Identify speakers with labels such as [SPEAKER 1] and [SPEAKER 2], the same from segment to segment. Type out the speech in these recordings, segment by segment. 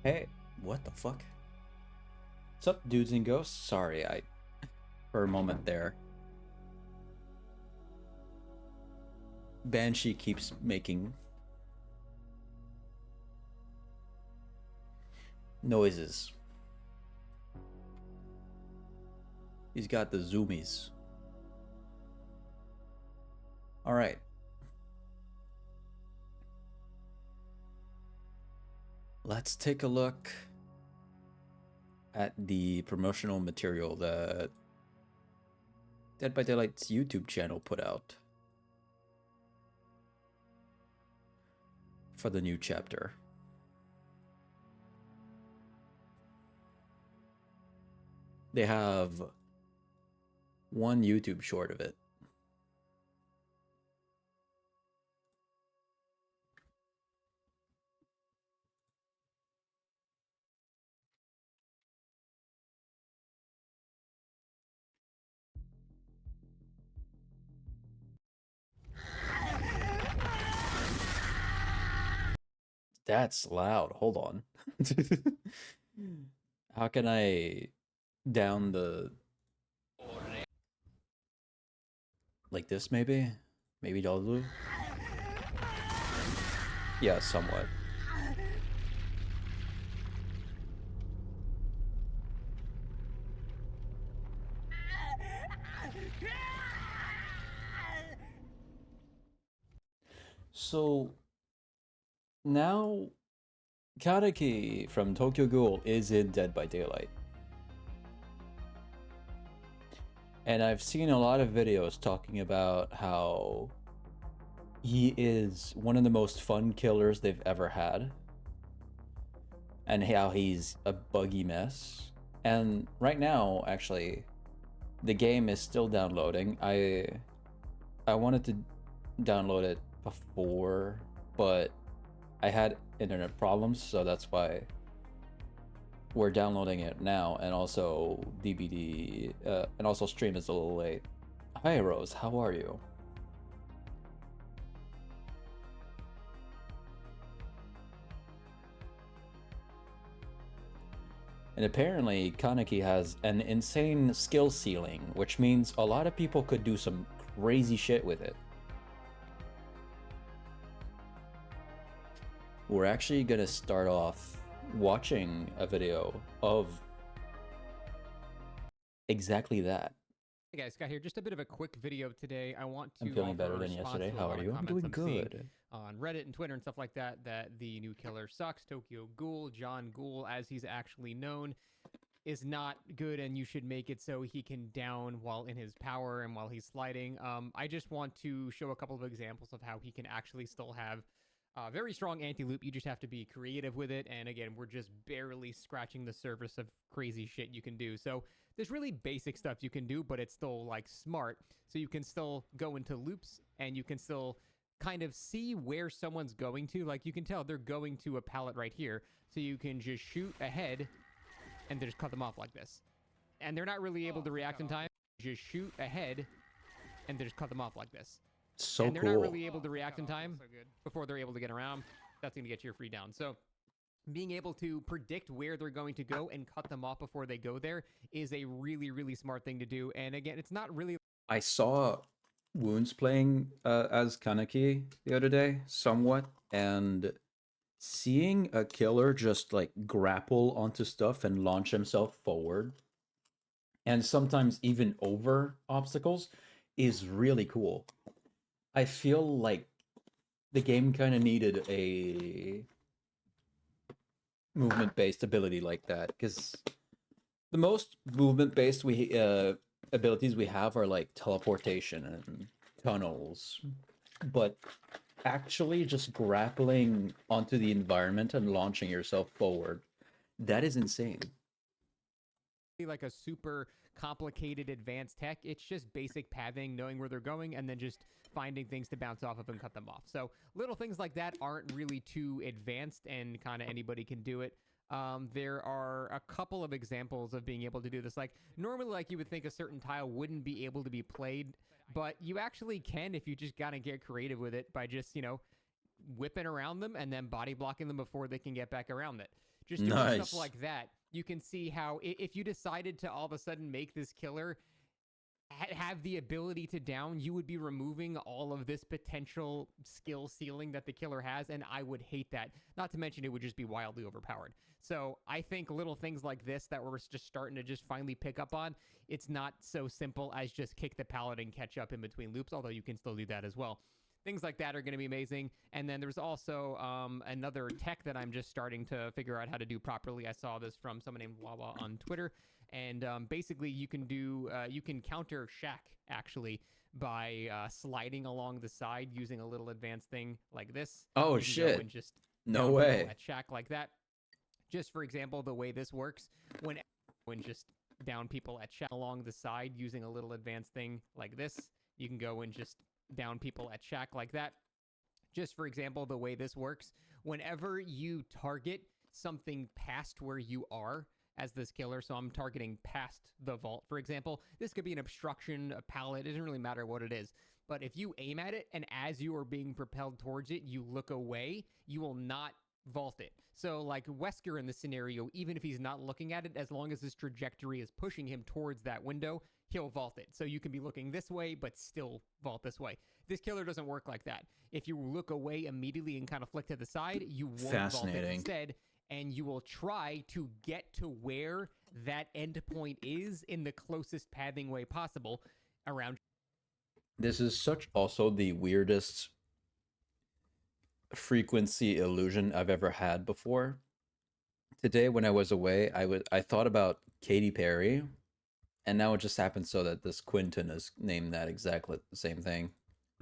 [SPEAKER 1] Hey, what the fuck? What's up, dudes and ghosts? Sorry, for a moment there. Banshee keeps making noises. He's got the zoomies. Alright. Let's take a look at the promotional material that Dead by Daylight's YouTube channel put out for the new chapter. They have one YouTube short of it. That's loud. Hold on. How can I down the like this maybe? Maybe Dalu? Yeah, somewhat. So now Kaneki from Tokyo Ghoul is in Dead by Daylight. And I've seen a lot of videos talking about how he is one of the most fun killers they've ever had. And how he's a buggy mess. And right now, actually, the game is still downloading. I wanted to download it before, but I had internet problems, so that's why we're downloading it now. And also DVD, and also stream is a little late. Hi Rose, how are you? And apparently Kaneki has an insane skill ceiling, which means a lot of people could do some crazy shit with it. We're actually gonna start off watching a video of exactly that.
[SPEAKER 2] Hey guys, Scott here. Just a bit of a quick video today. I want to
[SPEAKER 1] I'm feeling
[SPEAKER 2] offer
[SPEAKER 1] better
[SPEAKER 2] a
[SPEAKER 1] than
[SPEAKER 2] response
[SPEAKER 1] yesterday.
[SPEAKER 2] to a
[SPEAKER 1] How
[SPEAKER 2] lot
[SPEAKER 1] are
[SPEAKER 2] of
[SPEAKER 1] you? I'm
[SPEAKER 2] comments
[SPEAKER 1] doing
[SPEAKER 2] seeing
[SPEAKER 1] good.
[SPEAKER 2] on Reddit and Twitter and stuff like that, that the new killer sucks. Tokyo Ghoul, John Ghoul, as he's actually known, is not good, and you should make it so he can down while in his power and while he's sliding. I just want to show a couple of examples of how he can actually still have very strong anti-loop. You just have to be creative with it. And again, we're just barely scratching the surface of crazy shit you can do. So there's really basic stuff you can do, but it's still like smart. So you can still go into loops and you can still kind of see where someone's going to. Like you can tell they're going to a pallet right here. So you can just shoot ahead and just cut them off like this. And they're not really able to react in time. Just shoot ahead and just cut them off like this.
[SPEAKER 1] So
[SPEAKER 2] And they're
[SPEAKER 1] cool.
[SPEAKER 2] not really able to react in time before they're able to get around. That's going to get your free down. So being able to predict where they're going to go and cut them off before they go there is a really, really smart thing to do. And again, it's not really...
[SPEAKER 1] I saw Wounds playing as Kaneki the other day, somewhat, and seeing a killer just like grapple onto stuff and launch himself forward, and sometimes even over obstacles, is really cool. I feel like the game kind of needed a movement-based ability like that, because the most movement-based abilities we have are like teleportation and tunnels, but actually just grappling onto the environment and launching yourself forward, that is insane.
[SPEAKER 2] like a super complicated advanced tech. It's just basic pathing, knowing where they're going, and then just finding things to bounce off of and cut them off. So little things like that aren't really too advanced, and kind of anybody can do it. There are a couple of examples of being able to do this. Like normally, like you would think a certain tile wouldn't be able to be played, but you actually can if you just gotta get creative with it by just, you know, whipping around them and then body blocking them before they can get back around it. Just doing stuff
[SPEAKER 1] Nice.
[SPEAKER 2] like that, you can see how if you decided to all of a sudden make this killer have the ability to down, you would be removing all of this potential skill ceiling that the killer has, and I would hate that. Not to mention it would just be wildly overpowered. So I think little things like this that we're just starting to just finally pick up on, it's not so simple as just kick the pallet and catch up in between loops, although you can still do that as well. Things like that are going to be amazing. And then there's also another tech that I'm just starting to figure out how to do properly. I saw this from someone named Wawa on Twitter. And basically, you can counter Shaq actually by sliding along the side using a little advanced thing like this.
[SPEAKER 1] Oh
[SPEAKER 2] You can go
[SPEAKER 1] shit.
[SPEAKER 2] and just
[SPEAKER 1] No
[SPEAKER 2] down
[SPEAKER 1] way.
[SPEAKER 2] people at Shaq like that. Just for example, the way this works, when just down people at Shaq along the side using a little advanced thing like this, you can go and just down people at Shaq like that. Just for example, the way this works, whenever you target something past where you are as this killer, so I'm targeting past the vault, for example, this could be an obstruction, a pallet, it doesn't really matter what it is. But if you aim at it and as you are being propelled towards it, you look away, you will not vault it. So like Wesker in this scenario, even if he's not looking at it, as long as his trajectory is pushing him towards that window, he'll vault it. So you can be looking this way, but still vault this way. This killer doesn't work like that. If you look away immediately and kind of flick to the side, you won't vault it
[SPEAKER 1] Fascinating.
[SPEAKER 2] instead, and you will try to get to where that endpoint is in the closest pathing way possible around.
[SPEAKER 1] This is such also the weirdest frequency illusion I've ever had before. Today when I was away, I thought about Katy Perry, and now it just happens so that this Quentin is named that exactly the same thing.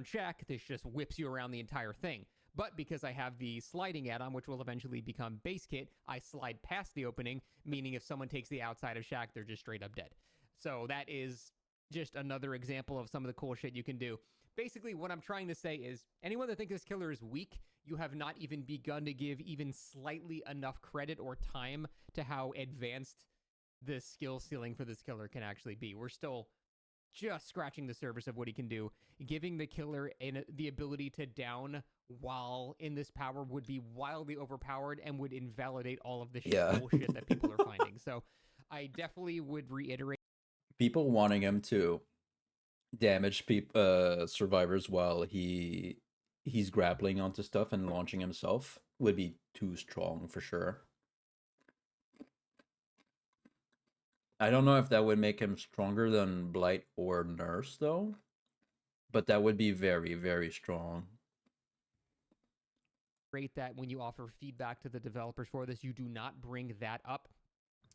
[SPEAKER 2] Shaq, this just whips you around the entire thing. But because I have the sliding add-on, which will eventually become base kit, I slide past the opening, meaning if someone takes the outside of Shaq, they're just straight up dead. So that is just another example of some of the cool shit you can do. Basically, what I'm trying to say is, anyone that thinks this killer is weak, you have not even begun to give even slightly enough credit or time to how advanced the skill ceiling for this killer can actually be. We're still just scratching the surface of what he can do. Giving the killer the ability to down while in this power would be wildly overpowered and would invalidate all of the bullshit that people are finding. So I definitely would reiterate.
[SPEAKER 1] People wanting him to damage survivors while he's grappling onto stuff and launching himself would be too strong for sure. I don't know if that would make him stronger than Blight or Nurse though, but that would be very, very strong.
[SPEAKER 2] Great that when you offer feedback to the developers for this, you do not bring that up.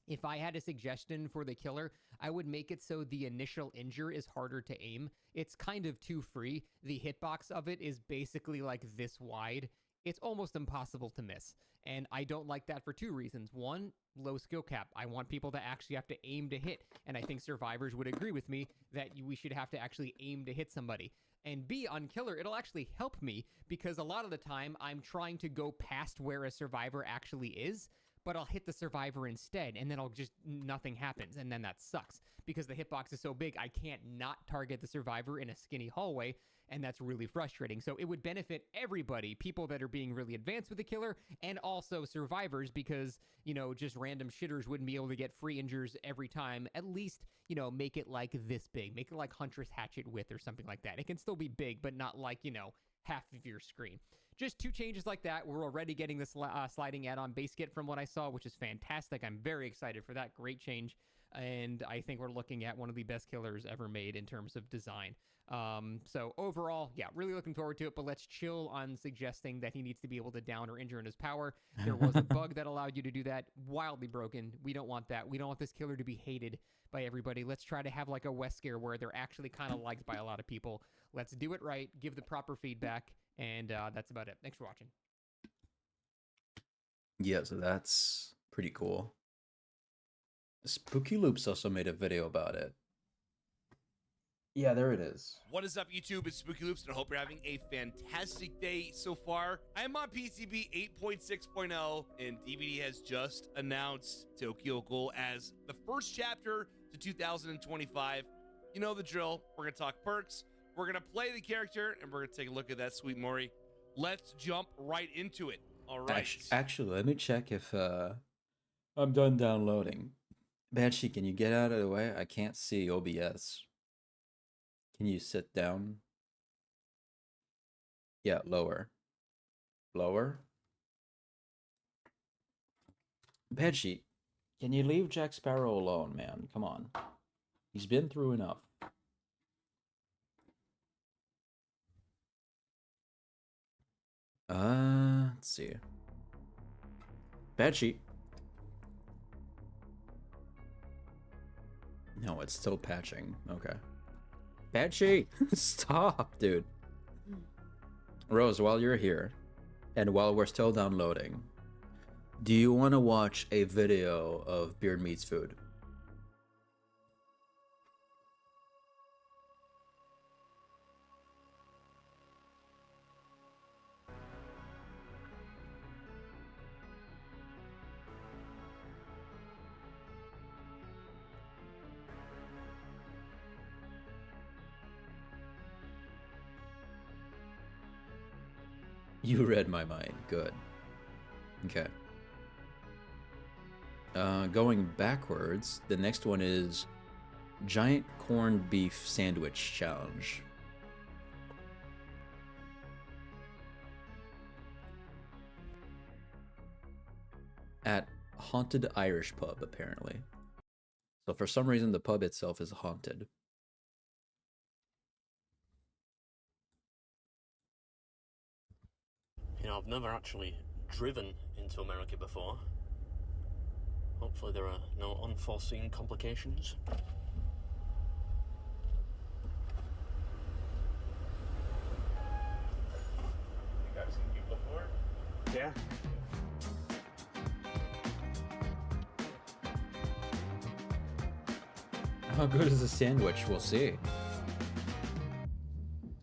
[SPEAKER 2] If I had a suggestion for the killer, I would make it so the initial injure is harder to aim. It's kind of too free. The hitbox of it is basically like this wide. It's almost impossible to miss. And I don't like that for two reasons. One, low skill cap. I want people to actually have to aim to hit. And I think survivors would agree with me that we should have to actually aim to hit somebody. And B, on killer, it'll actually help me because a lot of the time I'm trying to go past where a survivor actually is, but I'll hit the survivor instead, and then nothing happens, and then that sucks. Because the hitbox is so big, I can't not target the survivor in a skinny hallway, and that's really frustrating. So it would benefit everybody, people that are being really advanced with the killer, and also survivors, because, just random shitters wouldn't be able to get free injures every time. At least, make it like this big. Make it like Huntress Hatchet width or something like that. It can still be big, but not like, half of your screen. Just two changes like that. We're already getting this sliding add-on base kit from what I saw, which is fantastic. I'm very excited for that. Great change. And I think we're looking at one of the best killers ever made in terms of design. So overall, yeah, really looking forward to it, but let's chill on suggesting that he needs to be able to down or injure in his power. There was a bug that allowed you to do that. Wildly broken. We don't want that. We don't want this killer to be hated by everybody. Let's try to have like a Wesker where they're actually kind of liked by a lot of people. Let's do it right. Give the proper feedback. And that's about it. Thanks for watching.
[SPEAKER 1] Yeah, so that's pretty cool. Spooky Loops also made a video about it. Yeah, there it is.
[SPEAKER 3] What is up, YouTube? It's Spooky Loops, and I hope you're having a fantastic day so far. I am on PCB 8.6.0, and DVD has just announced Tokyo Ghoul as the first chapter to 2025. You know the drill. We're going to talk perks. We're going to play the character, and we're going to take a look at that sweet Mori. Let's jump right into it. All right.
[SPEAKER 1] Actually, let me check if I'm done downloading. Banshee, can you get out of the way? I can't see OBS. Can you sit down? Yeah, lower. Lower? Banshee, can you leave Jack Sparrow alone, man? Come on. He's been through enough. Let's see. Banshee. No, it's still patching. Okay. Banshee! Stop, dude. Rose, while you're here, and while we're still downloading, do you want to watch a video of Beard Meats Food? You read my mind. Good. Okay. Going backwards, the next one is Giant Corned Beef Sandwich Challenge. At Haunted Irish Pub, apparently. So for some reason, the pub itself is haunted.
[SPEAKER 4] You know, I've never actually driven into America before. Hopefully there are no unforeseen complications.
[SPEAKER 5] You guys seen you before?
[SPEAKER 4] Yeah.
[SPEAKER 1] How good is the sandwich? We'll see.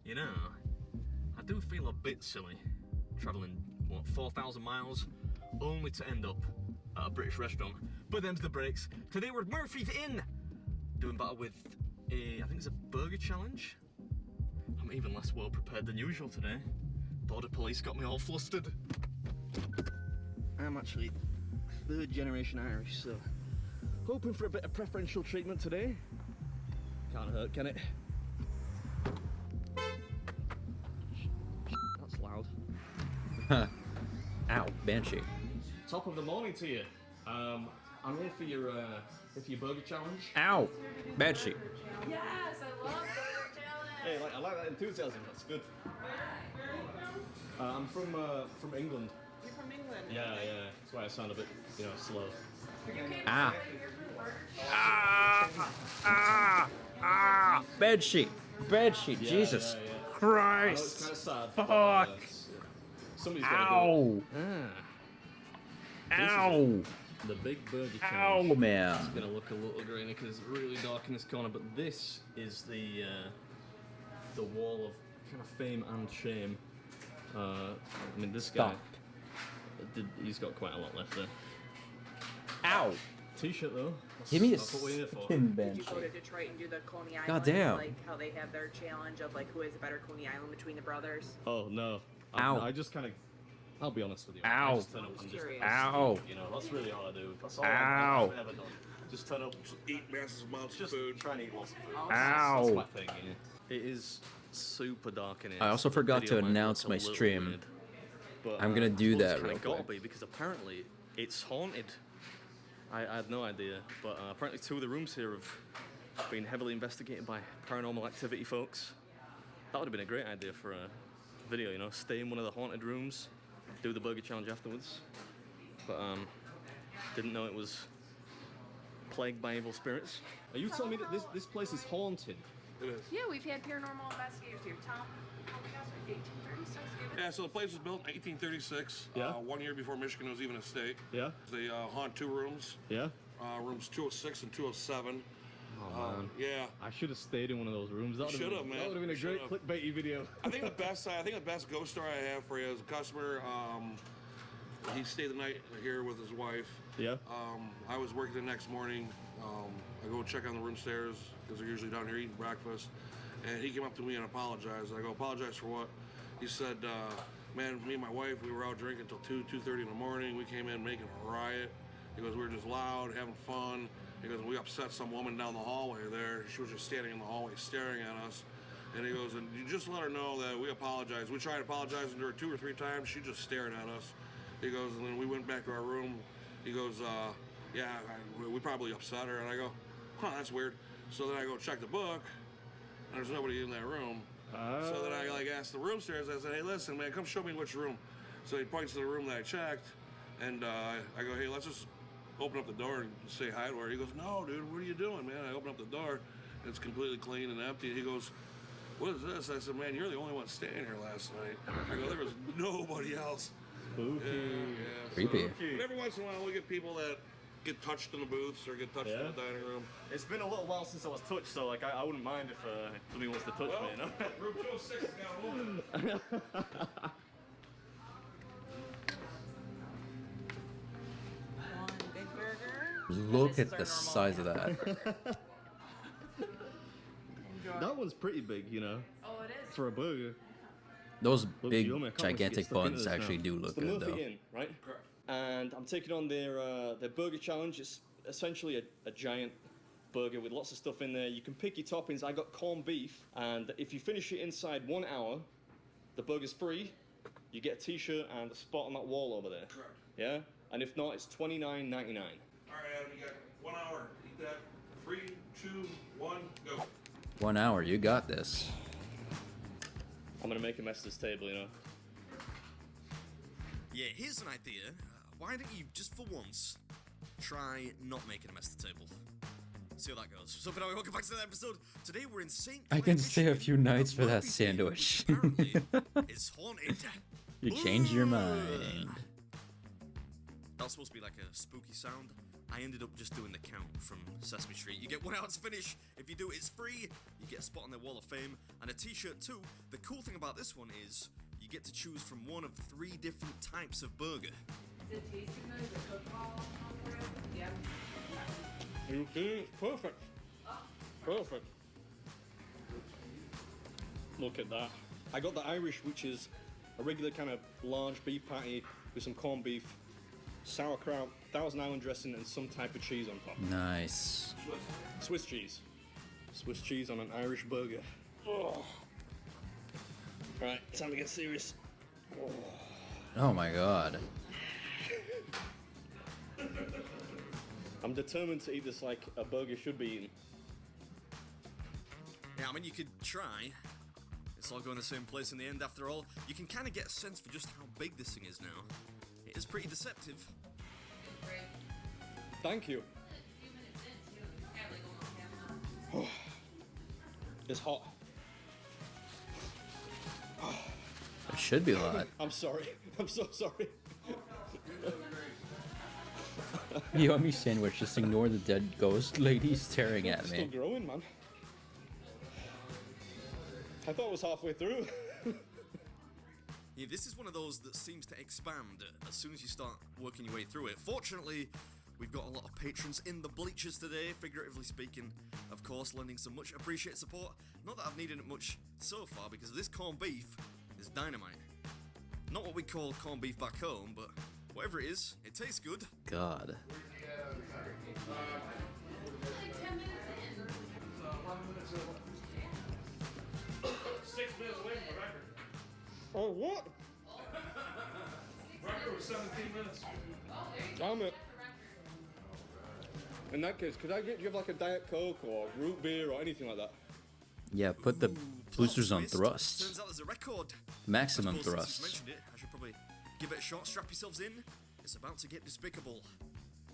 [SPEAKER 4] You know, I do feel a bit silly travelling, what, 4,000 miles only to end up at a British restaurant. But them's the breaks. Today we're at Murphy's Inn, doing battle with I think it's a burger challenge. I'm even less well prepared than usual today. Border police got me all flustered. I'm actually third generation Irish, so hoping for a bit of preferential treatment today. Can't hurt, can it? That's loud.
[SPEAKER 1] Ow, Banshee.
[SPEAKER 4] Top of the morning to you. I'm here for your burger challenge.
[SPEAKER 1] Ow, Banshee.
[SPEAKER 6] Yes, I love burger challenge.
[SPEAKER 4] Hey, I like that enthusiasm. That's good. I'm from England.
[SPEAKER 6] You're from England.
[SPEAKER 4] Yeah. That's why I sound a bit, slow.
[SPEAKER 1] Ah. Bedsheet. Bedsheet.
[SPEAKER 4] Yeah,
[SPEAKER 1] Jesus
[SPEAKER 4] yeah. I know
[SPEAKER 1] Christ.
[SPEAKER 4] it's kind of sad.
[SPEAKER 1] Fuck.
[SPEAKER 4] Somebody's got to do it.
[SPEAKER 1] Ow.
[SPEAKER 4] The big burger
[SPEAKER 1] Ow,
[SPEAKER 4] challenge.
[SPEAKER 1] man.
[SPEAKER 4] It's gonna look a little grainy because it's really dark in this corner, but this is the wall of kind of fame and shame. This guy,
[SPEAKER 1] Stop.
[SPEAKER 4] he's got quite a lot left there.
[SPEAKER 1] Ow.
[SPEAKER 4] T-shirt though.
[SPEAKER 1] Give me a
[SPEAKER 4] That's what we're here for.
[SPEAKER 1] fucking
[SPEAKER 6] Did you
[SPEAKER 1] Banshee.
[SPEAKER 6] go to Detroit and do the Coney Island?
[SPEAKER 1] God damn.
[SPEAKER 6] Like how they have their challenge of like who has a better Coney Island between the brothers?
[SPEAKER 4] Oh no.
[SPEAKER 1] Ow.
[SPEAKER 4] I just kind of. I'll be honest with you.
[SPEAKER 1] Ow.
[SPEAKER 4] I just turn up and just.
[SPEAKER 6] Curious.
[SPEAKER 1] Ow.
[SPEAKER 4] That's really all I do. That's all
[SPEAKER 1] Ow.
[SPEAKER 4] I've ever done. Just turn up,
[SPEAKER 3] Eat massive amounts
[SPEAKER 4] just
[SPEAKER 3] of food.
[SPEAKER 4] try and eat lots of food.
[SPEAKER 6] Oh,
[SPEAKER 4] That's
[SPEAKER 1] Ow.
[SPEAKER 4] my thing. Yeah. It is super dark in here.
[SPEAKER 1] I also
[SPEAKER 4] so the
[SPEAKER 1] forgot
[SPEAKER 4] video
[SPEAKER 1] to
[SPEAKER 4] might
[SPEAKER 1] announce
[SPEAKER 4] look a
[SPEAKER 1] my
[SPEAKER 4] little
[SPEAKER 1] stream.
[SPEAKER 4] weird, but,
[SPEAKER 1] I'm gonna do
[SPEAKER 4] well,
[SPEAKER 1] that
[SPEAKER 4] it's
[SPEAKER 1] real
[SPEAKER 4] kinda gotta
[SPEAKER 1] quick.
[SPEAKER 4] be because apparently it's haunted. I had no idea, but apparently 2 of the rooms here have been heavily investigated by paranormal activity folks. That would have been a great idea for a video, stay in one of the haunted rooms, do the burger challenge afterwards. But didn't know it was plagued by evil spirits. Are you telling me that this place is haunted?
[SPEAKER 3] It is.
[SPEAKER 6] Yeah, we've had paranormal investigators here. Tom, how many guys are 1836?
[SPEAKER 3] Yeah, so the place was built in 1836.
[SPEAKER 4] Yeah.
[SPEAKER 3] 1 year before Michigan was even a state.
[SPEAKER 4] Yeah?
[SPEAKER 3] They haunt 2 rooms.
[SPEAKER 4] Yeah?
[SPEAKER 3] Rooms 206 and 207.
[SPEAKER 4] Oh, man.
[SPEAKER 3] Yeah.
[SPEAKER 4] I should have stayed in one of those rooms. That
[SPEAKER 3] Should have, man.
[SPEAKER 4] That would have been a great
[SPEAKER 3] Should've.
[SPEAKER 4] clickbaity video.
[SPEAKER 3] I think the best ghost story I have for you is a customer. He stayed the night here with his wife.
[SPEAKER 4] Yeah?
[SPEAKER 3] I was working the next morning. I go check on the room stairs because they're usually down here eating breakfast. And he came up to me and apologized. I go, apologize for what? He said, man, me and my wife, we were out drinking until 2:30 in the morning. We came in making a riot.
[SPEAKER 7] He goes, we were just loud, having fun. He goes, we upset some woman down the hallway there. She was just standing in the hallway staring at us. And he goes, and you just let her know that we apologize. We tried apologizing to her 2 or 3 times. She just stared at us. He goes, and then we went back to our room. He goes, yeah, we probably upset her. And I go, huh, that's weird. So then I go check the book, and there's nobody in that room. So then I asked the room stairs. I said, hey, listen, man, come show me which room. So he points to the room that I checked, and I go, hey, let's just open up the door and say hi to her. He goes, no, dude, what are you doing, man? I open up the door, and it's completely clean and empty. He goes, what is this? I said, man, you're the only one staying here last night. I go, there was nobody else.
[SPEAKER 4] Spooky.
[SPEAKER 7] Yeah,
[SPEAKER 1] Creepy.
[SPEAKER 7] But every once in a while, we get people that get touched in the booths or get touched in the dining room.
[SPEAKER 4] It's been a little while since I was touched, so like I wouldn't mind if somebody wants to touch me, you know?
[SPEAKER 7] Room 206 got moved.
[SPEAKER 6] One big burger.
[SPEAKER 1] Look
[SPEAKER 6] This
[SPEAKER 1] at
[SPEAKER 6] is our
[SPEAKER 1] the
[SPEAKER 6] normal
[SPEAKER 1] size of that.
[SPEAKER 6] Enjoy.
[SPEAKER 4] That one's pretty big, you know,
[SPEAKER 6] Oh, it is.
[SPEAKER 4] for a burger.
[SPEAKER 1] Those
[SPEAKER 4] Looks
[SPEAKER 1] big,
[SPEAKER 4] yummy. I can't wait to get
[SPEAKER 1] gigantic
[SPEAKER 4] stuck into
[SPEAKER 1] buns
[SPEAKER 4] this
[SPEAKER 1] actually
[SPEAKER 4] now.
[SPEAKER 1] do
[SPEAKER 4] It's
[SPEAKER 1] look
[SPEAKER 4] the
[SPEAKER 1] good,
[SPEAKER 4] Murphy
[SPEAKER 1] though.
[SPEAKER 4] Inn, right? And I'm taking on their burger challenge. It's essentially a giant burger with lots of stuff in there. You can pick your toppings. I got corned beef, and if you finish it inside 1 hour, the burger's free. You get a T-shirt and a spot on that wall over there.
[SPEAKER 7] Correct.
[SPEAKER 4] Yeah, and if not, it's $29.99.
[SPEAKER 7] All right, Adam, you got 1 hour. Eat that. 3, 2, 1, go.
[SPEAKER 1] 1 hour, you got this.
[SPEAKER 4] I'm gonna make a mess of this table, you know.
[SPEAKER 8] Yeah, here's an idea. Why don't you, just for once, try not making a mess of the table? See how that goes. So, but welcome back to the episode. Today we're in St.
[SPEAKER 1] I
[SPEAKER 8] Clair,
[SPEAKER 1] can stay a
[SPEAKER 8] Michigan,
[SPEAKER 1] few nights
[SPEAKER 8] at
[SPEAKER 1] for that
[SPEAKER 8] Murphy's Inn,
[SPEAKER 1] sandwich.
[SPEAKER 8] which apparently is haunted.
[SPEAKER 1] You changed your
[SPEAKER 8] Ooh.
[SPEAKER 1] mind.
[SPEAKER 8] That was supposed to be like a spooky sound. I ended up just doing the count from Sesame Street. You get 1 hour to finish. If you do it, it's free. You get a spot on their Wall of Fame and a T-shirt too. The cool thing about this one is you get to choose from one of 3 different types of burger.
[SPEAKER 6] Is it tasting good? Is it cooked well for you? Yeah.
[SPEAKER 4] You see, it's perfect. Perfect. Look at that. I got the Irish, which is a regular kind of large beef patty with some corned beef, sauerkraut, Thousand Island dressing, and some type of cheese on top.
[SPEAKER 1] Nice.
[SPEAKER 4] Swiss cheese. Swiss cheese on an Irish burger. Oh. Right, time to get serious.
[SPEAKER 1] Oh my god.
[SPEAKER 4] I'm determined to eat this like a burger should be eaten.
[SPEAKER 8] Yeah, I mean, you could try. It's all going the same place in the end after all. You can kind of get a sense for just how big this thing is now. It is pretty deceptive.
[SPEAKER 4] Thank you. It's hot.
[SPEAKER 1] It should be a lot.
[SPEAKER 4] I'm sorry. I'm so sorry.
[SPEAKER 1] You owe me sandwich, just ignore the dead ghost lady staring at
[SPEAKER 4] It's still
[SPEAKER 1] me.
[SPEAKER 4] growing, man. I thought it was halfway through.
[SPEAKER 8] Yeah, this is one of those that seems to expand as soon as you start working your way through it. Fortunately, we've got a lot of patrons in the bleachers today, figuratively speaking, of course, lending some much appreciated support. Not that I've needed it much so far, because this corned beef is dynamite. Not what we call corned beef back home, but whatever it is, it tastes good.
[SPEAKER 1] God.
[SPEAKER 5] 6 minutes away from the record.
[SPEAKER 4] Oh, what?
[SPEAKER 5] Record was 17 minutes.
[SPEAKER 4] Damn it. In that case, could I get you like a Diet Coke or root beer or anything like that?
[SPEAKER 1] Yeah, put the
[SPEAKER 8] Ooh,
[SPEAKER 1] boosters
[SPEAKER 8] plot
[SPEAKER 1] on
[SPEAKER 8] twist.
[SPEAKER 1] thrust.
[SPEAKER 8] Turns out there's a record.
[SPEAKER 1] Maximum
[SPEAKER 8] I suppose since
[SPEAKER 1] thrust.
[SPEAKER 8] you've mentioned it, I should probably give it a shot. Strap yourselves in. It's about to get despicable.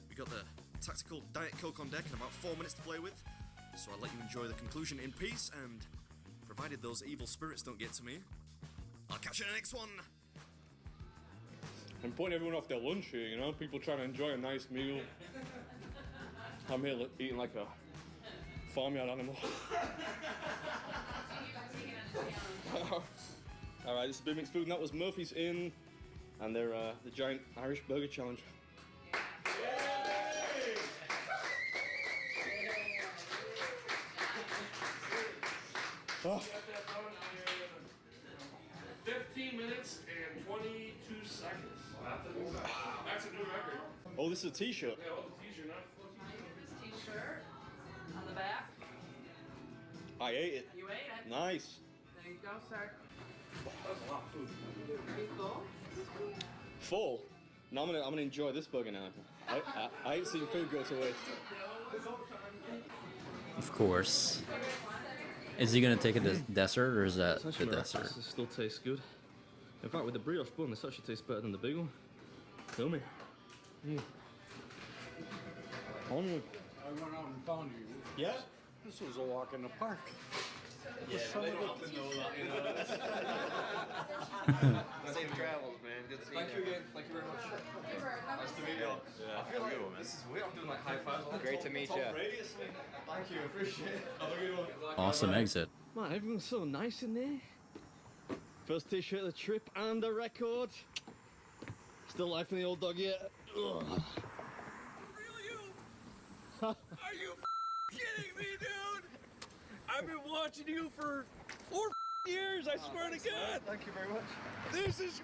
[SPEAKER 8] We got the tactical Diet Coke on deck and about 4 minutes to play with. So I'll let you enjoy the conclusion in peace, and provided those evil spirits don't get to me, I'll catch you in the next one.
[SPEAKER 4] I'm putting everyone off their lunch here, you know? People trying to enjoy a nice meal. I'm here eating like a farmyard animal. Alright, this is Big Mixed Food, and that was Murphy's Inn and their the giant Irish burger challenge. Oh.
[SPEAKER 5] 15 minutes and 22 seconds. That's a new record.
[SPEAKER 4] Oh, this is a t-shirt.
[SPEAKER 5] Yeah, all the t-shirt, not
[SPEAKER 6] This t-shirt on the back.
[SPEAKER 4] I ate it.
[SPEAKER 6] You ate it.
[SPEAKER 4] Nice.
[SPEAKER 6] There you go, sir.
[SPEAKER 4] That's a lot of food.
[SPEAKER 6] Are you full?
[SPEAKER 4] Full? No, I'm gonna enjoy this burger now. I ain't seen food go to waste.
[SPEAKER 1] Of course. Is he gonna take a dessert or is that the dessert?
[SPEAKER 4] This still tastes good. In fact, with the brioche bun, this actually tastes better than the big one. Tell me. Onward.
[SPEAKER 9] I went out and found you.
[SPEAKER 4] Yeah?
[SPEAKER 9] This was a walk in the park.
[SPEAKER 4] Yeah, they don't have to know that, you know.
[SPEAKER 10] Safe travels, man. Good to see you.
[SPEAKER 4] Thank you again. Thank you very much. Nice to meet you.
[SPEAKER 10] Yeah,
[SPEAKER 4] I feel like this is weird. I'm doing like high fives.
[SPEAKER 10] Great to meet
[SPEAKER 4] Tom
[SPEAKER 10] you.
[SPEAKER 4] Brady or something. Thank you. Appreciate it. Have a good one.
[SPEAKER 1] Awesome exit.
[SPEAKER 4] Man, everyone's so nice in there. First t-shirt of the trip and a record. Still life in the old dog yet. Ugh.
[SPEAKER 5] Are you kidding me, dude? I've been watching you for 4 years, I swear to God.
[SPEAKER 10] Thank you very much.
[SPEAKER 5] This is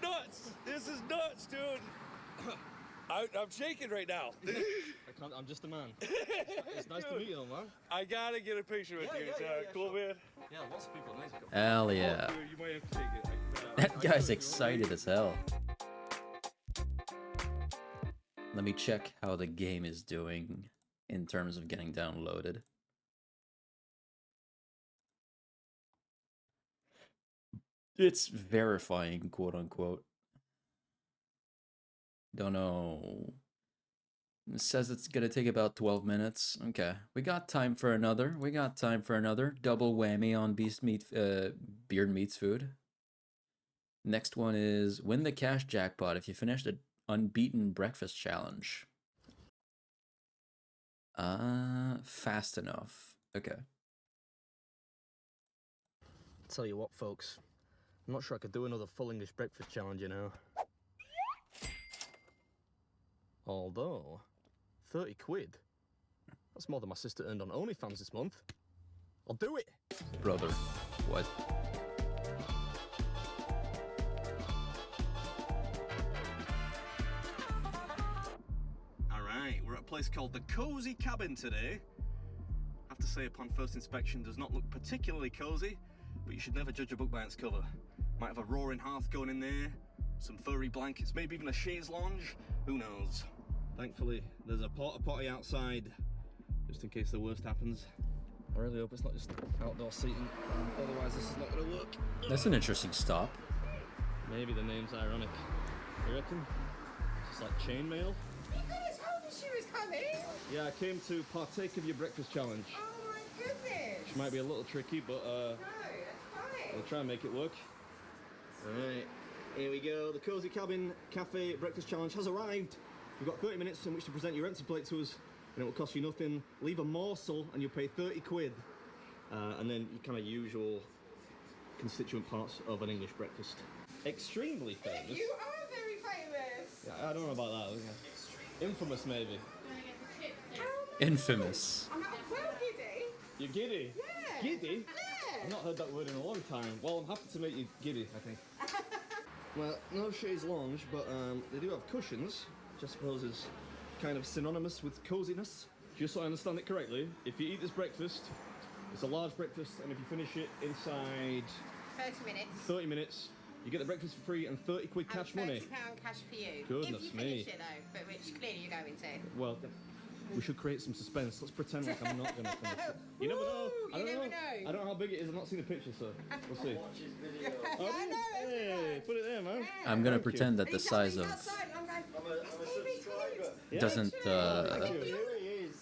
[SPEAKER 5] nuts. This is nuts, dude. I'm shaking right now.
[SPEAKER 4] I'm just a man. It's nice to meet you, man.
[SPEAKER 5] I gotta get a picture with you. Cool, man.
[SPEAKER 4] Yeah, lots of people are nice.
[SPEAKER 1] Hell yeah.
[SPEAKER 5] Dude, you might have to take it.
[SPEAKER 1] That guy's excited as hell. Let me check how the game is doing in terms of getting downloaded. It's verifying, quote unquote. Don't know. It says it's gonna take about 12 minutes. Okay, we got time for another. We got time for another double whammy on Beard Meats Food. Next one is win the cash jackpot if you finish the unbeaten breakfast challenge. Fast enough. Okay.
[SPEAKER 4] Tell you what, folks. I'm not sure I could do another full English breakfast challenge, you know. Although, 30 quid. That's more than my sister earned on OnlyFans this month. I'll do it.
[SPEAKER 1] Brother, what?
[SPEAKER 4] Alright, we're at a place called the Cozy Cabin today. I have to say, upon first inspection, does not look particularly cozy, but you should never judge a book by its cover. Might have a roaring hearth going in there, some furry blankets, maybe even a chaise lounge, who knows. Thankfully, there's a porta potty outside, just in case the worst happens. I really hope it's not just outdoor seating, otherwise this is not going to work.
[SPEAKER 1] That's an interesting stop.
[SPEAKER 4] Maybe the name's ironic. You reckon? Just like chainmail?
[SPEAKER 6] You could have told us she was coming.
[SPEAKER 4] Yeah, I came to partake of your breakfast challenge.
[SPEAKER 6] Oh my goodness.
[SPEAKER 4] Which might be a little tricky, but
[SPEAKER 6] No, that's fine.
[SPEAKER 4] we'll try and make it work. Alright, here we go. The Cozy Cabin Cafe Breakfast Challenge has arrived. You've got 30 minutes in which to present your empty plate to us, and it will cost you nothing. Leave a morsel and you'll pay 30 quid. And then your kind of usual constituent parts of an English breakfast. Extremely famous.
[SPEAKER 6] You are very famous.
[SPEAKER 4] Yeah, I don't know about that. Okay. Infamous, maybe.
[SPEAKER 1] Infamous.
[SPEAKER 6] I'm well giddy.
[SPEAKER 4] You're giddy?
[SPEAKER 6] Yeah.
[SPEAKER 4] Giddy?
[SPEAKER 6] Yeah.
[SPEAKER 4] I've not heard that word in a long time. Well, I'm happy to make you giddy, I think. Well, no chaise lounge, but they do have cushions, which I suppose is kind of synonymous with coziness. Just so I understand it correctly, if you eat this breakfast, it's a large breakfast, and if you finish it inside
[SPEAKER 6] 30 minutes.
[SPEAKER 4] 30 minutes, you get the breakfast for free and 30 quid cash
[SPEAKER 6] and
[SPEAKER 4] money.
[SPEAKER 6] £30 cash for you.
[SPEAKER 4] Goodness
[SPEAKER 6] if you
[SPEAKER 4] me.
[SPEAKER 6] finish it though, but which clearly you're going to.
[SPEAKER 4] Well, we should create some suspense. Let's pretend like I'm not going to finish it. You never know. I don't
[SPEAKER 6] You
[SPEAKER 4] know.
[SPEAKER 6] never know.
[SPEAKER 4] I don't know how big it is. I've not seen a picture, so we'll see.
[SPEAKER 6] Yeah, I know. That's
[SPEAKER 4] Hey, put it there, man.
[SPEAKER 1] I'm gonna
[SPEAKER 4] Thank you.
[SPEAKER 1] pretend that the size of
[SPEAKER 6] outside, and I'm going,
[SPEAKER 4] Yeah.
[SPEAKER 1] doesn't
[SPEAKER 4] Thank you.
[SPEAKER 6] I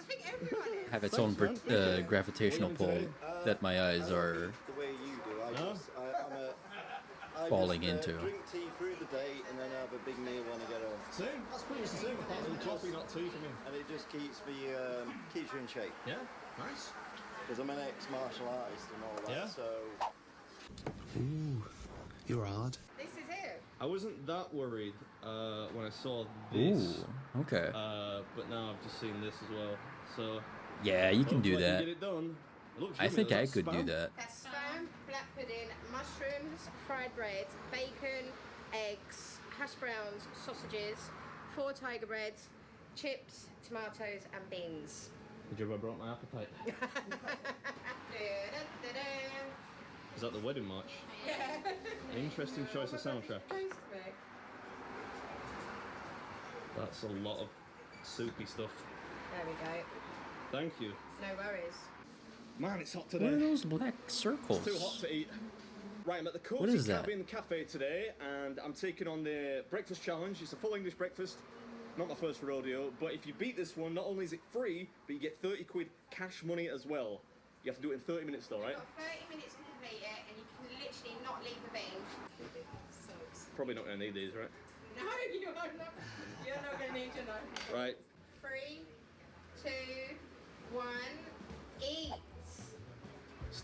[SPEAKER 6] think everyone is.
[SPEAKER 1] have its
[SPEAKER 4] Thanks,
[SPEAKER 1] own
[SPEAKER 4] man. Appreciate it.
[SPEAKER 1] gravitational
[SPEAKER 4] What are you
[SPEAKER 1] pull
[SPEAKER 4] doing today?
[SPEAKER 1] that my eyes are
[SPEAKER 10] The way you do.
[SPEAKER 4] Huh?
[SPEAKER 10] I
[SPEAKER 1] falling
[SPEAKER 10] just,
[SPEAKER 1] into.
[SPEAKER 10] drink tea through the day and then have a big meal when I get home.
[SPEAKER 4] Same. That's pretty much the same. Apart from coffee, not tea for me.
[SPEAKER 10] And it just keeps me keeps you in shape.
[SPEAKER 4] Yeah. Nice.
[SPEAKER 10] Because I'm an ex-martial artist and all that.
[SPEAKER 4] Yeah?
[SPEAKER 10] So
[SPEAKER 9] Ooh, you're odd.
[SPEAKER 6] This is it.
[SPEAKER 4] I wasn't that worried when I saw this.
[SPEAKER 1] Ooh, okay.
[SPEAKER 4] But now I've just seen this as well. So
[SPEAKER 1] Yeah, you can do
[SPEAKER 4] hopefully I
[SPEAKER 1] that.
[SPEAKER 4] Get it done. It looks
[SPEAKER 1] I
[SPEAKER 4] yummy.
[SPEAKER 1] think
[SPEAKER 4] Is
[SPEAKER 1] I
[SPEAKER 4] that
[SPEAKER 1] could do
[SPEAKER 4] spam?
[SPEAKER 1] that.
[SPEAKER 6] That's spam, black pudding, mushrooms, fried bread, bacon, eggs, hash browns, sausages, 4 tiger breads, chips, tomatoes, and beans.
[SPEAKER 4] Did you ever brought my appetite? Is that the wedding march?
[SPEAKER 6] Yeah.
[SPEAKER 4] Interesting choice of soundtrack. That's a lot of soupy stuff.
[SPEAKER 6] There we go.
[SPEAKER 4] Thank you.
[SPEAKER 6] No worries.
[SPEAKER 4] Man, it's hot
[SPEAKER 1] What are
[SPEAKER 4] today.
[SPEAKER 1] those black circles?
[SPEAKER 4] It's too hot to eat. Right, I'm at the
[SPEAKER 1] What
[SPEAKER 4] Cozy
[SPEAKER 1] is that?
[SPEAKER 4] Cabin Cafe today, and I'm taking on the breakfast challenge. It's a full English breakfast. Not my first rodeo, but if you beat this one, not only is it free, but you get 30 quid cash money as well. You have to do it in 30 minutes though, right?
[SPEAKER 6] You've got 30 minutes to complete it, and you can literally not leave the bin.
[SPEAKER 4] Probably not gonna need these, right?
[SPEAKER 6] No, you are not. You're not going to need your knife.
[SPEAKER 4] Right.
[SPEAKER 6] 3, 2, 1, eat.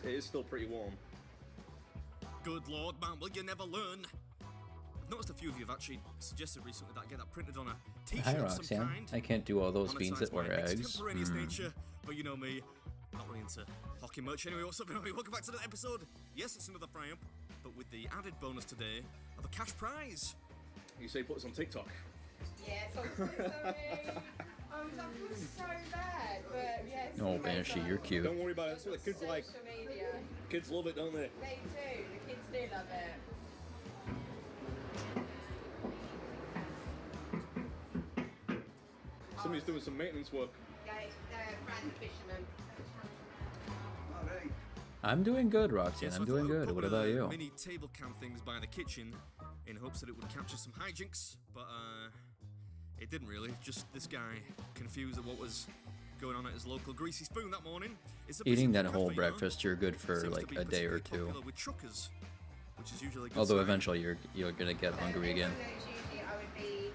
[SPEAKER 4] It is still pretty warm.
[SPEAKER 8] Good lord, man, will you never learn? I've noticed a few of you have actually suggested recently that I get that printed on a t-shirt
[SPEAKER 1] Hi,
[SPEAKER 8] of some
[SPEAKER 1] Roxanne.
[SPEAKER 8] kind.
[SPEAKER 1] I can't do all those beans that
[SPEAKER 8] Monetize
[SPEAKER 1] were
[SPEAKER 8] my
[SPEAKER 1] eggs.
[SPEAKER 8] extemporaneous nature, but you know me, not really into hockey much. Anyway, what's up, everybody? Welcome back to the episode. Yes, it's another fry up, but with the added bonus today of a cash prize.
[SPEAKER 4] You say put this on TikTok.
[SPEAKER 6] Yes, I'm so sorry. I feel so bad, but yes.
[SPEAKER 1] Oh, Banshee, you're cute.
[SPEAKER 4] Don't worry about it. That's what the kids like.
[SPEAKER 6] Social media.
[SPEAKER 4] Kids love it, don't they?
[SPEAKER 6] They do. The kids do love it.
[SPEAKER 4] Somebody's doing some maintenance work.
[SPEAKER 6] Yeah, it's Fran the fisherman.
[SPEAKER 1] I'm doing good, Roxanne.
[SPEAKER 8] Yes,
[SPEAKER 1] I'm
[SPEAKER 8] I
[SPEAKER 1] doing
[SPEAKER 8] thought I'd
[SPEAKER 1] good.
[SPEAKER 8] put
[SPEAKER 1] What
[SPEAKER 8] one of
[SPEAKER 1] about
[SPEAKER 8] the
[SPEAKER 1] you?
[SPEAKER 8] Mini table cam things by the kitchen in hopes that it would capture some hijinks, but it didn't really. Just this guy confused at what was going on at his local Greasy Spoon that morning. It's a busy
[SPEAKER 1] Eating that
[SPEAKER 8] cafe,
[SPEAKER 1] whole
[SPEAKER 8] you know.
[SPEAKER 1] breakfast, you're good for
[SPEAKER 8] Seems to
[SPEAKER 1] like
[SPEAKER 8] be
[SPEAKER 1] a day or
[SPEAKER 8] particularly
[SPEAKER 1] two.
[SPEAKER 8] popular with truckers, which is usually a good
[SPEAKER 1] Although
[SPEAKER 8] sign.
[SPEAKER 1] eventually you're gonna get hungry again.
[SPEAKER 6] Everyone knows usually I would be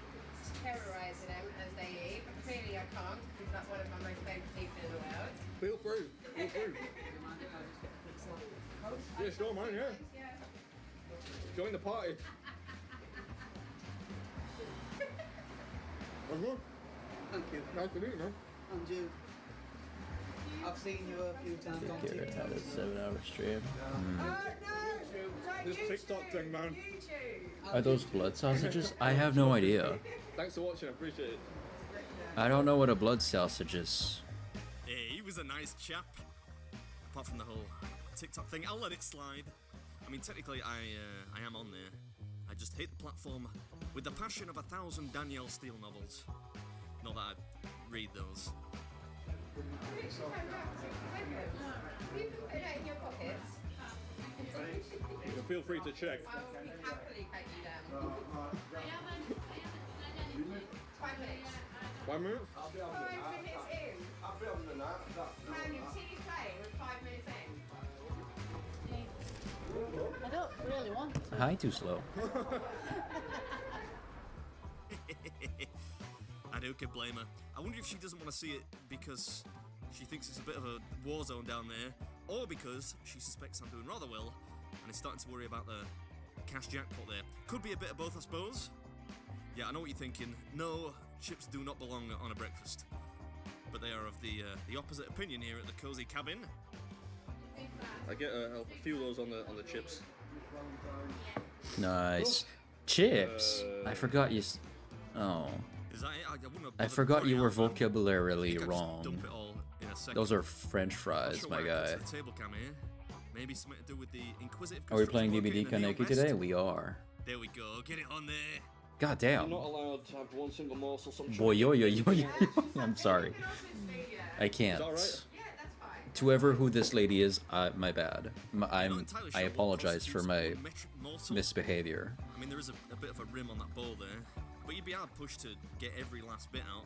[SPEAKER 6] terrorising them as they eat, but clearly I can't because he's like one of my most favourite people in the world.
[SPEAKER 4] Feel free. Feel free. Yeah, sure, man, yeah. Join the party.
[SPEAKER 9] Thank you.
[SPEAKER 4] Nice to meet you, man.
[SPEAKER 9] And you. I've seen you a few times on
[SPEAKER 1] Garrett
[SPEAKER 9] TikTok.
[SPEAKER 1] had a 7-hour stream.
[SPEAKER 6] Oh no! Don't
[SPEAKER 4] This
[SPEAKER 6] YouTube.
[SPEAKER 4] TikTok thing, man.
[SPEAKER 6] YouTube.
[SPEAKER 1] Are those blood sausages? I have no idea.
[SPEAKER 4] Thanks for watching, I appreciate it.
[SPEAKER 1] I don't know what a blood sausage is.
[SPEAKER 8] Yeah, he was a nice chap. Apart from the whole TikTok thing, I'll let it slide. I mean, technically, I am on there. I just hate the platform with the passion of 1,000 Danielle Steele novels. Not that I read those.
[SPEAKER 6] You can put it in your pockets.
[SPEAKER 4] You can feel free to check.
[SPEAKER 6] I will happily cut you down. 5 minutes.
[SPEAKER 4] 1 minute?
[SPEAKER 6] 5 minutes in. Man, you've seen his play. We're 5 minutes in.
[SPEAKER 11] I don't really want to.
[SPEAKER 1] Hi, too slow.
[SPEAKER 8] I don't can blame her. I wonder if she doesn't want to see it because she thinks it's a bit of a war zone down there, or because she suspects I'm doing rather well and is starting to worry about the cash jackpot there. Could be a bit of both, I suppose. Yeah, I know what you're thinking. No, chips do not belong on a breakfast. But they are of the opposite opinion here at the Cozy Cabin.
[SPEAKER 4] I get a few of those on the chips.
[SPEAKER 1] Nice. Chips. I forgot you. Oh.
[SPEAKER 8] Is that it? I wouldn't have
[SPEAKER 1] I
[SPEAKER 8] bothered
[SPEAKER 1] forgot you
[SPEAKER 8] pouring
[SPEAKER 1] were
[SPEAKER 8] out, man.
[SPEAKER 1] vocabularily
[SPEAKER 8] I think I just
[SPEAKER 1] wrong.
[SPEAKER 8] dump it all in a second.
[SPEAKER 1] Those are French
[SPEAKER 8] Not
[SPEAKER 1] fries,
[SPEAKER 8] sure
[SPEAKER 1] my
[SPEAKER 8] where I
[SPEAKER 1] guy.
[SPEAKER 8] put the table cam here. Maybe something to do with the inquisitive
[SPEAKER 1] Are we playing
[SPEAKER 8] construction
[SPEAKER 1] DVD
[SPEAKER 8] worker in the
[SPEAKER 1] Kaneki
[SPEAKER 8] Neo
[SPEAKER 1] today?
[SPEAKER 8] West.
[SPEAKER 1] We are.
[SPEAKER 8] There we go. Get it on there.
[SPEAKER 1] God
[SPEAKER 4] You're
[SPEAKER 1] damn.
[SPEAKER 4] not allowed to have one single morsel. Some
[SPEAKER 1] Boy, yo, yo, yo, yo. I'm sorry.
[SPEAKER 6] You can also see it.
[SPEAKER 1] I can't.
[SPEAKER 4] Is that alright?
[SPEAKER 6] Yeah, that's fine.
[SPEAKER 1] To whoever who this lady is, my bad.
[SPEAKER 8] Not
[SPEAKER 1] I
[SPEAKER 8] entirely sure what
[SPEAKER 1] apologize for
[SPEAKER 8] constitutes
[SPEAKER 1] my
[SPEAKER 8] a metric morsel.
[SPEAKER 1] misbehavior.
[SPEAKER 8] I mean, there is a bit of a rim on that bowl there, but you'd be hard pushed to get every last bit out.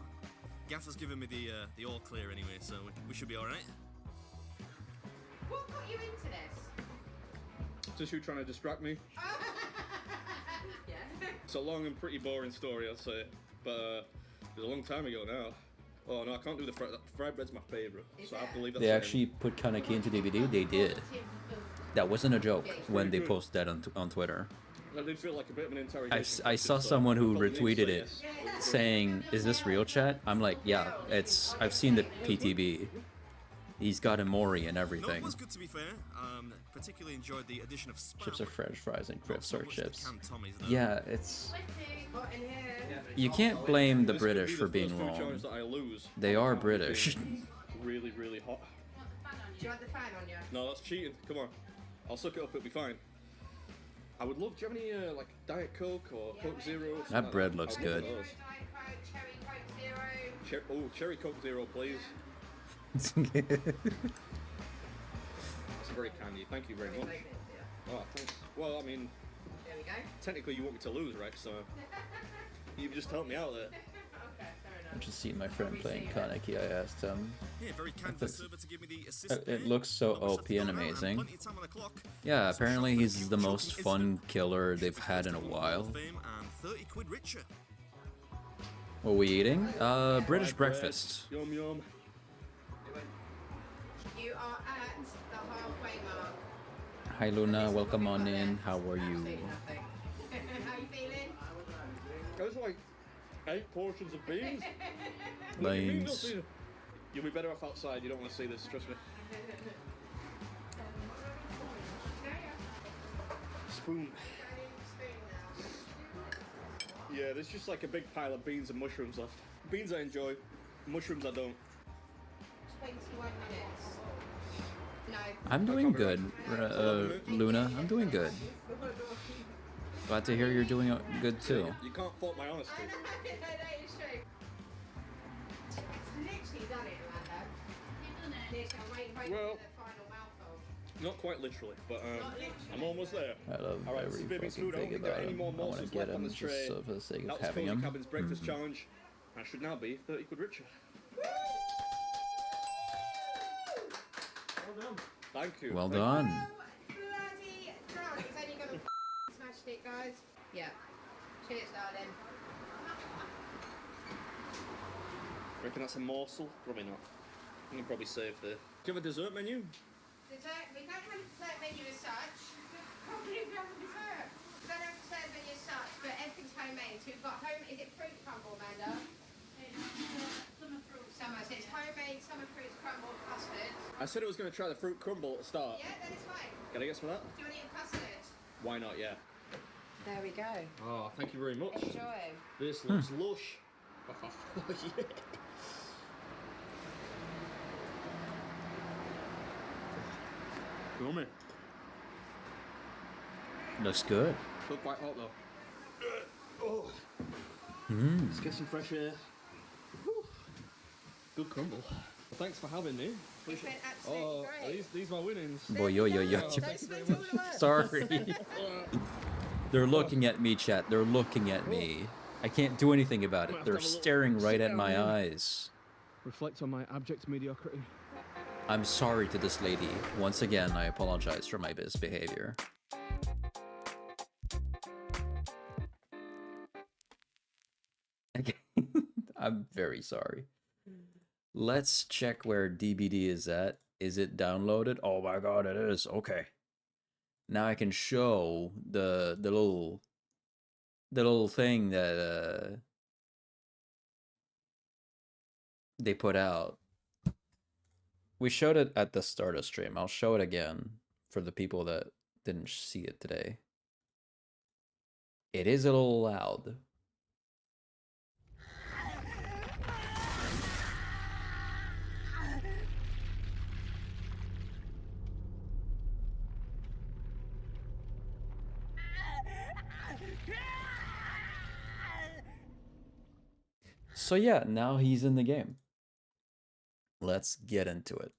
[SPEAKER 8] Gaffer's given me the all clear anyway, so we should be all right.
[SPEAKER 6] What got you into this?
[SPEAKER 4] Just you trying to distract me.
[SPEAKER 6] Yeah.
[SPEAKER 4] It's a long and pretty boring story, I'd say. But it was a long time ago now. Oh no, I can't do the fried bread's my favourite, so I have to leave that.
[SPEAKER 1] They
[SPEAKER 4] same.
[SPEAKER 1] actually put Kaneki into DVD? They did. That wasn't a joke when they posted that on Twitter.
[SPEAKER 4] I did feel like a bit of an interrogation.
[SPEAKER 1] I saw
[SPEAKER 4] so
[SPEAKER 1] someone who
[SPEAKER 4] I felt the need to
[SPEAKER 1] retweeted
[SPEAKER 4] say
[SPEAKER 1] it
[SPEAKER 4] yes.
[SPEAKER 1] saying, "Is this real, chat?" I'm like, "Yeah, I've seen the PTB. He's got a Mori and
[SPEAKER 8] No, it
[SPEAKER 1] everything.
[SPEAKER 8] was good to be fair. Particularly enjoyed the addition of spam.
[SPEAKER 1] Chips are French fries and
[SPEAKER 8] Not
[SPEAKER 1] crisps
[SPEAKER 8] so
[SPEAKER 1] are
[SPEAKER 8] much the
[SPEAKER 1] chips.
[SPEAKER 8] canned Tommies, though.
[SPEAKER 1] Yeah, it's
[SPEAKER 6] hot in here.
[SPEAKER 1] You can't blame the
[SPEAKER 4] This
[SPEAKER 1] British
[SPEAKER 4] could be
[SPEAKER 1] for
[SPEAKER 4] the
[SPEAKER 1] being
[SPEAKER 4] first food
[SPEAKER 1] wrong.
[SPEAKER 4] challenge that I lose.
[SPEAKER 1] They are
[SPEAKER 4] It's
[SPEAKER 1] British.
[SPEAKER 4] really, really hot.
[SPEAKER 6] Do you want the fan on you?
[SPEAKER 4] No, that's cheating. Come on. I'll suck it up, it'll be fine. I would love, do you have any, like, Diet Coke or Coke Zero? Something
[SPEAKER 1] That
[SPEAKER 4] like
[SPEAKER 1] bread looks
[SPEAKER 4] I'll get
[SPEAKER 1] good.
[SPEAKER 4] one of those.
[SPEAKER 6] Diet Coke, cherry Coke Zero.
[SPEAKER 4] Cherry Coke Zero, please. That's very kind of you. Thank you very much. Oh, thanks. Well, I mean,
[SPEAKER 6] There we go.
[SPEAKER 4] technically you want me to lose, right? So you've just helped me out there.
[SPEAKER 6] Okay, fair enough.
[SPEAKER 1] I just seen my friend playing Kaneki. I asked him.
[SPEAKER 8] Yeah, very kind of the server to give me the assist.
[SPEAKER 1] It
[SPEAKER 8] there.
[SPEAKER 1] looks so
[SPEAKER 8] Not much left
[SPEAKER 1] OP
[SPEAKER 8] to go
[SPEAKER 1] and
[SPEAKER 8] now,
[SPEAKER 1] amazing.
[SPEAKER 8] plenty of time on the clock.
[SPEAKER 1] Yeah,
[SPEAKER 8] So
[SPEAKER 1] apparently
[SPEAKER 8] shortly,
[SPEAKER 1] he's the
[SPEAKER 8] choking
[SPEAKER 1] most
[SPEAKER 8] instant.
[SPEAKER 1] fun killer they've
[SPEAKER 8] First
[SPEAKER 1] had in a
[SPEAKER 8] to Hall of
[SPEAKER 1] while.
[SPEAKER 8] Fame and 30 quid richer.
[SPEAKER 1] What are we eating? British
[SPEAKER 4] Fried bread.
[SPEAKER 1] breakfast.
[SPEAKER 4] Yum yum.
[SPEAKER 6] You are at the halfway mark.
[SPEAKER 1] Hi Luna, welcome on in. How are you?
[SPEAKER 6] Absolutely nothing. How you feeling?
[SPEAKER 4] There's like 8 portions of beans.
[SPEAKER 1] Beans.
[SPEAKER 4] You'll be better off outside. You don't want to see this. Trust me. Spoon. Yeah, there's just like a big pile of beans and mushrooms left. Beans I enjoy, mushrooms I don't.
[SPEAKER 6] 21 minutes. No.
[SPEAKER 1] I'm doing good, Luna. I'm doing good. Glad to hear you're doing good too.
[SPEAKER 4] You can't fault my honesty.
[SPEAKER 6] I know, that is true. It's literally done it, Amanda. You've done it. Literally, I'm waiting
[SPEAKER 4] Well-
[SPEAKER 6] for the final mouthful.
[SPEAKER 4] Not quite literally, but
[SPEAKER 6] Not literally.
[SPEAKER 4] I'm almost there.
[SPEAKER 1] I love
[SPEAKER 4] All right,
[SPEAKER 1] every
[SPEAKER 4] baby's
[SPEAKER 1] fucking
[SPEAKER 4] food. I don't
[SPEAKER 1] thing
[SPEAKER 4] think there are
[SPEAKER 1] about
[SPEAKER 4] any
[SPEAKER 1] him.
[SPEAKER 4] more
[SPEAKER 1] I want to
[SPEAKER 4] morsels
[SPEAKER 1] get
[SPEAKER 4] left on
[SPEAKER 1] him
[SPEAKER 4] this
[SPEAKER 1] just
[SPEAKER 4] tray.
[SPEAKER 1] so for the sake
[SPEAKER 4] That
[SPEAKER 1] of
[SPEAKER 4] was
[SPEAKER 1] having
[SPEAKER 4] Cozy
[SPEAKER 1] him.
[SPEAKER 4] Cabin's breakfast challenge. I should now be 30 quid richer. Well done. Thank you.
[SPEAKER 1] Well
[SPEAKER 4] Thank you.
[SPEAKER 1] done.
[SPEAKER 6] Bloody drunk. It's only gonna smashed it, guys. Yeah. Cheers, darling.
[SPEAKER 4] Reckon that's a morsel? Probably not. You can probably save the. Do you have a dessert menu?
[SPEAKER 6] Dessert, we don't have a dessert menu as such. Probably don't have a dessert. We don't have a dessert menu as such, but everything's homemade. So we've got home, is it fruit crumble, Amanda? Summer fruit. Summer, so it's homemade summer fruits crumble custard.
[SPEAKER 4] I said I was going to try the fruit crumble at the start.
[SPEAKER 6] Yeah, that is fine.
[SPEAKER 4] Can I get some of that?
[SPEAKER 6] Do you want to eat a custard?
[SPEAKER 4] Why not? Yeah.
[SPEAKER 6] There we go.
[SPEAKER 4] Oh, thank you very much.
[SPEAKER 6] Enjoy.
[SPEAKER 4] This looks lush. Yeah. Yummy.
[SPEAKER 1] Looks good.
[SPEAKER 4] Still quite hot though. Oh.
[SPEAKER 1] Mm.
[SPEAKER 4] Let's get some fresh air. Whew. Good crumble. Well, thanks for having me.
[SPEAKER 6] It's been absolutely
[SPEAKER 4] Oh,
[SPEAKER 6] great.
[SPEAKER 4] these my winnings.
[SPEAKER 1] Boy, yo, yo, yo.
[SPEAKER 4] Oh,
[SPEAKER 6] Don't
[SPEAKER 4] thank you very
[SPEAKER 6] spend all
[SPEAKER 4] much.
[SPEAKER 6] the work.
[SPEAKER 1] Sorry. They're looking at me, chat. They're looking at me. I can't do anything about it. They're staring right at my eyes.
[SPEAKER 4] Reflect on my abject mediocrity.
[SPEAKER 1] I'm sorry to this lady. Once again, I apologize for my misbehavior. Okay. I'm very sorry. Let's check where DBD is at. Is it downloaded? Oh my god, it is. Okay. Now I can show the little thing that they put out. We showed it at the start of stream. I'll show it again for the people that didn't see it today. It is a little loud. So yeah, now he's in the game. Let's get into it.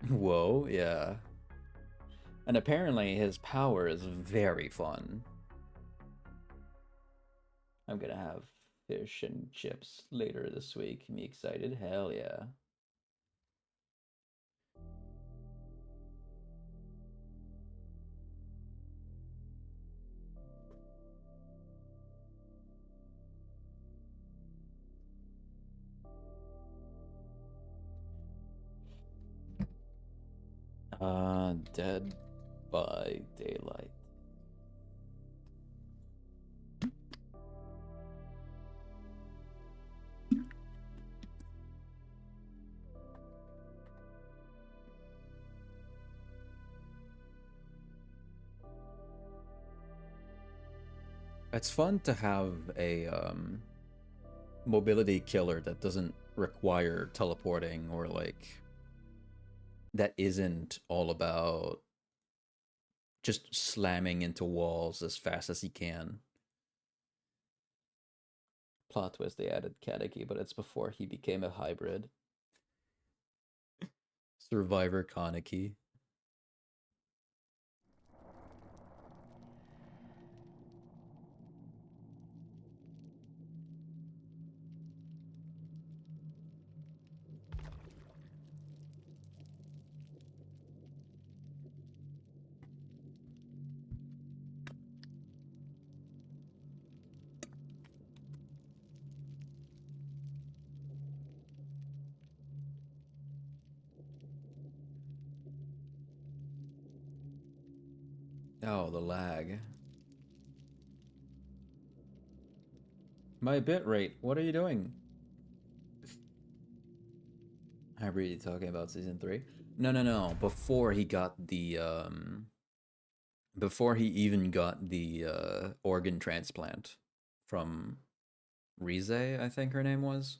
[SPEAKER 1] Whoa, yeah. And apparently his power is very fun. I'm gonna have fish and chips later this week. Me excited? Hell yeah. Dead by Daylight. It's fun to have a mobility killer that doesn't require teleporting, or like that isn't all about just slamming into walls as fast as he can. Plot twist, they added Kaneki, but it's before he became a hybrid. Survivor Kaneki. Oh, the lag. My bitrate, what are you doing? I really talking about season 3? No. Before he got the before he even got the organ transplant from Rize, I think her name was.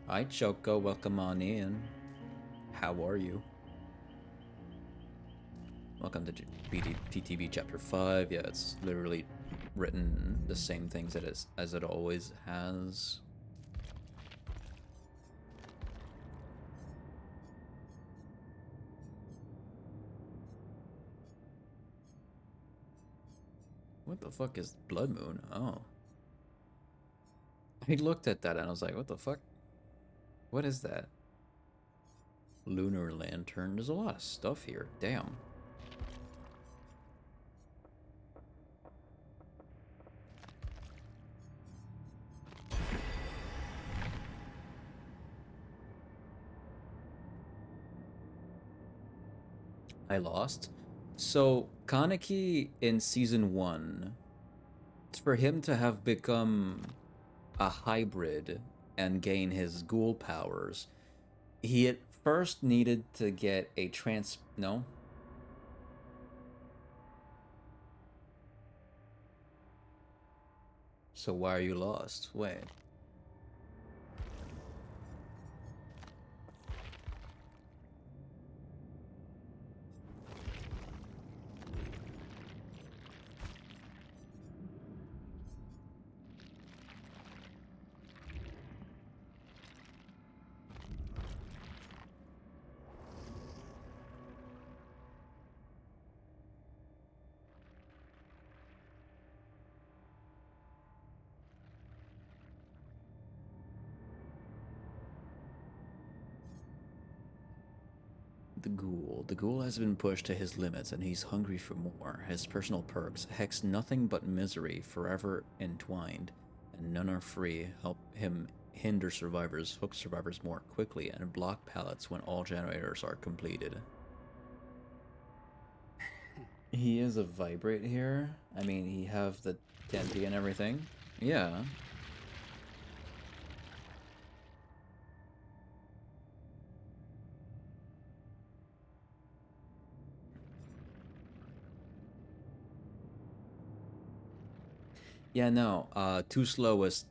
[SPEAKER 1] Hi Choco, welcome on in. How are you? Welcome to TTB Chapter 5. Yeah, it's literally written the same things as it always has. What the fuck is Blood Moon? Oh. I looked at that and I was like, what the fuck? What is that? Lunar Lantern. There's a lot of stuff here. Damn. I lost. So, Kaneki in Season 1, for him to have become a hybrid and gain his ghoul powers, he at first needed to get a no? So why are you lost? Wait. The Ghoul. The Ghoul has been pushed to his limits and he's hungry for more. His personal perks, hex nothing but misery, forever entwined, and none are free, help him hinder survivors, hook survivors more quickly, and block pallets when all generators are completed. He is a vibrate here. I mean, he have the Tempe and everything. Yeah. Yeah, no. Too Slow was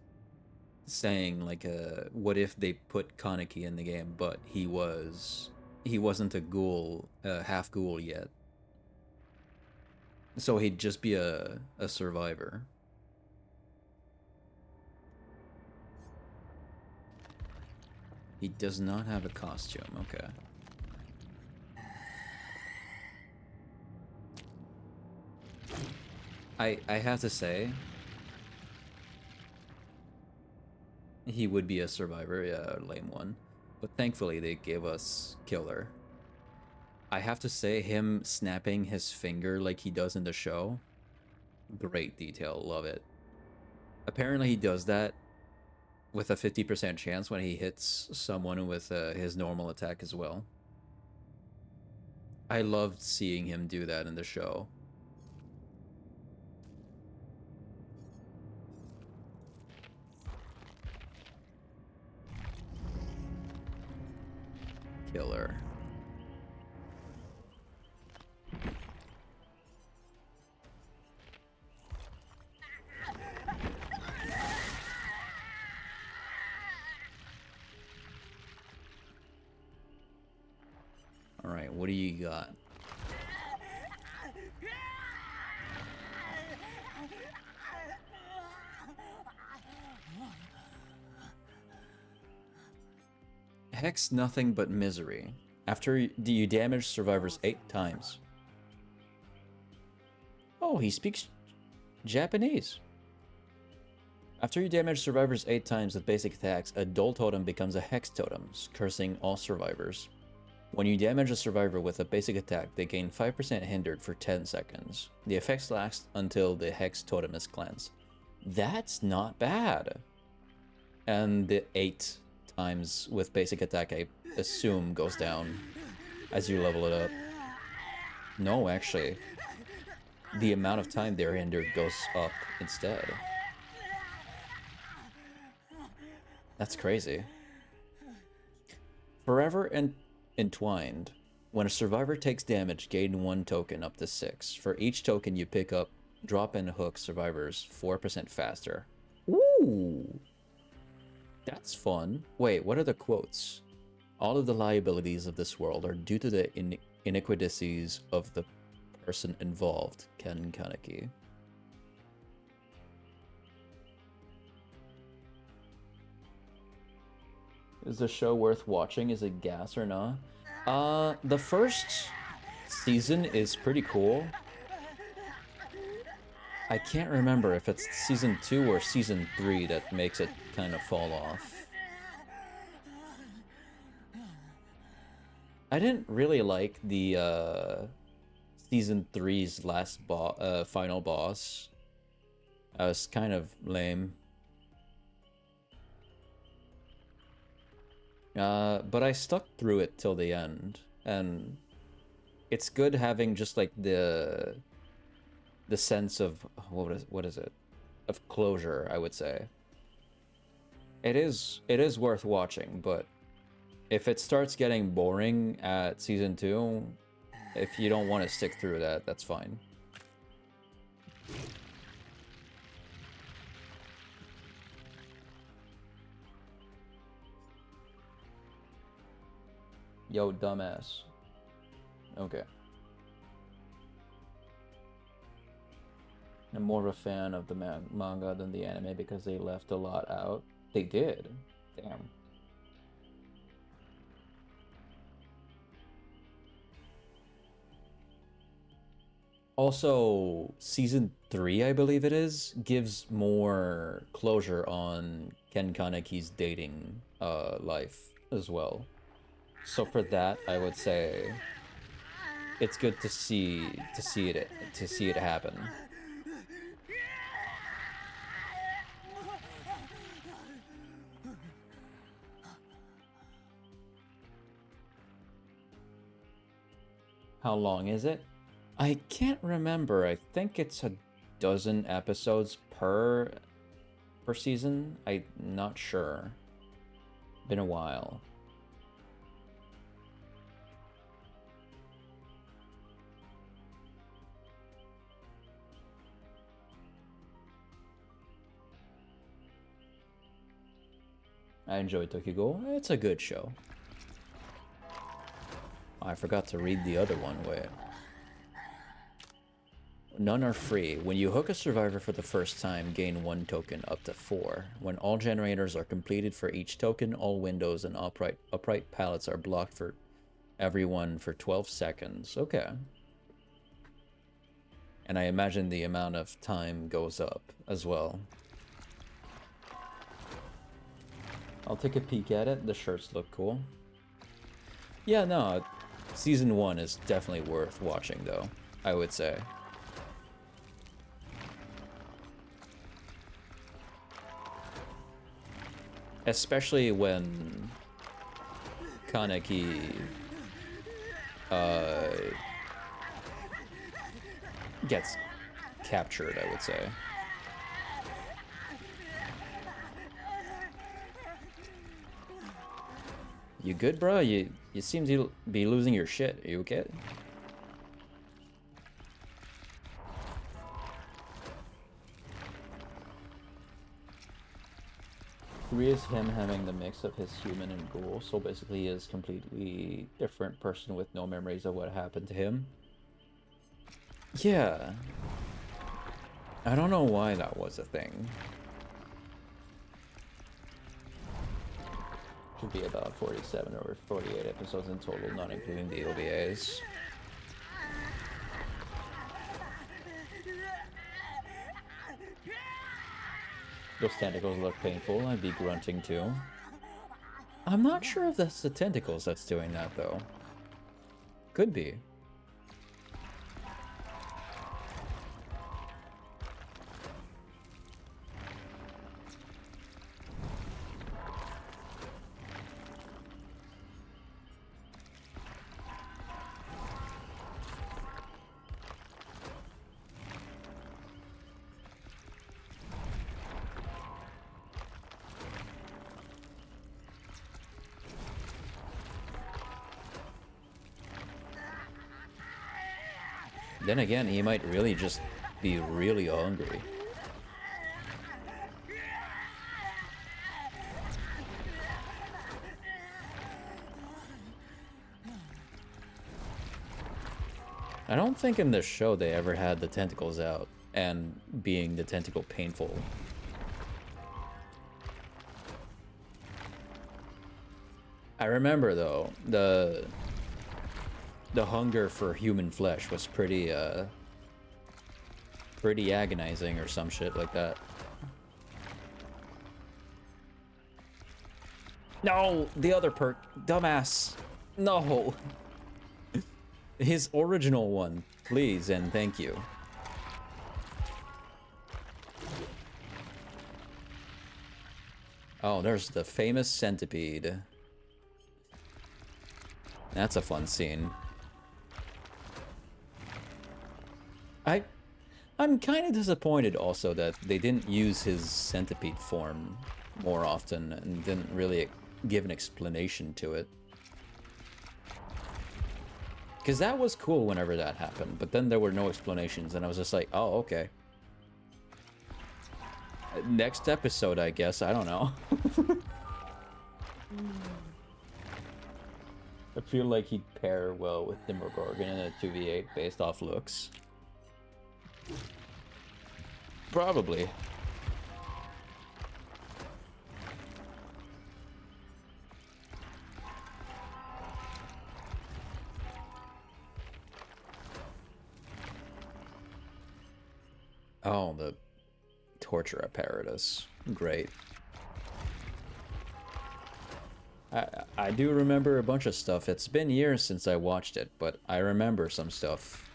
[SPEAKER 1] saying like, what if they put Kaneki in the game, but he wasn't a ghoul, half ghoul yet. So he'd just be a survivor. He does not have a costume. Okay. I have to say, he would be a survivor, yeah, a lame one. But thankfully they gave us Killer. I have to say, him snapping his finger like he does in the show, great detail, love it. Apparently he does that with a 50% chance when he hits someone with his normal attack as well. I loved seeing him do that in the show. Killer. All right, what do you got? Hex nothing but misery. After you damage survivors 8 times. Oh, he speaks Japanese. After you damage survivors 8 times with basic attacks, a dull totem becomes a hex totem, cursing all survivors. When you damage a survivor with a basic attack, they gain 5% hindered for 10 seconds. The effects last until the hex totem is cleansed. That's not bad. And the 8 times with basic attack, I assume, goes down as you level it up. No, actually. The amount of time they're hindered goes up instead. That's crazy. Forever entwined. When a survivor takes damage, gain 1 token up to 6. For each token you pick up, drop and hook survivors 4% faster. Ooh! That's fun. Wait, what are the quotes? All of the liabilities of this world are due to the iniquities of the person involved. Ken Kaneki. Is the show worth watching? Is it gas or not? The first season is pretty cool. I can't remember if it's season 2 or season 3 that makes it kind of fall off. I didn't really like the season 3's last final boss. I was kind of lame. But I stuck through it till the end, and it's good having just like the sense of what is it? Of closure, I would say. It is worth watching, but if it starts getting boring at season 2, if you don't want to stick through that, that's fine. Yo, dumbass. Okay. I'm more of a fan of the manga than the anime because they left a lot out. They did. Damn. Also, season 3, I believe it is, gives more closure on Ken Kaneki's dating life as well. So for that, I would say it's good to see it happen. How long is it? I can't remember. I think it's a dozen episodes per season. I'm not sure. Been a while. I enjoy Tokyo Ghoul. It's a good show. I forgot to read the other one. Wait. None are free. When you hook a survivor for the first time, gain 1 token up to 4. When all generators are completed for each token, all windows and upright pallets are blocked for everyone for 12 seconds. Okay. And I imagine the amount of time goes up as well. I'll take a peek at it. The shirts look cool. Yeah, no, season 1 is definitely worth watching, though, I would say. Especially when Kaneki gets captured, I would say. You good, bro? You seem to be losing your shit. Are you okay? 3 is him having the mix of his human and ghoul, so basically he is completely different person with no memories of what happened to him. Yeah. I don't know why that was a thing. Should be about 47 or 48 episodes in total, not including the OVAs. Those tentacles look painful. I'd be grunting too. I'm not sure if that's the tentacles that's doing that though. Could be. Then again, he might really just be really hungry. I don't think in this show they ever had the tentacles out and being the tentacle painful. I remember though, the hunger for human flesh was pretty agonizing or some shit like that. No, the other perk, dumbass. No. His original one, please and thank you. Oh, there's the famous centipede. That's a fun scene. I'm kind of disappointed also that they didn't use his centipede form more often and didn't really give an explanation to it. Because that was cool whenever that happened, but then there were no explanations and I was just like, oh, okay. Next episode, I guess, I don't know. I feel like he'd pair well with Demogorgon in a 2v8 based off looks. Probably. Oh, the torture apparatus. Great. I do remember a bunch of stuff. It's been years since I watched it, but I remember some stuff.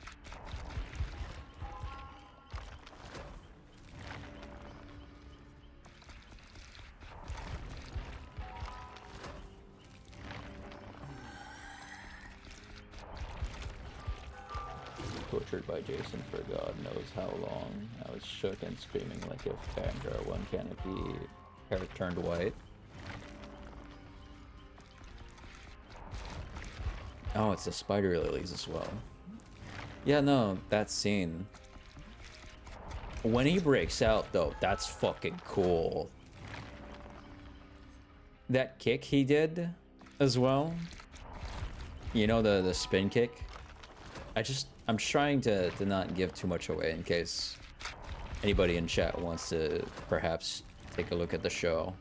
[SPEAKER 1] Tortured by Jason for God knows how long. I was shook and screaming like a fangirl. One canopy, hair turned white. Oh, it's the spider lilies as well. Yeah, no, that scene. When he breaks out, though, that's fucking cool. That kick he did as well. You know, the spin kick? I'm trying to not give too much away in case anybody in chat wants to perhaps take a look at the show.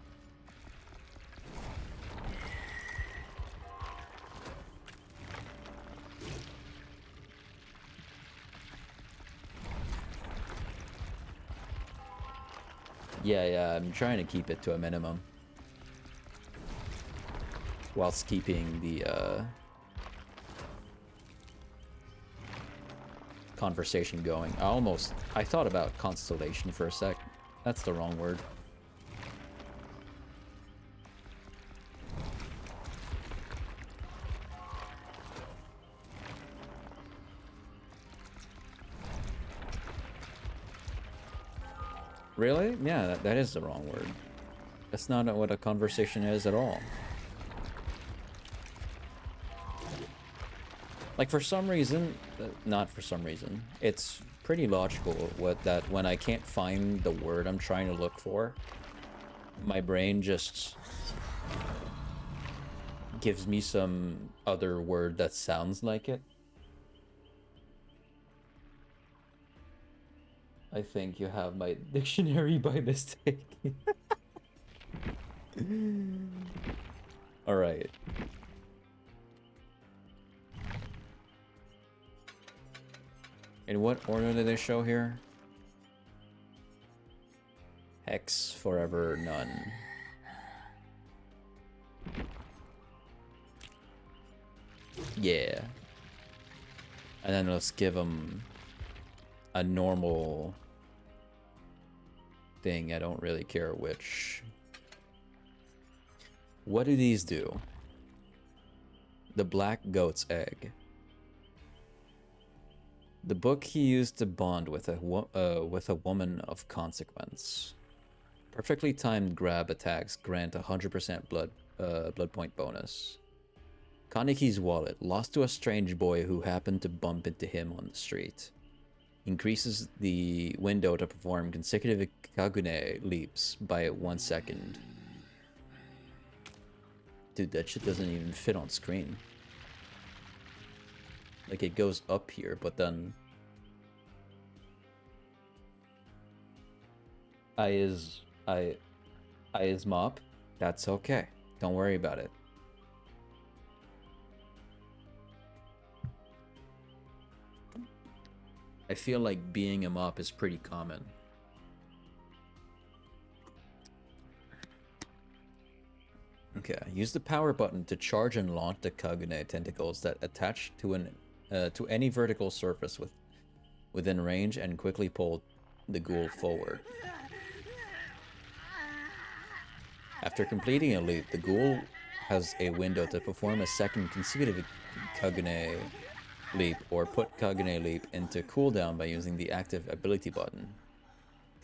[SPEAKER 1] Yeah, I'm trying to keep it to a minimum. Whilst keeping the, conversation going. I thought about constellation for a sec. That's the wrong word. Really? Yeah, that is the wrong word. That's not what a conversation is at all. Like, for some reason, not for some reason, it's pretty logical that when I can't find the word I'm trying to look for, my brain just gives me some other word that sounds like it. I think you have my dictionary by mistake. All right. In what order did they show here? Hex, forever, none. Yeah. And then let's give them a normal thing. I don't really care which. What do these do? The black goat's egg. The book he used to bond with a woman of consequence. Perfectly timed grab attacks grant 100% blood point bonus. Kaneki's wallet, lost to a strange boy who happened to bump into him on the street. Increases the window to perform consecutive Kagune leaps by 1 second. Dude, that shit doesn't even fit on screen. Like, it goes up here, but then... I is mop. That's okay. Don't worry about it. I feel like being a mop is pretty common. Okay, use the power button to charge and launch the Kagune tentacles that attach to any vertical surface within range and quickly pull the ghoul forward. After completing a leap, the ghoul has a window to perform a second consecutive Kagune leap or put Kagune leap into cooldown by using the active ability button.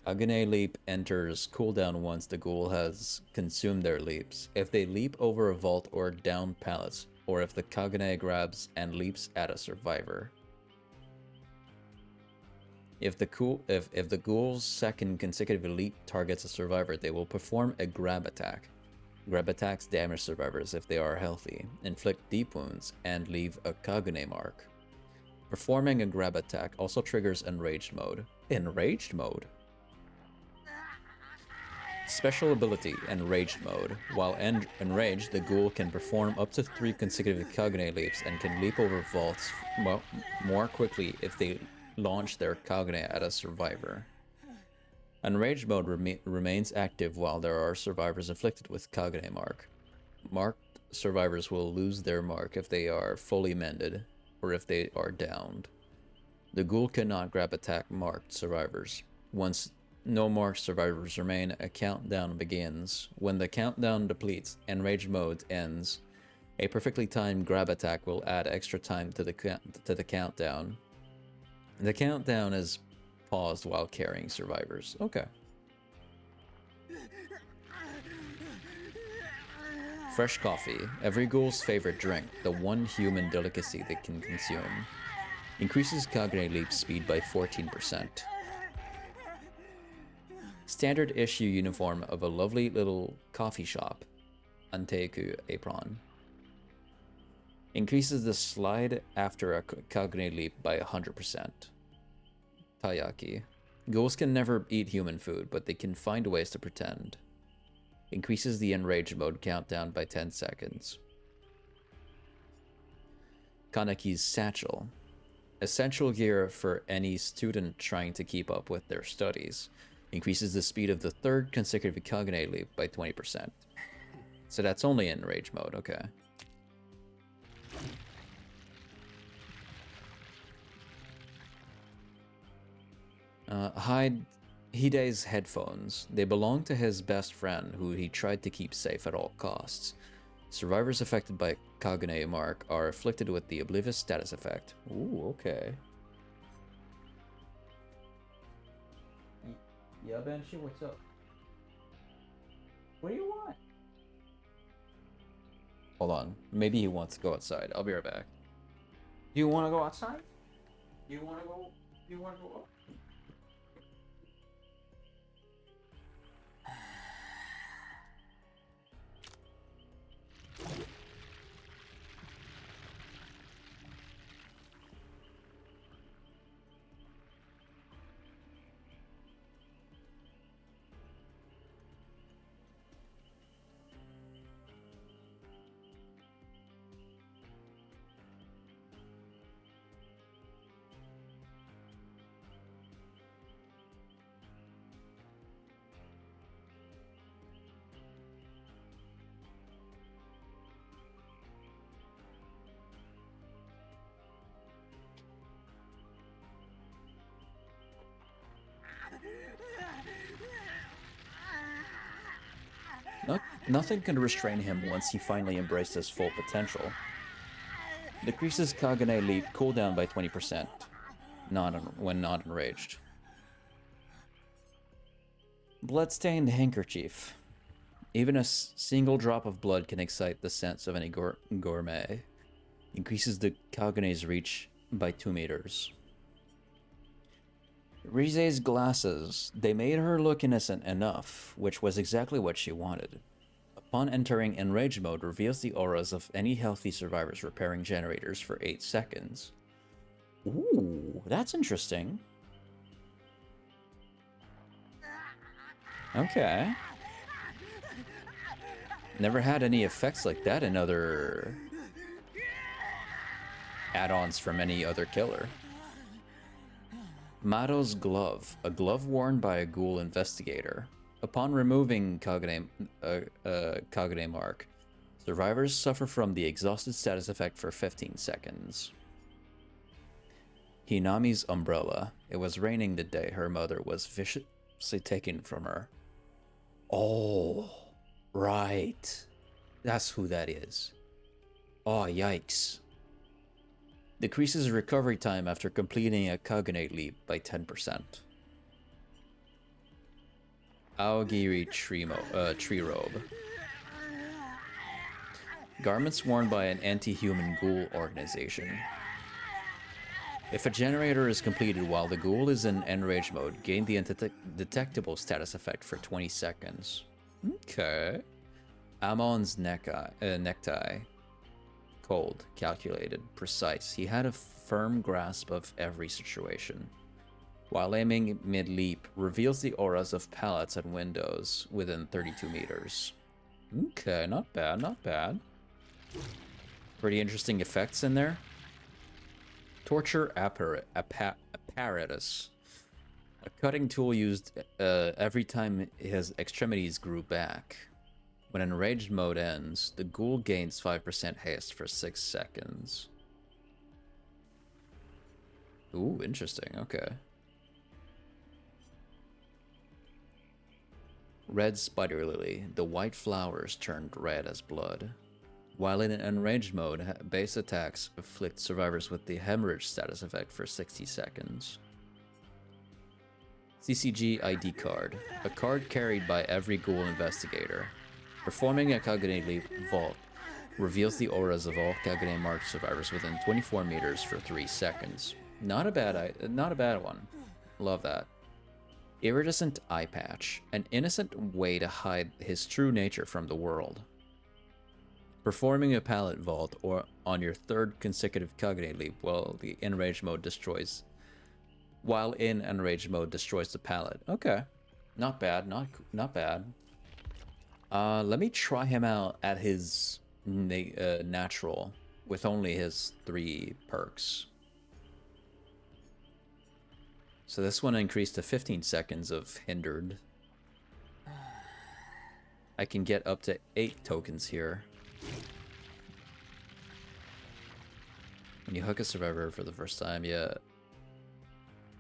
[SPEAKER 1] Kagune leap enters cooldown once the ghoul has consumed their leaps. If they leap over a vault or down pallets, or if the Kagune grabs and leaps at a survivor. If the ghoul's second consecutive leap targets a survivor, they will perform a grab attack. Grab attacks damage survivors if they are healthy, inflict deep wounds, and leave a Kagune mark. Performing a grab attack also triggers Enraged mode. Enraged mode? Special ability, Enraged mode. While enraged, the ghoul can perform up to 3 consecutive Kagune leaps and can leap over vaults more quickly if they launch their Kagune at a survivor. Enraged mode remains active while there are survivors afflicted with Kagune mark. Marked survivors will lose their mark if they are fully mended, or if they are downed. The ghoul cannot grab attack marked survivors. Once no marked survivors remain, a countdown begins. When the countdown depletes, Enraged mode ends. A perfectly timed grab attack will add extra time to the countdown. The countdown is paused while carrying survivors. Okay. Fresh coffee, every ghoul's favorite drink, the one human delicacy they can consume. Increases Kagune leap speed by 14%. Standard issue uniform of a lovely little coffee shop. Anteiku apron. Increases the slide after a Kagune leap by 100%. Taiyaki. Ghouls can never eat human food, but they can find ways to pretend. Increases the Enraged mode countdown by 10 seconds. Kaneki's satchel. Essential gear for any student trying to keep up with their studies. Increases the speed of the third consecutive Kagune leap by 20%. So that's only in Enraged mode, okay. Hide Hide's headphones. They belong to his best friend, who he tried to keep safe at all costs. Survivors affected by Kagune mark are afflicted with the Oblivious status effect. Ooh, okay. Yeah, Banshee, what's up? What do you want? Hold on. Maybe he wants to go outside. I'll be right back. Do you want to go outside? Do you want to go? Do you want to go up? Nothing can restrain him once he finally embraced his full potential. Decreases Kagane Leap cooldown by 20% when not enraged. Bloodstained Handkerchief. Even a single drop of blood can excite the sense of any gourmet. Increases the Kagane's reach by 2 meters. Rize's glasses. They made her look innocent enough, which was exactly what she wanted. Upon entering Enrage mode, reveals the auras of any healthy survivors repairing generators for 8 seconds. Ooh, that's interesting. Okay. Never had any effects like that in other add-ons from any other killer. Mado's Glove, a glove worn by a ghoul investigator. Upon removing Kagane mark, survivors suffer from the exhausted status effect for 15 seconds. Hinami's Umbrella. It was raining the day her mother was viciously taken from her. Oh, right. That's who that is. Oh, yikes. Decreases recovery time after completing a Kagane leap by 10%. Aogiri tree robe. Garments worn by an anti-human ghoul organization. If a generator is completed while the ghoul is in enrage mode, gain the detectable status effect for 20 seconds. Okay. Amon's necktie. Cold, calculated, precise. He had a firm grasp of every situation. While aiming mid-leap, reveals the auras of pallets and windows within 32 meters. Okay, not bad, not bad. Pretty interesting effects in there. Torture apparatus. A cutting tool used every time his extremities grew back. When enraged mode ends, the ghoul gains 5% haste for 6 seconds. Ooh, interesting, okay. Red Spider Lily. The white flowers turned red as blood. While in enraged mode, base attacks afflict survivors with the hemorrhage status effect for 60 seconds. CCG ID card. A card carried by every ghoul investigator. Performing a Kagane Leap Vault reveals the auras of all Kagane marked survivors within 24 meters for 3 seconds. Not a bad one. Love that. Iridescent Eye Patch. An innocent way to hide his true nature from the world. Performing a pallet vault or on your 3rd consecutive Kagane Leap while in enrage mode destroys the pallet. Okay. Not bad, not bad. Let me try him out at his natural with only his 3 perks. So this one increased to 15 seconds of hindered. I can get up to 8 tokens here. When you hook a survivor for the first time, yeah,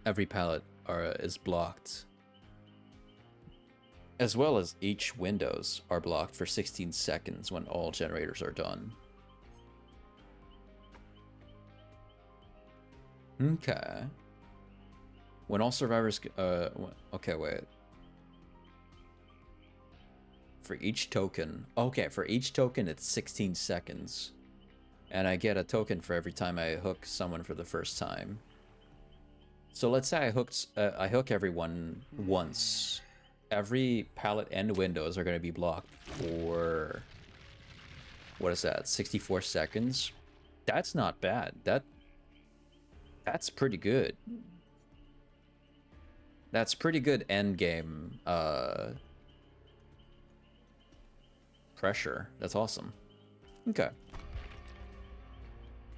[SPEAKER 1] every pallet is blocked. As well as each windows are blocked for 16 seconds when all generators are done. Okay. When all survivors... okay, wait. For each token... Okay, for each token it's 16 seconds. And I get a token for every time I hook someone for the first time. So let's say I hook everyone once. Every pallet and windows are going to be blocked for what is that? 64 seconds. That's not bad. That's pretty good. That's pretty good end game pressure. That's awesome. Okay.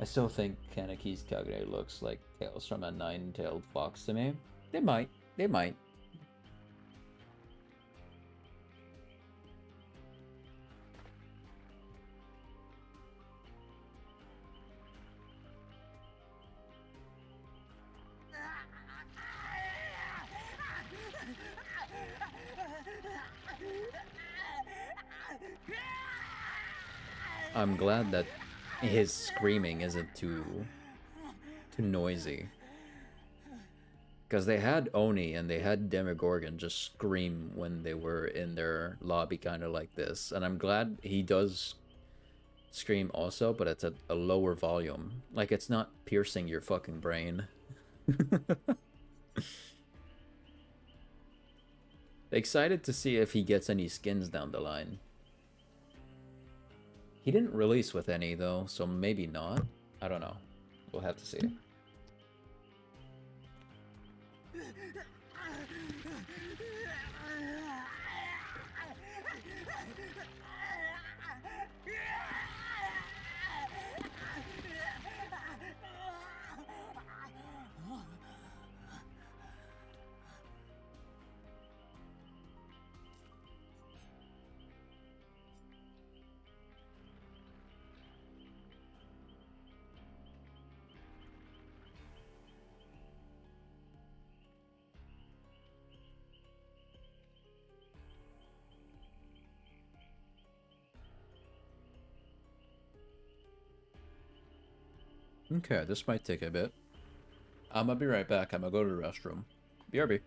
[SPEAKER 1] I still think Kaneki's Kagure looks like Tales from a Nine-Tailed Fox to me. They might. They might. I'm glad that his screaming isn't too noisy. Because they had Oni and they had Demogorgon just scream when they were in their lobby kind of like this. And I'm glad he does scream also, but it's at a lower volume. Like, it's not piercing your fucking brain. Excited to see if he gets any skins down the line. He didn't release with any though, so maybe not. I don't know. We'll have to see. Okay, this might take a bit. I'm gonna be right back. I'm gonna go to the restroom. BRB.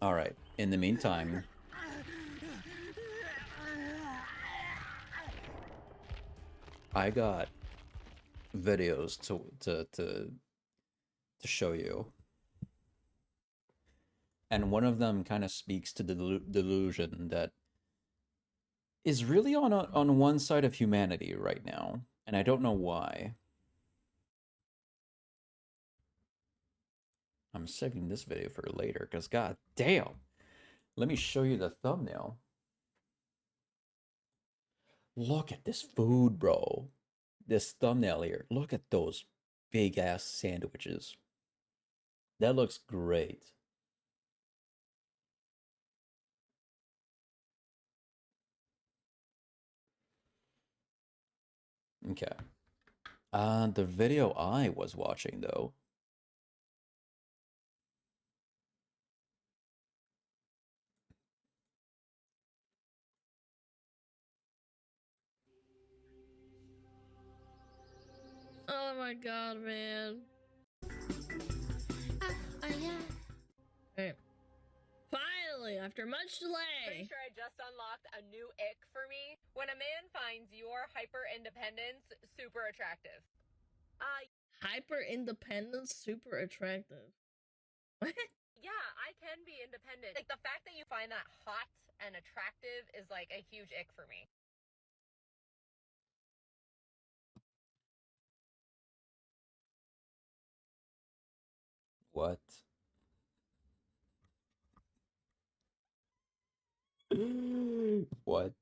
[SPEAKER 1] All right. In the meantime, I got videos to show you, and one of them kind of speaks to the delusion that is really on one side of humanity right now, and I don't know why. I'm saving this video for later because god damn. Let me show you the thumbnail. Look at this food, bro. This thumbnail here. Look at those big ass sandwiches. That looks great. Okay. The video I was watching though.
[SPEAKER 11] Oh my god, man. Alright. Finally, after much delay.
[SPEAKER 12] Pretty sure I just unlocked a new ick for me. When a man finds your hyper independence super attractive.
[SPEAKER 11] Hyper independence, super attractive. What?
[SPEAKER 12] Yeah, I can be independent. Like the fact that you find that hot and attractive is like a huge ick for me.
[SPEAKER 1] What? What?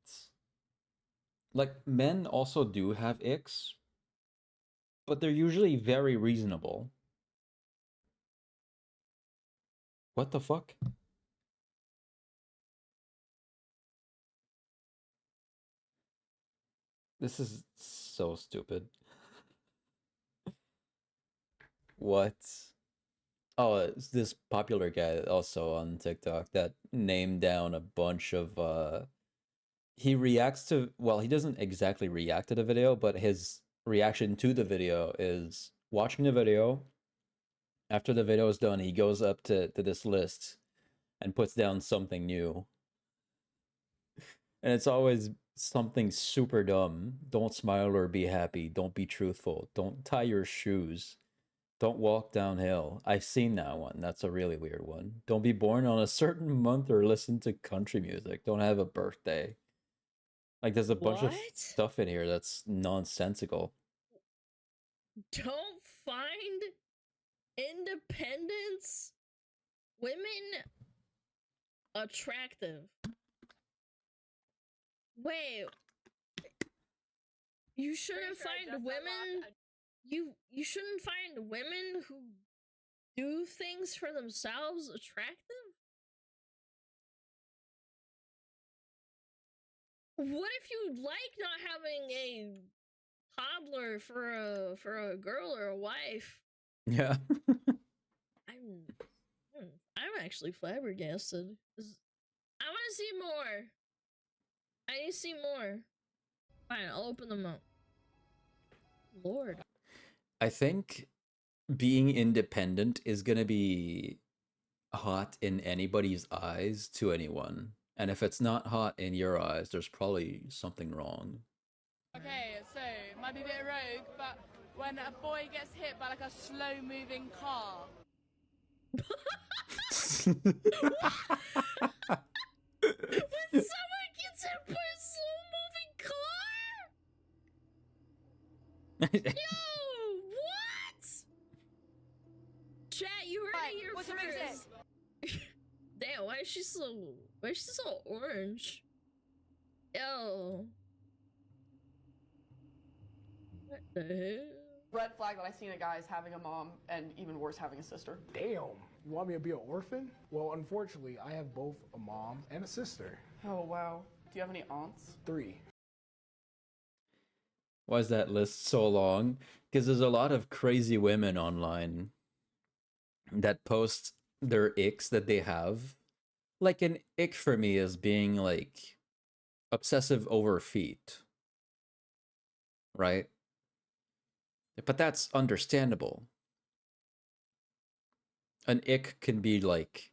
[SPEAKER 1] Like, men also do have icks, but they're usually very reasonable. What the fuck? This is so stupid. What? Oh, it's this popular guy also on TikTok that named down a bunch of he reacts to, well, he doesn't exactly react to the video, but his reaction to the video is watching the video. After the video is done, he goes up to this list and puts down something new. And it's always something super dumb. Don't smile or be happy. Don't be truthful. Don't tie your shoes. Don't walk downhill. I've seen that one. That's a really weird one. Don't be born on a certain month or listen to country music. Don't have a birthday. Like, there's a bunch of stuff in here that's nonsensical.
[SPEAKER 11] Don't find independence women attractive. Wait. You shouldn't find women. You shouldn't find women who do things for themselves attractive? What if you like not having a toddler for a girl or a wife?
[SPEAKER 1] Yeah.
[SPEAKER 11] I'm actually flabbergasted. I want to see more. I need to see more. Fine, I'll open them up. Lord.
[SPEAKER 1] I think being independent is gonna be hot in anybody's eyes to anyone. And if it's not hot in your eyes, there's probably something wrong.
[SPEAKER 13] Okay, so it might be a bit rogue, but when a boy gets hit by like a slow moving car.
[SPEAKER 11] When someone gets hit by a slow moving car? Yo, what? Chat, you heard it here
[SPEAKER 13] what's the
[SPEAKER 11] first. Damn, why is she so orange? Yo. What the hell?
[SPEAKER 14] Red flag that I seen a guy is having a mom, and even worse, having a sister.
[SPEAKER 15] Damn. You want me to be an orphan? Well, unfortunately, I have both a mom and a sister.
[SPEAKER 14] Oh, wow. Do you have any aunts?
[SPEAKER 15] 3.
[SPEAKER 1] Why is that list so long? Because there's a lot of crazy women online that post their icks that they have. Like, an ick for me is being, like, obsessive over feet. Right? But that's understandable. An ick can be, like,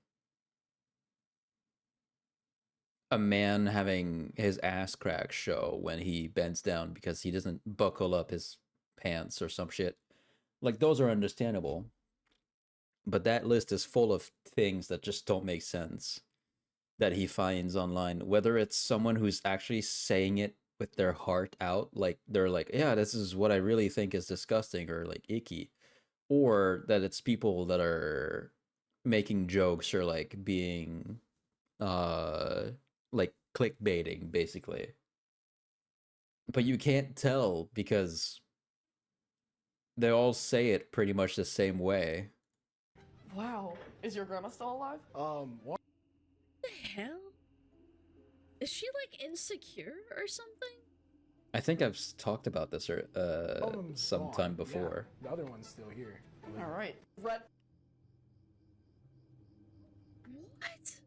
[SPEAKER 1] a man having his ass crack show when he bends down because he doesn't buckle up his pants or some shit. Like, those are understandable. But that list is full of things that just don't make sense that he finds online. Whether it's someone who's actually saying it with their heart out, like they're like, yeah, this is what I really think is disgusting or like icky, or that it's people that are making jokes or like being like clickbaiting basically. But you can't tell because they all say it pretty much the same way.
[SPEAKER 14] Wow. Is your grandma still alive?
[SPEAKER 15] What?
[SPEAKER 11] What the hell? Is she like insecure or something?
[SPEAKER 1] I think I've talked about this or
[SPEAKER 15] One of them's
[SPEAKER 1] sometime
[SPEAKER 15] gone, yeah.
[SPEAKER 1] before.
[SPEAKER 15] The other one's still here.
[SPEAKER 14] All right. Red.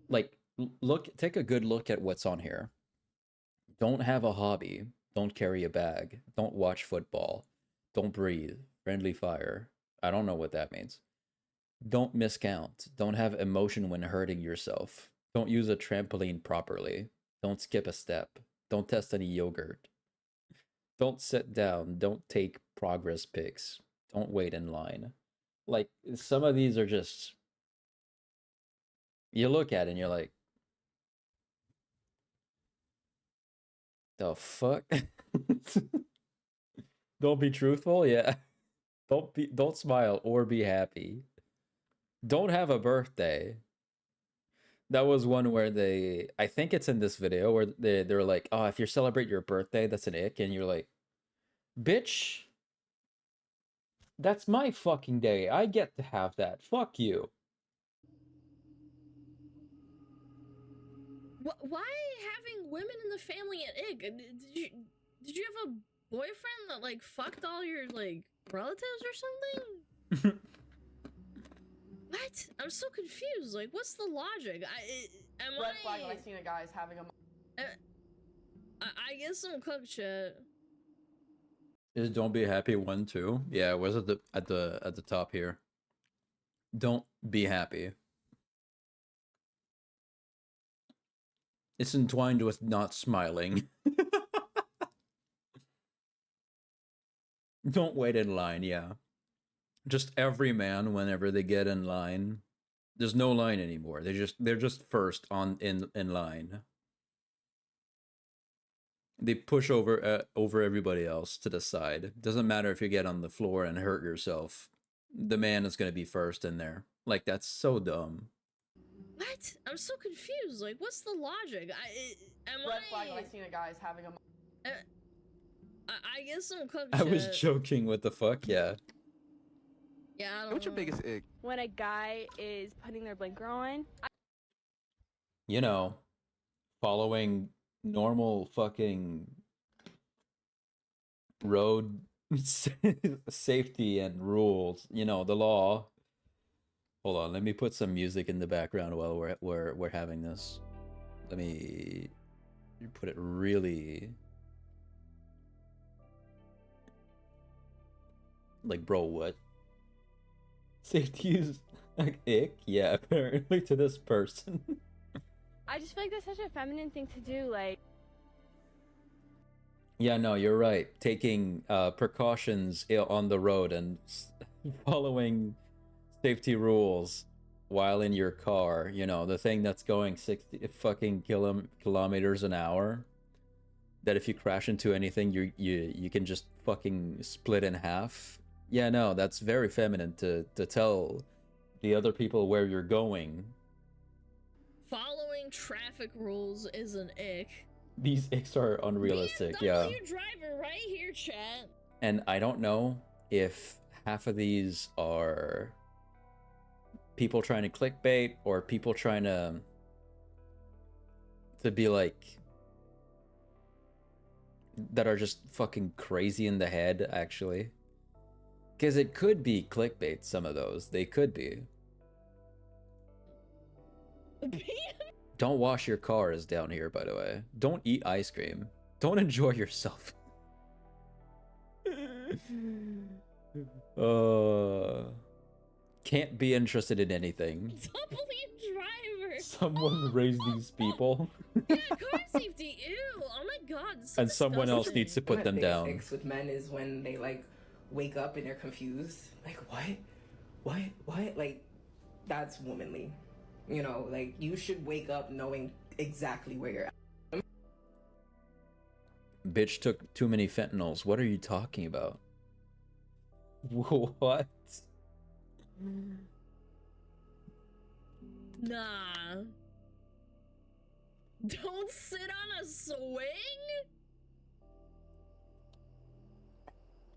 [SPEAKER 11] What?
[SPEAKER 1] Like, take a good look at what's on here. Don't have a hobby. Don't carry a bag. Don't watch football. Don't breathe. Friendly fire. I don't know what that means. Don't miscount. Don't have emotion when hurting yourself. Don't use a trampoline properly. Don't skip a step. Don't test any yogurt. Don't sit down. Don't take progress pics. Don't wait in line. Like, some of these are just... You look at it and you're like, the fuck? Don't be truthful? Yeah. Don't smile or be happy. Don't have a birthday. That was one where I think it's in this video where they're like, oh, if you celebrate your birthday, that's an ick, and you're like, bitch, that's my fucking day. I get to have that. Fuck you.
[SPEAKER 11] Why having women in the family at ick? Did you have a boyfriend that like fucked all your like relatives or something? What? I'm so confused. Like, what's the logic?
[SPEAKER 14] Red flag when I seen a guy's having a.
[SPEAKER 11] I guess I'm cooked shit.
[SPEAKER 1] Is don't be happy one too? Yeah, it was at the top here. Don't be happy. It's entwined with not smiling. Don't wait in line, yeah. Just every man, whenever they get in line, there's no line anymore. They're just first in line. They push over everybody else to the side. Doesn't matter if you get on the floor and hurt yourself. The man is gonna be first in there. Like, that's so dumb.
[SPEAKER 11] What? I'm so confused. Like, what's the logic?
[SPEAKER 14] Red flag when I seen a guy's having a.
[SPEAKER 11] I guess I'm cooked
[SPEAKER 1] I
[SPEAKER 11] shit.
[SPEAKER 1] was joking. What the fuck? Yeah.
[SPEAKER 11] Yeah, I don't
[SPEAKER 16] What's your
[SPEAKER 11] know.
[SPEAKER 16] biggest ick?
[SPEAKER 17] When a guy is putting their blinker on.
[SPEAKER 1] You know, following normal fucking road safety and rules. You know, the law. Hold on, let me put some music in the background while we're having this. Let me put it really. Like, bro, what? Safety is like ick? Yeah, apparently to this person.
[SPEAKER 17] I just feel like that's such a feminine thing to do. Like,
[SPEAKER 1] Yeah, no, you're right. Taking precautions on the road and following safety rules while in your car, you know, the thing that's going 60 fucking kilometers an hour, that if you crash into anything, you can just fucking split in half. Yeah, no, that's very feminine to tell the other people where you're going.
[SPEAKER 11] Following traffic rules is an ick.
[SPEAKER 1] These icks are unrealistic, yeah.
[SPEAKER 11] BMW driver right here, chat.
[SPEAKER 1] And I don't know if half of these are people trying to clickbait or people trying to be like, that are just fucking crazy in the head, actually. Because it could be clickbait, some of those. They could be. Don't wash your car is down here, by the way. Don't eat ice cream. Don't enjoy yourself. Can't be interested in anything.
[SPEAKER 11] BMW driver.
[SPEAKER 1] Someone raised these people,
[SPEAKER 11] Yeah, car safety. Ew. Oh my god. It's so
[SPEAKER 1] and someone else
[SPEAKER 11] disgusting.
[SPEAKER 1] needs to put them
[SPEAKER 16] biggest
[SPEAKER 1] down.
[SPEAKER 16] icks with men is when they like wake up and they're confused. Like what? Like that's womanly. You know, like you should wake up knowing exactly where you're at.
[SPEAKER 1] Bitch took too many fentanyls. What are you talking about? What?
[SPEAKER 11] Nah. Don't sit on a swing?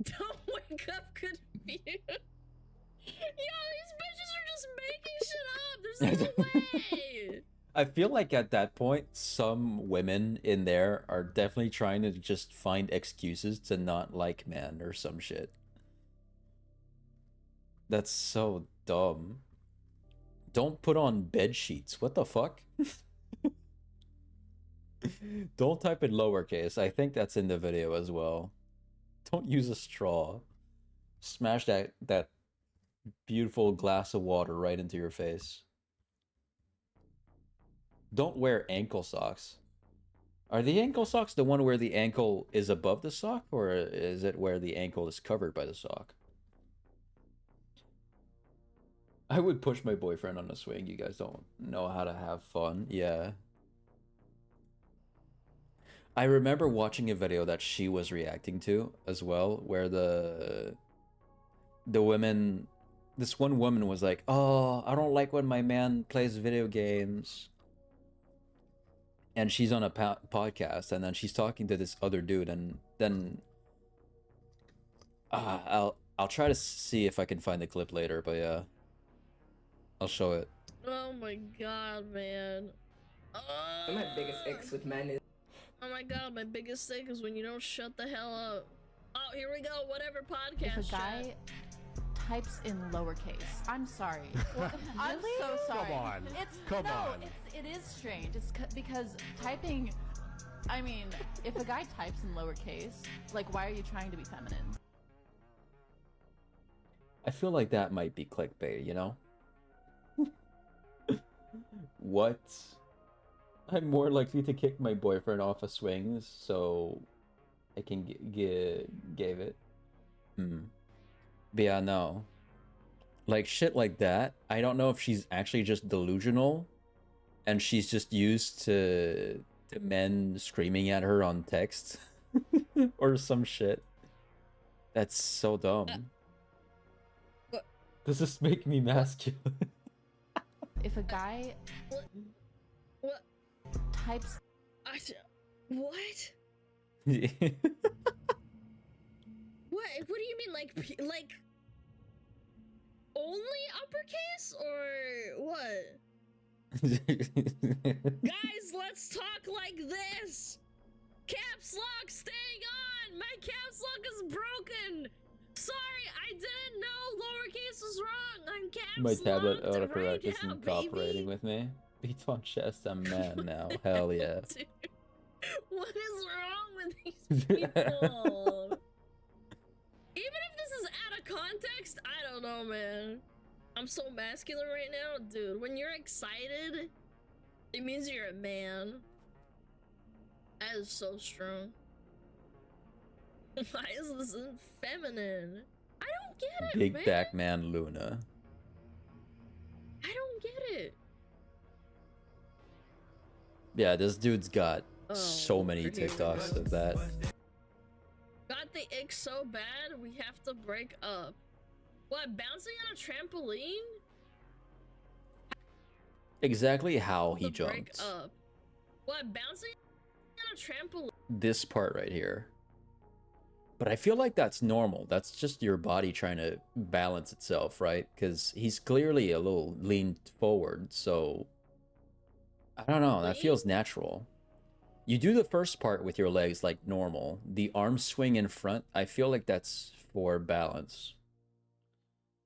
[SPEAKER 11] Don't wake up confused. Yo, these bitches are just making shit up. There's no way.
[SPEAKER 1] I feel like at that point, some women in there are definitely trying to just find excuses to not like men or some shit. That's so dumb. Don't put on bed sheets. What the fuck? Don't type in lowercase. I think that's in the video as well. Don't use a straw. Smash that beautiful glass of water right into your face. Don't wear ankle socks. Are the ankle socks the one where the ankle is above the sock, or is it where the ankle is covered by the sock? I would push my boyfriend on a swing. You guys don't know how to have fun. Yeah. I remember watching a video that she was reacting to as well, where the women, this one woman was like, "Oh, I don't like when my man plays video games." And she's on a podcast, and then she's talking to this other dude, and then I'll try to see if I can find the clip later, but yeah, I'll show it.
[SPEAKER 11] Oh my god, man.
[SPEAKER 16] My biggest icks with men is
[SPEAKER 11] Oh my god, my biggest thing is when you don't shut the hell up. Oh, here we go. Whatever podcast.
[SPEAKER 18] If a guy types in lowercase, I'm sorry. I'm
[SPEAKER 19] Really?
[SPEAKER 18] so sorry.
[SPEAKER 19] Come on. Come on.
[SPEAKER 18] It is strange. It's because typing. I mean, if a guy types in lowercase, like, why are you trying to be feminine?
[SPEAKER 1] I feel like that might be clickbait, you know? What? I'm more likely to kick my boyfriend off of swings, so I can give it. But yeah, no. Like, shit like that, I don't know if she's actually just delusional, and she's just used to men screaming at her on text, or some shit. That's so dumb. Does this make me masculine?
[SPEAKER 18] If a guy
[SPEAKER 11] What?
[SPEAKER 18] types.
[SPEAKER 11] What? What do you mean, like only uppercase or what? Guys, let's talk like this. Caps lock staying on. My caps lock is broken. Sorry, I didn't know lowercase was wrong. I'm caps
[SPEAKER 1] My tablet
[SPEAKER 11] locked
[SPEAKER 1] autocorrect
[SPEAKER 11] right
[SPEAKER 1] isn't
[SPEAKER 11] now,
[SPEAKER 1] cooperating with me. Beats on chest, I'm mad now. Hell yeah.
[SPEAKER 11] Dude, what is wrong with these people? Even if this is out of context, I don't know, man. I'm so masculine right now, dude. When you're excited, it means you're a man. That is so strong. Why is this feminine? I don't get it,
[SPEAKER 1] Big
[SPEAKER 11] man.
[SPEAKER 1] back man Luna.
[SPEAKER 11] I don't get it.
[SPEAKER 1] Yeah, this dude's got
[SPEAKER 11] Oh,
[SPEAKER 1] so many
[SPEAKER 11] here we
[SPEAKER 1] TikToks
[SPEAKER 11] go.
[SPEAKER 1] of that.
[SPEAKER 11] Got the ick so bad, we have to break up. What, bouncing on a trampoline?
[SPEAKER 1] Exactly how he
[SPEAKER 11] To break
[SPEAKER 1] jumped.
[SPEAKER 11] up. What, bouncing on a trampoline?
[SPEAKER 1] This part right here. But I feel like that's normal. That's just your body trying to balance itself, right? Because he's clearly a little leaned forward, so I don't know. That feels natural. You do the first part with your legs like normal. The arm swing in front, I feel like that's for balance.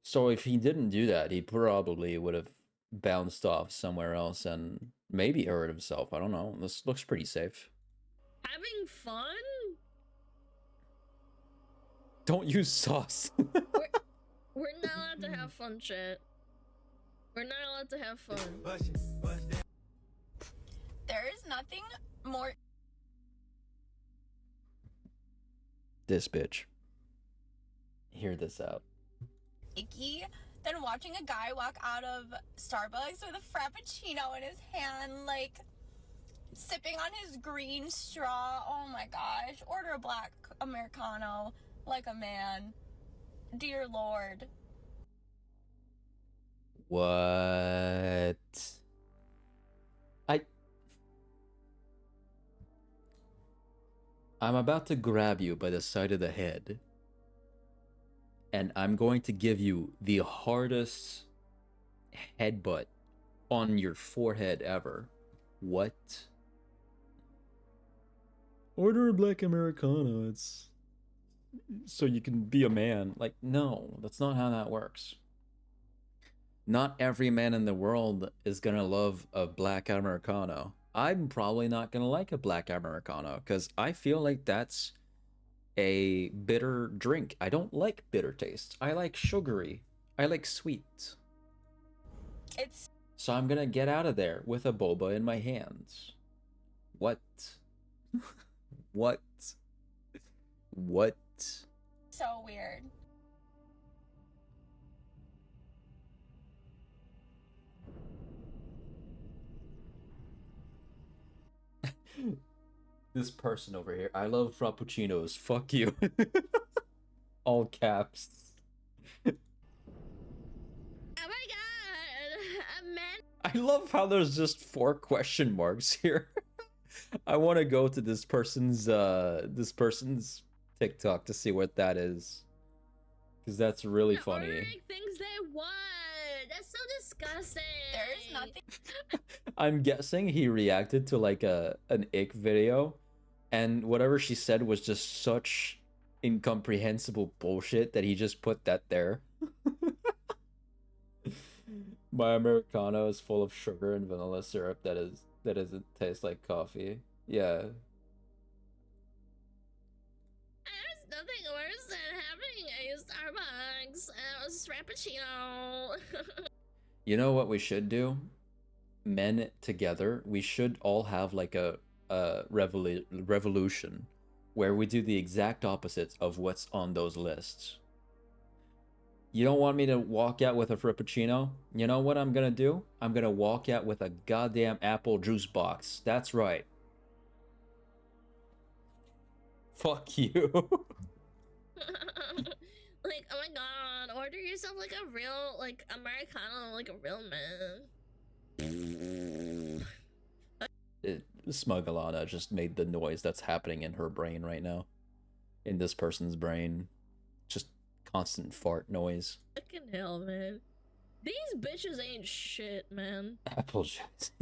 [SPEAKER 1] So if he didn't do that, he probably would have bounced off somewhere else and maybe hurt himself. I don't know. This looks pretty safe.
[SPEAKER 11] Having fun?
[SPEAKER 1] Don't use sauce.
[SPEAKER 11] We're not allowed to have fun, chat. We're not allowed to have fun.
[SPEAKER 19] There is nothing more
[SPEAKER 1] This bitch. Hear this out.
[SPEAKER 19] icky than watching a guy walk out of Starbucks with a Frappuccino in his hand, like sipping on his green straw. Oh my gosh. Order a black Americano like a man. Dear Lord.
[SPEAKER 1] What? I'm about to grab you by the side of the head, and I'm going to give you the hardest headbutt on your forehead ever. What? Order a black Americano. It's so you can be a man. Like, no, that's not how that works. Not every man in the world is gonna love a black Americano. I'm probably not gonna like a black Americano because I feel like that's a bitter drink. I don't like bitter taste. I like sugary. I like sweet. So I'm gonna get out of there with a boba in my hands. What? What? What?
[SPEAKER 19] So weird.
[SPEAKER 1] This person over here. I love frappuccinos. Fuck you. All caps.
[SPEAKER 11] Oh my god, a man.
[SPEAKER 1] I love how there's just 4 question marks here. I want to go to this person's TikTok to see what that is. Because that's really funny.
[SPEAKER 11] Ordering things they want. That's so disgusting.
[SPEAKER 19] There's nothing.
[SPEAKER 1] I'm guessing he reacted to like an ick video, and whatever she said was just such incomprehensible bullshit that he just put that there. My Americano is full of sugar and vanilla syrup that doesn't taste like coffee. Yeah.
[SPEAKER 11] There's nothing worse than having a Starbucks Frappuccino.
[SPEAKER 1] You know what we should do? Men together, we should all have like a revolution where we do the exact opposite of what's on those lists. You don't want me to walk out with a Frappuccino? You know what I'm gonna do? I'm gonna walk out with a goddamn apple juice box. That's right. Fuck you.
[SPEAKER 11] Like, oh my god, order yourself like a real, like, Americano, like a real man.
[SPEAKER 1] Smugalana just made the noise that's happening in her brain right now. In this person's brain. Just constant fart noise.
[SPEAKER 11] Fucking hell, man. These bitches ain't shit, man.
[SPEAKER 1] Apple juice.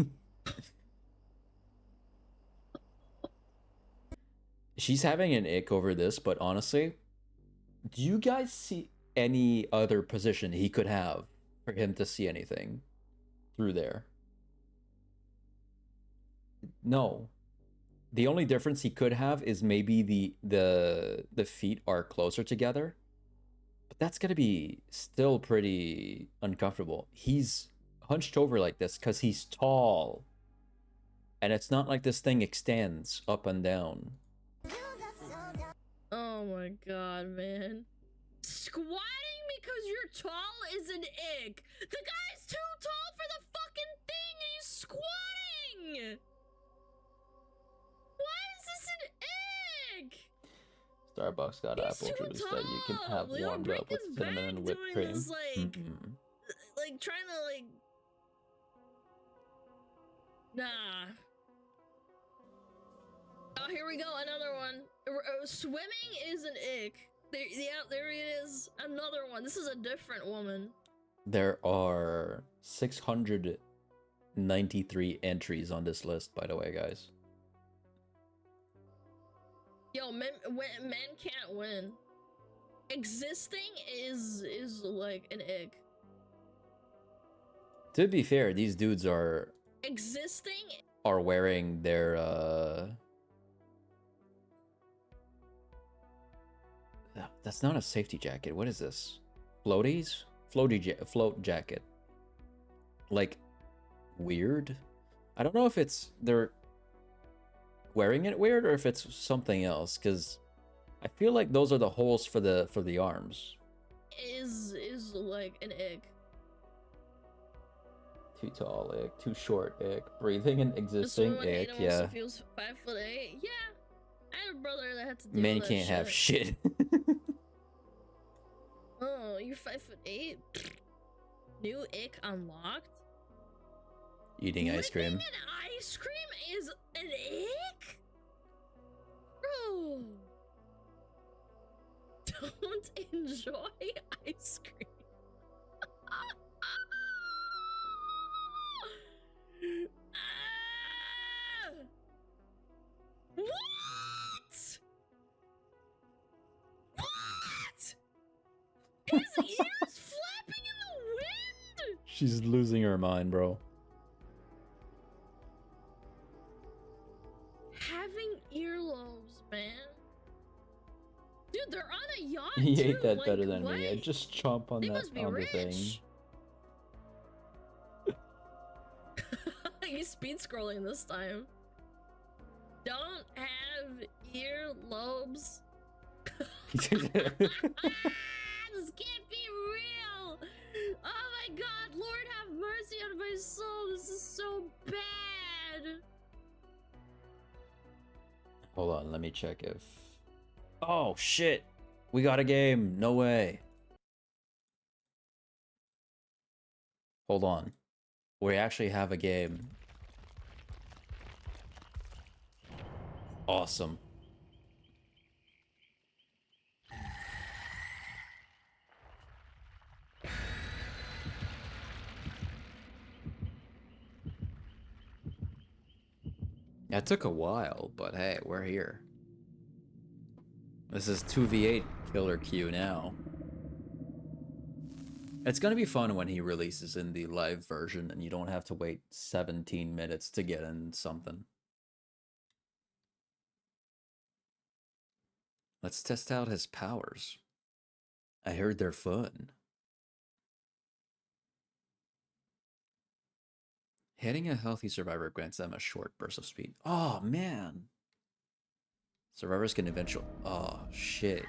[SPEAKER 1] She's having an ick over this, but honestly, do you guys see any other position he could have for him to see anything through there? No. The only difference he could have is maybe the feet are closer together. But that's gonna be still pretty uncomfortable. He's hunched over like this because he's tall. And it's not like this thing extends up and down.
[SPEAKER 11] Oh my god, man. Squatting because you're tall is an ick. The guy's too tall for the fucking thing and he's squatting. Why is this an ick?
[SPEAKER 1] Starbucks got apple juice that you can have warmed up with cinnamon and whipped cream.
[SPEAKER 11] This, like, like trying to like. Nah. Oh, here we go, another one. Swimming is an ick. There it is. Another one. This is a different woman.
[SPEAKER 1] There are 693 entries on this list, by the way, guys.
[SPEAKER 11] Yo, men can't win. Existing is like an ick.
[SPEAKER 1] To be fair, these dudes are wearing their that's not a safety jacket. What is this? Floaties? Float jacket. Like, weird. I don't know if it's they're wearing it weird or if it's something else, because I feel like those are the holes for the arms.
[SPEAKER 11] Is like an egg.
[SPEAKER 1] Too tall ick, too short ick, breathing and
[SPEAKER 11] This
[SPEAKER 1] existing
[SPEAKER 11] woman
[SPEAKER 1] ick,
[SPEAKER 11] Adam
[SPEAKER 1] yeah.
[SPEAKER 11] also feels 5'8". Yeah, I had a brother that had to deal
[SPEAKER 1] Man
[SPEAKER 11] with that
[SPEAKER 1] can't have shit.
[SPEAKER 11] Oh, you're 5'8". New ick unlocked.
[SPEAKER 1] Eating ice cream.
[SPEAKER 11] An ice cream is an ick? Bro. Don't enjoy ice cream. What? What? His ears flapping in the wind?
[SPEAKER 1] She's losing her mind, bro.
[SPEAKER 11] Having earlobes, man. Dude, they're on a yacht
[SPEAKER 1] He
[SPEAKER 11] too.
[SPEAKER 1] ate that
[SPEAKER 11] like,
[SPEAKER 1] better than
[SPEAKER 11] what?
[SPEAKER 1] me. I just chomp on
[SPEAKER 11] They
[SPEAKER 1] that
[SPEAKER 11] must be
[SPEAKER 1] on the thing.
[SPEAKER 11] rich. He's speed scrolling this time. Don't have earlobes. This can't be real. Oh my God, Lord have mercy on my soul. This is so bad.
[SPEAKER 1] Hold on, let me check if... Oh, shit! We got a game! No way! Hold on. We actually have a game. Awesome. That took a while, but hey, we're here. This is 2v8 killer Q now. It's gonna be fun when he releases in the live version and you don't have to wait 17 minutes to get in something. Let's test out his powers. I heard they're fun. Hitting a healthy survivor grants them a short burst of speed. Oh, man. Survivors can eventually... Oh, shit.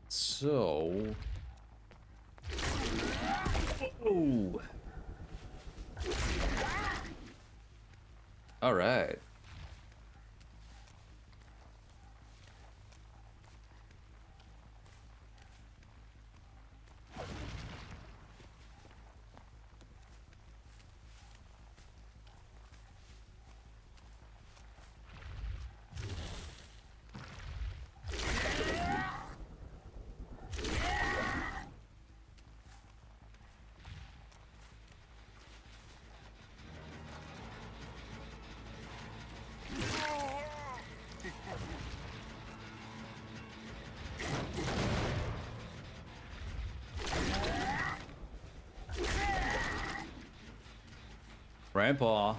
[SPEAKER 1] So... Oh! Alright. Grandpa.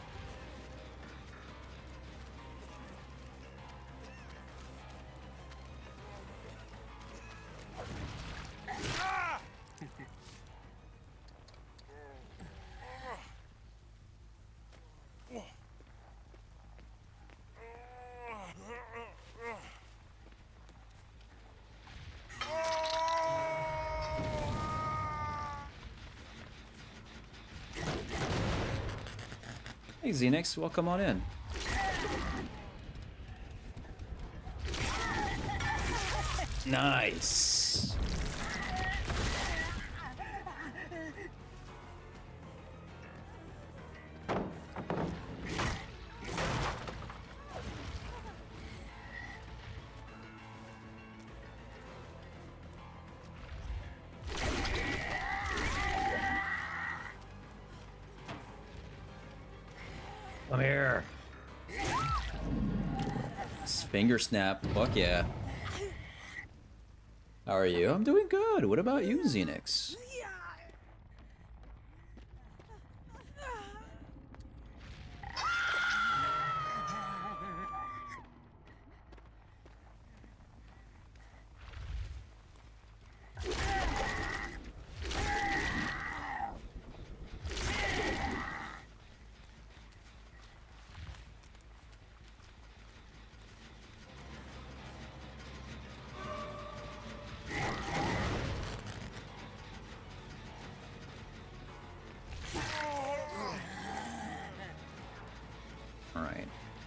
[SPEAKER 1] Hey, Xenix, welcome on in. Nice. Come here. Finger snap. Fuck yeah. How are you? I'm doing good. What about you, Xenix?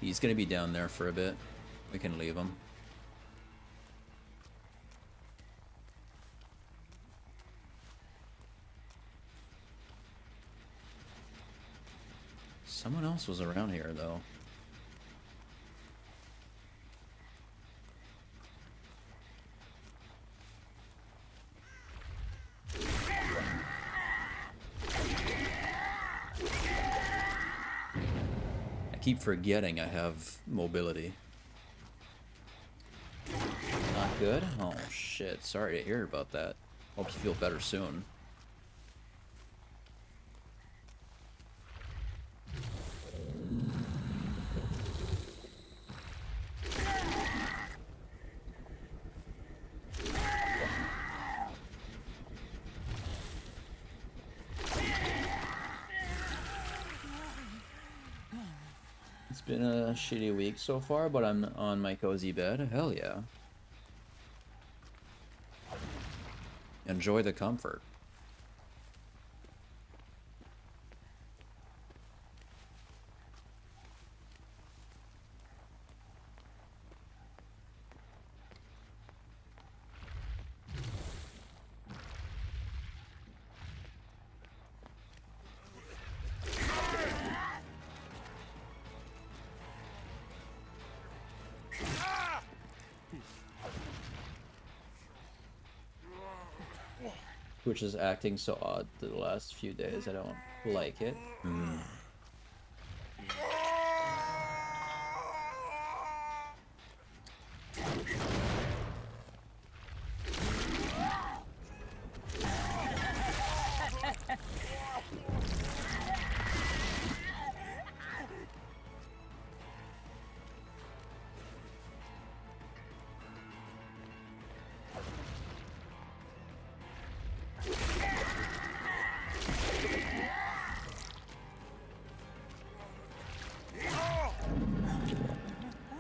[SPEAKER 1] He's gonna be down there for a bit. We can leave him. Someone else was around here, though. I keep forgetting I have mobility. Not good? Oh shit, sorry to hear about that. Hope you feel better soon. It's been a shitty week so far, but I'm on my cozy bed. Hell yeah. Enjoy the comfort. Twitch is acting so odd the last few days. I don't like it.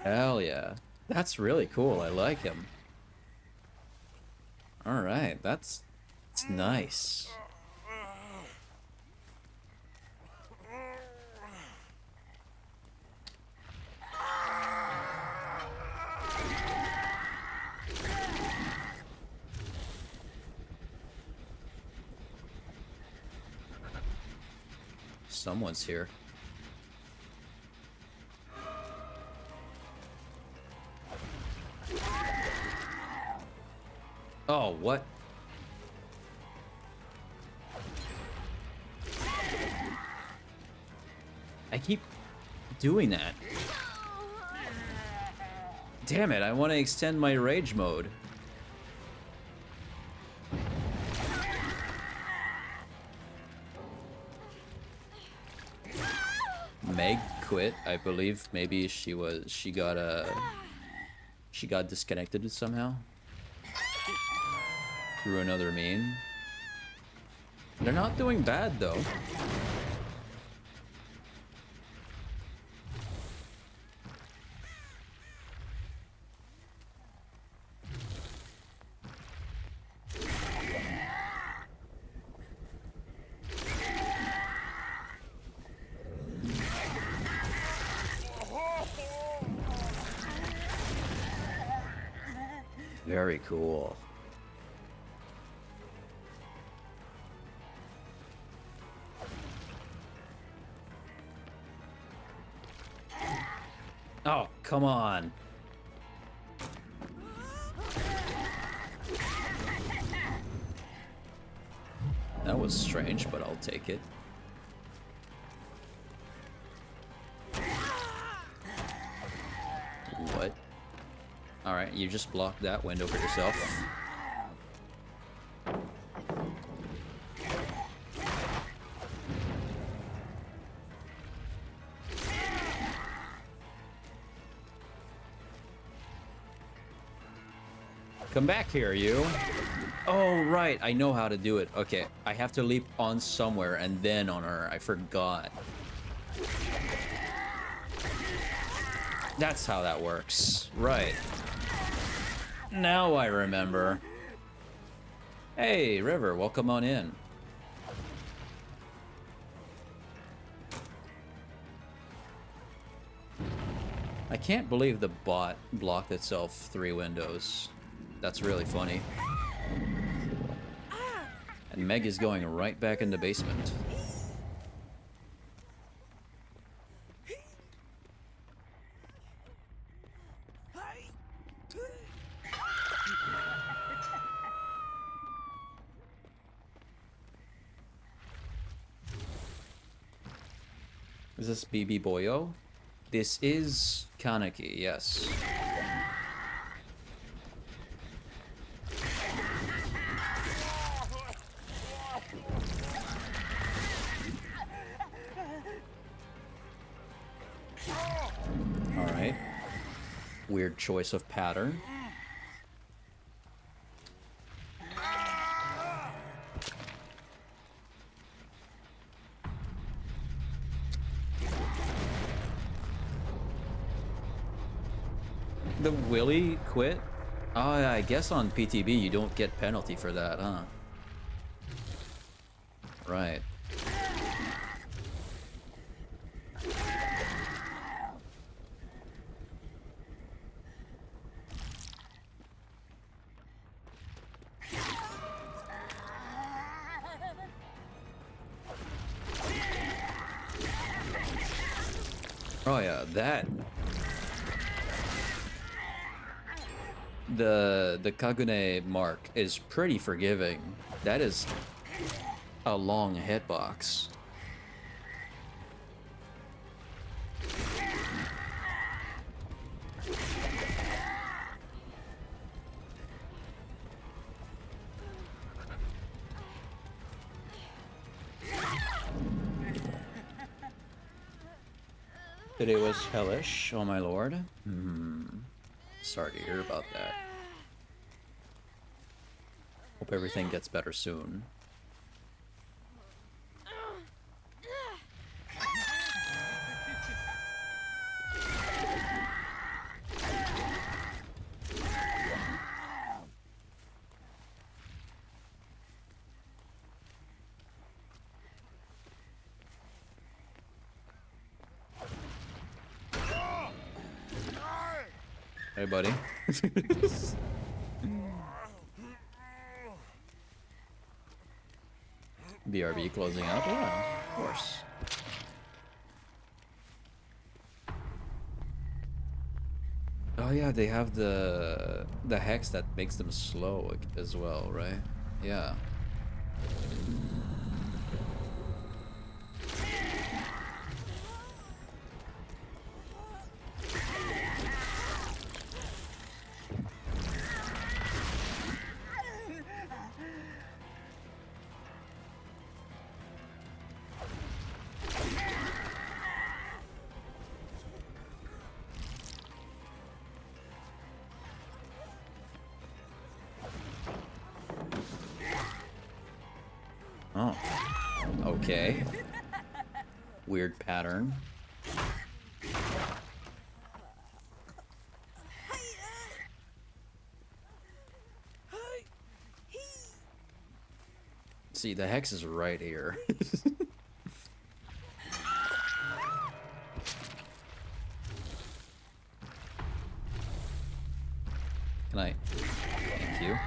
[SPEAKER 1] Hell yeah. That's really cool. I like him. Alright, that's nice. Someone's here. Oh, what? I keep doing that. Damn it, I want to extend my rage mode. Meg quit, I believe. Maybe she got disconnected somehow. Through another meme. They're not doing bad though. Very cool. Oh, come on. That was strange, but I'll take it. What? Alright, you just blocked that window for yourself. Come back here, you. Oh, right. I know how to do it. Okay, I have to leap on somewhere and then on her. I forgot. That's how that works. Right. Now I remember. Hey, River, welcome on in. I can't believe the bot blocked itself 3 windows. That's really funny. And Meg is going right back in the basement. Is this BB Boyo? This is Kaneki, yes. Alright. Weird choice of pattern. The Willy quit? Oh, I guess on PTB you don't get penalty for that, huh? Right. Oh yeah, that. The Kagune mark is pretty forgiving. That is a long hitbox. Today was hellish, oh my lord. Sorry to hear about that. Hope everything gets better soon. Hey, buddy. BRB closing up? Yeah, of course. Oh yeah, they have the hex that makes them slow as well, right? Yeah. Oh. Okay. Weird pattern. See, the hex is right here. Can I? Thank you.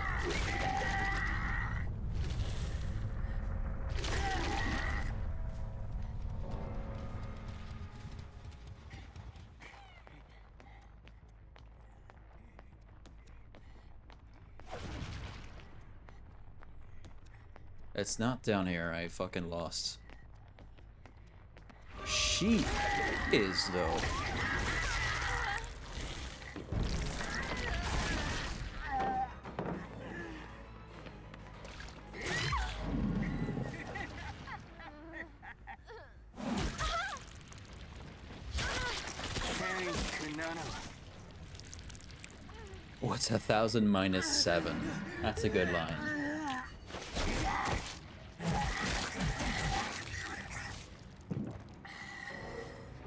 [SPEAKER 1] It's not down here. I fucking lost. She is, though. What's 1,000 minus 7? That's a good line.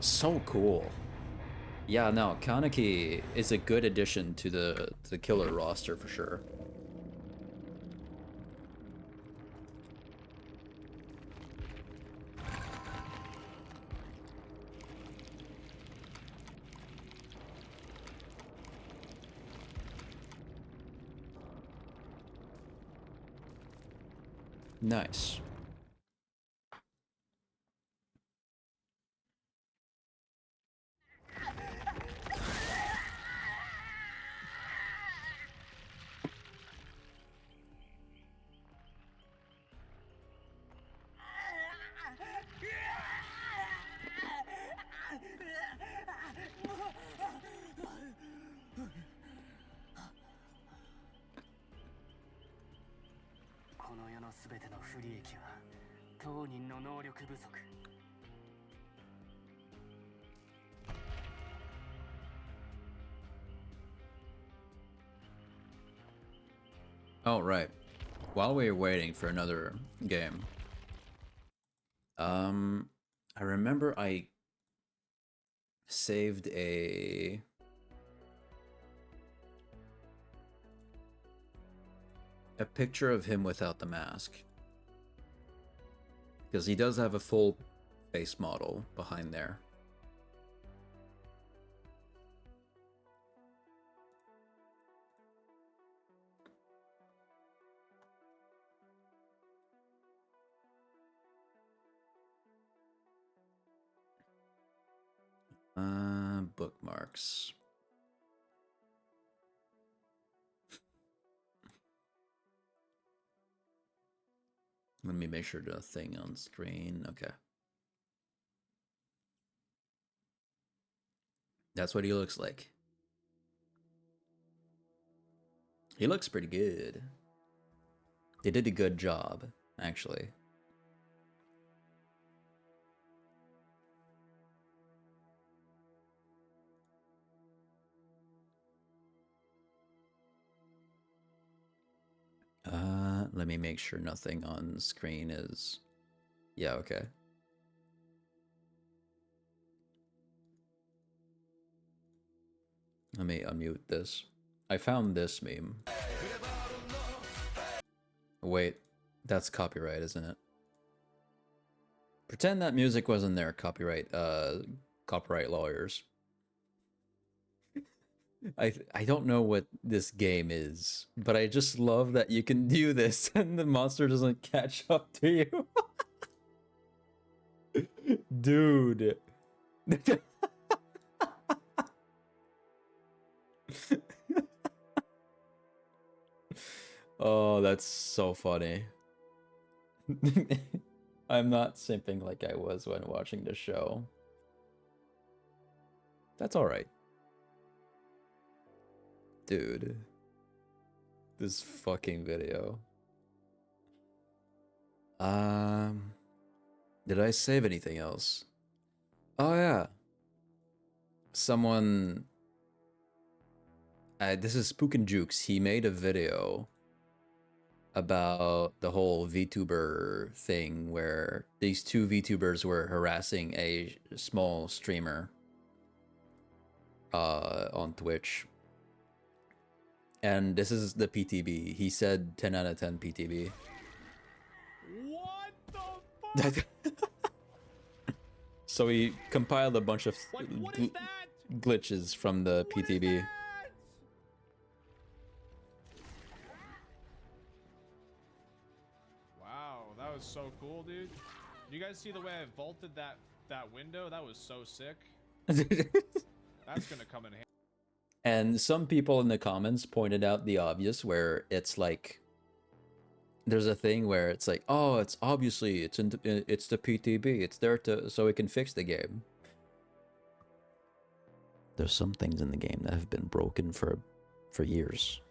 [SPEAKER 1] So cool. Yeah, no, Kaneki is a good addition to the killer roster for sure. Nice. Oh, right. While we were waiting for another game, I remember I saved a picture of him without the mask. Because he does have a full face model behind there. Bookmarks. Let me make sure the thing on screen. Okay. That's what he looks like. He looks pretty good. They did a good job, actually. Let me make sure nothing on screen is... Yeah, okay. Let me unmute this. I found this meme. Wait, that's copyright, isn't it? Pretend that music wasn't there, copyright lawyers. I don't know what this game is, but I just love that you can do this and the monster doesn't catch up to you. Dude. Oh, that's so funny. I'm not simping like I was when watching the show. That's alright. Dude. This fucking video. Did I save anything else? Oh yeah. Someone... this is Spook and Jukes. He made a video about the whole VTuber thing where these two VTubers were harassing a small streamer on Twitch. And this is the PTB. He said 10 out of 10 PTB.
[SPEAKER 5] What the fuck?
[SPEAKER 1] So he compiled a bunch of
[SPEAKER 5] What is that?
[SPEAKER 1] glitches from the PTB.
[SPEAKER 5] Wow, that was so cool, dude. You guys see the way I vaulted that window? That was so sick. That's gonna come in handy.
[SPEAKER 1] And some people in the comments pointed out the obvious, where it's like, there's a thing where it's like, oh, it's obviously it's the PTB. It's there so it can fix the game. There's some things in the game that have been broken for years.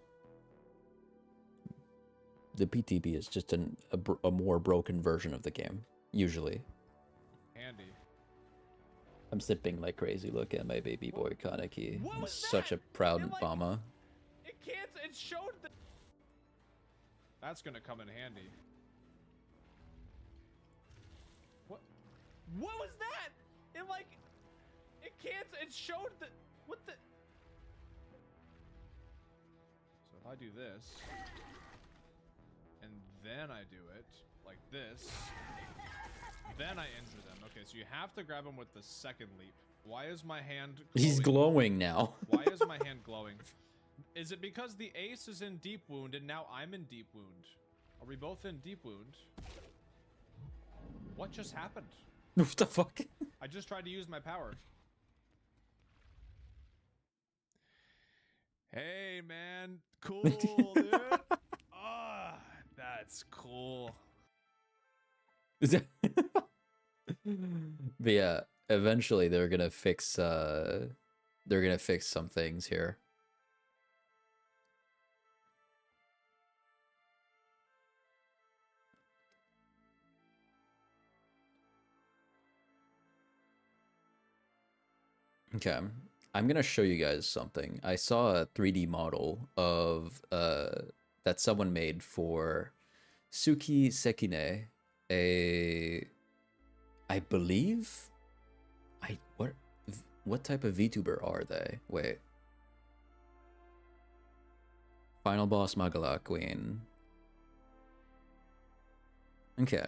[SPEAKER 1] The PTB is just a more broken version of the game, usually.
[SPEAKER 5] Handy.
[SPEAKER 1] I'm sipping like crazy. Look at my baby boy Kaneki. He's such a proud mama.
[SPEAKER 5] It can't. It showed the. That's gonna come in handy. What? What was that? It like. It can't. It showed the. What the? So if I do this, and then I do it like this, then I injure them. Okay, so you have to grab them with the second leap. Why is my hand glowing?
[SPEAKER 1] He's glowing now.
[SPEAKER 5] Why is my hand glowing? Is it because the ace is in deep wound and now I'm in deep wound? Are we both in deep wound? What just happened?
[SPEAKER 1] What the fuck?
[SPEAKER 5] I just tried to use my power. Hey, man. Cool, dude. Ah, that's cool.
[SPEAKER 1] But yeah, eventually they're gonna fix some things here. Okay, I'm gonna show you guys something. I saw a 3D model of that someone made for Suki Sekine, I believe, what type of VTuber are they? Wait, final boss Magala Queen. Okay,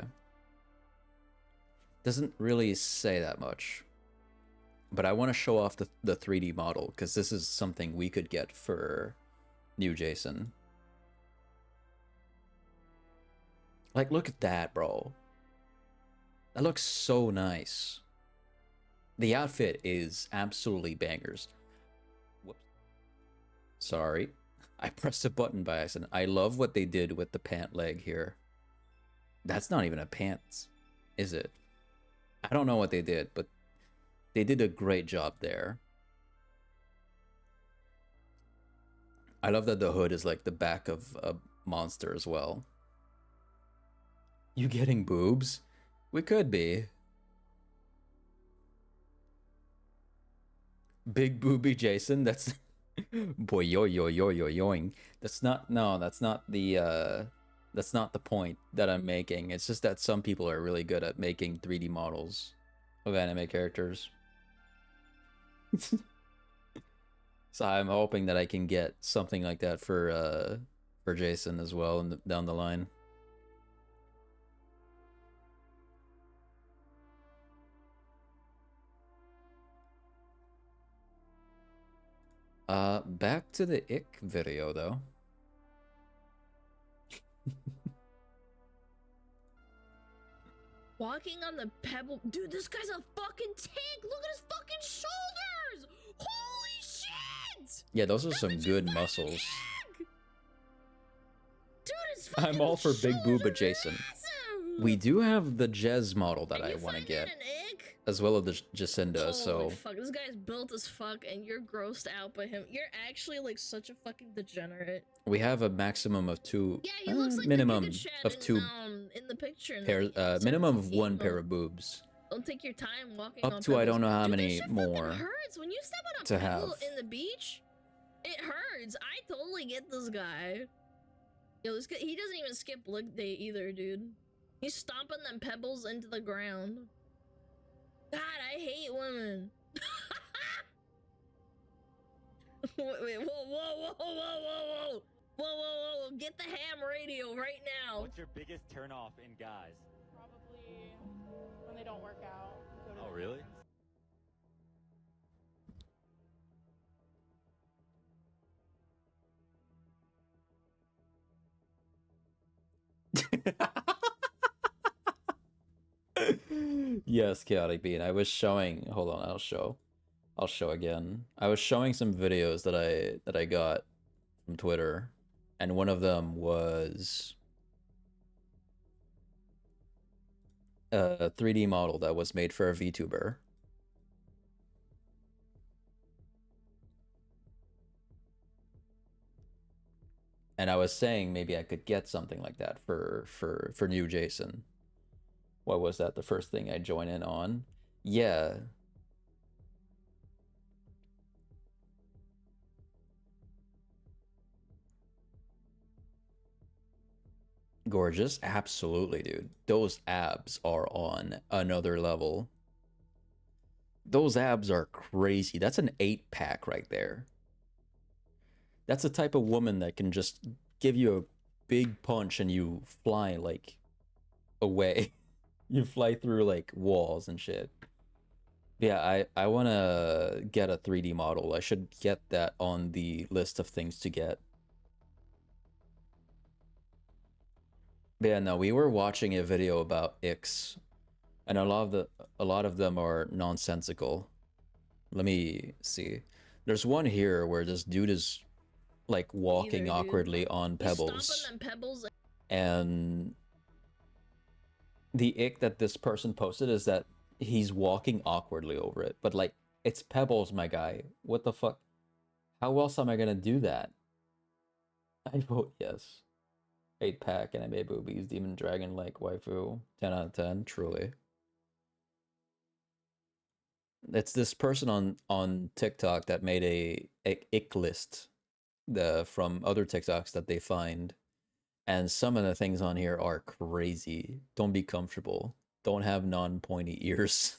[SPEAKER 1] doesn't really say that much. But I want to show off the 3D model, because this is something we could get for new Jason. Like, look at that, bro. That looks so nice. The outfit is absolutely bangers. Whoops. Sorry. I pressed a button by accident. I love what they did with the pant leg here. That's not even a pants, is it? I don't know what they did, but they did a great job there. I love that the hood is like the back of a monster as well. You getting boobs? We could be. Big booby Jason, that's boy yo yo yo yo yoing. That's not the point that I'm making. It's just that some people are really good at making 3D models of anime characters. So I'm hoping that I can get something like that for Jason as well down the line. Back to the ick video though.
[SPEAKER 11] Walking on the pebble. Dude, this guy's a fucking tank. Look at his fucking shoulders. Holy shit.
[SPEAKER 1] Yeah, those are some good muscles.
[SPEAKER 11] Dude, it's fucking
[SPEAKER 1] I'm all for big booba Jason. We do have the Jez model that I want to get, as well as the Jacinda, so...
[SPEAKER 11] Holy fuck, this guy's built as fuck and you're grossed out by him. You're actually like such a fucking degenerate.
[SPEAKER 1] We have a maximum of two...
[SPEAKER 11] Yeah, he looks like
[SPEAKER 1] minimum
[SPEAKER 11] the Giga Chad
[SPEAKER 1] of two
[SPEAKER 11] in the picture. In
[SPEAKER 1] pairs, minimum of one pair of boobs.
[SPEAKER 11] Don't take your time walking
[SPEAKER 1] Up
[SPEAKER 11] on
[SPEAKER 1] to I
[SPEAKER 11] pebbles.
[SPEAKER 1] don't know how
[SPEAKER 11] Dude,
[SPEAKER 1] many
[SPEAKER 11] this shit
[SPEAKER 1] more
[SPEAKER 11] fucking hurts when you step on a
[SPEAKER 1] to
[SPEAKER 11] pebble
[SPEAKER 1] have.
[SPEAKER 11] in the beach. It hurts. I totally get this guy. Yo, this guy, he doesn't even skip leg day either, dude. He's stomping them pebbles into the ground. God, I hate women. Wait, whoa, whoa, whoa, whoa, whoa, whoa. Whoa, whoa, whoa, get the ham radio right now.
[SPEAKER 20] What's your biggest turnoff in guys?
[SPEAKER 13] Probably when they don't work out. Go to
[SPEAKER 20] Oh,
[SPEAKER 13] the
[SPEAKER 20] really?
[SPEAKER 13] gyms.
[SPEAKER 1] Yes, Chaotic Bean. I was showing... Hold on, I'll show again. I was showing some videos that I got from Twitter, and one of them was a 3D model that was made for a VTuber. And I was saying maybe I could get something like that for new Jason. What was that? The first thing I join in on? Yeah. Gorgeous? Absolutely, dude. Those abs are on another level. Those abs are crazy. That's an 8-pack right there. That's the type of woman that can just give you a big punch and you fly, like, away. You fly through, like, walls and shit. Yeah, I want to get a 3D model. I should get that on the list of things to get. But yeah, no, we were watching a video about icks, and a lot of them are nonsensical. Let me see. There's one here where this dude is like walking awkwardly on pebbles,
[SPEAKER 11] Stomping them pebbles.
[SPEAKER 1] and the ick that this person posted is that he's walking awkwardly over it, but like it's pebbles, my guy. What the fuck? How else am I gonna do that? I vote yes. 8-pack anime boobies, demon dragon like waifu. 10 out of 10, truly. It's this person on TikTok that made a ick list from other TikToks that they find. And some of the things on here are crazy. Don't be comfortable. Don't have non-pointy ears.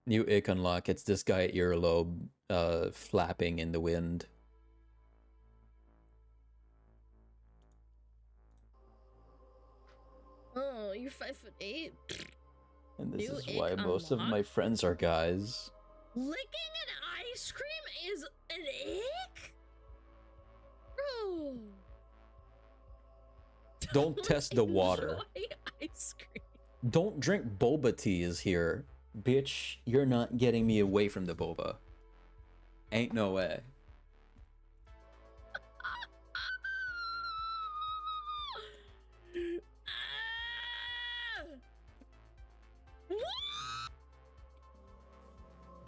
[SPEAKER 1] New ick unlock. It's this guy earlobe flapping in the wind.
[SPEAKER 11] Oh, you're 5'8".
[SPEAKER 1] And this
[SPEAKER 11] New
[SPEAKER 1] is
[SPEAKER 11] ick
[SPEAKER 1] why most of
[SPEAKER 11] unlock?
[SPEAKER 1] my friends are guys.
[SPEAKER 11] Licking an ice cream is an ick? Bro.
[SPEAKER 1] Don't test the water.
[SPEAKER 11] Enjoy ice cream.
[SPEAKER 1] Don't drink boba teas here. Bitch, you're not getting me away from the boba. Ain't no way.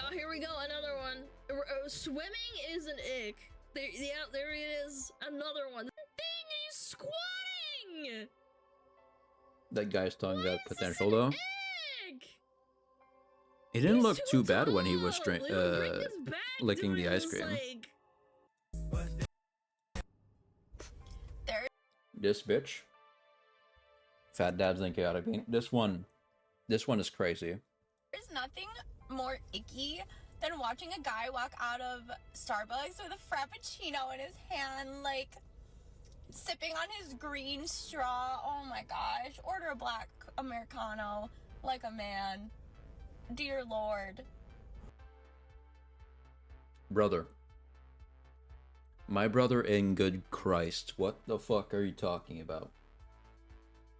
[SPEAKER 11] Oh, here we go, another one. Swimming is an ick. There it is. Another one. The thing is squatting.
[SPEAKER 1] That guy's talking about potential though.
[SPEAKER 11] Ick.
[SPEAKER 1] It didn't look too bad when he was licking the ice cream. This bitch. Fat dabs and chaotic bean. This one is crazy.
[SPEAKER 19] There's nothing more icky than watching a guy walk out of Starbucks with a Frappuccino in his hand, like sipping on his green straw. Oh my gosh. Order a black Americano like a man. Dear Lord.
[SPEAKER 1] Brother. My brother in good Christ. What the fuck are you talking about?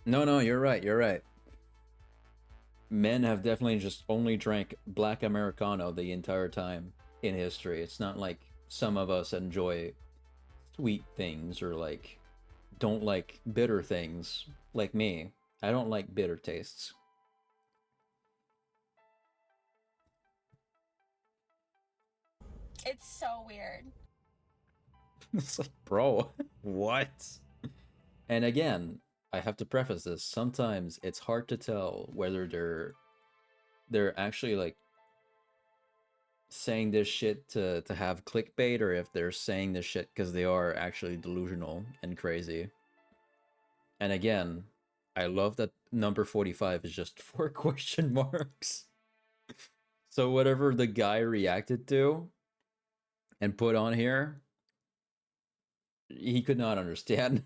[SPEAKER 1] No, you're right, you're right. Men have definitely just only drank black Americano the entire time in history. It's not like some of us enjoy sweet things or like don't like bitter things like me. I don't like bitter tastes.
[SPEAKER 19] It's so weird.
[SPEAKER 1] It's like, bro, what? And again, I have to preface this. Sometimes it's hard to tell whether they're actually like saying this shit to have clickbait or if they're saying this shit because they are actually delusional and crazy. And again, I love that number 45 is just 4 question marks. So whatever the guy reacted to and put on here, he could not understand.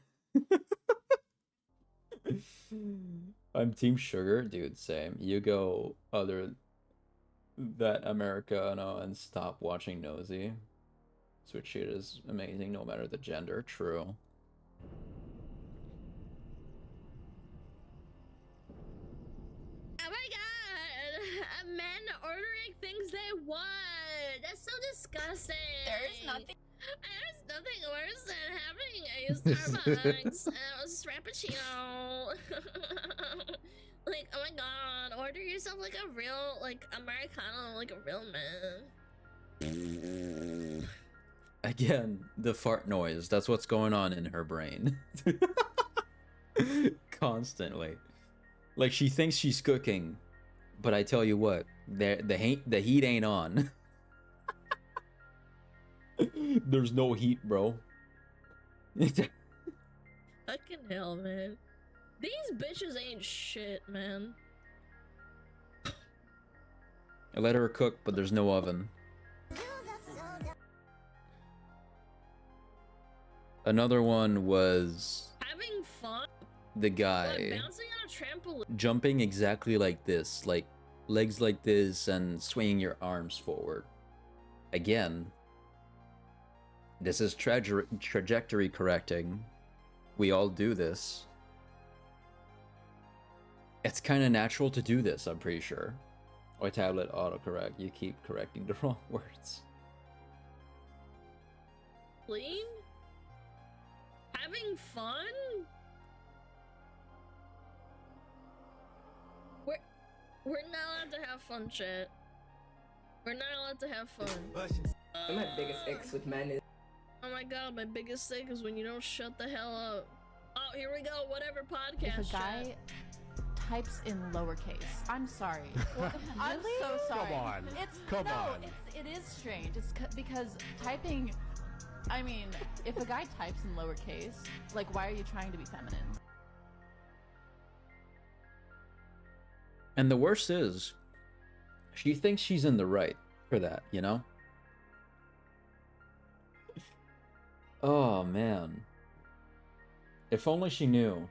[SPEAKER 1] I'm Team Sugar, dude, same. You go other that Americano and stop watching Nosy. Switch shit is amazing no matter the gender, true.
[SPEAKER 11] Oh my god! Men ordering things they want. That's so disgusting.
[SPEAKER 19] There's nothing.
[SPEAKER 11] There's nothing worse than having a Starbucks Frappuccino. Like, oh my god, order yourself like a real, like, Americano, like a real man.
[SPEAKER 1] Again, the fart noise. That's what's going on in her brain. Constantly. Like, she thinks she's cooking, but I tell you what, the heat ain't on. There's no heat, bro.
[SPEAKER 11] Fucking hell, man. These bitches ain't shit, man.
[SPEAKER 1] I let her cook, but there's no oven. Another one was
[SPEAKER 11] Having fun.
[SPEAKER 1] the guy
[SPEAKER 11] Like bouncing on a trampoline.
[SPEAKER 1] jumping exactly like this, like legs like this and swinging your arms forward. Again, This is trajectory correcting. We all do this. It's kind of natural to do this, I'm pretty sure. Or tablet autocorrect. You keep correcting the wrong words.
[SPEAKER 11] Clean? Having fun? We're not allowed to have fun, chat. We're not allowed to have fun.
[SPEAKER 16] My biggest icks with men is.
[SPEAKER 11] Oh my god, my biggest thing is when you don't shut the hell up. Oh, here we go. Whatever podcast.
[SPEAKER 18] If a guy types in lowercase, I'm sorry. I'm
[SPEAKER 11] Really?
[SPEAKER 18] so sorry.
[SPEAKER 21] Come on.
[SPEAKER 18] Come on. It is strange. It's because typing. I mean, if a guy types in lowercase, like, why are you trying to be feminine?
[SPEAKER 1] And the worst is, she thinks she's in the right for that, you know? Oh, man. If only she knew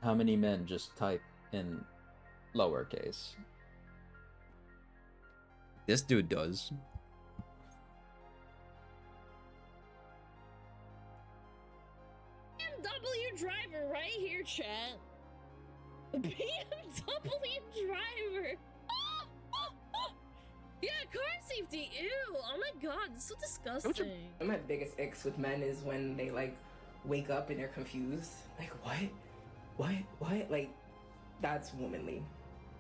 [SPEAKER 1] how many men just type in lowercase. This dude does.
[SPEAKER 11] BMW driver right here, chat. BMW driver. Yeah, car safety. Ew. Oh my god, it's so disgusting.
[SPEAKER 16] One of my biggest icks with men is when they like wake up and they're confused. Like, what? Like, that's womanly.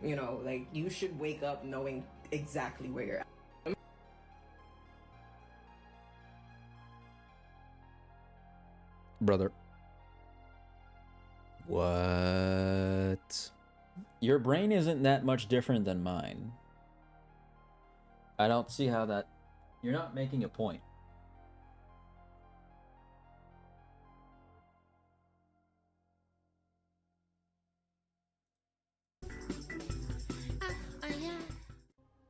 [SPEAKER 16] You know, like, you should wake up knowing exactly where you're at.
[SPEAKER 1] Brother. What? Your brain isn't that much different than mine. I don't see how that... You're not making a point.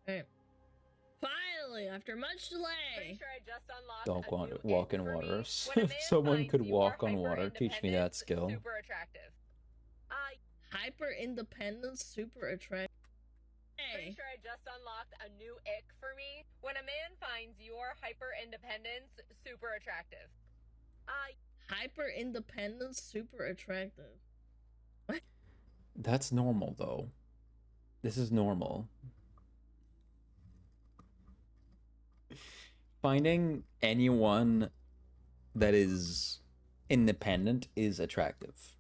[SPEAKER 11] Alright. Finally, after much delay.
[SPEAKER 12] Pretty sure I just unlocked
[SPEAKER 1] Don't
[SPEAKER 12] a new
[SPEAKER 1] walk
[SPEAKER 12] ick
[SPEAKER 1] in
[SPEAKER 12] for me.
[SPEAKER 1] water.
[SPEAKER 12] When a
[SPEAKER 1] If
[SPEAKER 12] man
[SPEAKER 1] someone
[SPEAKER 12] finds
[SPEAKER 1] could
[SPEAKER 12] you
[SPEAKER 1] walk
[SPEAKER 12] are
[SPEAKER 1] on water, teach me that skill.
[SPEAKER 12] Super attractive.
[SPEAKER 11] Hyper independence, super attractive.
[SPEAKER 12] Pretty sure I just unlocked a new ick for me. When a man finds your hyper independence super attractive.
[SPEAKER 11] Hyper independence, super attractive. What?
[SPEAKER 1] That's normal, though. This is normal. Finding anyone that is independent is attractive.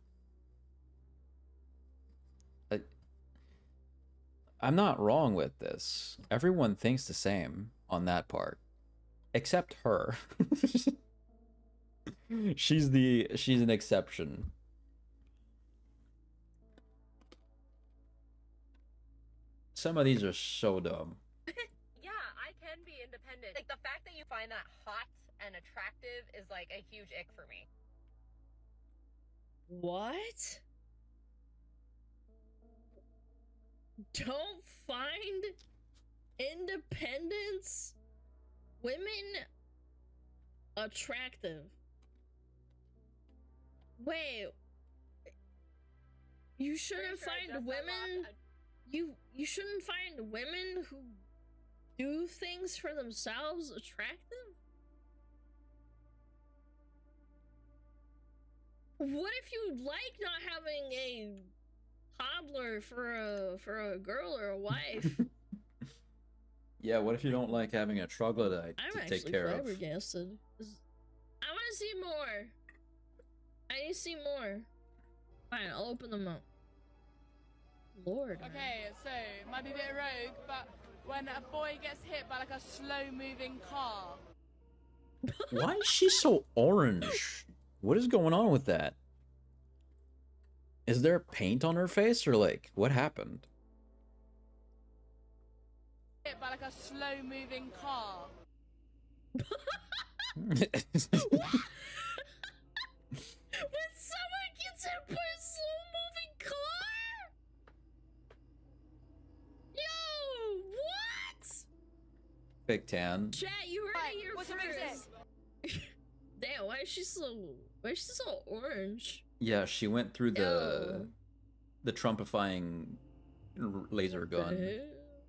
[SPEAKER 1] I'm not wrong with this. Everyone thinks the same on that part. Except her. She's an exception. Some of these are so dumb.
[SPEAKER 12] Yeah, I can be independent. Like, the fact that you find that hot and attractive is like a huge ick for me.
[SPEAKER 11] What? Don't find independence women attractive. Wait. You shouldn't find women you shouldn't find women who do things for themselves attractive? What if you like not having a toddler for a girl or a wife?
[SPEAKER 1] Yeah, what if you don't like having a troglodyte
[SPEAKER 11] I'm
[SPEAKER 1] to take care of?
[SPEAKER 11] flabbergasted. I want to see more. I need to see more. Fine, I'll open them up. Lord.
[SPEAKER 13] Okay, so it might be a bit rogue, but when a boy gets hit by like a slow-moving car.
[SPEAKER 1] Why is she so orange? What is going on with that? Is there paint on her face or like what happened?
[SPEAKER 13] Hit by like a slow-moving car.
[SPEAKER 11] When someone gets hit by a slow-moving car? Yo, what?
[SPEAKER 1] Big tan.
[SPEAKER 11] Chat, you heard it here first. Damn, why is she so orange?
[SPEAKER 1] Yeah, she went through the Trumpifying laser gun.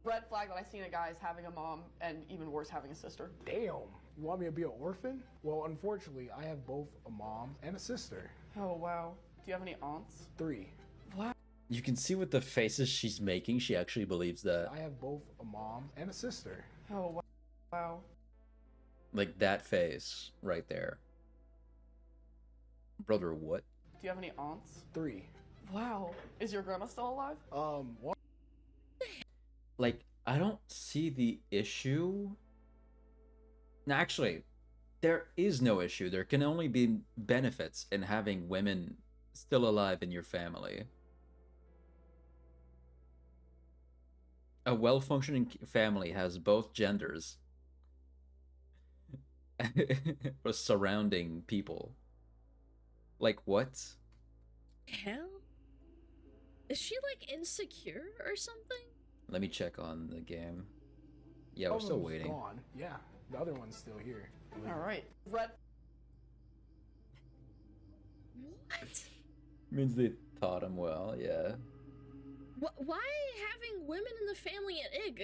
[SPEAKER 14] Red flag that I seen a guy is having a mom and even worse, having a sister.
[SPEAKER 15] Damn. You want me to be an orphan? Well, unfortunately, I have both a mom and a sister.
[SPEAKER 14] Oh, wow. Do you have any aunts?
[SPEAKER 15] 3.
[SPEAKER 14] Wow.
[SPEAKER 1] You can see with the faces she's making, she actually believes that.
[SPEAKER 15] I have both a mom and a sister.
[SPEAKER 14] Oh, wow.
[SPEAKER 1] Like that face right there. Brother, what?
[SPEAKER 14] Do you have any aunts?
[SPEAKER 15] 3.
[SPEAKER 14] Wow. Is your grandma still alive?
[SPEAKER 15] What?
[SPEAKER 1] Like, I don't see the issue. Actually, there is no issue. There can only be benefits in having women still alive in your family. A well-functioning family has both genders surrounding people. Like, what?
[SPEAKER 11] Hell? Is she like insecure or something?
[SPEAKER 1] Let me check on the game. Yeah,
[SPEAKER 15] One
[SPEAKER 1] we're
[SPEAKER 15] of
[SPEAKER 1] still
[SPEAKER 15] them's
[SPEAKER 1] waiting.
[SPEAKER 15] Gone. Yeah, the other one's still here.
[SPEAKER 14] All right. Red.
[SPEAKER 11] What?
[SPEAKER 1] Means they taught him well, yeah.
[SPEAKER 11] Why having women in the family at IG?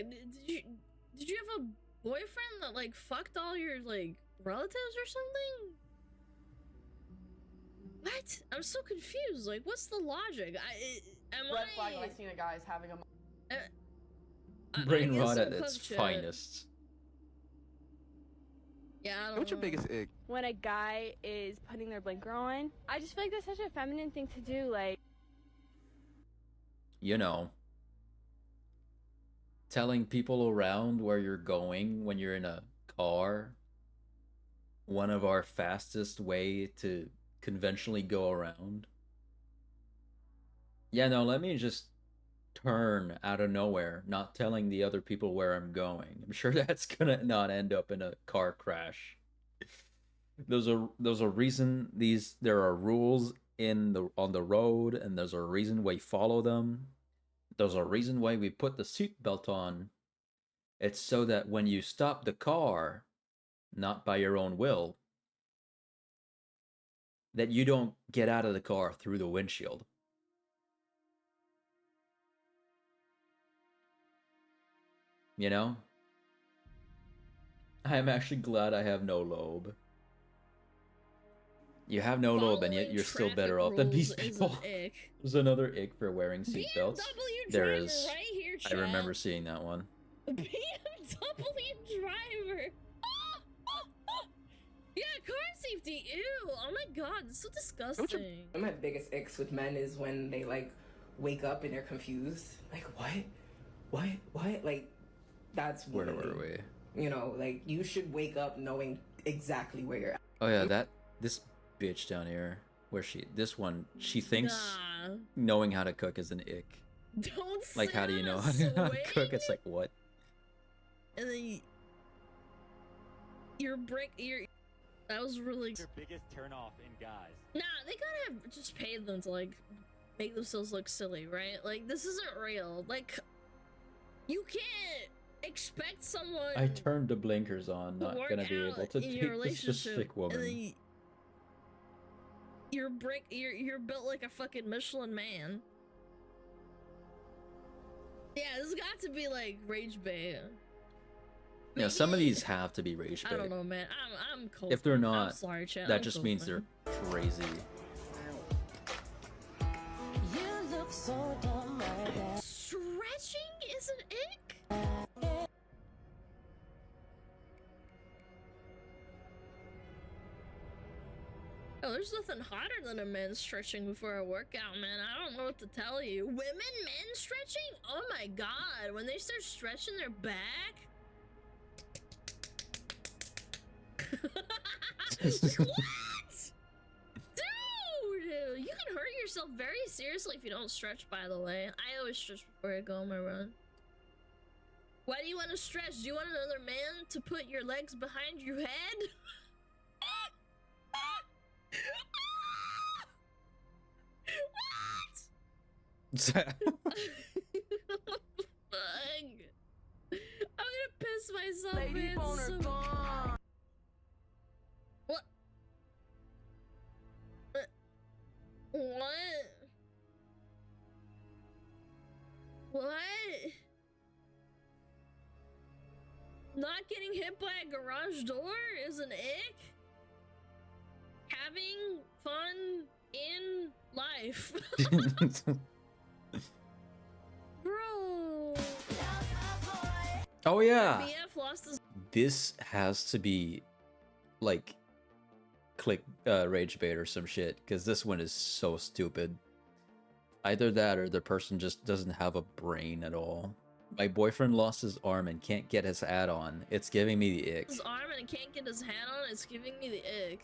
[SPEAKER 11] Did you have a boyfriend that like fucked all your like relatives or something? What? I'm so confused. Like, what's the logic?
[SPEAKER 14] Red flag that I seen a guy is having a mom.
[SPEAKER 1] Brain rot at its finest.
[SPEAKER 11] Yeah, I don't
[SPEAKER 21] What's your
[SPEAKER 11] know.
[SPEAKER 21] biggest ick?
[SPEAKER 17] When a guy is putting their blinker on, I just feel like that's such a feminine thing to do. Like,
[SPEAKER 1] You know, telling people around where you're going when you're in a car. One of our fastest way to conventionally go around. Yeah, no, let me just turn out of nowhere, not telling the other people where I'm going. I'm sure that's gonna not end up in a car crash. There's a reason there are rules on the road, and there's a reason we follow them. There's a reason why we put the seatbelt on. It's so that when you stop the car, not by your own will, that you don't get out of the car through the windshield. You know? I am actually glad I have no lobe. You have no lobe, and yet you're still better off than these people. There's another ick for wearing seatbelts. There is.
[SPEAKER 11] Right here,
[SPEAKER 1] I remember seeing that one.
[SPEAKER 11] BMW driver. Yeah, car safety. Ew. Oh my god, it's so disgusting.
[SPEAKER 16] One of my biggest icks with men is when they like wake up and they're confused. Like, what? Like, that's
[SPEAKER 1] Where
[SPEAKER 16] womanly.
[SPEAKER 1] were we?
[SPEAKER 16] You know, like, you should wake up knowing exactly where you're at.
[SPEAKER 1] Oh yeah, this bitch down here, this one, she thinks knowing how to cook is an ick.
[SPEAKER 11] Don't
[SPEAKER 1] Like, how do you know how to cook? It's like, what?
[SPEAKER 11] And then that was really
[SPEAKER 20] Your biggest turnoff in guys.
[SPEAKER 11] Nah, they gotta have just paid them to like make themselves look silly, right? Like, this isn't real. Like, you can't expect someone
[SPEAKER 1] I turned the blinkers on, not
[SPEAKER 11] work
[SPEAKER 1] gonna be able
[SPEAKER 11] out
[SPEAKER 1] to
[SPEAKER 11] in your
[SPEAKER 1] take this specific
[SPEAKER 11] relationship, and
[SPEAKER 1] woman.
[SPEAKER 11] then you're built like a fucking Michelin man. Yeah, this has got to be like rage bait.
[SPEAKER 1] Yeah, some of these have to be rage
[SPEAKER 11] I
[SPEAKER 1] bait.
[SPEAKER 11] don't know, man. I'm cold.
[SPEAKER 1] If they're
[SPEAKER 11] I'm
[SPEAKER 1] not,
[SPEAKER 11] sorry, chat.
[SPEAKER 1] that
[SPEAKER 11] I'm
[SPEAKER 1] just
[SPEAKER 11] cold,
[SPEAKER 1] means
[SPEAKER 11] man.
[SPEAKER 1] they're crazy.
[SPEAKER 22] You look so dumb right now.
[SPEAKER 11] Stretching is an ick? Oh, there's nothing hotter than a man stretching before a workout, man. I don't know what to tell you. Men stretching? Oh my god. When they start stretching their back? What? Dude! You can hurt yourself very seriously if you don't stretch, by the way. I always stretch before I go on my run. Why do you want to stretch? Do you want another man to put your legs behind your head? Fuck! I'm gonna piss myself,
[SPEAKER 14] Lady
[SPEAKER 11] man.
[SPEAKER 14] boner
[SPEAKER 11] So-
[SPEAKER 14] gone.
[SPEAKER 11] What? What? What? Not getting hit by a garage door is an ick. Having fun in life. Bro.
[SPEAKER 1] Oh yeah.
[SPEAKER 11] BF lost his.
[SPEAKER 1] This has to be like click rage bait or some shit, because this one is so stupid. Either that or the person just doesn't have a brain at all. My boyfriend lost his arm and can't get his hat on. It's giving me the ick.
[SPEAKER 11] His arm and can't get his hat on. It's giving me the ick.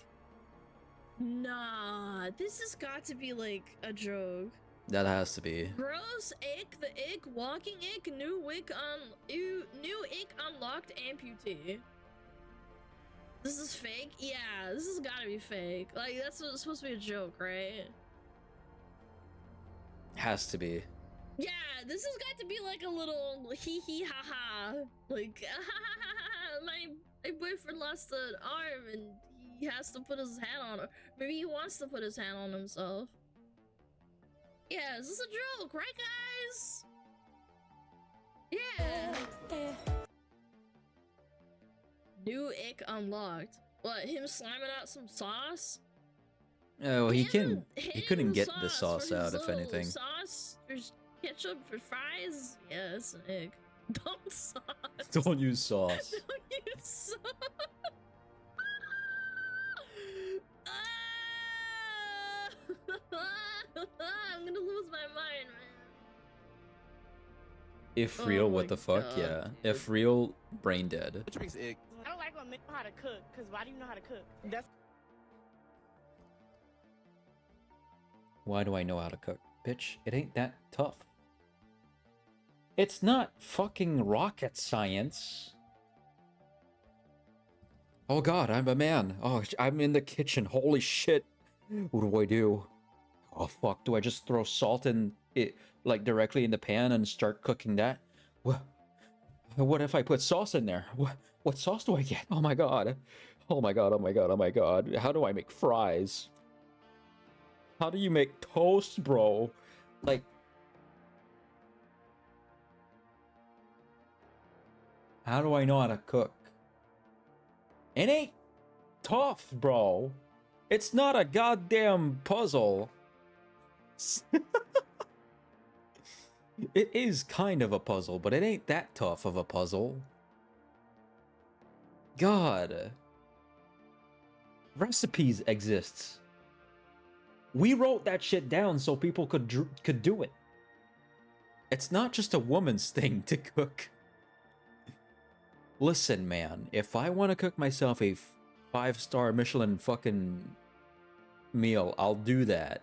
[SPEAKER 11] Nah, this has got to be like a joke.
[SPEAKER 1] That has to be.
[SPEAKER 11] Gross ick, the ick, walking ick, new ick unlocked amputee. This is fake? Yeah, this has gotta be fake. Like, that's supposed to be a joke, right?
[SPEAKER 1] Has to be.
[SPEAKER 11] Yeah, this has got to be like a little hee hee ha ha. Like, my boyfriend lost an arm and he has to put his hat on. Or maybe he wants to put his hat on himself. Yeah, is this a joke, right, guys? Yeah. New ick unlocked. What, him slamming out some sauce?
[SPEAKER 1] Oh, he couldn't get the sauce
[SPEAKER 11] for
[SPEAKER 1] out,
[SPEAKER 11] his
[SPEAKER 1] if
[SPEAKER 11] little
[SPEAKER 1] anything.
[SPEAKER 11] Sauce? There's ketchup for fries? Yeah, it's an ick. Don't sauce.
[SPEAKER 1] Don't use sauce.
[SPEAKER 11] Don't use sauce. I'm gonna lose my mind, man.
[SPEAKER 1] If
[SPEAKER 11] Oh
[SPEAKER 1] real,
[SPEAKER 11] my
[SPEAKER 1] what the fuck?
[SPEAKER 11] God.
[SPEAKER 1] Yeah. If real, brain dead.
[SPEAKER 2] I don't like when men know how to cook, because why do you know how to cook? That's
[SPEAKER 1] Why do I know how to cook? Bitch, it ain't that tough. It's not fucking rocket science. Oh god, I'm a man. Oh, I'm in the kitchen. Holy shit. What do I do? Oh fuck, do I just throw salt in it, like directly in the pan and start cooking that? What if I put sauce in there? What sauce do I get? Oh my god. Oh my god, oh my god, oh my god. How do I make fries? How do you make toast, bro? Like... How do I know how to cook? It ain't tough, bro. It's not a goddamn puzzle. It is kind of a puzzle, but it ain't that tough of a puzzle. God. Recipes exist. We wrote that shit down so people could do it. It's not just a woman's thing to cook. Listen, man, if I want to cook myself a 5-star Michelin fucking meal, I'll do that.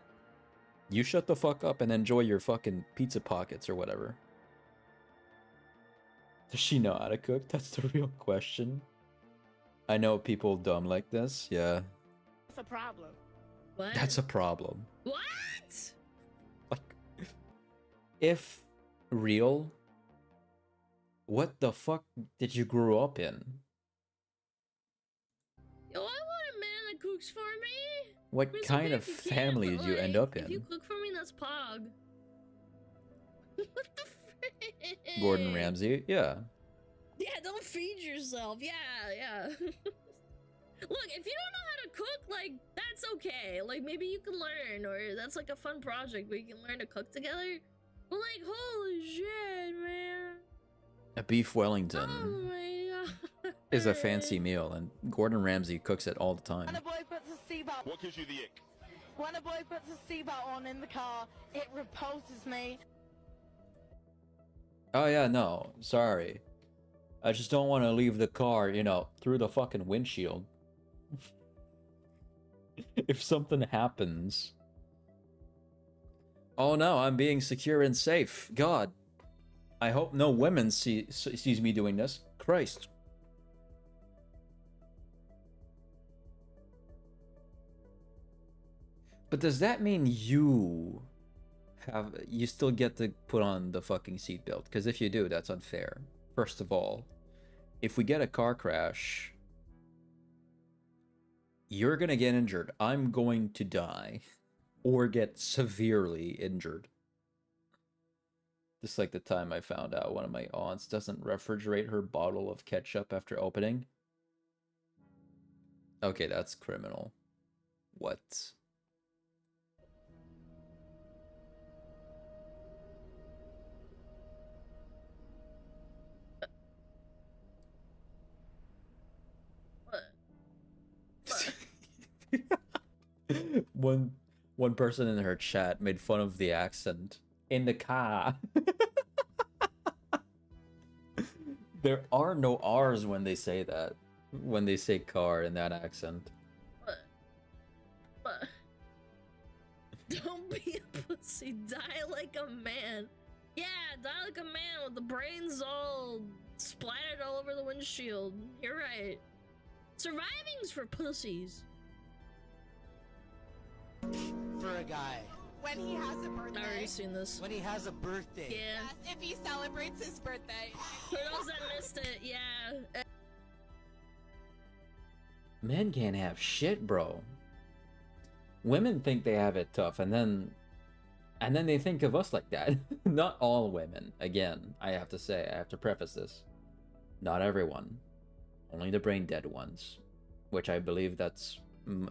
[SPEAKER 1] You shut the fuck up and enjoy your fucking pizza pockets or whatever. Does she know how to cook? That's the real question. I know people dumb like this, yeah.
[SPEAKER 2] a problem.
[SPEAKER 11] What?
[SPEAKER 1] That's a problem.
[SPEAKER 11] What?
[SPEAKER 1] Like, if real, what the fuck did you grow up in?
[SPEAKER 11] Yo, I want a man that cooks for me.
[SPEAKER 1] What
[SPEAKER 11] It's
[SPEAKER 1] kind
[SPEAKER 11] okay
[SPEAKER 1] of
[SPEAKER 11] if you can't,
[SPEAKER 1] family
[SPEAKER 11] but,
[SPEAKER 1] did you end
[SPEAKER 11] like,
[SPEAKER 1] up
[SPEAKER 11] If you
[SPEAKER 1] in?
[SPEAKER 11] cook for me, that's pog. What the frick?
[SPEAKER 1] Gordon Ramsay? Yeah.
[SPEAKER 11] Yeah, don't feed yourself. Yeah, yeah. Look, if you don't know how to cook, like, that's okay. Like, maybe you can learn, or that's like a fun project where you can learn to cook together. But like, holy shit, man.
[SPEAKER 1] A beef Wellington
[SPEAKER 11] Oh my god.
[SPEAKER 1] is a fancy meal, and Gordon Ramsay cooks it all the time.
[SPEAKER 2] When a boy puts a seatbelt.
[SPEAKER 21] What gives you the ick?
[SPEAKER 2] When a boy puts a seatbelt on in the car, it repulses me.
[SPEAKER 1] Oh yeah, no, sorry. I just don't want to leave the car, you know, through the fucking windshield. If something happens. Oh no, I'm being secure and safe. God. I hope no women sees me doing this. Christ. But does that mean you still get to put on the fucking seatbelt? Because if you do, that's unfair. First of all, if we get a car crash, you're gonna get injured. I'm going to die or get severely injured. Just like the time I found out one of my aunts doesn't refrigerate her bottle of ketchup after opening. Okay, that's criminal. What? One person in her chat made fun of the accent in the car. There are no R's when they say that. When they say car in that accent.
[SPEAKER 11] What? Don't be a pussy. Die like a man. Yeah, die like a man with the brains all splattered all over the windshield. You're right. Surviving's for pussies.
[SPEAKER 9] For a guy.
[SPEAKER 12] When he has a birthday.
[SPEAKER 11] I've already seen this.
[SPEAKER 9] When he has a birthday.
[SPEAKER 11] Yeah.
[SPEAKER 12] Yes, if he celebrates his birthday.
[SPEAKER 11] For those that missed it, yeah.
[SPEAKER 1] Men can't have shit, bro. Women think they have it tough, and then they think of us like that. Not all women. Again, I have to say, I have to preface this. Not everyone. Only the brain dead ones. Which I believe that's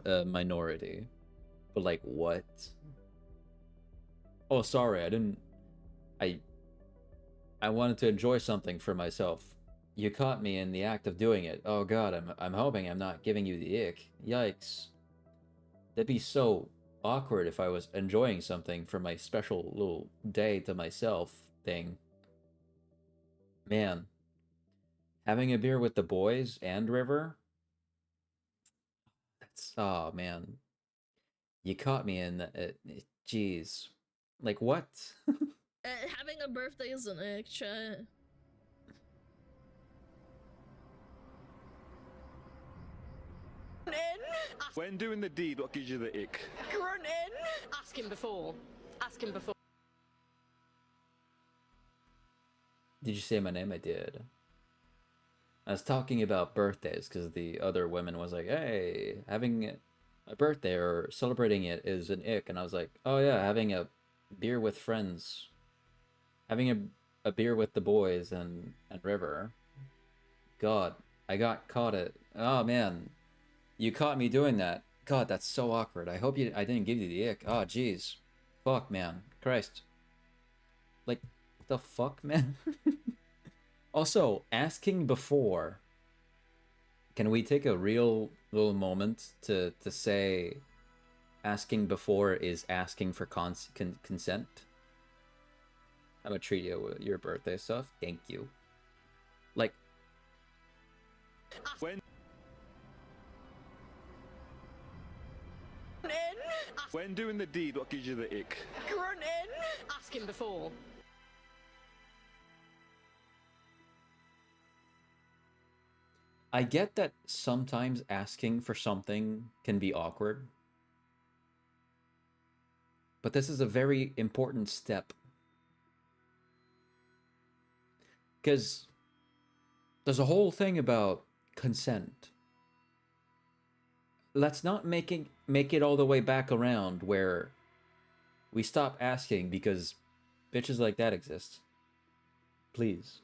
[SPEAKER 1] a minority. But like, what? Oh, sorry, I wanted to enjoy something for myself. You caught me in the act of doing it. Oh god, I'm hoping I'm not giving you the ick. Yikes. That'd be so awkward if I was enjoying something for my special little day to myself thing. Man. Having a beer with the boys and River? That's, oh man. You caught me in jeez. Like what?
[SPEAKER 11] Having a birthday is an ick, chat.
[SPEAKER 20] When doing the deed, what gives you the ick?
[SPEAKER 14] Grunt in. Ask him before. Ask him before.
[SPEAKER 1] Did you say my name? I did. I was talking about birthdays because the other woman was like, hey, having a birthday or celebrating it is an ick. And I was like, oh yeah, having a beer with friends. Having a beer with the boys and River. God, I got caught at... Oh man, you caught me doing that. God, that's so awkward. I hope I didn't give you the ick. Oh jeez. Fuck, man. Christ. Like, the fuck, man? Also, asking before. Can we take a real little moment to say asking before is asking for consent? I'm gonna treat you with your birthday stuff. Thank you. Like,
[SPEAKER 20] When doing the deed, what gives you the ick?
[SPEAKER 14] Grunt in. Ask him before.
[SPEAKER 1] I get that sometimes asking for something can be awkward. But this is a very important step. Because there's a whole thing about consent. Let's not make it all the way back around where we stop asking because bitches like that exist. Please.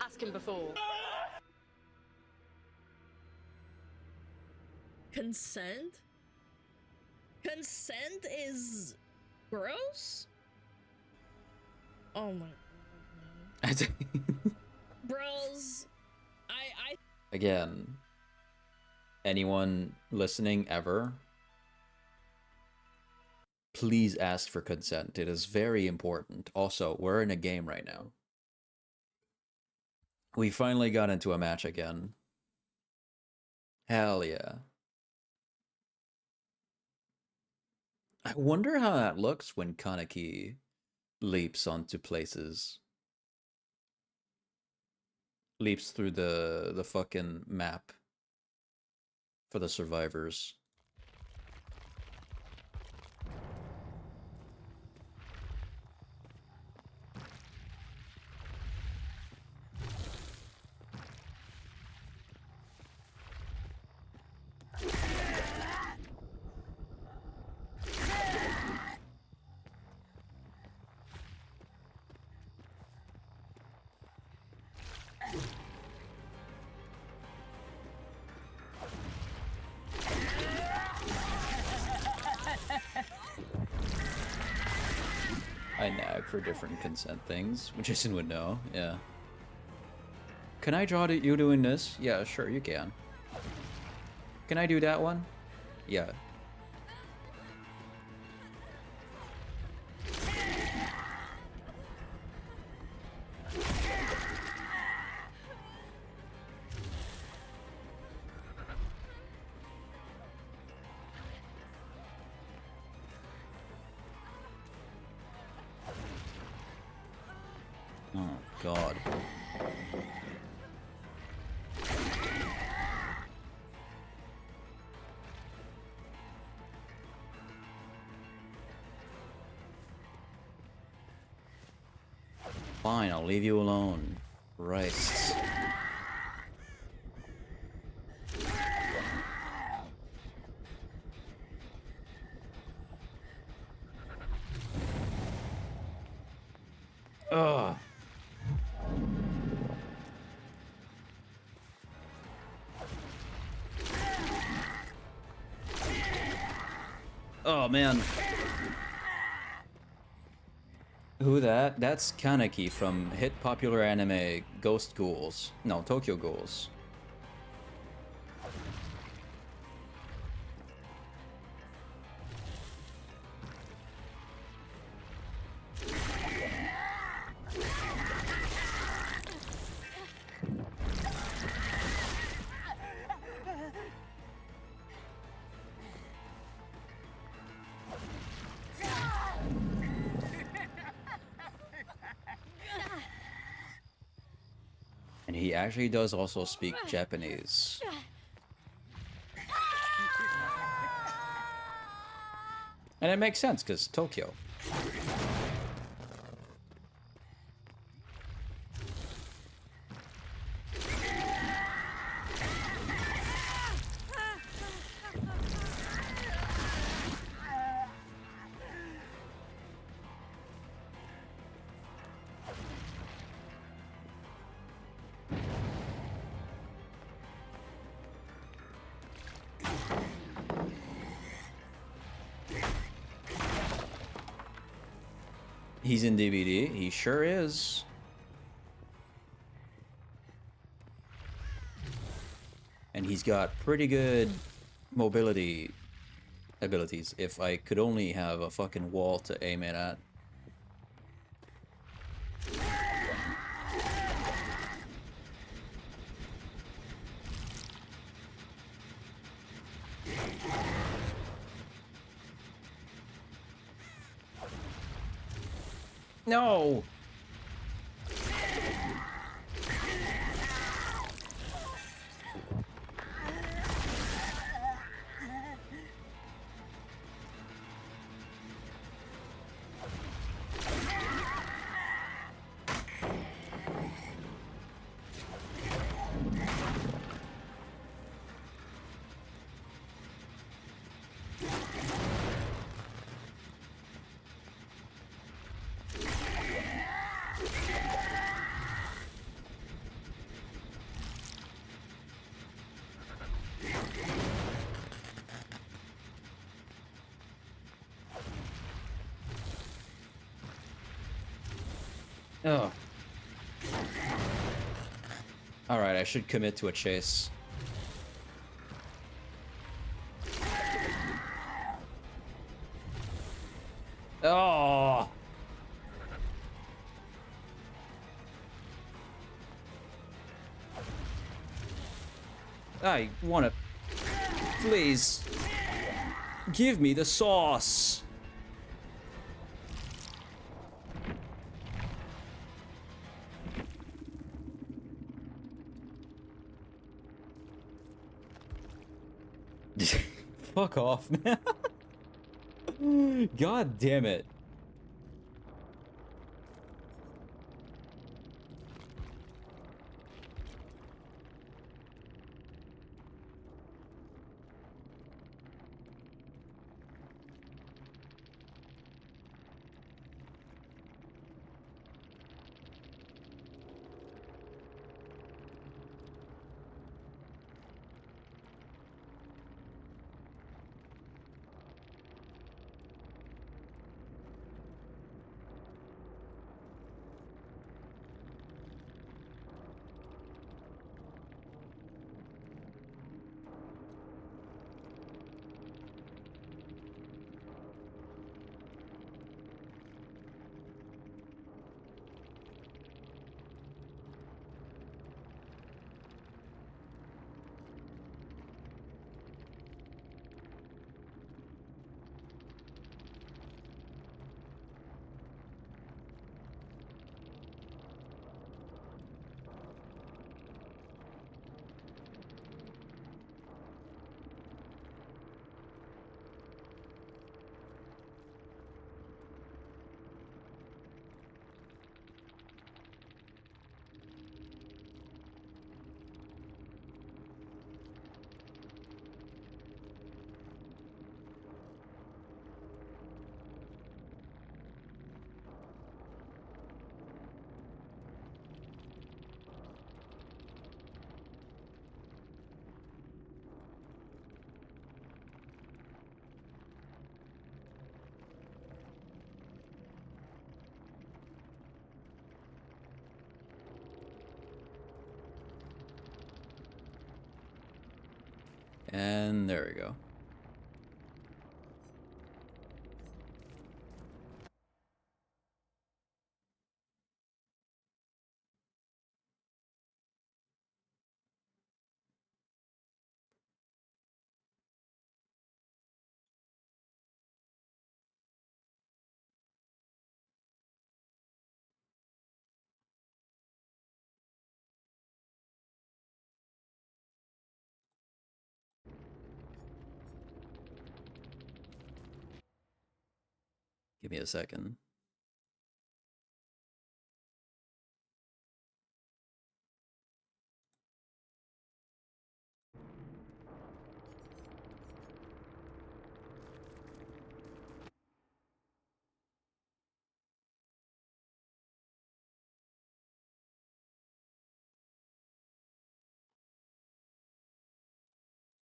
[SPEAKER 14] Ask him before.
[SPEAKER 11] Consent? Consent is gross? Oh my god. Bros, I
[SPEAKER 1] Again, anyone listening ever, please ask for consent. It is very important. Also, we're in a game right now. We finally got into a match again. Hell yeah. I wonder how that looks when Kaneki leaps onto places. Leaps through the fucking map for the survivors. I nag for different consent things, which Jason would know, yeah. Can I draw you doing this? Yeah, sure, you can. Can I do that one? Yeah. Oh, God. Fine, I'll leave you alone. Christ. Ugh. Oh, man. Who that? That's Kaneki from hit popular anime Ghost Ghouls. No, Tokyo Ghouls. And he actually does also speak Japanese. And it makes sense, because Tokyo. He's in DVD. He sure is. And he's got pretty good mobility abilities. If I could only have a fucking wall to aim it at. No! Oh. Alright, I should commit to a chase. Oh! I wanna... Please. Give me the sauce. Fuck off, man. God damn it. And there we go. Give me a second.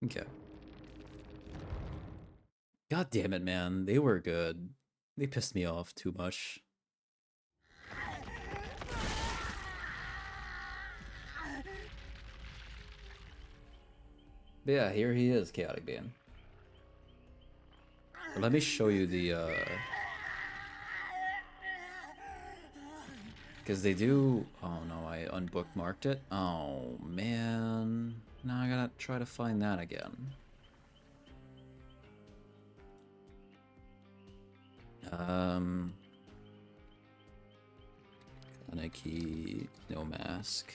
[SPEAKER 1] Okay. God damn it, man. They were good. They pissed me off too much. But yeah, here he is, Chaotic Bane. Let me show you the, because they do... Oh no, I unbookmarked it. Oh man. Now I gotta try to find that again. Kaneki, no mask.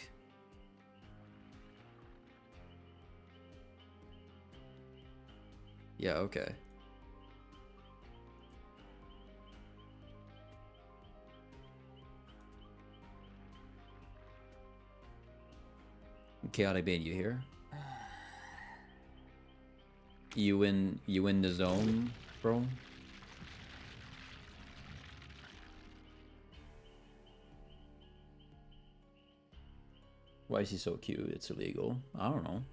[SPEAKER 1] Yeah, okay. Chaotic Bane, you here? You in the zone, bro? Why is he so cute? It's illegal. I don't know.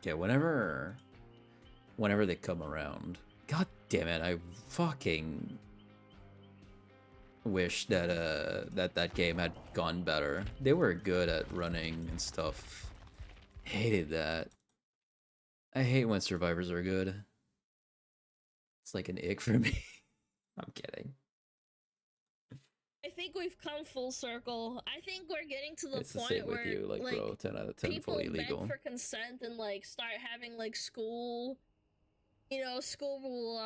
[SPEAKER 1] Okay, whenever they come around. God damn it, I fucking wish that that game had gone better. They were good at running and stuff. Hated that. I hate when survivors are good. It's like an ick for me. I'm kidding.
[SPEAKER 11] I think we've come full circle. I think we're getting to the
[SPEAKER 1] It's the
[SPEAKER 11] point
[SPEAKER 1] same with
[SPEAKER 11] where
[SPEAKER 1] you, like bro, 10 out of 10
[SPEAKER 11] people
[SPEAKER 1] fully
[SPEAKER 11] beg
[SPEAKER 1] legal.
[SPEAKER 11] for consent and like start having like school, school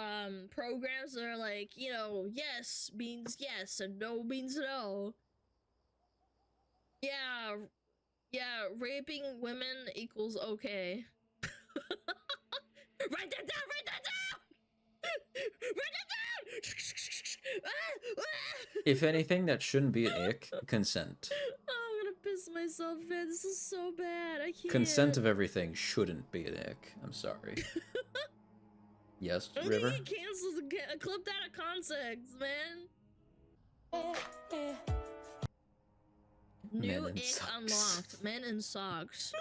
[SPEAKER 11] programs that are like, yes means yes and no means no. Yeah, raping women equals okay. Write that down! Write that down! Write that down!
[SPEAKER 1] If anything, that shouldn't be an ick. Consent.
[SPEAKER 11] Oh, I'm gonna piss myself, man. This is so bad. I can't.
[SPEAKER 1] Consent of everything shouldn't be an ick. I'm sorry. Yes,
[SPEAKER 11] I'm
[SPEAKER 1] River?
[SPEAKER 11] gonna get canceled, clipped out of context, man. New
[SPEAKER 1] Men in
[SPEAKER 11] ick
[SPEAKER 1] socks.
[SPEAKER 11] unlocked. Men in socks.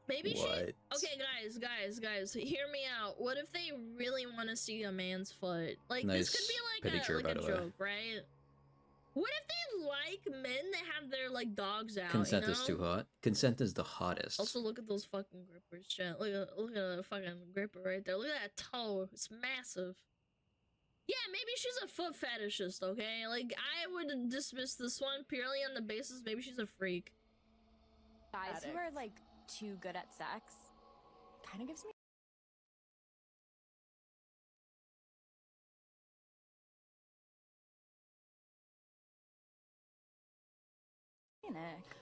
[SPEAKER 11] Maybe
[SPEAKER 1] What?
[SPEAKER 11] Okay, guys, hear me out. What if they really want to see a man's foot? Like,
[SPEAKER 1] Nice
[SPEAKER 11] this could be like
[SPEAKER 1] pedicure,
[SPEAKER 11] a
[SPEAKER 1] by the way.
[SPEAKER 11] joke, right? What if they like men that have their, like, dogs out,
[SPEAKER 1] Consent is too hot. Consent is the hottest.
[SPEAKER 11] Also, look at those fucking grippers, chat. Look at the fucking gripper right there. Look at that toe. It's massive. Yeah, maybe she's a foot fetishist, okay? Like, I would dismiss this one purely on the basis maybe she's a freak.
[SPEAKER 17] Guys who are like too good at sex kind of gives me Nick.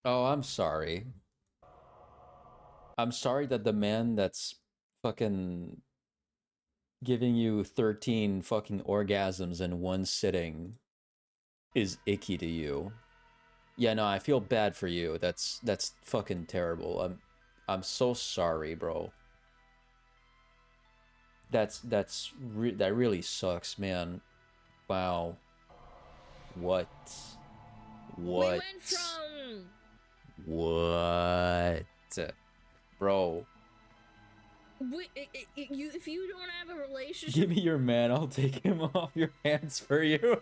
[SPEAKER 1] Oh, I'm sorry. I'm sorry that the man that's fucking giving you 13 fucking orgasms in one sitting is icky to you. Yeah, no, I feel bad for you. That's fucking terrible. I'm so sorry, bro. That really sucks, man. Wow. What? What?
[SPEAKER 11] We went from
[SPEAKER 1] What? Bro,
[SPEAKER 11] if you don't have a relationship,
[SPEAKER 1] give me your man. I'll take him off your hands for you.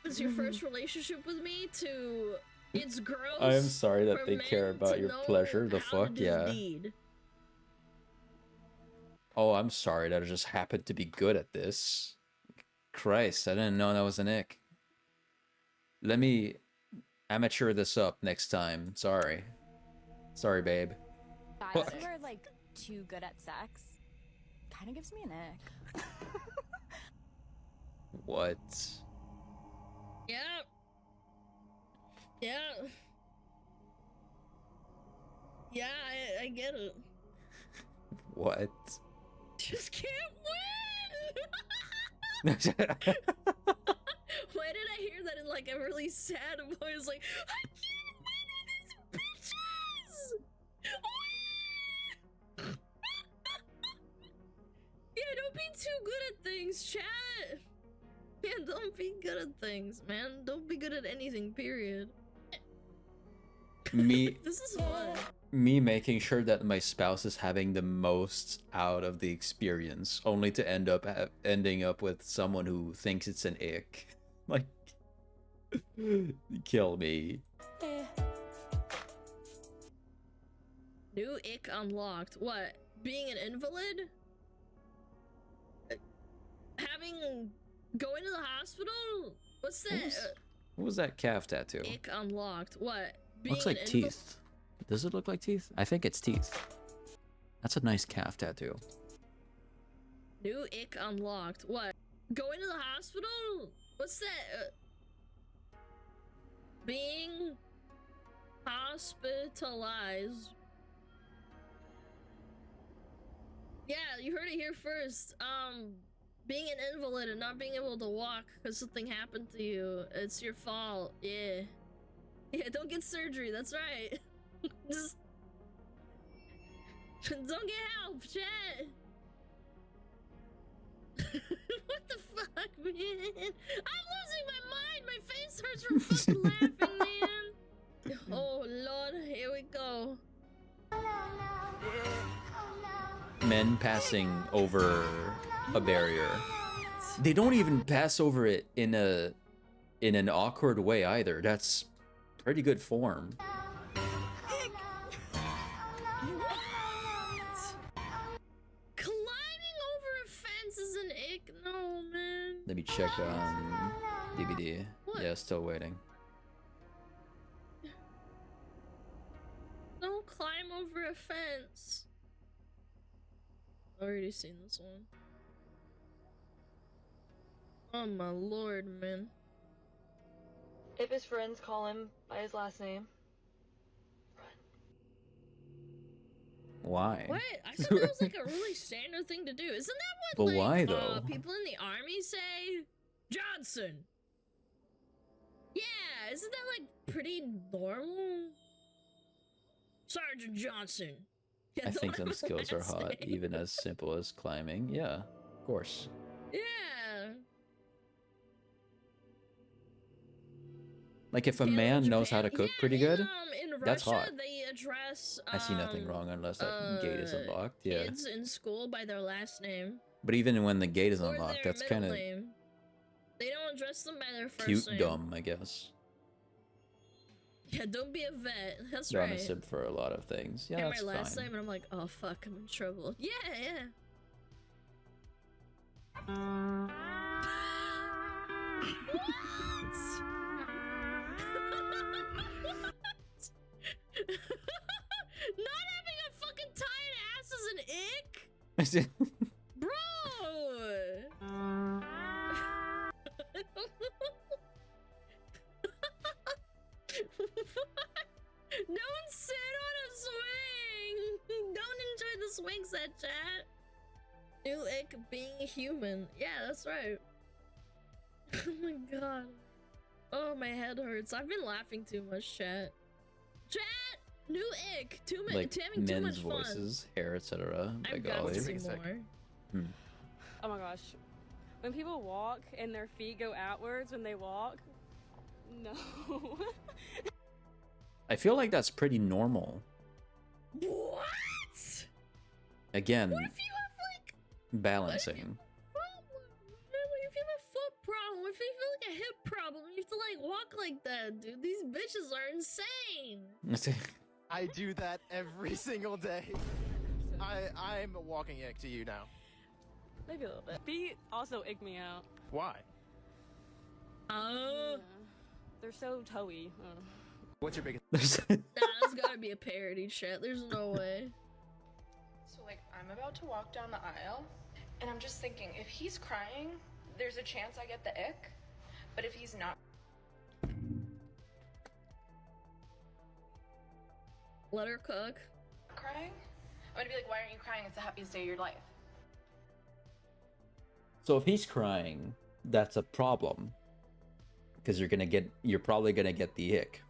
[SPEAKER 11] it's your first relationship with me to it's gross.
[SPEAKER 1] I am sorry that
[SPEAKER 11] for
[SPEAKER 1] they care
[SPEAKER 11] men
[SPEAKER 1] about
[SPEAKER 11] to
[SPEAKER 1] your
[SPEAKER 11] know
[SPEAKER 1] pleasure. The
[SPEAKER 11] how to
[SPEAKER 1] fuck,
[SPEAKER 11] do
[SPEAKER 1] yeah.
[SPEAKER 11] deed.
[SPEAKER 1] Oh, I'm sorry that I just happened to be good at this. Christ, I didn't know that was an ick. Let me amateur this up next time. Sorry. Sorry, babe.
[SPEAKER 3] Guys
[SPEAKER 1] Fuck.
[SPEAKER 3] who are like too good at sex kind of gives me an ick.
[SPEAKER 1] What?
[SPEAKER 11] Yeah. Yeah. Yeah, I get it.
[SPEAKER 1] What?
[SPEAKER 11] Just can't win. Why did I hear that in like a really sad voice? Like, I can't win on these bitches. Yeah, don't be too good at things, chat. Man, don't be good at things, man. Don't be good at anything, period.
[SPEAKER 1] Me
[SPEAKER 11] This is fun.
[SPEAKER 1] me making sure that my spouse is having the most out of the experience, only to ending up with someone who thinks it's an ick. Like, kill me.
[SPEAKER 11] New ick unlocked. What? Being an invalid? Going to the hospital? What's that?
[SPEAKER 1] What was that calf tattoo?
[SPEAKER 11] Ick unlocked. What?
[SPEAKER 1] Looks like teeth. Does it look like teeth? I think it's teeth. That's a nice calf tattoo.
[SPEAKER 11] New ick unlocked. What? Going to the hospital? What's that? Being hospitalized. Yeah, you heard it here first. Being an invalid and not being able to walk because something happened to you. It's your fault. Yeah. Yeah, don't get surgery. That's right. Just don't get help, chat. What the fuck, man? I'm losing my mind. My face hurts from fucking laughing, man. Oh Lord, here we go.
[SPEAKER 1] Men passing over a barrier. They don't even pass over it in an awkward way either. That's pretty good form.
[SPEAKER 11] Climbing over a fence is an ick. No, man.
[SPEAKER 1] Let me check on DVD.
[SPEAKER 11] What?
[SPEAKER 1] Yeah, still waiting.
[SPEAKER 11] Don't climb over a fence. Already seen this one. Oh my lord, man.
[SPEAKER 21] If his friends call him by his last name.
[SPEAKER 1] Why?
[SPEAKER 11] What? I thought that was like a really standard thing to do. Isn't that what
[SPEAKER 1] But why,
[SPEAKER 11] like
[SPEAKER 1] though?
[SPEAKER 11] people in the army say? Johnson. Yeah, isn't that like pretty normal? Sergeant Johnson. Yeah,
[SPEAKER 1] I
[SPEAKER 11] don't
[SPEAKER 1] think some
[SPEAKER 11] have a
[SPEAKER 1] skills are
[SPEAKER 11] last
[SPEAKER 1] hot,
[SPEAKER 11] name.
[SPEAKER 1] even as simple as climbing. Yeah, of course.
[SPEAKER 11] Yeah.
[SPEAKER 1] Like if a man knows how to cook pretty good,
[SPEAKER 11] in
[SPEAKER 1] that's
[SPEAKER 11] Russia,
[SPEAKER 1] hot.
[SPEAKER 11] they address
[SPEAKER 1] I see nothing wrong unless that gate is unlocked. Yeah.
[SPEAKER 11] kids in school by their last name.
[SPEAKER 1] But even when the gate is
[SPEAKER 11] Or
[SPEAKER 1] unlocked,
[SPEAKER 11] their
[SPEAKER 1] that's kind of
[SPEAKER 11] middle name. They don't address them by their first
[SPEAKER 1] cute
[SPEAKER 11] name.
[SPEAKER 1] dumb, I guess.
[SPEAKER 11] Yeah, don't be a vet. That's
[SPEAKER 1] They're on
[SPEAKER 11] right.
[SPEAKER 1] a sib for a lot of things. Yeah,
[SPEAKER 11] And
[SPEAKER 1] that's
[SPEAKER 11] my last
[SPEAKER 1] fine.
[SPEAKER 11] name, and I'm like, oh fuck, I'm in trouble. Yeah, yeah. Not having a fucking tight ass is an ick? Bro! Don't sit on a swing! Don't enjoy the swing set, chat! New ick being human. Yeah, that's right. Oh my god. Oh, my head hurts. I've been laughing too much, chat. Chat! New ick!
[SPEAKER 1] Like
[SPEAKER 11] Having too
[SPEAKER 1] men's
[SPEAKER 11] much fun.
[SPEAKER 1] voices, hair, etc. By
[SPEAKER 11] I've got
[SPEAKER 1] golly.
[SPEAKER 11] some more.
[SPEAKER 1] Hmm.
[SPEAKER 17] Oh my gosh. When people walk and their feet go outwards when they walk, No.
[SPEAKER 1] I feel like that's pretty normal.
[SPEAKER 11] What?
[SPEAKER 1] Again,
[SPEAKER 11] What if you have like
[SPEAKER 1] balancing.
[SPEAKER 11] If you have a foot problem, if you have like a hip problem, you have to like walk like that, dude. These bitches are insane.
[SPEAKER 7] I do that every single day. I'm a walking ick to you now.
[SPEAKER 17] Maybe a little bit. Feet also ick me out.
[SPEAKER 7] Why?
[SPEAKER 17] Yeah. They're so toey.
[SPEAKER 7] What's your biggest?
[SPEAKER 11] Nah, that's gotta be a parody, chat. There's no way.
[SPEAKER 10] So, like, I'm about to walk down the aisle, and I'm just thinking, if he's crying, there's a chance I get the ick. But if he's not
[SPEAKER 11] Let her cook.
[SPEAKER 10] crying, I'm gonna be like, why aren't you crying? It's the happiest day of your life.
[SPEAKER 1] So if he's crying, that's a problem. Because you're probably gonna get the ick.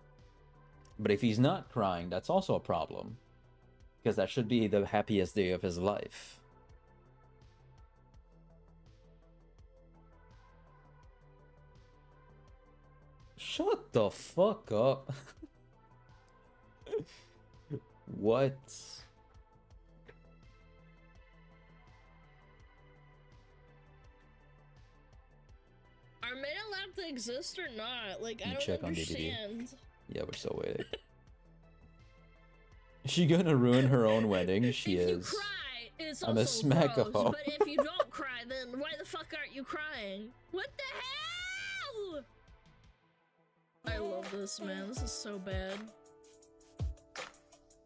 [SPEAKER 1] But if he's not crying, that's also a problem. Because that should be the happiest day of his life. Shut the fuck up. What?
[SPEAKER 11] Are men allowed to exist or not? Like, I
[SPEAKER 1] You
[SPEAKER 11] don't
[SPEAKER 1] check on DVD.
[SPEAKER 11] understand.
[SPEAKER 1] Yeah, we're still waiting. Is she gonna ruin her own wedding? She
[SPEAKER 11] If you
[SPEAKER 1] is.
[SPEAKER 11] cry, it's
[SPEAKER 1] I'm a
[SPEAKER 11] also
[SPEAKER 1] smack
[SPEAKER 11] gross,
[SPEAKER 1] hoe.
[SPEAKER 11] but if you don't cry, then why the fuck aren't you crying? What the hell? I love this, man. This is so bad.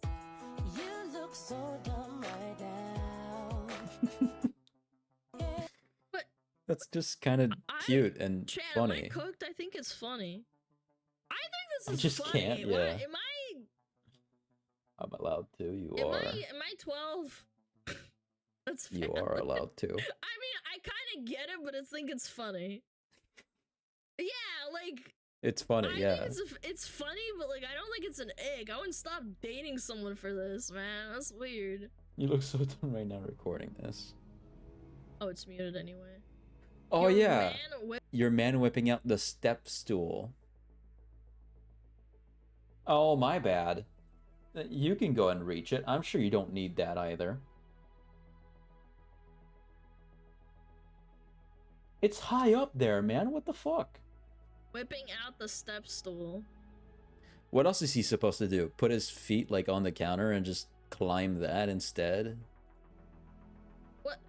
[SPEAKER 22] You look so dumb right now.
[SPEAKER 1] That's just kind of cute and
[SPEAKER 11] Chad, am I
[SPEAKER 1] funny.
[SPEAKER 11] cooked? I think it's funny. I think
[SPEAKER 1] I
[SPEAKER 11] this is
[SPEAKER 1] just
[SPEAKER 11] funny.
[SPEAKER 1] can't,
[SPEAKER 11] What-
[SPEAKER 1] yeah.
[SPEAKER 11] Am
[SPEAKER 1] I'm allowed to. You
[SPEAKER 11] I
[SPEAKER 1] are.
[SPEAKER 11] am I 12? That's fair.
[SPEAKER 1] You are allowed to.
[SPEAKER 11] I mean, I kind of get it, but I think it's funny. Yeah, like
[SPEAKER 1] It's funny,
[SPEAKER 11] I
[SPEAKER 1] yeah.
[SPEAKER 11] think it's funny, but like I don't think it's an egg. I wouldn't stop dating someone for this, man. That's weird.
[SPEAKER 1] You look so dumb right now recording this.
[SPEAKER 11] Oh, it's muted anyway.
[SPEAKER 1] Oh
[SPEAKER 11] Your
[SPEAKER 1] yeah.
[SPEAKER 11] man whip-
[SPEAKER 1] Your man whipping out the step stool. Oh, my bad. You can go and reach it. I'm sure you don't need that either. It's high up there, man. What the fuck?
[SPEAKER 11] Whipping out the step stool.
[SPEAKER 1] What else is he supposed to do? Put his feet like on the counter and just climb that instead?
[SPEAKER 11] What?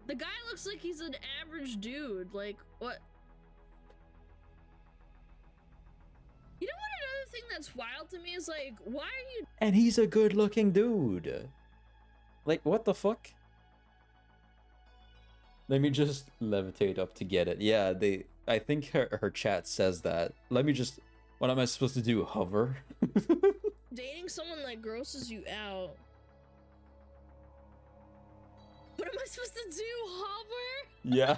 [SPEAKER 11] The guy looks like he's an average dude. Like, what? You know what? Another thing that's wild to me is like, why are you?
[SPEAKER 1] And he's a good looking dude. Like, what the fuck? Let me just levitate up to get it. Yeah, I think her chat says that. Let me just, what am I supposed to do? Hover?
[SPEAKER 11] Dating someone that grosses you out. What am I supposed to do? Hover?
[SPEAKER 1] Yeah.
[SPEAKER 11] Look,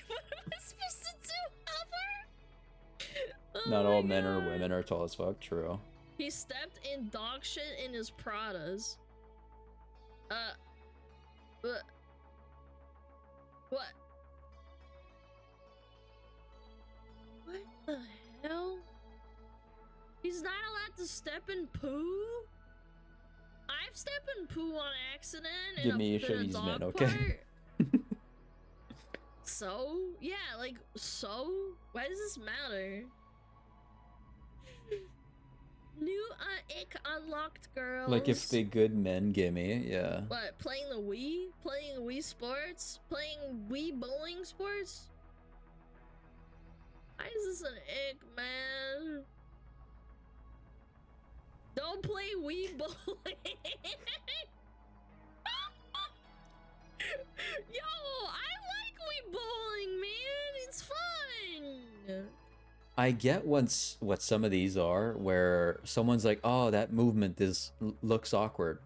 [SPEAKER 11] what am I supposed to do? Hover? Oh
[SPEAKER 1] Not
[SPEAKER 11] my
[SPEAKER 1] all men or
[SPEAKER 11] God.
[SPEAKER 1] women are tall as fuck. True.
[SPEAKER 11] He stepped in dog shit in his Pradas. What? What? What the hell? He's not allowed to step in poo? I've stepped in poo on accident
[SPEAKER 1] Give
[SPEAKER 11] in
[SPEAKER 1] me a
[SPEAKER 11] in
[SPEAKER 1] show these men,
[SPEAKER 11] dog
[SPEAKER 1] okay?
[SPEAKER 11] park. So? Yeah, like, so? Why does this matter? New ick unlocked, girls.
[SPEAKER 1] Like if the good men gimme, yeah.
[SPEAKER 11] What, playing the Wii? Playing Wii Sports? Playing Wii bowling sports? Why is this an ick, man? Don't play Wii bowling! Yo, I like Wii bowling, man! It's fun!
[SPEAKER 1] I get what some of these are, where someone's like, "Oh, that movement looks awkward."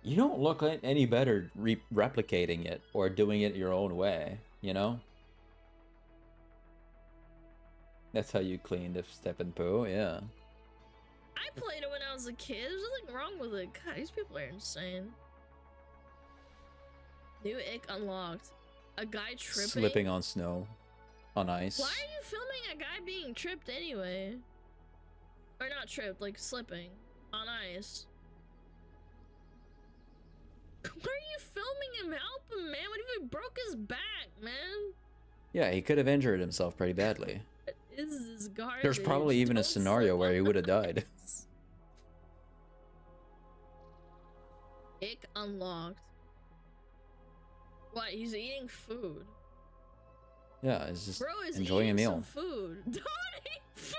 [SPEAKER 1] You don't look any better replicating it or doing it your own way, you know? That's how you cleaned a step and poo, yeah.
[SPEAKER 11] I played it when I was a kid. There's nothing wrong with it. God, these people are insane. New ick unlocked. A guy tripping.
[SPEAKER 1] Slipping on snow. on ice.
[SPEAKER 11] Why are you filming a guy being tripped anyway? Or not tripped, like slipping on ice. Why are you filming him? Help him, man. What if he broke his back, man?
[SPEAKER 1] Yeah, he could have injured himself pretty badly.
[SPEAKER 11] What is this garbage?
[SPEAKER 1] There's probably even a
[SPEAKER 11] Don't
[SPEAKER 1] scenario
[SPEAKER 11] slip
[SPEAKER 1] where
[SPEAKER 11] on
[SPEAKER 1] he would have died.
[SPEAKER 11] Ick unlocked. What? He's eating food.
[SPEAKER 1] Yeah, he's just
[SPEAKER 11] Bro is
[SPEAKER 1] enjoying a
[SPEAKER 11] eating
[SPEAKER 1] meal.
[SPEAKER 11] some food. Don't eat food.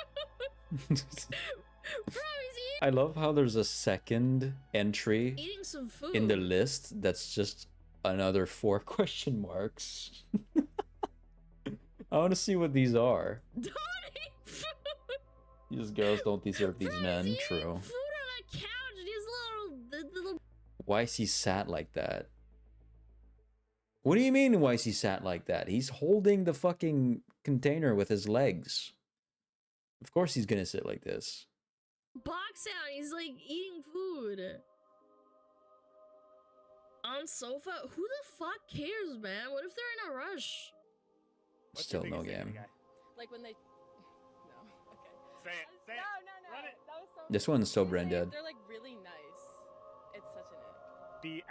[SPEAKER 11] Bro, he's eating.
[SPEAKER 1] I love how there's a second entry
[SPEAKER 11] Eating some food.
[SPEAKER 1] in the list that's just another 4 question marks. I want to see what these are.
[SPEAKER 11] Don't eat food.
[SPEAKER 1] These girls don't deserve these men. True.
[SPEAKER 11] Food on a couch. These little.
[SPEAKER 1] Why is he sat like that? What do you mean, why is he sat like that? He's holding the fucking container with his legs. Of course he's gonna sit like this.
[SPEAKER 11] Box out. He's like eating food. On sofa? Who the fuck cares, man? What if they're in a rush?
[SPEAKER 1] Still no game.
[SPEAKER 13] Like when they. No. Okay.
[SPEAKER 6] Say it. Say it.
[SPEAKER 13] No.
[SPEAKER 6] Run it.
[SPEAKER 13] That was so.
[SPEAKER 1] This one's so brain dead.
[SPEAKER 13] They're like really nice. It's such an ick.
[SPEAKER 6] The.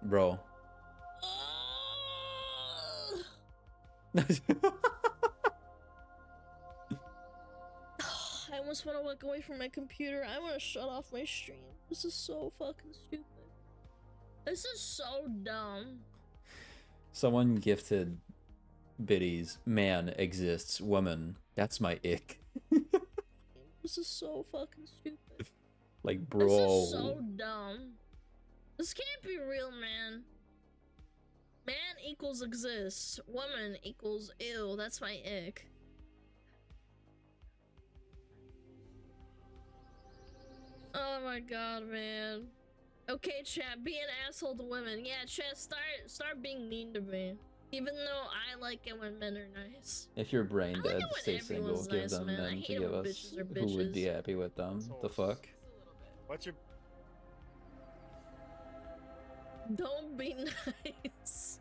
[SPEAKER 1] Bro.
[SPEAKER 11] I almost want to walk away from my computer. I want to shut off my stream. This is so fucking stupid. This is so dumb.
[SPEAKER 1] Someone gifted biddies. Man exists. Woman. That's my ick.
[SPEAKER 11] This is so fucking stupid.
[SPEAKER 1] Like, bro.
[SPEAKER 11] This is so dumb. This can't be real, man. Man equals exists. Woman equals ew. That's my ick. Oh my god, man. Okay, chat, be an asshole to women. Yeah, chat, start being mean to me. Even though I like it when men are nice.
[SPEAKER 1] If you're brain dead,
[SPEAKER 11] when
[SPEAKER 1] stay single.
[SPEAKER 11] everyone's
[SPEAKER 1] Give
[SPEAKER 11] nice,
[SPEAKER 1] them
[SPEAKER 11] man. I
[SPEAKER 1] men
[SPEAKER 11] hate
[SPEAKER 1] to
[SPEAKER 11] it
[SPEAKER 1] give
[SPEAKER 11] when
[SPEAKER 1] us
[SPEAKER 11] bitches are
[SPEAKER 1] who would be
[SPEAKER 11] bitches.
[SPEAKER 1] happy with them. The fuck?
[SPEAKER 6] What's your.
[SPEAKER 11] Don't be nice.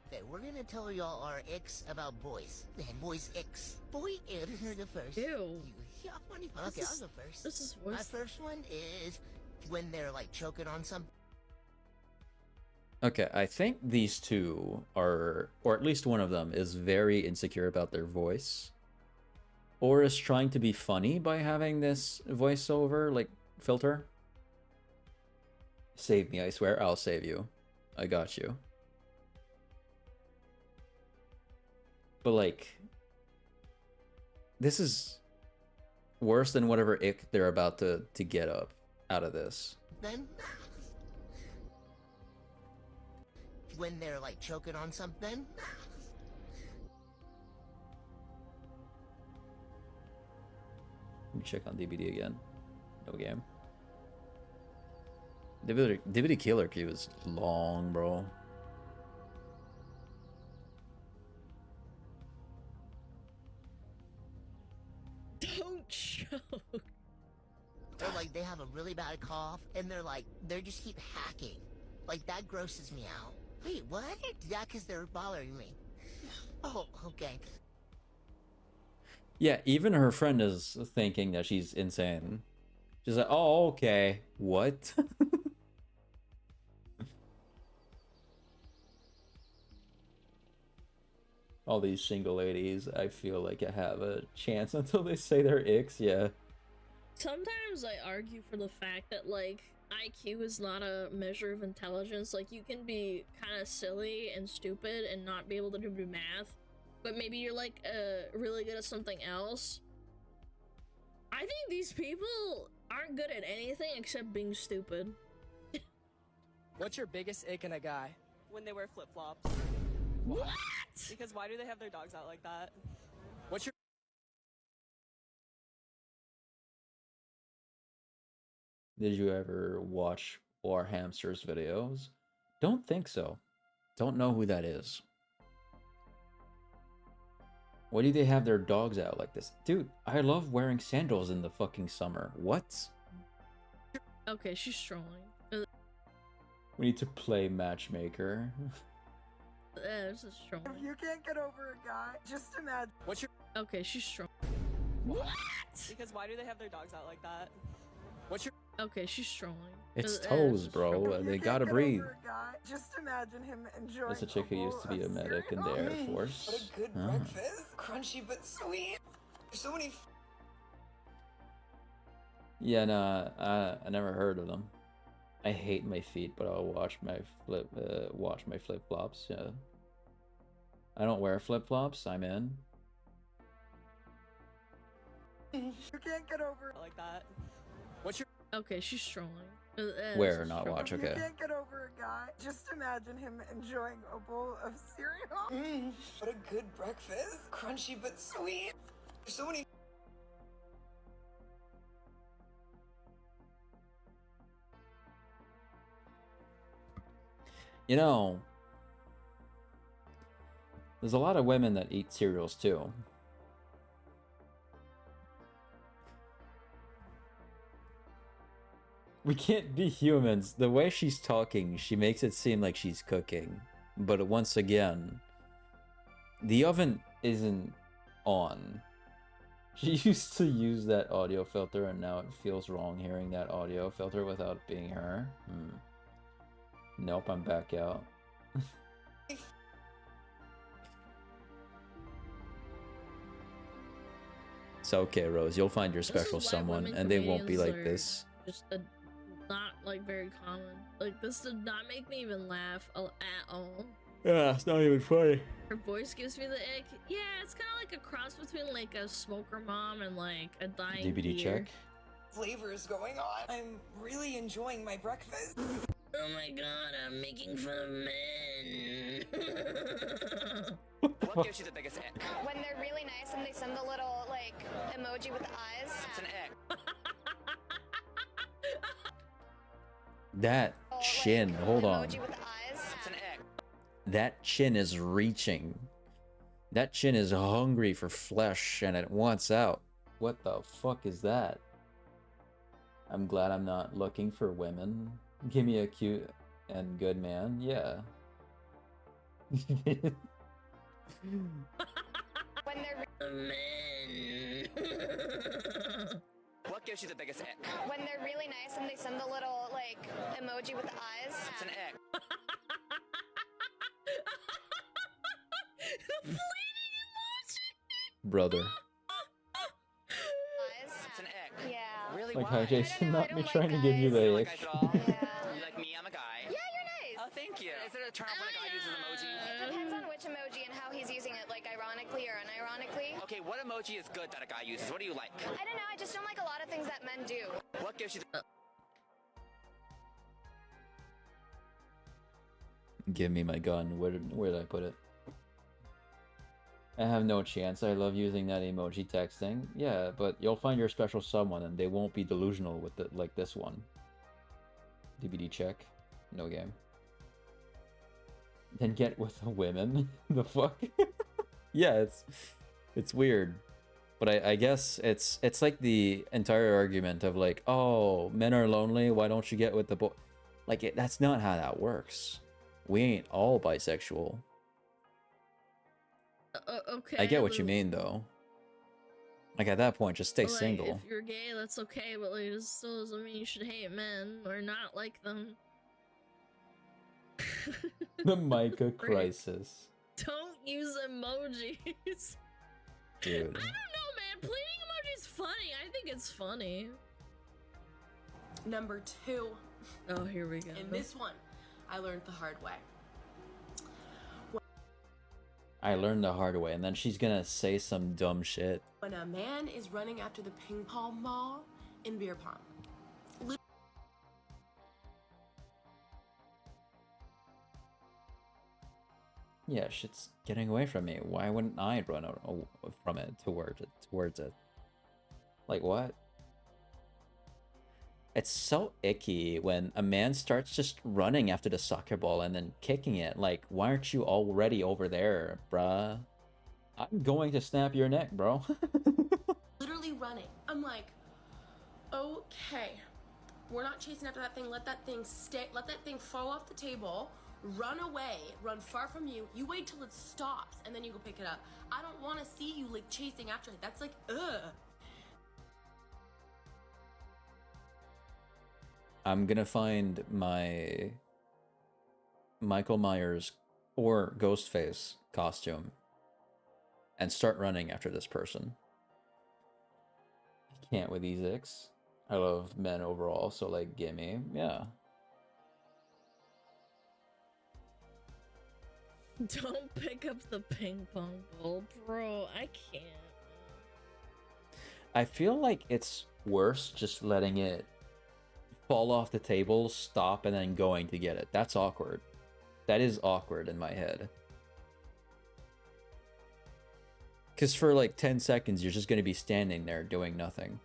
[SPEAKER 8] Okay, we're gonna tell y'all our icks about boys. And boys' icks. Boy, you're the first.
[SPEAKER 11] Ew.
[SPEAKER 8] Yeah, funny. Okay, I'll go first.
[SPEAKER 11] This is
[SPEAKER 8] My
[SPEAKER 11] worse.
[SPEAKER 8] first one is when they're like choking on something.
[SPEAKER 1] Okay, I think these two are, or at least one of them, is very insecure about their voice. Or is trying to be funny by having this voiceover, like, filter. Save me, I swear, I'll save you. I got you. But, like, this is worse than whatever ick they're about to get up out of this.
[SPEAKER 8] Then when they're like choking on something.
[SPEAKER 1] Let me check on DVD again. No game. DVD killer queue is long, bro.
[SPEAKER 11] Don't choke.
[SPEAKER 8] Or like they have a really bad cough and they're just keep hacking. Like that grosses me out. Wait, what? Yeah, because they're bothering me. Oh, okay.
[SPEAKER 1] Yeah, even her friend is thinking that she's insane. She's like, oh, okay. What? All these single ladies, I feel like I have a chance until they say their icks, yeah.
[SPEAKER 11] Sometimes I argue for the fact that, like, IQ is not a measure of intelligence. Like, you can be kind of silly and stupid and not be able to do math, but maybe you're, like, really good at something else. I think these people aren't good at anything except being stupid.
[SPEAKER 23] What's your biggest ick in a guy?
[SPEAKER 24] When they wear flip-flops.
[SPEAKER 11] What?
[SPEAKER 24] Because why do they have their dogs out like that?
[SPEAKER 23] What's your
[SPEAKER 1] Did you ever watch War Hamster's videos? Don't think so. Don't know who that is. Why do they have their dogs out like this? Dude, I love wearing sandals in the fucking summer. What?
[SPEAKER 11] Okay, she's trolling.
[SPEAKER 1] We need to play matchmaker.
[SPEAKER 11] This is trolling.
[SPEAKER 4] If you can't get over a guy, just imagine.
[SPEAKER 23] What's your
[SPEAKER 11] Okay, she's trolling. What?
[SPEAKER 24] Because why do they have their dogs out like that?
[SPEAKER 23] what's your
[SPEAKER 11] Okay, she's trolling.
[SPEAKER 1] It's
[SPEAKER 11] This
[SPEAKER 1] toes,
[SPEAKER 11] is
[SPEAKER 1] bro.
[SPEAKER 11] trolling.
[SPEAKER 1] They
[SPEAKER 4] You
[SPEAKER 1] gotta
[SPEAKER 4] can't get
[SPEAKER 1] breathe.
[SPEAKER 4] over a guy, just imagine him enjoying
[SPEAKER 1] That's a chick who used to be a medic in the Air Force.
[SPEAKER 16] What a good
[SPEAKER 1] Ah.
[SPEAKER 16] breakfast. Crunchy but sweet. There's so many.
[SPEAKER 1] Yeah, no, I never heard of them. I hate my feet, but I'll watch my flip flops. Yeah, I don't wear flip flops. I'm in.
[SPEAKER 4] You can't get over
[SPEAKER 24] Like that.
[SPEAKER 23] what's your
[SPEAKER 11] Okay, she's trolling.
[SPEAKER 1] Wear,
[SPEAKER 11] This is
[SPEAKER 1] not
[SPEAKER 11] trolling.
[SPEAKER 1] watch.
[SPEAKER 4] You
[SPEAKER 1] Okay.
[SPEAKER 4] can't get over a guy, just imagine him enjoying a bowl of cereal.
[SPEAKER 16] What a good breakfast. Crunchy but sweet. There's so many.
[SPEAKER 1] You know, there's a lot of women that eat cereals too. We can't be humans. The way she's talking, she makes it seem like she's cooking. But once again, the oven isn't on. She used to use that audio filter, and now it feels wrong hearing that audio filter without it being her. Nope, I'm back out. It's okay, Rose. You'll find your
[SPEAKER 11] This is
[SPEAKER 1] special
[SPEAKER 11] why
[SPEAKER 1] someone,
[SPEAKER 11] women
[SPEAKER 1] and they won't be
[SPEAKER 11] comedians
[SPEAKER 1] like
[SPEAKER 11] are
[SPEAKER 1] this.
[SPEAKER 11] Just not like very common. Like this did not make me even laugh at all.
[SPEAKER 1] Yeah, it's not even funny.
[SPEAKER 11] Her voice gives me the ick. Yeah, it's kind of like a cross between like a smoker mom and like a dying
[SPEAKER 1] DVD
[SPEAKER 11] deer.
[SPEAKER 1] check.
[SPEAKER 16] Flavors going on. I'm really enjoying my breakfast.
[SPEAKER 11] Oh my god, I'm making fun of men.
[SPEAKER 5] What gives you the biggest ick?
[SPEAKER 18] When they're really nice and they send the little, like, emoji with the eyes.
[SPEAKER 5] It's an ick.
[SPEAKER 1] That chin, hold on.
[SPEAKER 18] Emoji with the eyes.
[SPEAKER 5] It's an ick.
[SPEAKER 1] That chin is reaching. That chin is hungry for flesh and it wants out. What the fuck is that? I'm glad I'm not looking for women. Give me a cute and good man. Yeah.
[SPEAKER 18] When they're
[SPEAKER 11] men.
[SPEAKER 5] What gives you the biggest ick?
[SPEAKER 18] when they're really nice and they send the little, like, emoji with the eyes.
[SPEAKER 5] It's an ick.
[SPEAKER 11] The bleeding emoji.
[SPEAKER 1] Brother.
[SPEAKER 18] Eyes.
[SPEAKER 5] It's an ick.
[SPEAKER 18] Yeah.
[SPEAKER 5] Really?
[SPEAKER 1] Like
[SPEAKER 5] Why?
[SPEAKER 1] how Jason, not me
[SPEAKER 18] like
[SPEAKER 1] trying to give you
[SPEAKER 5] You don't
[SPEAKER 1] the
[SPEAKER 5] like
[SPEAKER 1] ick.
[SPEAKER 5] guys at all? You like me? I'm a guy.
[SPEAKER 18] Yeah, you're nice.
[SPEAKER 5] Oh, thank you. Is it a turn off when a guy uses emoji?
[SPEAKER 18] It depends on which emoji and how he's using it, like ironically or unironically.
[SPEAKER 5] Okay, what emoji is good that a guy uses? What do you like?
[SPEAKER 18] I don't know, I just don't like a lot of things that men do.
[SPEAKER 5] What gives you the...
[SPEAKER 1] Give me my gun. Where did I put it? I have no chance. I love using that emoji texting. Yeah, but you'll find your special someone and they won't be delusional with it like this one. DVD check. No game. Then get with the women. The fuck? Yeah, it's weird. But I guess it's like the entire argument of like, oh, men are lonely, why don't you get with the boy? Like, that's not how that works. We ain't all bisexual.
[SPEAKER 11] Okay.
[SPEAKER 1] I get what you mean, though. Like, at that point, just stay
[SPEAKER 11] Like,
[SPEAKER 1] single.
[SPEAKER 11] If you're gay, that's okay, but like, this still doesn't mean you should hate men or not like them.
[SPEAKER 1] The Micah crisis.
[SPEAKER 11] Don't use emojis.
[SPEAKER 1] Dude.
[SPEAKER 11] I don't know, man. Pleading emoji's funny. I think it's funny.
[SPEAKER 14] Number 2.
[SPEAKER 11] Oh, here we go.
[SPEAKER 14] In this one, I learned the hard way.
[SPEAKER 1] I learned the hard way, and then she's gonna say some dumb shit.
[SPEAKER 14] When a man is running after the ping pong ball in beer pong.
[SPEAKER 1] Yeah, shit's getting away from me. Why wouldn't I run from it towards it? Like, what? It's so icky when a man starts just running after the soccer ball and then kicking it. Like, why aren't you already over there, bruh? I'm going to snap your neck, bro.
[SPEAKER 14] Literally running. I'm like, okay,
[SPEAKER 2] We're not chasing after that thing. Let that thing stay. Let that thing fall off the table. Run away. Run far from you. You wait till it stops and then you go pick it up. I don't want to see you like chasing after it. That's like ugh.
[SPEAKER 1] I'm gonna find my Michael Myers or Ghostface costume and start running after this person. I can't with these icks. I love men overall, so like, gimme, yeah.
[SPEAKER 11] Don't pick up the ping pong ball, bro. I can't.
[SPEAKER 1] I feel like it's worse just letting it fall off the table, stop, and then going to get it. That's awkward. That is awkward in my head. Because for like 10 seconds, you're just going to be standing there doing nothing.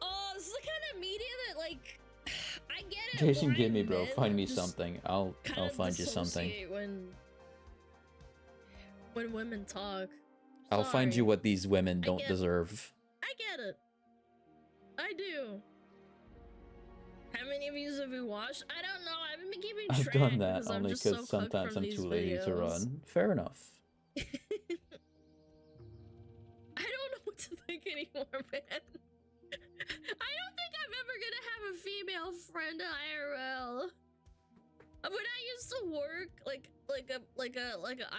[SPEAKER 11] Oh, this is the kind of media that, like, I get it.
[SPEAKER 1] Jason,
[SPEAKER 11] why
[SPEAKER 1] give me, bro.
[SPEAKER 11] men
[SPEAKER 1] Find me
[SPEAKER 11] just
[SPEAKER 1] something. I'll find you something.
[SPEAKER 11] dissociate when women talk.
[SPEAKER 1] I'll find you
[SPEAKER 11] Sorry.
[SPEAKER 1] what these women don't
[SPEAKER 11] get-
[SPEAKER 1] deserve.
[SPEAKER 11] I get it. I do. How many of you have you watched? I don't know. I haven't been keeping
[SPEAKER 1] I've
[SPEAKER 11] track
[SPEAKER 1] done that
[SPEAKER 11] because I'm
[SPEAKER 1] only
[SPEAKER 11] just
[SPEAKER 1] because
[SPEAKER 11] so cooked
[SPEAKER 1] sometimes
[SPEAKER 11] from
[SPEAKER 1] I'm
[SPEAKER 11] these
[SPEAKER 1] too lazy to
[SPEAKER 11] videos.
[SPEAKER 1] run. Fair enough.
[SPEAKER 11] I don't know what to think anymore, man. I don't think I'm ever gonna have a female friend IRL. When I used to work like a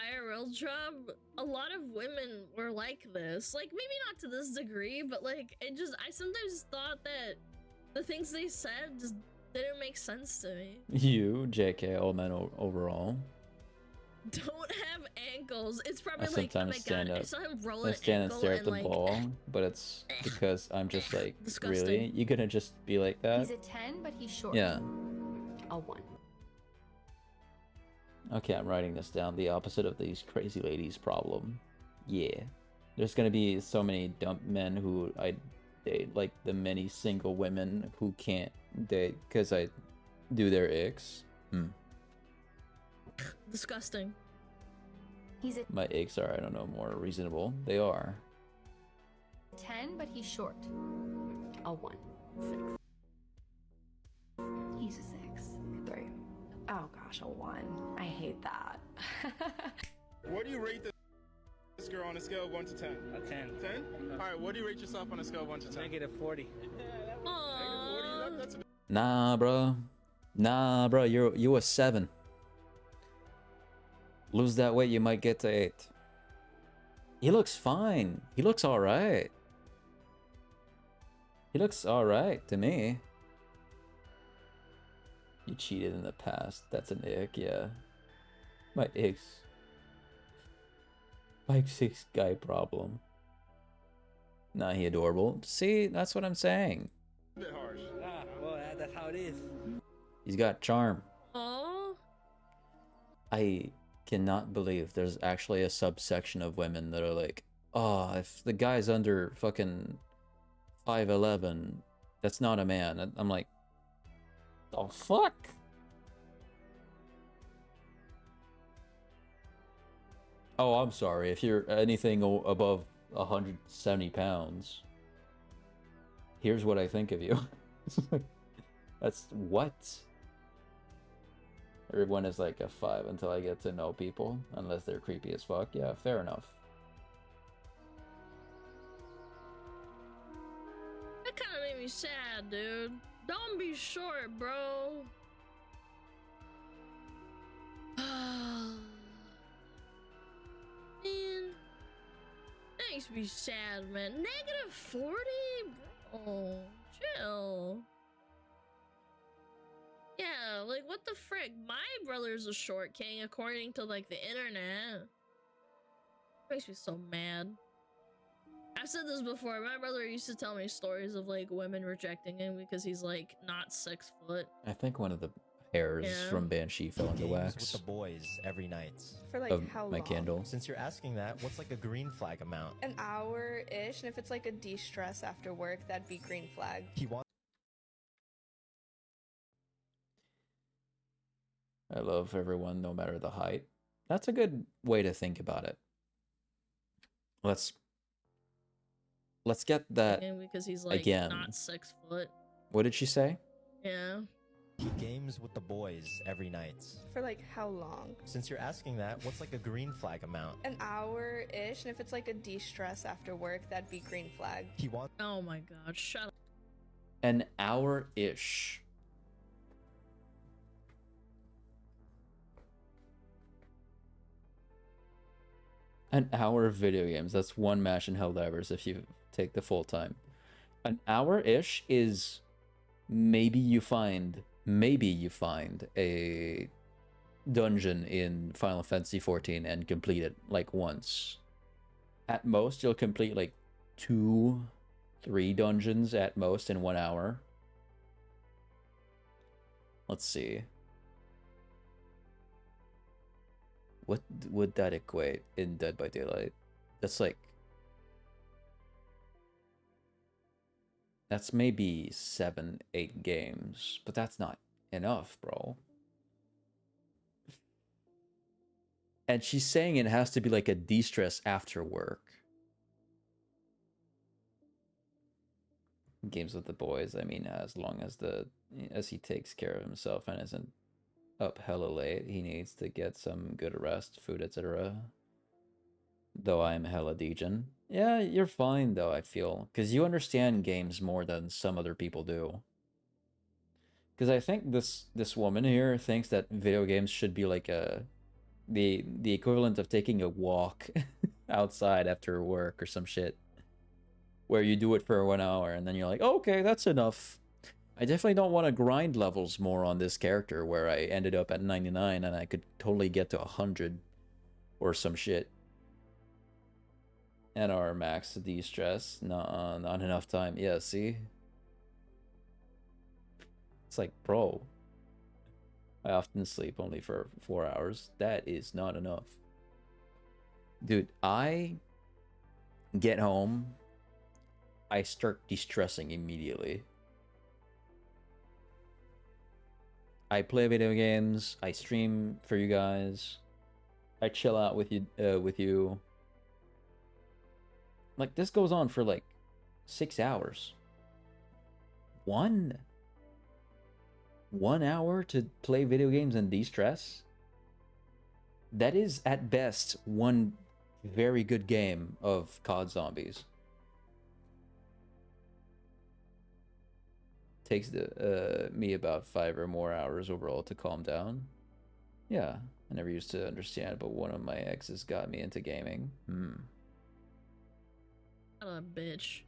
[SPEAKER 11] IRL job, a lot of women were like this. Like maybe not to this degree, but like I sometimes thought that the things they said just didn't make sense to me.
[SPEAKER 1] You, JK, all men overall.
[SPEAKER 11] Don't have ankles. It's
[SPEAKER 1] I
[SPEAKER 11] probably like, oh
[SPEAKER 1] sometimes
[SPEAKER 11] my
[SPEAKER 1] stand
[SPEAKER 11] god, I
[SPEAKER 1] up.
[SPEAKER 11] saw him roll
[SPEAKER 1] I
[SPEAKER 11] an
[SPEAKER 1] stand and
[SPEAKER 11] ankle
[SPEAKER 1] stare at
[SPEAKER 11] and
[SPEAKER 1] the
[SPEAKER 11] like
[SPEAKER 1] ball, but it's because I'm just like,
[SPEAKER 11] Disgusting.
[SPEAKER 1] really? You gonna just be like that?
[SPEAKER 3] He's a 10, but he's short.
[SPEAKER 1] Yeah.
[SPEAKER 3] A 1.
[SPEAKER 1] Okay, I'm writing this down. The opposite of these crazy ladies problem. Yeah. There's gonna be so many dumb men who I date, like the many single women who can't date because I do their icks.
[SPEAKER 11] disgusting.
[SPEAKER 3] He's a
[SPEAKER 1] My icks are, I don't know, more reasonable. They are.
[SPEAKER 3] 10, but he's short. A 1. 6. He's a 6.
[SPEAKER 9] 3. Oh gosh, a 1. I hate that.
[SPEAKER 6] What do you rate this girl on a scale of 1 to 10?
[SPEAKER 15] A 10.
[SPEAKER 6] 10? Alright, what do you rate yourself on a scale of 1 to 10?
[SPEAKER 15] Negative 40.
[SPEAKER 6] That's a
[SPEAKER 1] Nah, bro. Nah, bro. You a 7. Lose that weight, you might get to 8. He looks fine. He looks all right. He looks all right to me. You cheated in the past. That's an ick, yeah. My icks. My 6 guy problem. Nah, he adorable. See, that's what I'm saying.
[SPEAKER 6] bit harsh.
[SPEAKER 15] Well, that's how it is.
[SPEAKER 1] He's got charm.
[SPEAKER 11] Oh.
[SPEAKER 1] I cannot believe there's actually a subsection of women that are like, oh, if the guy's under fucking 5'11", that's not a man. I'm like, the fuck? Oh, I'm sorry. If you're anything above 170 pounds, here's what I think of you. That's what? Everyone is like a 5 until I get to know people, unless they're creepy as fuck. Yeah, fair enough.
[SPEAKER 11] That kind of made me sad, dude. Don't be short, bro. Man, that makes me sad, man. Negative 40, bro. Chill. Yeah, like what the frick? My brother's a short king, according to like the internet. Makes me so mad. I've said this before. My brother used to tell me stories of like women rejecting him because he's like not 6 foot.
[SPEAKER 1] I think one of the hairs
[SPEAKER 11] Yeah.
[SPEAKER 1] from Banshee fell into
[SPEAKER 19] Games
[SPEAKER 1] wax.
[SPEAKER 19] with the boys every night.
[SPEAKER 9] For like
[SPEAKER 1] of
[SPEAKER 9] how
[SPEAKER 1] my
[SPEAKER 9] long?
[SPEAKER 1] candle.
[SPEAKER 19] Since you're asking that, what's like a green flag amount?
[SPEAKER 9] An hour-ish, and if it's like a de-stress after work, that'd be green flag.
[SPEAKER 19] He wants.
[SPEAKER 1] I love everyone, no matter the height. That's a good way to think about it. Let's get that
[SPEAKER 11] Because he's like
[SPEAKER 1] again.
[SPEAKER 11] not 6 foot.
[SPEAKER 1] What did she say?
[SPEAKER 11] Yeah.
[SPEAKER 19] He games with the boys every night.
[SPEAKER 9] For like how long?
[SPEAKER 19] Since you're asking that, what's like a green flag amount?
[SPEAKER 9] An hour-ish, and if it's like a de-stress after work, that'd be green flag.
[SPEAKER 19] He wants.
[SPEAKER 11] Oh my god, shut up.
[SPEAKER 1] An hour-ish. An hour of video games. That's one match in Helldivers if you take the full time. An hour-ish is maybe you find a dungeon in Final Fantasy XIV and complete it like once. At most, you'll complete like 2-3 dungeons at most in 1 hour. Let's see. What would that equate in Dead by Daylight? That's like... That's maybe 7-8 games, but that's not enough, bro. And she's saying it has to be like a de-stress after work. Games with the boys, I mean, as long as he takes care of himself and isn't up hella late, he needs to get some good rest, food, etc. Though I'm hella degen. Yeah, you're fine though, I feel, because you understand games more than some other people do. Because I think this woman here thinks that video games should be like the equivalent of taking a walk outside after work or some shit, where you do it for 1 hour and then you're like, oh, okay, that's enough. I definitely don't want to grind levels more on this character where I ended up at 99 and I could totally get to 100 or some shit. And our max de-stress, not enough time. Yeah, see? It's like, bro, I often sleep only for 4 hours. That is not enough. Dude, I get home, I start de-stressing immediately. I play video games, I stream for you guys, I chill out with you. Like, this goes on for like 6 hours. 1 hour to play video games and de-stress? That is at best one very good game of COD Zombies. Takes me about 5 or more hours overall to calm down. Yeah, I never used to understand, but one of my exes got me into gaming.
[SPEAKER 11] Shut up, bitch.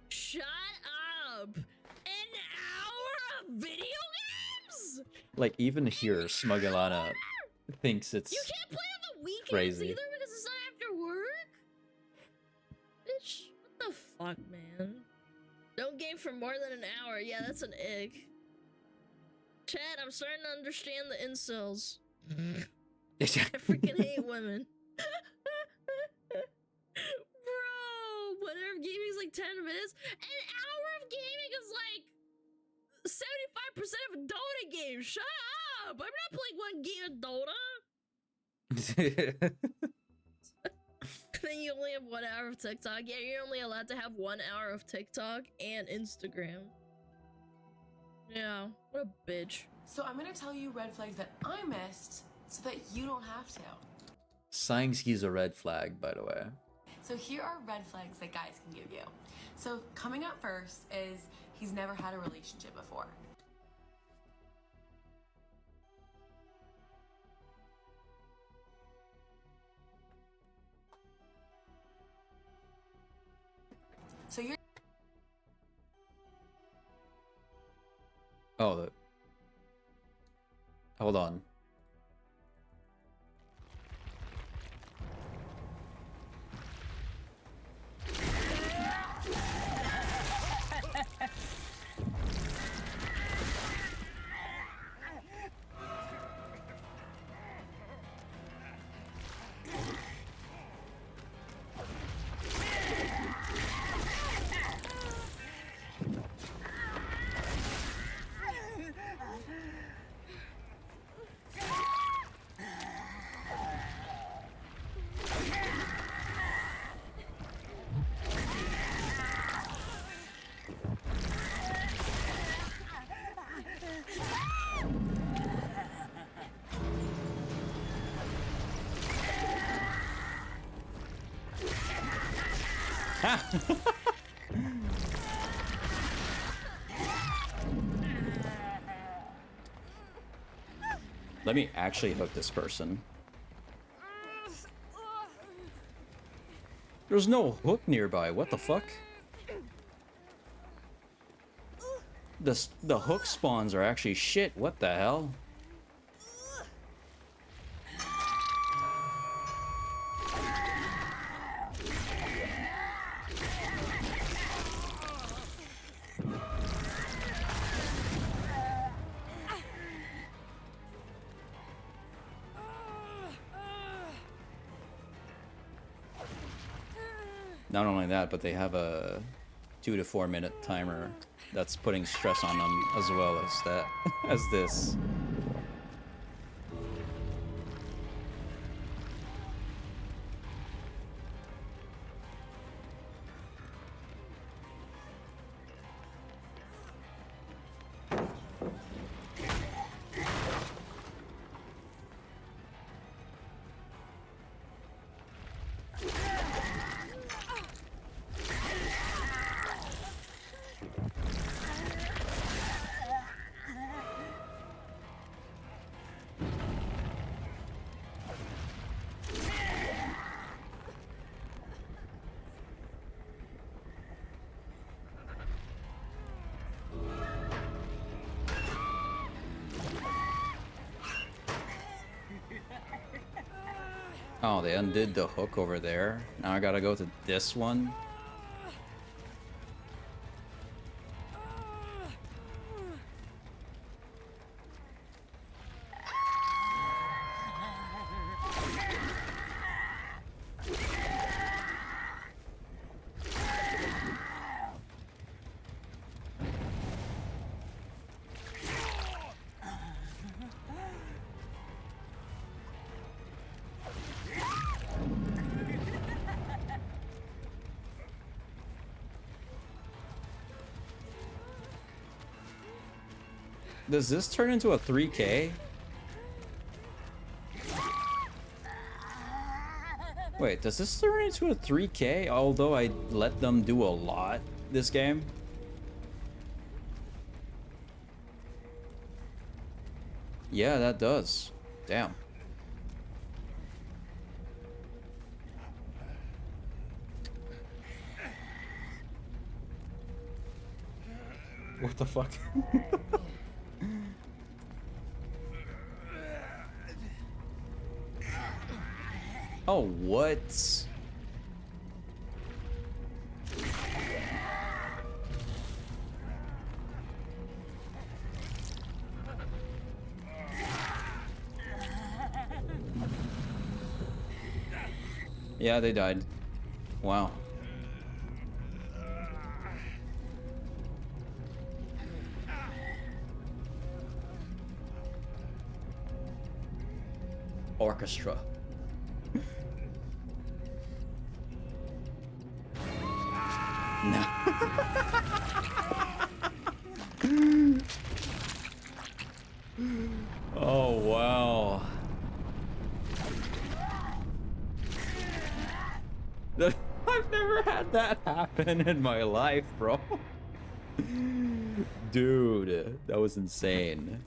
[SPEAKER 11] Shut up! An hour of video games?
[SPEAKER 1] Like, even here, Smuggelana thinks it's
[SPEAKER 11] You can't play on the weekends
[SPEAKER 1] crazy.
[SPEAKER 11] either because it's not after work? Bitch, what the fuck, man? Don't game for more than an hour. Yeah, that's an ick. Chat, I'm starting to understand the incels. I freaking hate women. Bro, whatever gaming's like 10 minutes. An hour of gaming is like 75% of a Dota game. Shut up! I'm not playing one game of Dota. Then you only have 1 hour of TikTok. Yeah, you're only allowed to have 1 hour of TikTok and Instagram. Yeah, what a bitch.
[SPEAKER 2] So I'm gonna tell you red flags that I missed so that you don't have to.
[SPEAKER 1] Sangski's a red flag, by the way.
[SPEAKER 2] So here are red flags that guys can give you. So coming up first is he's never had a relationship before. So you're...
[SPEAKER 1] Oh, hold on. Ah! Let me actually hook this person. There's no hook nearby. What the fuck? The hook spawns are actually shit. What the hell? Not only that, but they have a 2 to 4 minute timer that's putting stress on them as well as that, as this. Oh, they undid the hook over there. Now I gotta go to this one. Does this turn into a 3K? Wait, does this turn into a 3K? Although I let them do a lot this game? Yeah, that does. Damn. What the fuck? Oh, what? Yeah, they died. Wow. Orchestra. No. Oh, wow. I've never had that happen in my life, bro. Dude, that was insane.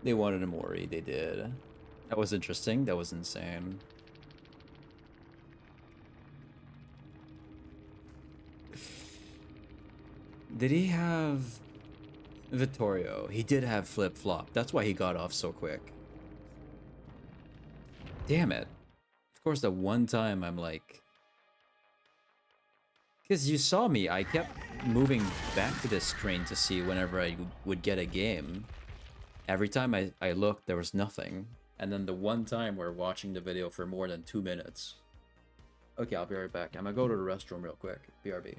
[SPEAKER 1] They wanted a Mori, they did. That was interesting, that was insane. Did he have Vittorio? He did have flip-flop. That's why he got off so quick. Damn it. Of course, the one time I'm like... Because you saw me, I kept moving back to this screen to see whenever I would get a game. Every time I looked, there was nothing. And then the one time we're watching the video for more than 2 minutes. Okay, I'll be right back. I'm gonna go to the restroom real quick. BRB.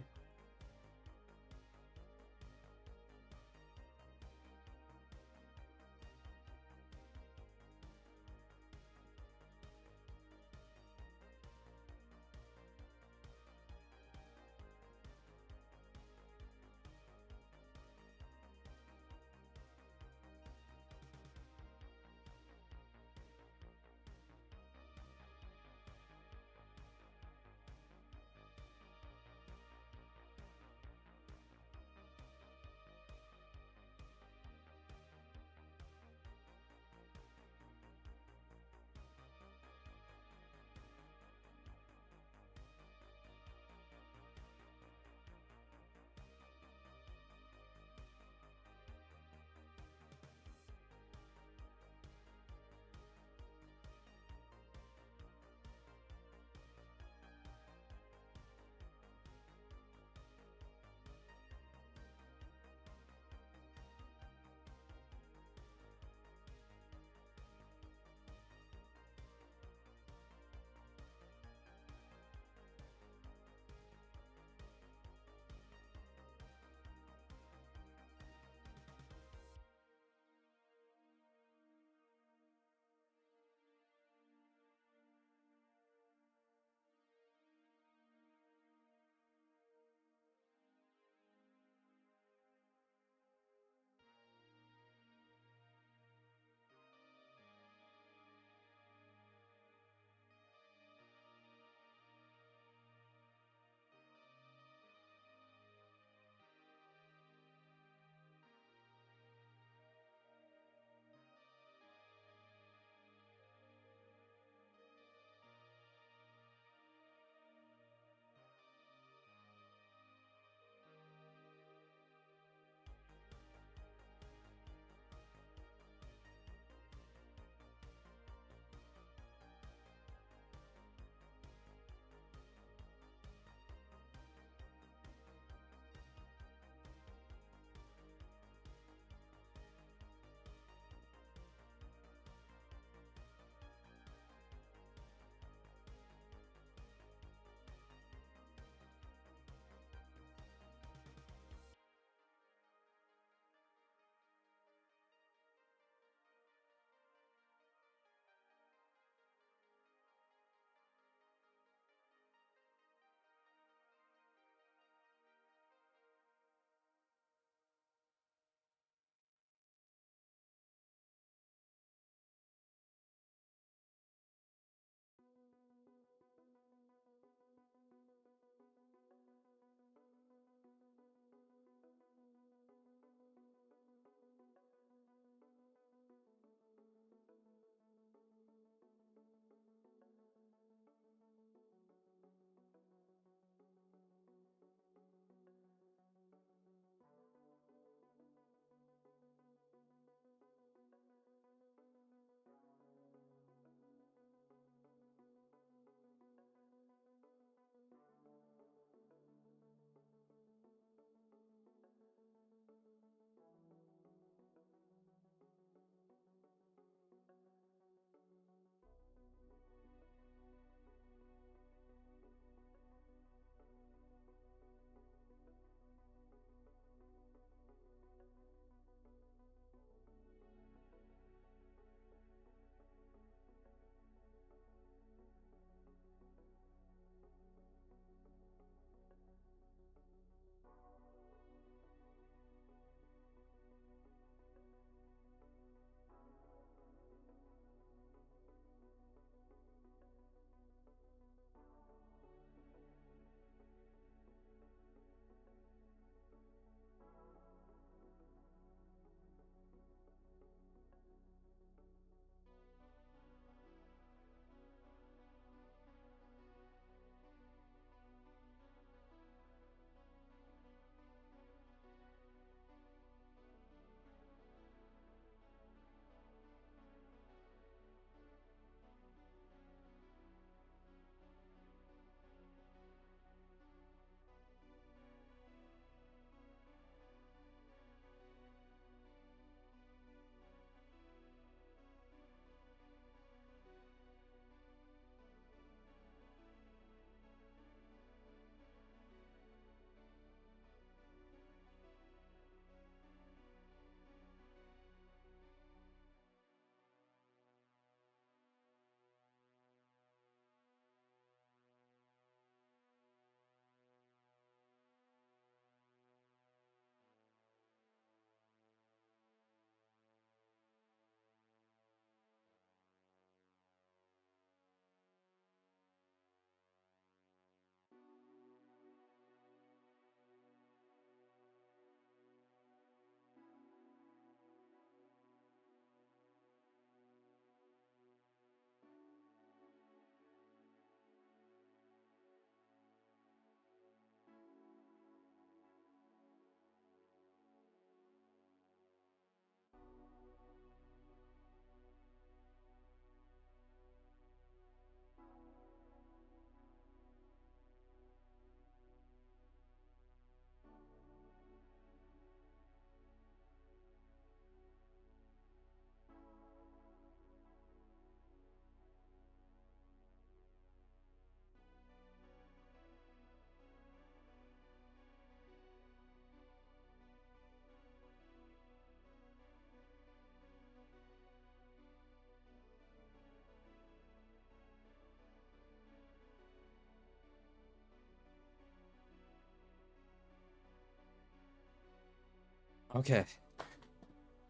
[SPEAKER 1] Okay.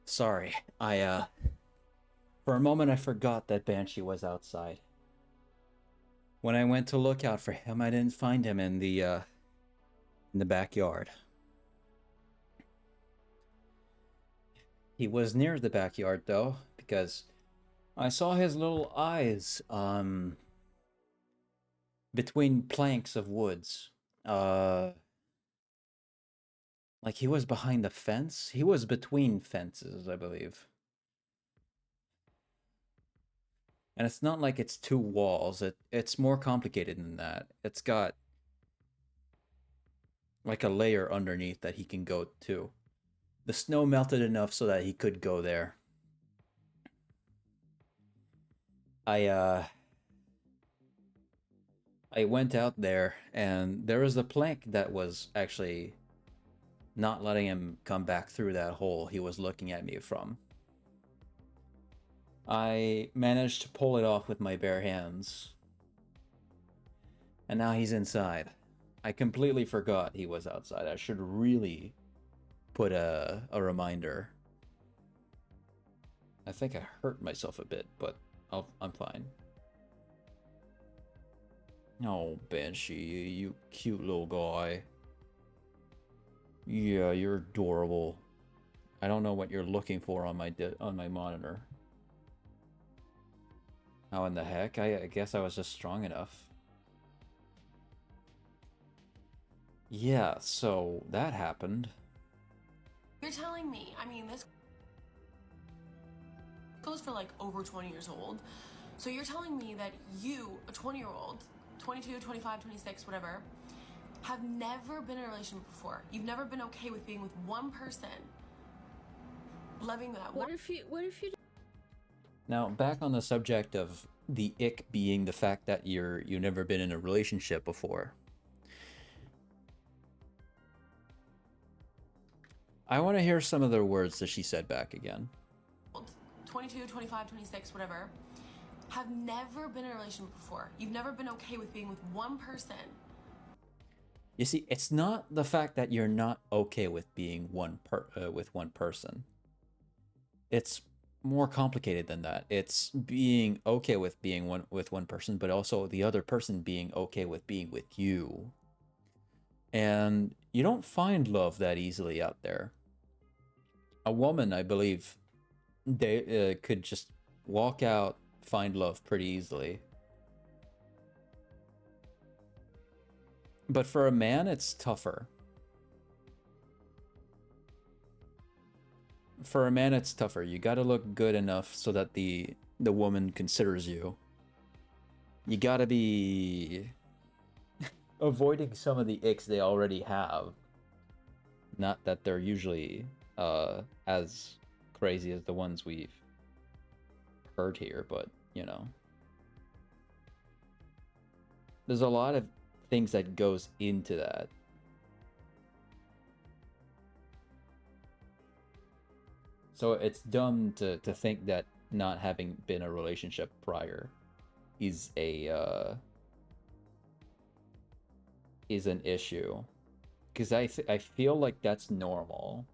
[SPEAKER 1] Sorry. For a moment I forgot that Banshee was outside. When I went to look out for him, I didn't find him in the backyard. He was near the backyard though, because I saw his little eyes between planks of woods. Like he was behind the fence? He was between fences, I believe. And it's not like it's two walls. It's more complicated than that. It's got like a layer underneath that he can go to. The snow melted enough so that he could go there. I went out there and there was a plank that was actually not letting him come back through that hole he was looking at me from. I managed to pull it off with my bare hands. And now he's inside. I completely forgot he was outside. I should really put a reminder. I think I hurt myself a bit, but I'm fine. Oh, Banshee, you cute little guy. Yeah, you're adorable. I don't know what you're looking for on my monitor. How in the heck? I guess I was just strong enough. Yeah, so that happened.
[SPEAKER 2] You're telling me, I mean, this goes for like over 20 years old. So you're telling me that you, a 20-year-old, 22, 25, 26, whatever, have never been in a relationship before. You've never been okay with being with one person, loving that one.
[SPEAKER 11] What if you
[SPEAKER 1] Now, back on the subject of the ick being the fact that you've never been in a relationship before. I want to hear some of the words that she said back again.
[SPEAKER 2] 22, 25, 26, whatever, have never been in a relationship before. You've never been okay with being with one person.
[SPEAKER 1] You see, it's not the fact that you're not okay with being with one person. It's more complicated than that. It's being okay with being with one person, but also the other person being okay with being with you. And you don't find love that easily out there. A woman, I believe, they could just walk out, find love pretty easily. But for a man, it's tougher. For a man, it's tougher. You gotta look good enough so that the woman considers you. You gotta be avoiding some of the icks they already have. Not that they're usually as crazy as the ones we've heard here, but, you know. There's a lot of things that goes into that. So it's dumb to think that not having been a relationship prior is an issue. Because I feel like that's normal.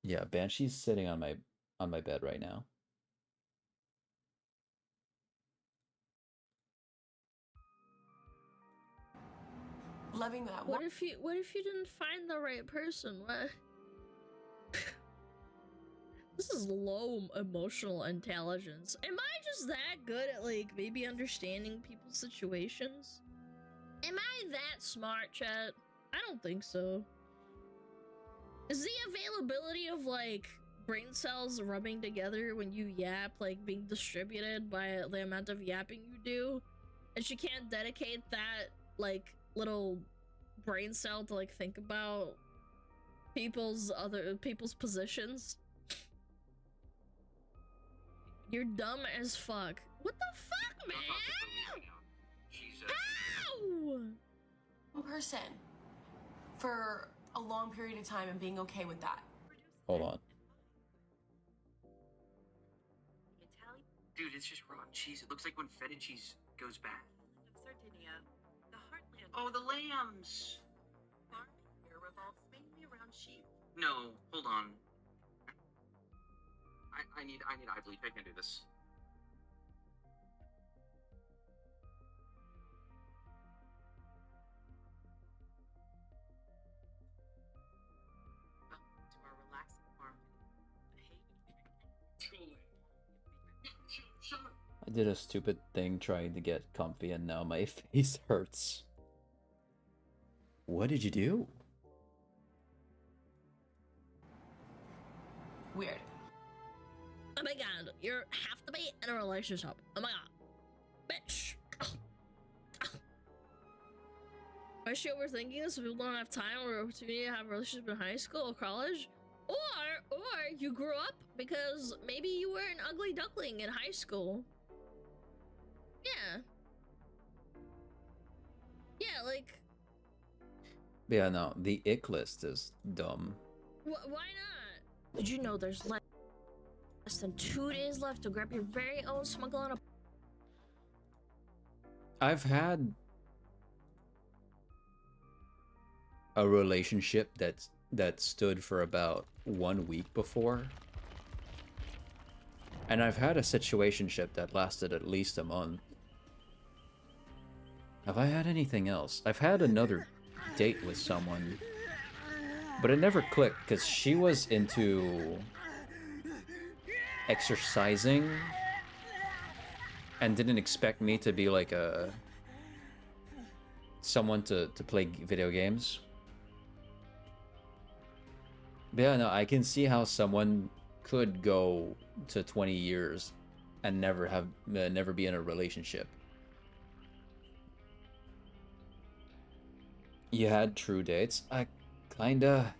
[SPEAKER 1] Yeah, Banshee's sitting on my bed right now.
[SPEAKER 2] Loving that.
[SPEAKER 11] What if you didn't find the right person? What? This is low emotional intelligence. Am I just that good at, like, maybe understanding people's situations? Am I that smart, chat? I don't think so. Is the availability of, like, brain cells rubbing together when you yap, like, being distributed by the amount of yapping you do? And she can't dedicate that, like, little brain cell to, like, think about people's positions? You're dumb as fuck. What the fuck, man? How?
[SPEAKER 2] One person for a long period of time and being okay with that.
[SPEAKER 1] Hold on.
[SPEAKER 12] Dude, it's just raw cheese. It looks like when feta cheese goes bad.
[SPEAKER 17] Sardinia, the heartland.
[SPEAKER 12] Oh, the lambs.
[SPEAKER 17] Farming here revolves mainly around sheep.
[SPEAKER 12] No, hold on. I need eye bleach. I can't do this.
[SPEAKER 17] To our relaxing farm.
[SPEAKER 1] I did a stupid thing trying to get comfy and now my face hurts. What did you do?
[SPEAKER 11] Weird. Oh my god, you're have to be in a relationship. Oh my god. Bitch. Is she overthinking this? People don't have time or opportunity to have a relationship in high school or college? Or you grew up because maybe you were an ugly duckling in high school. Yeah. Yeah, like...
[SPEAKER 1] Yeah, no, the ick list is dumb.
[SPEAKER 11] Why not? Did you know there's less than 2 days left to grab your very own smuggle on a...
[SPEAKER 1] I've had a relationship that stood for about 1 week before. And I've had a situationship that lasted at least a month. Have I had anything else? I've had another date with someone, but it never clicked because she was into exercising and didn't expect me to be like someone to play video games. But yeah, no, I can see how someone could go to 20 years and never be in a relationship. You had true dates? I kinda...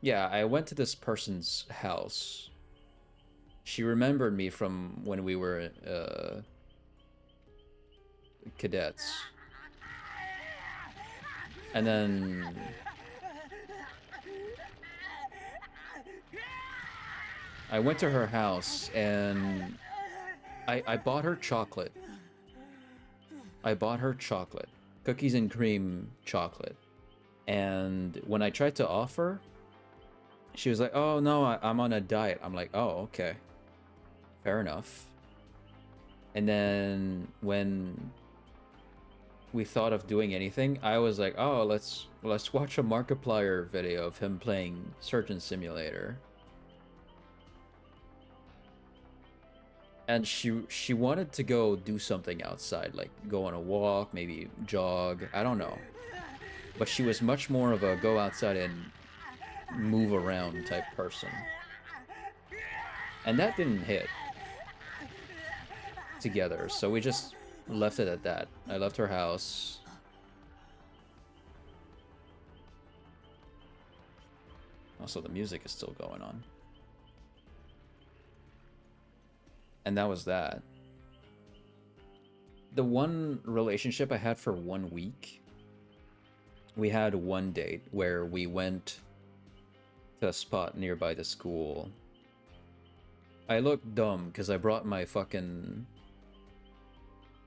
[SPEAKER 1] Yeah, I went to this person's house. She remembered me from when we were cadets. And then I went to her house and I bought her chocolate. I bought her chocolate. Cookies and cream chocolate. And when I tried to offer, she was like, oh no, I'm on a diet. I'm like, oh, okay. Fair enough. And then when we thought of doing anything, I was like, oh, let's watch a Markiplier video of him playing Surgeon Simulator. And she wanted to go do something outside, like go on a walk, maybe jog, I don't know. But she was much more of a go outside and move around type person. And that didn't hit together, so we just left it at that. I left her house. Also, the music is still going on. And that was that. The one relationship I had for 1 week, we had one date where we went to a spot nearby the school. I looked dumb because I brought my fucking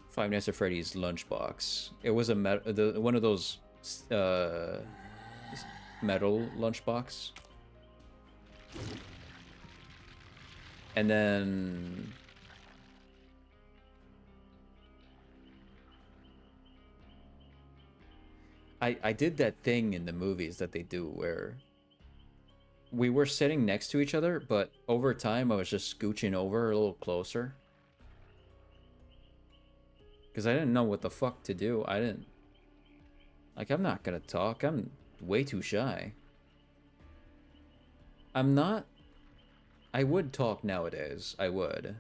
[SPEAKER 1] Five Nights at Freddy's lunchbox. It was one of those metal lunchbox. And then I did that thing in the movies that they do where we were sitting next to each other, but over time I was just scooching over a little closer. Because I didn't know what the fuck to do. I'm not gonna talk. I'm way too shy. I would talk nowadays. I would.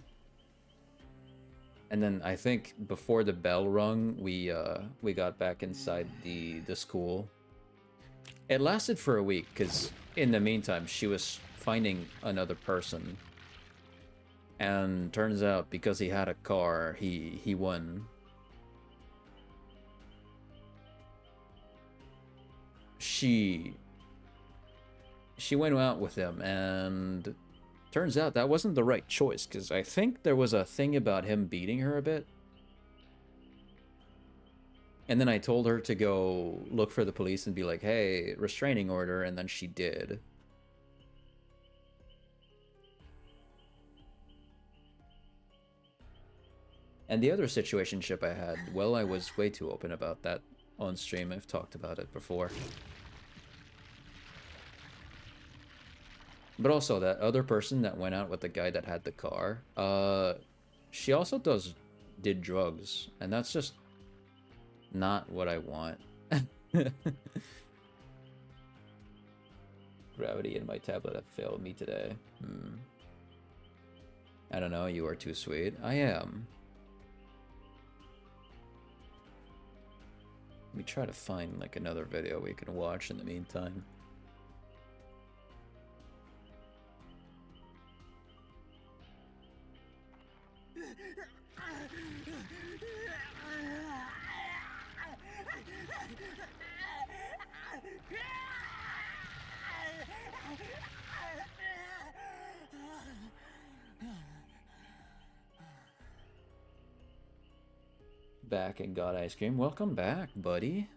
[SPEAKER 1] And then I think before the bell rung, we got back inside the school. It lasted for a week, because in the meantime, she was finding another person. And turns out, because he had a car, he won. She went out with him, and Turns out that wasn't the right choice, because I think there was a thing about him beating her a bit. And then I told her to go look for the police and be like, hey, restraining order, and then she did. And the other situationship I had, well, I was way too open about that on stream. I've talked about it before. But also, that other person that went out with the guy that had the car, she also did drugs, and that's just not what I want. Gravity and my tablet have failed me today. I don't know, you are too sweet. I am. Let me try to find like another video we can watch in the meantime. Back and got ice cream. Welcome back, buddy.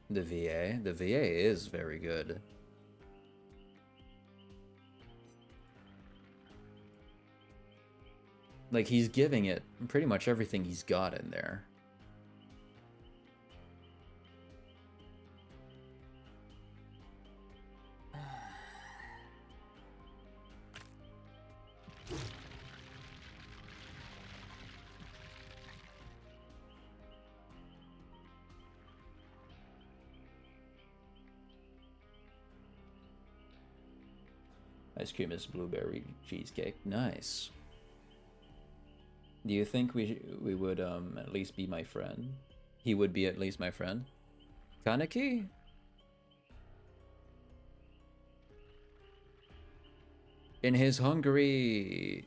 [SPEAKER 1] The VA? The VA is very good. Like, he's giving it pretty much everything he's got in there. Ice cream is blueberry cheesecake. Nice. Do you think we would at least be my friend? He would be at least my friend? Kaneki? In his Hungary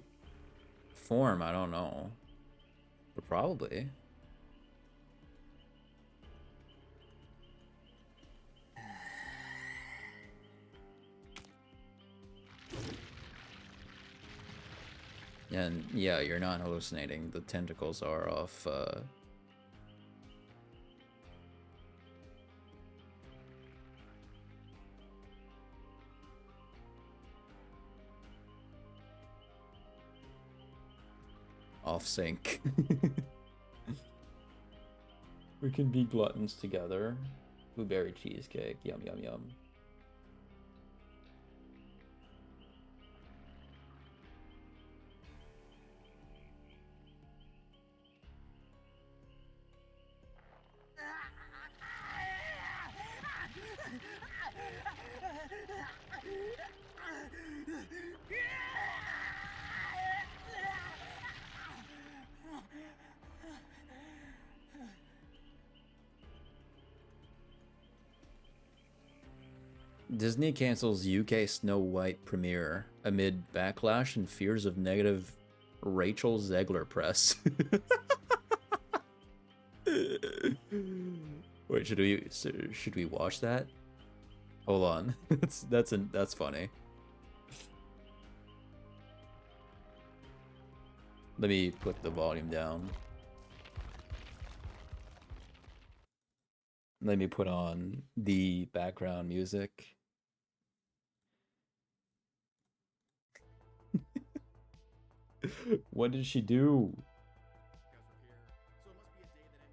[SPEAKER 1] form, I don't know. But probably. And yeah, you're not hallucinating. The tentacles are off, off sync. We can be gluttons together. Blueberry cheesecake. Yum, yum, yum. Disney cancels UK Snow White premiere amid backlash and fears of negative Rachel Zegler press. Wait, should we watch that? Hold on. That's funny. Let me put the volume down. Let me put on the background music. What did she do?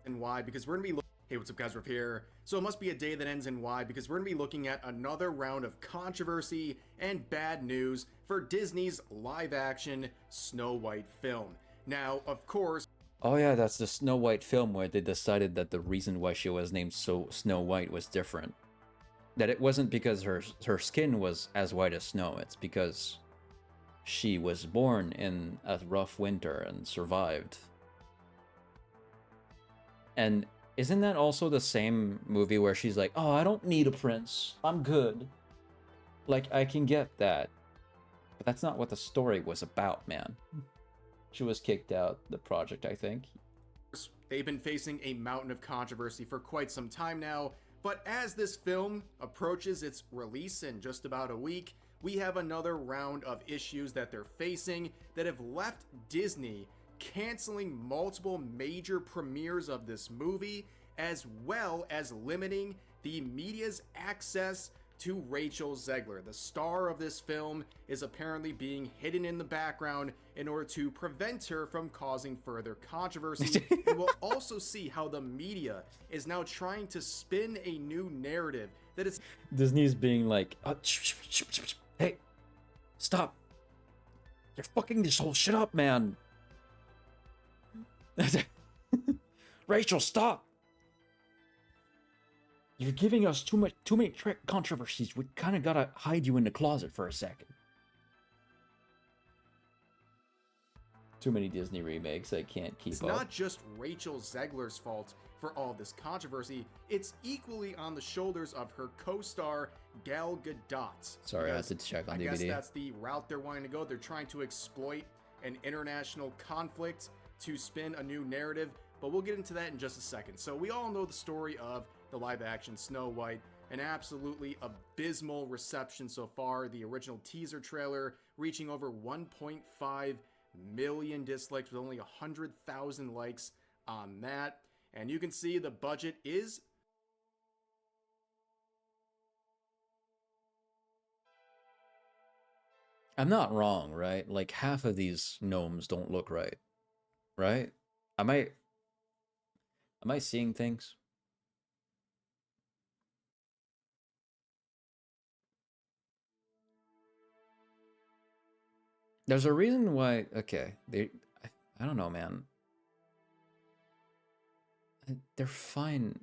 [SPEAKER 7] And why? Because we're gonna be hey, what's up, guys? We're here. So it must be a day that ends in Y because we're gonna be looking at another round of controversy and bad news for Disney's live-action Snow White film. Now, of course.
[SPEAKER 1] Oh yeah, that's the Snow White film where they decided that the reason why she was named Snow White was different. That it wasn't because her skin was as white as snow. It's because she was born in a rough winter and survived. And isn't that also the same movie where she's like, oh, I don't need a prince. I'm good. Like, I can get that. But that's not what the story was about, man. She was kicked out the project, I think.
[SPEAKER 7] They've been facing a mountain of controversy for quite some time now, but as this film approaches its release in just about a week, we have another round of issues that they're facing that have left Disney canceling multiple major premieres of this movie, as well as limiting the media's access to Rachel Zegler. The star of this film is apparently being hidden in the background in order to prevent her from causing further controversy. And we'll also see how the media is now trying to spin a new narrative that is
[SPEAKER 1] Disney's being like, hey, stop. You're fucking this whole shit up, man. Rachel, stop. You're giving us too many controversies. We kind of gotta hide you in the closet for a second. Too many Disney remakes. I can't keep up.
[SPEAKER 7] It's not just Rachel Zegler's fault for all this controversy. It's equally on the shoulders of her co-star Gal Gadot.
[SPEAKER 1] Sorry, I had to check on DVD.
[SPEAKER 7] I guess that's the route they're wanting to go. They're trying to exploit an international conflict to spin a new narrative, but we'll get into that in just a second. So we all know the story of the live-action Snow White, an absolutely abysmal reception so far. The original teaser trailer reaching over 1.5 million dislikes with only 100,000 likes on that. And you can see the budget is
[SPEAKER 1] I'm not wrong, right? Like half of these gnomes don't look right. Right? Am I seeing things? There's a reason why, okay, I don't know, man. They're fine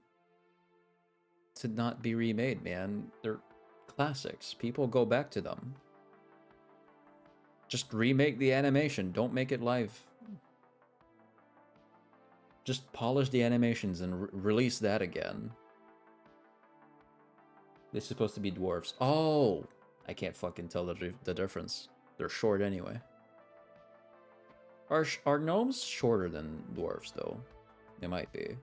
[SPEAKER 1] to not be remade, man. They're classics. People go back to them. Just remake the animation. Don't make it live. Just polish the animations and release that again. They're supposed to be dwarves. Oh! I can't fucking tell the difference. They're short anyway. Are gnomes shorter than dwarves, though? They might be.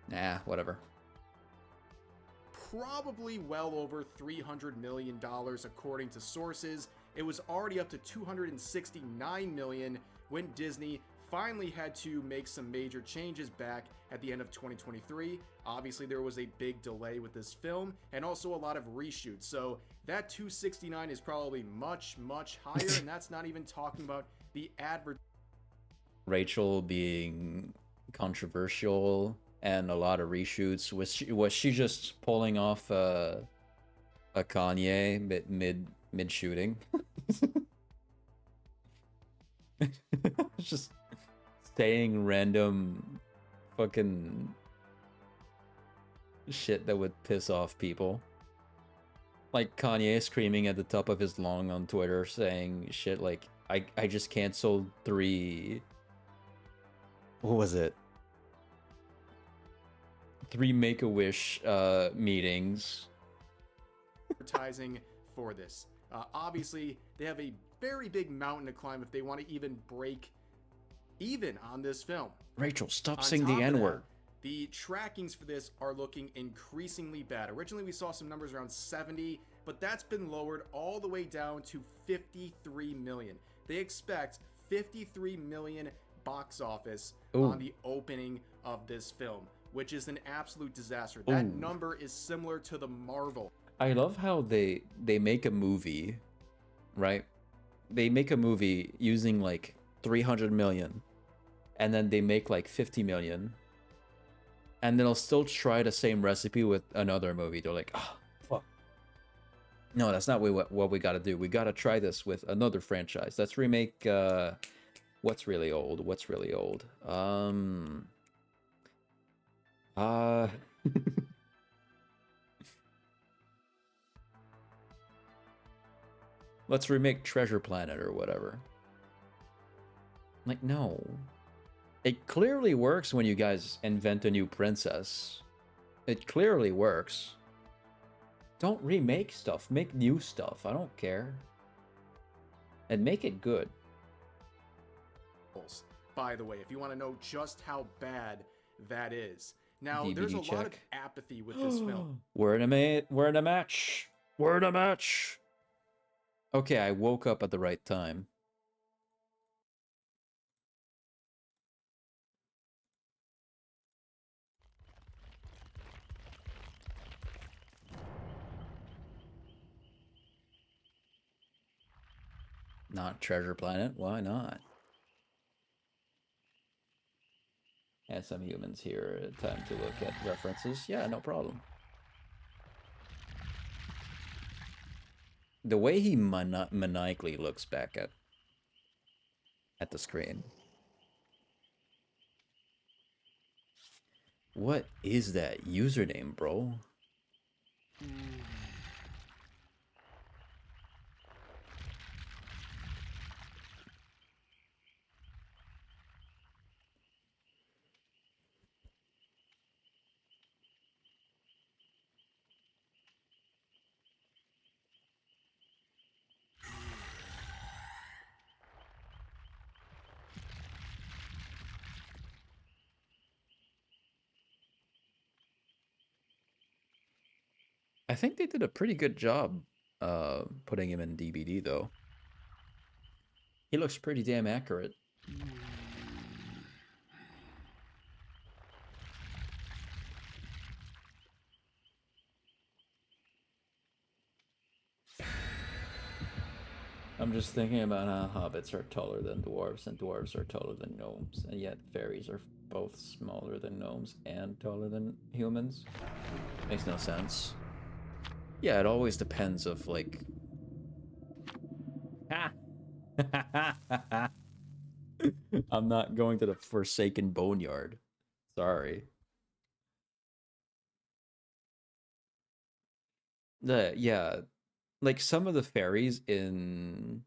[SPEAKER 1] Nah, whatever.
[SPEAKER 7] probably well over $300 million according to sources. It was already up to $269 million when Disney finally had to make some major changes back at the end of 2023. Obviously, there was a big delay with this film and also a lot of reshoots. So that 269 is probably much, much higher, and that's not even talking about the advert.
[SPEAKER 1] Rachel being controversial and a lot of reshoots. Was she just pulling off a Kanye mid shooting? Just saying random fucking shit that would piss off people. Like Kanye screaming at the top of his lung on Twitter saying shit like, I just canceled 3... What was it? 3 Make-A-Wish meetings.
[SPEAKER 7] Advertising for this. Obviously, they have a very big mountain to climb if they want to even break even on this film.
[SPEAKER 1] Rachel, stop
[SPEAKER 7] On
[SPEAKER 1] saying
[SPEAKER 7] top
[SPEAKER 1] the
[SPEAKER 7] of
[SPEAKER 1] N-word.
[SPEAKER 7] that, the trackings for this are looking increasingly bad. Originally, we saw some numbers around 70, but that's been lowered all the way down to 53 million. They expect 53 million box office on the opening of this film, which is an absolute disaster. That number is similar to the Marvel.
[SPEAKER 1] I love how they make a movie, right? They make a movie using like 300 million, and then they make like 50 million, and then they'll still try the same recipe with another movie. They're like, oh, fuck. No, that's not what we gotta do. We gotta try this with another franchise. Let's remake, what's really old? What's really old? Let's remake Treasure Planet or whatever. Like, no. It clearly works when you guys invent a new princess. It clearly works. Don't remake stuff. Make new stuff. I don't care. And make it good.
[SPEAKER 7] by the way, if you want to know just how bad that is. Now,
[SPEAKER 1] DVD
[SPEAKER 7] there's a lot of
[SPEAKER 1] check.
[SPEAKER 7] apathy with this film.
[SPEAKER 1] We're in a match. We're in a match. Okay, I woke up at the right time. Not Treasure Planet. Why not? And some humans here. Time to look at references. Yeah, no problem. The way he maniacally looks back at the screen. What is that username, bro? I think they did a pretty good job putting him in DBD, though. He looks pretty damn accurate. I'm just thinking about how hobbits are taller than dwarves and dwarves are taller than gnomes, and yet fairies are both smaller than gnomes and taller than humans. Makes no sense. Yeah, it always depends of, like... Ha! I'm not going to the Forsaken Boneyard. Sorry. Yeah, like some of the fairies in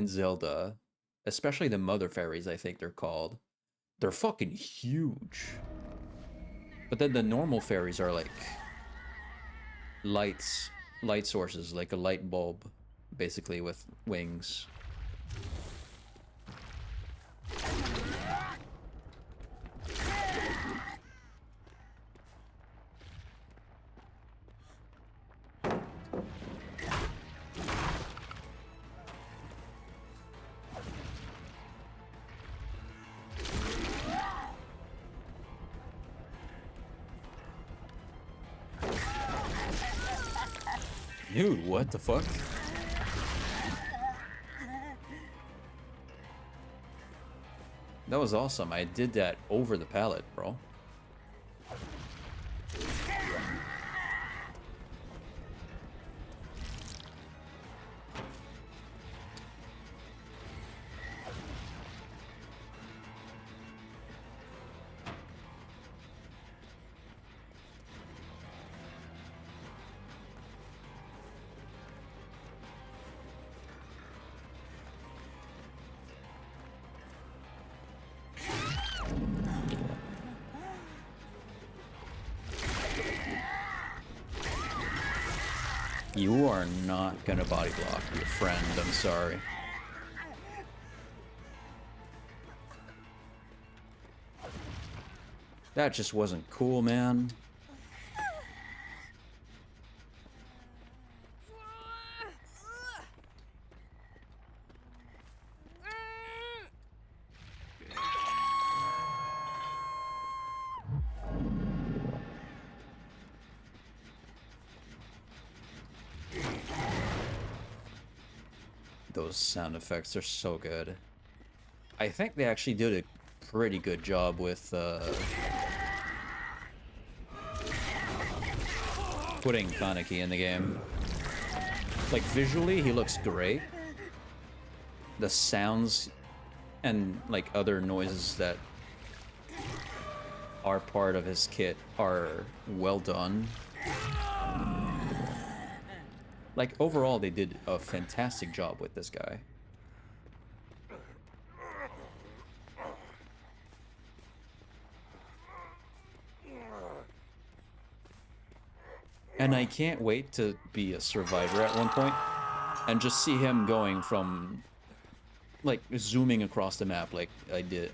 [SPEAKER 1] Zelda, especially the mother fairies, I think they're called, they're fucking huge. But then the normal fairies are like light sources, like a light bulb, basically, with wings. Dude, what the fuck? That was awesome. I did that over the pallet, bro. You are not gonna body block your friend, I'm sorry. That just wasn't cool, man. Those sound effects are so good. I think they actually did a pretty good job with putting Kaneki in the game. Like, visually, he looks great. The sounds and, like, other noises that are part of his kit are well done. Like, overall, they did a fantastic job with this guy. And I can't wait to be a survivor at one point and just see him going from like zooming across the map like I did.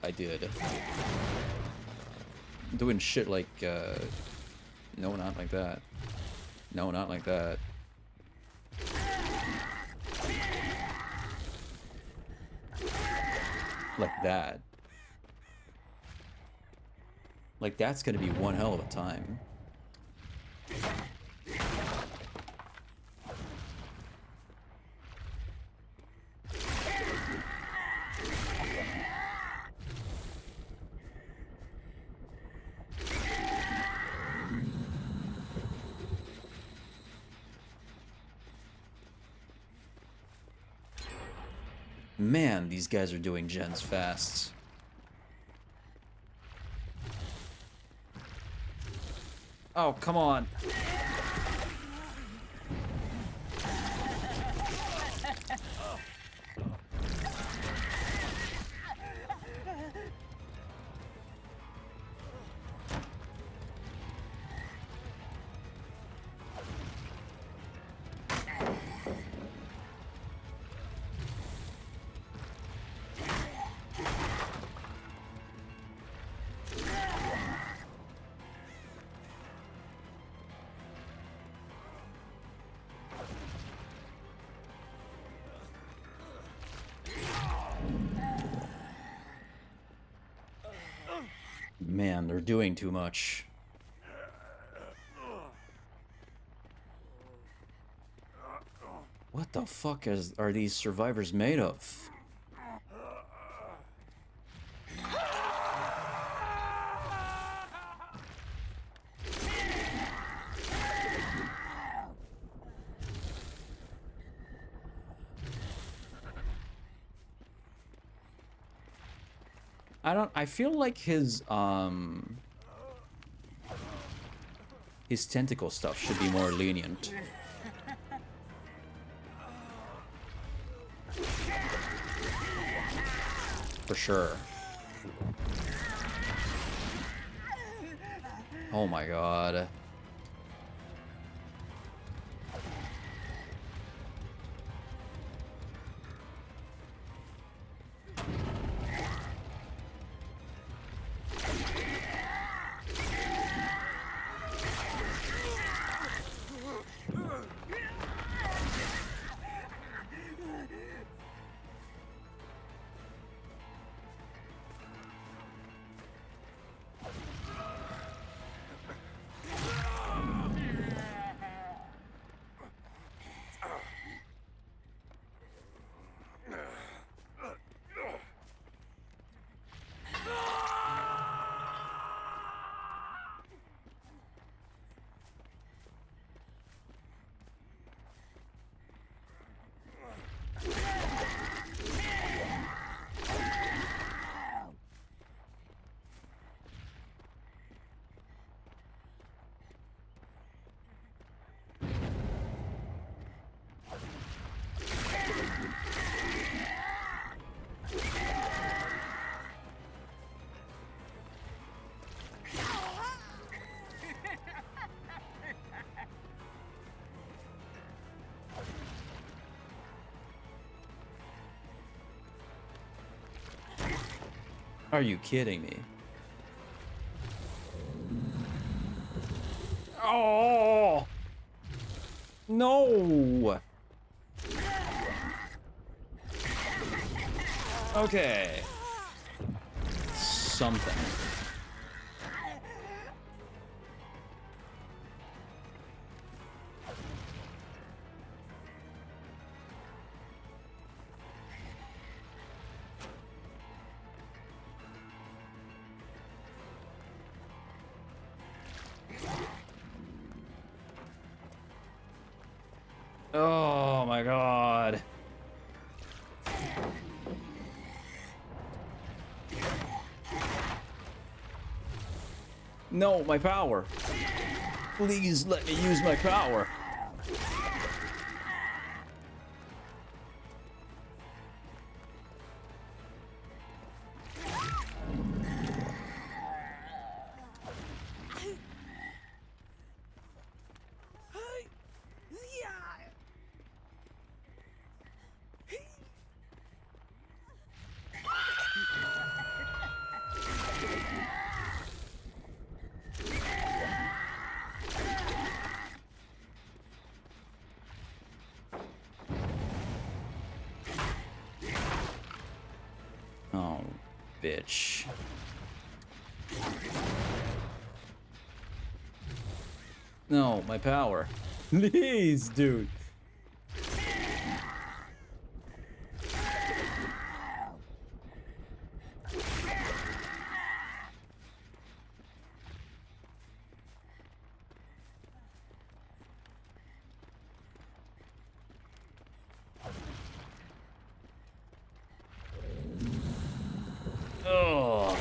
[SPEAKER 1] Doing shit like no, not like that. No, not like that. Like that. Like that's gonna be one hell of a time. Man, these guys are doing gens fast. Oh, come on. Man, they're doing too much. What the fuck are these survivors made of? I feel like his tentacle stuff should be more lenient. For sure. Oh my god. Are you kidding me? Oh! No! Okay. Something. Oh my god. No, my power. Please let me use my power. bitch. No, my power. Please, dude. Oh.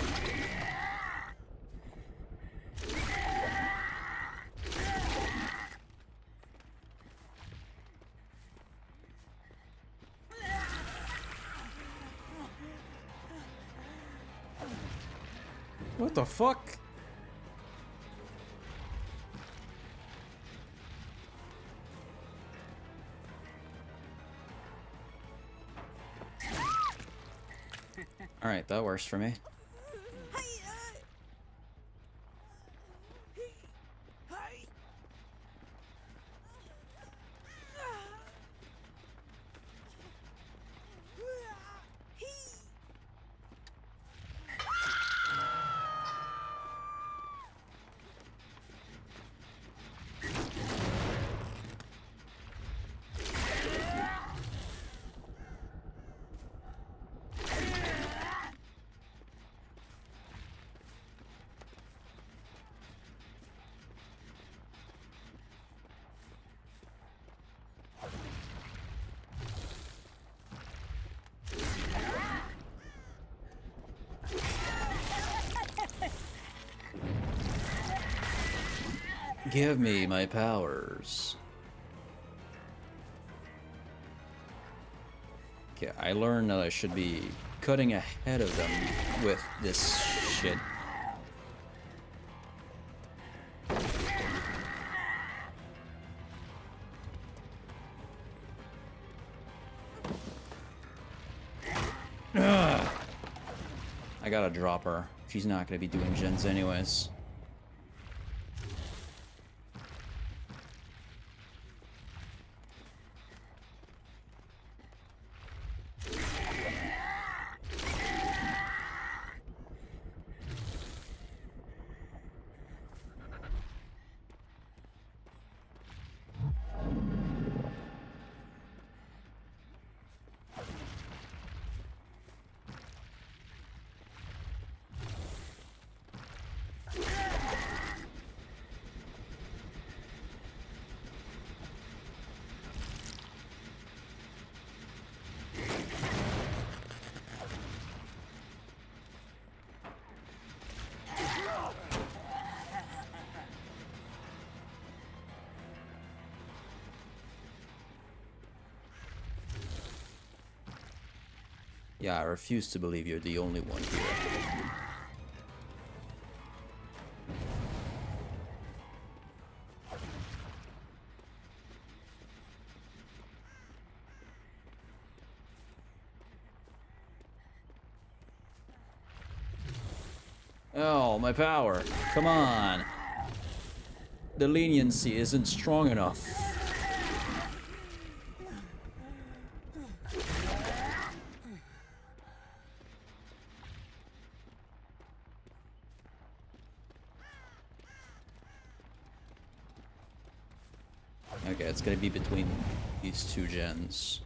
[SPEAKER 1] What the fuck? Alright, that works for me. Give me my powers. Okay, I learned that I should be cutting ahead of them with this shit. Ugh. I gotta drop her. She's not gonna be doing gens anyways. Yeah, I refuse to believe you're the only one here. Oh, my power. Come on. The leniency isn't strong enough. Okay, it's gonna be between these two gens.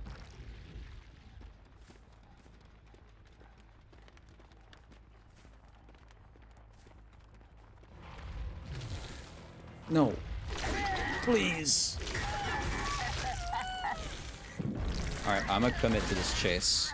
[SPEAKER 1] No. Please. Alright, I'm gonna commit to this chase.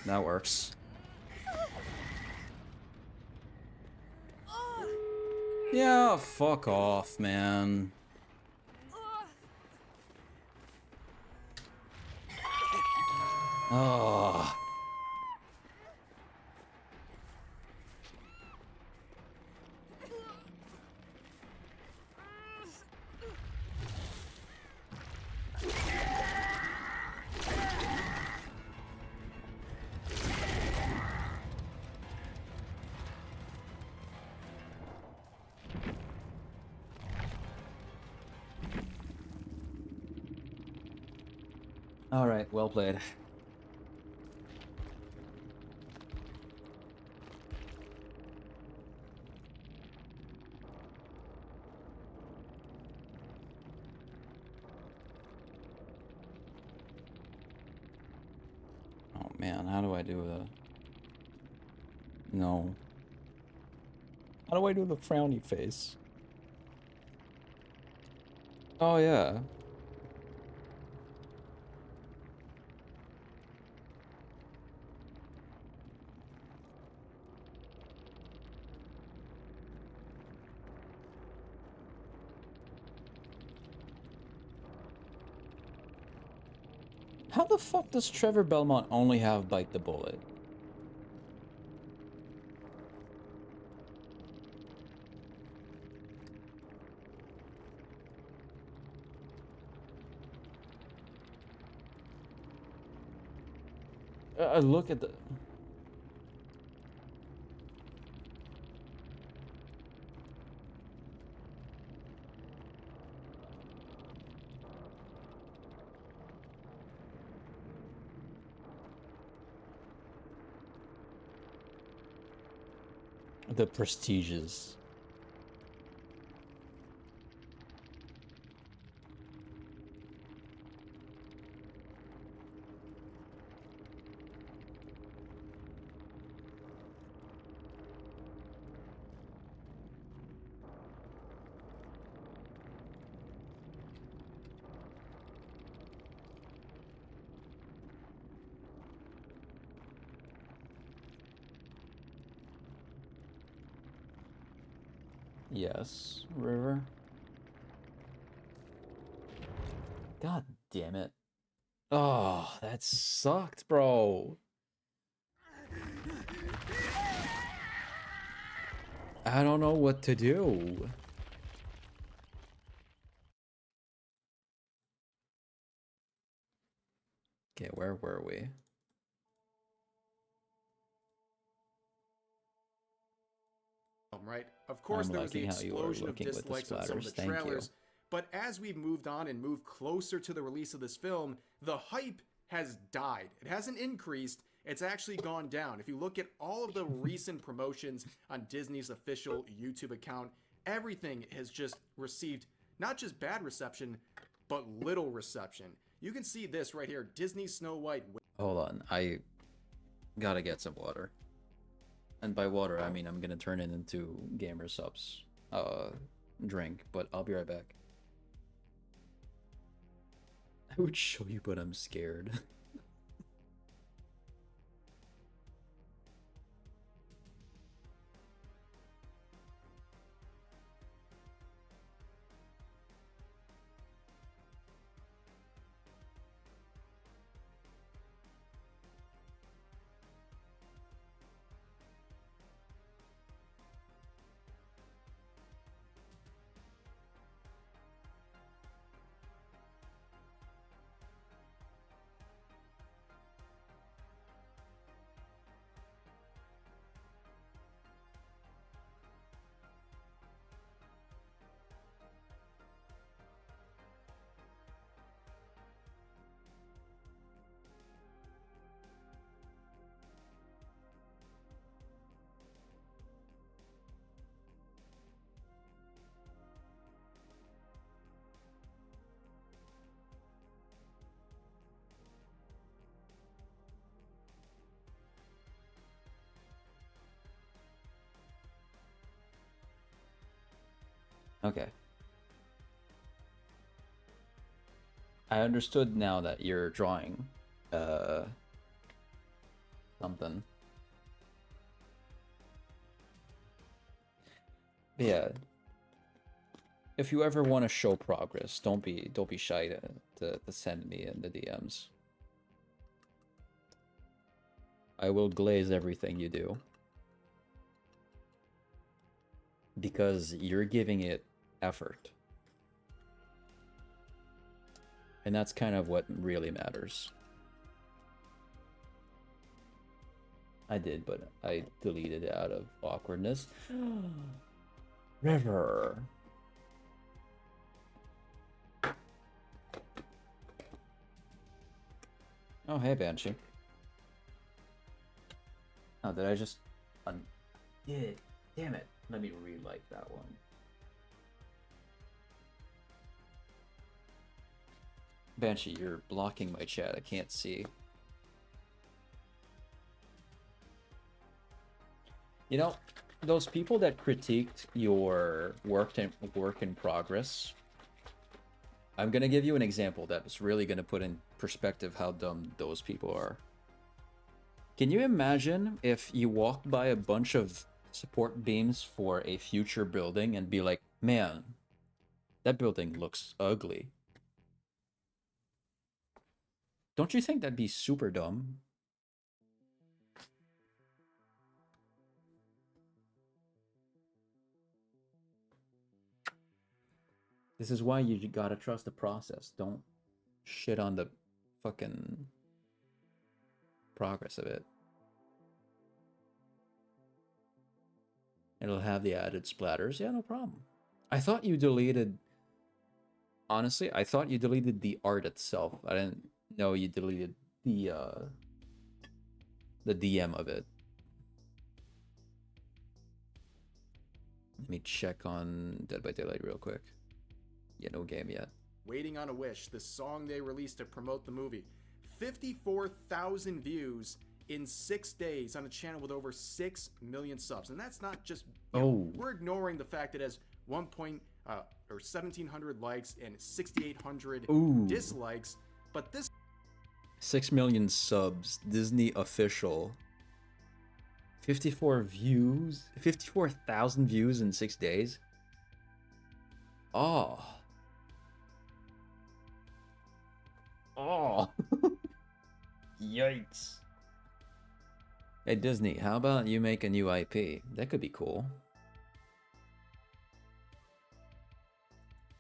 [SPEAKER 1] That works. Yeah, fuck off, man. Oh. All right, well played. Oh man, how do I do the... No. How do I do the frowny face? Oh yeah. How the fuck does Trevor Belmont only have Bite the Bullet? Look at the... The prestiges. Yes, River. God damn it. Oh, that sucked, bro. I don't know what to do. Okay, where were we?
[SPEAKER 7] Right? Of course,
[SPEAKER 1] I'm
[SPEAKER 7] there was the
[SPEAKER 1] liking how you are
[SPEAKER 7] explosion of
[SPEAKER 1] looking with the
[SPEAKER 7] dislikes on some of the
[SPEAKER 1] splatters. Thank you.
[SPEAKER 7] trailers, but as we've moved on and moved closer to the release of this film, the hype has died. It hasn't increased, it's actually gone down. If you look at all of the recent promotions on Disney's official YouTube account, everything has just received not just bad reception, but little reception. You can see this right here, Disney Snow White.
[SPEAKER 1] Hold on, I gotta get some water. And by water, I mean I'm gonna turn it into Gamer Subs drink, but I'll be right back. I would show you, but I'm scared. Okay. I understood now that you're drawing something. But yeah. If you ever want to show progress, don't be shy to send me in the DMs. I will glaze everything you do. Because you're giving it effort. And that's kind of what really matters. I did, but I deleted it out of awkwardness. River. Oh, hey, Banshee. Oh, did I just... Yeah, damn it. Let me re-like that one. Banshee, you're blocking my chat. I can't see. You know, those people that critiqued your work in progress, I'm gonna give you an example that's really gonna put in perspective how dumb those people are. Can you imagine if you walked by a bunch of support beams for a future building and be like, man, that building looks ugly? Don't you think that'd be super dumb? This is why you gotta trust the process. Don't shit on the fucking progress of it. It'll have the added splatters. Yeah, no problem. I thought you deleted... Honestly, I thought you deleted the art itself. I didn't know you deleted the DM of it. Let me check on Dead by Daylight real quick. Yeah, no game yet.
[SPEAKER 7] Waiting on a Wish, the song they released to promote the movie. 54,000 views in 6 days on a channel with over 6 million subs. And that's not just... we're ignoring the fact that it has 1,700 likes and 6,800 dislikes. But this...
[SPEAKER 1] 6 million subs. Disney official. 54 views? 54,000 views in 6 days? Oh. Oh. Yikes. Hey Disney, how about you make a new IP? That could be cool.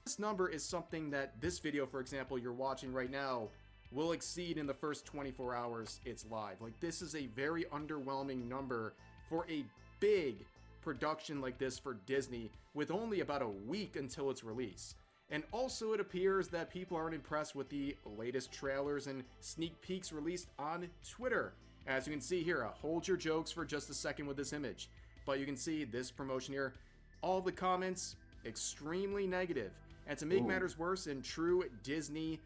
[SPEAKER 7] This number is something that this video, for example, you're watching right now, will exceed in the first 24 hours it's live. Like, this is a very underwhelming number for a big production like this for Disney with only about a week until its release. And also it appears that people aren't impressed with the latest trailers and sneak peeks released on Twitter. As you can see here, hold your jokes for just a second with this image. But you can see this promotion here, all the comments extremely negative. And to make matters worse, in true Disney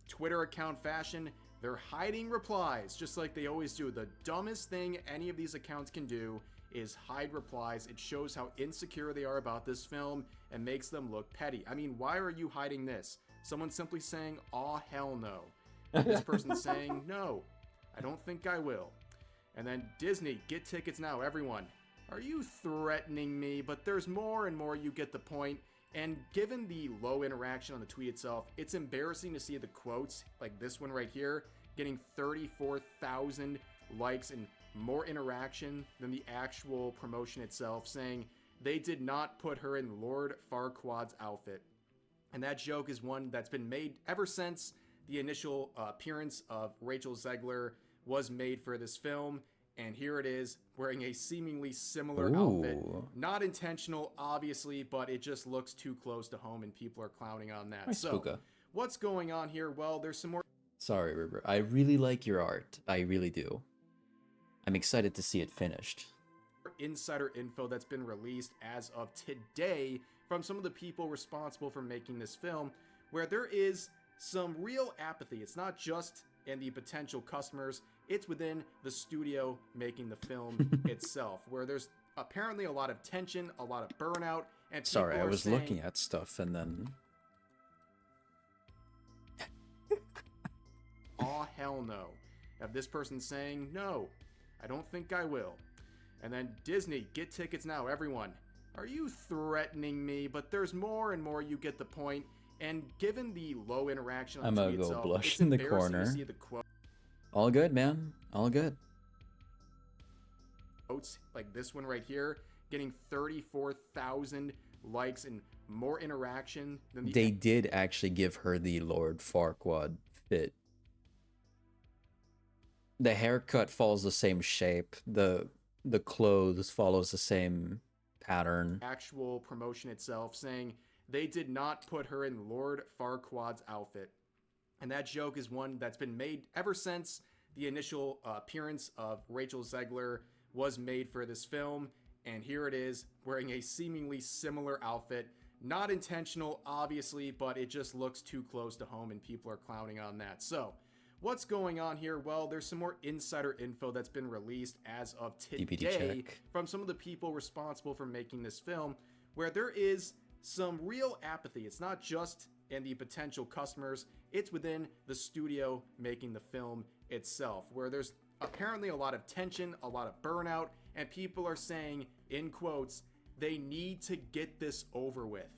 [SPEAKER 7] Twitter account fashion, they're hiding replies, just like they always do. The dumbest thing any of these accounts can do is hide replies. It shows how insecure they are about this film and makes them look petty. I mean, why are you hiding this? Someone simply saying, aw, hell no. And this person saying, no, I don't think I will. And then Disney, get tickets now, everyone. Are you threatening me? But there's more and more, you get the point. And given the low interaction on the tweet itself, it's embarrassing to see the quotes, like this one right here, getting 34,000 likes and more interaction than the actual promotion itself, saying they did not put her in Lord Farquaad's outfit. And that joke is one that's been made ever since the initial appearance of Rachel Zegler was made for this film. And here it is, wearing a seemingly similar outfit. Not intentional, obviously, but it just looks too close to home and people are clowning on that.
[SPEAKER 1] Nice,
[SPEAKER 7] so,
[SPEAKER 1] Puka.
[SPEAKER 7] What's going on here? Well, there's some more...
[SPEAKER 1] Sorry, River. I really like your art. I really do. I'm excited to see it finished.
[SPEAKER 7] Insider info that's been released as of today from some of the people responsible for making this film, where there is some real apathy. It's not just in the potential customers, it's within the studio making the film itself, where there's apparently a lot of tension, a lot of burnout, and
[SPEAKER 1] Sorry, I was
[SPEAKER 7] saying,
[SPEAKER 1] looking at stuff and then...
[SPEAKER 7] aw, hell no. Have this person saying, no, I don't think I will. And then Disney, get tickets now, everyone. Are you threatening me? But there's more and more, you get the point. And given the low interaction on
[SPEAKER 1] I'm
[SPEAKER 7] the
[SPEAKER 1] gonna
[SPEAKER 7] tweet
[SPEAKER 1] go
[SPEAKER 7] itself,
[SPEAKER 1] blush
[SPEAKER 7] it's
[SPEAKER 1] in the
[SPEAKER 7] embarrassing
[SPEAKER 1] corner.
[SPEAKER 7] to see the quotes
[SPEAKER 1] All good, man. All good.
[SPEAKER 7] like this one right here, getting 34,000 likes and more interaction than the...
[SPEAKER 1] They did actually give her the Lord Farquaad fit. The haircut follows the same shape. The clothes follows the same pattern.
[SPEAKER 7] actual promotion itself, saying they did not put her in Lord Farquaad's outfit. And that joke is one that's been made ever since the initial appearance of Rachel Zegler was made for this film. And here it is, wearing a seemingly similar outfit. Not intentional, obviously, but it just looks too close to home and people are clowning on that. So, what's going on here? Well, there's some more insider info that's been released as of today from some of the people responsible for making this film, where there is some real apathy. It's not just in the potential customers, it's within the studio making the film itself, where there's apparently a lot of tension, a lot of burnout, and people are saying, in quotes, they need to get this over with.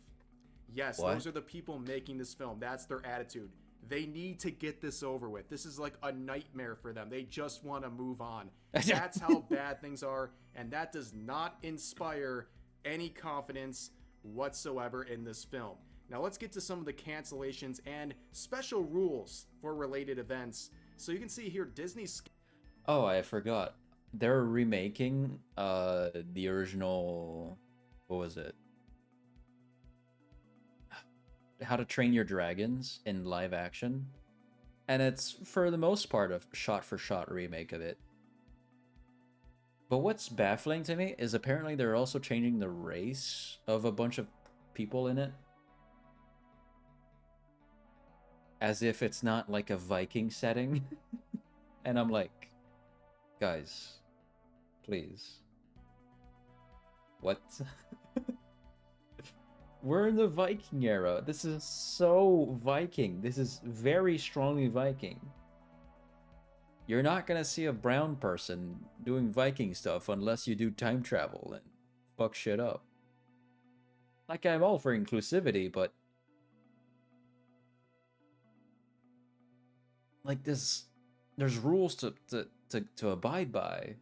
[SPEAKER 7] Yes,
[SPEAKER 1] What?
[SPEAKER 7] those are the people making this film. That's their attitude. They need to get this over with. This is like a nightmare for them. They just want to move on. That's how bad things are, and that does not inspire any confidence whatsoever in this film. Now let's get to some of the cancellations and special rules for related events. So you can see here Disney's...
[SPEAKER 1] Oh, I forgot. They're remaking the original, what was it? How to Train Your Dragons in live action. And it's for the most part a shot-for-shot remake of it. But what's baffling to me is apparently they're also changing the race of a bunch of people in it. As if it's not like a Viking setting. And I'm like, guys, please. What? We're in the Viking era. This is so Viking. This is very strongly Viking. You're not gonna see a brown person doing Viking stuff unless you do time travel and fuck shit up. Like, I'm all for inclusivity, but like this, there's rules to abide by.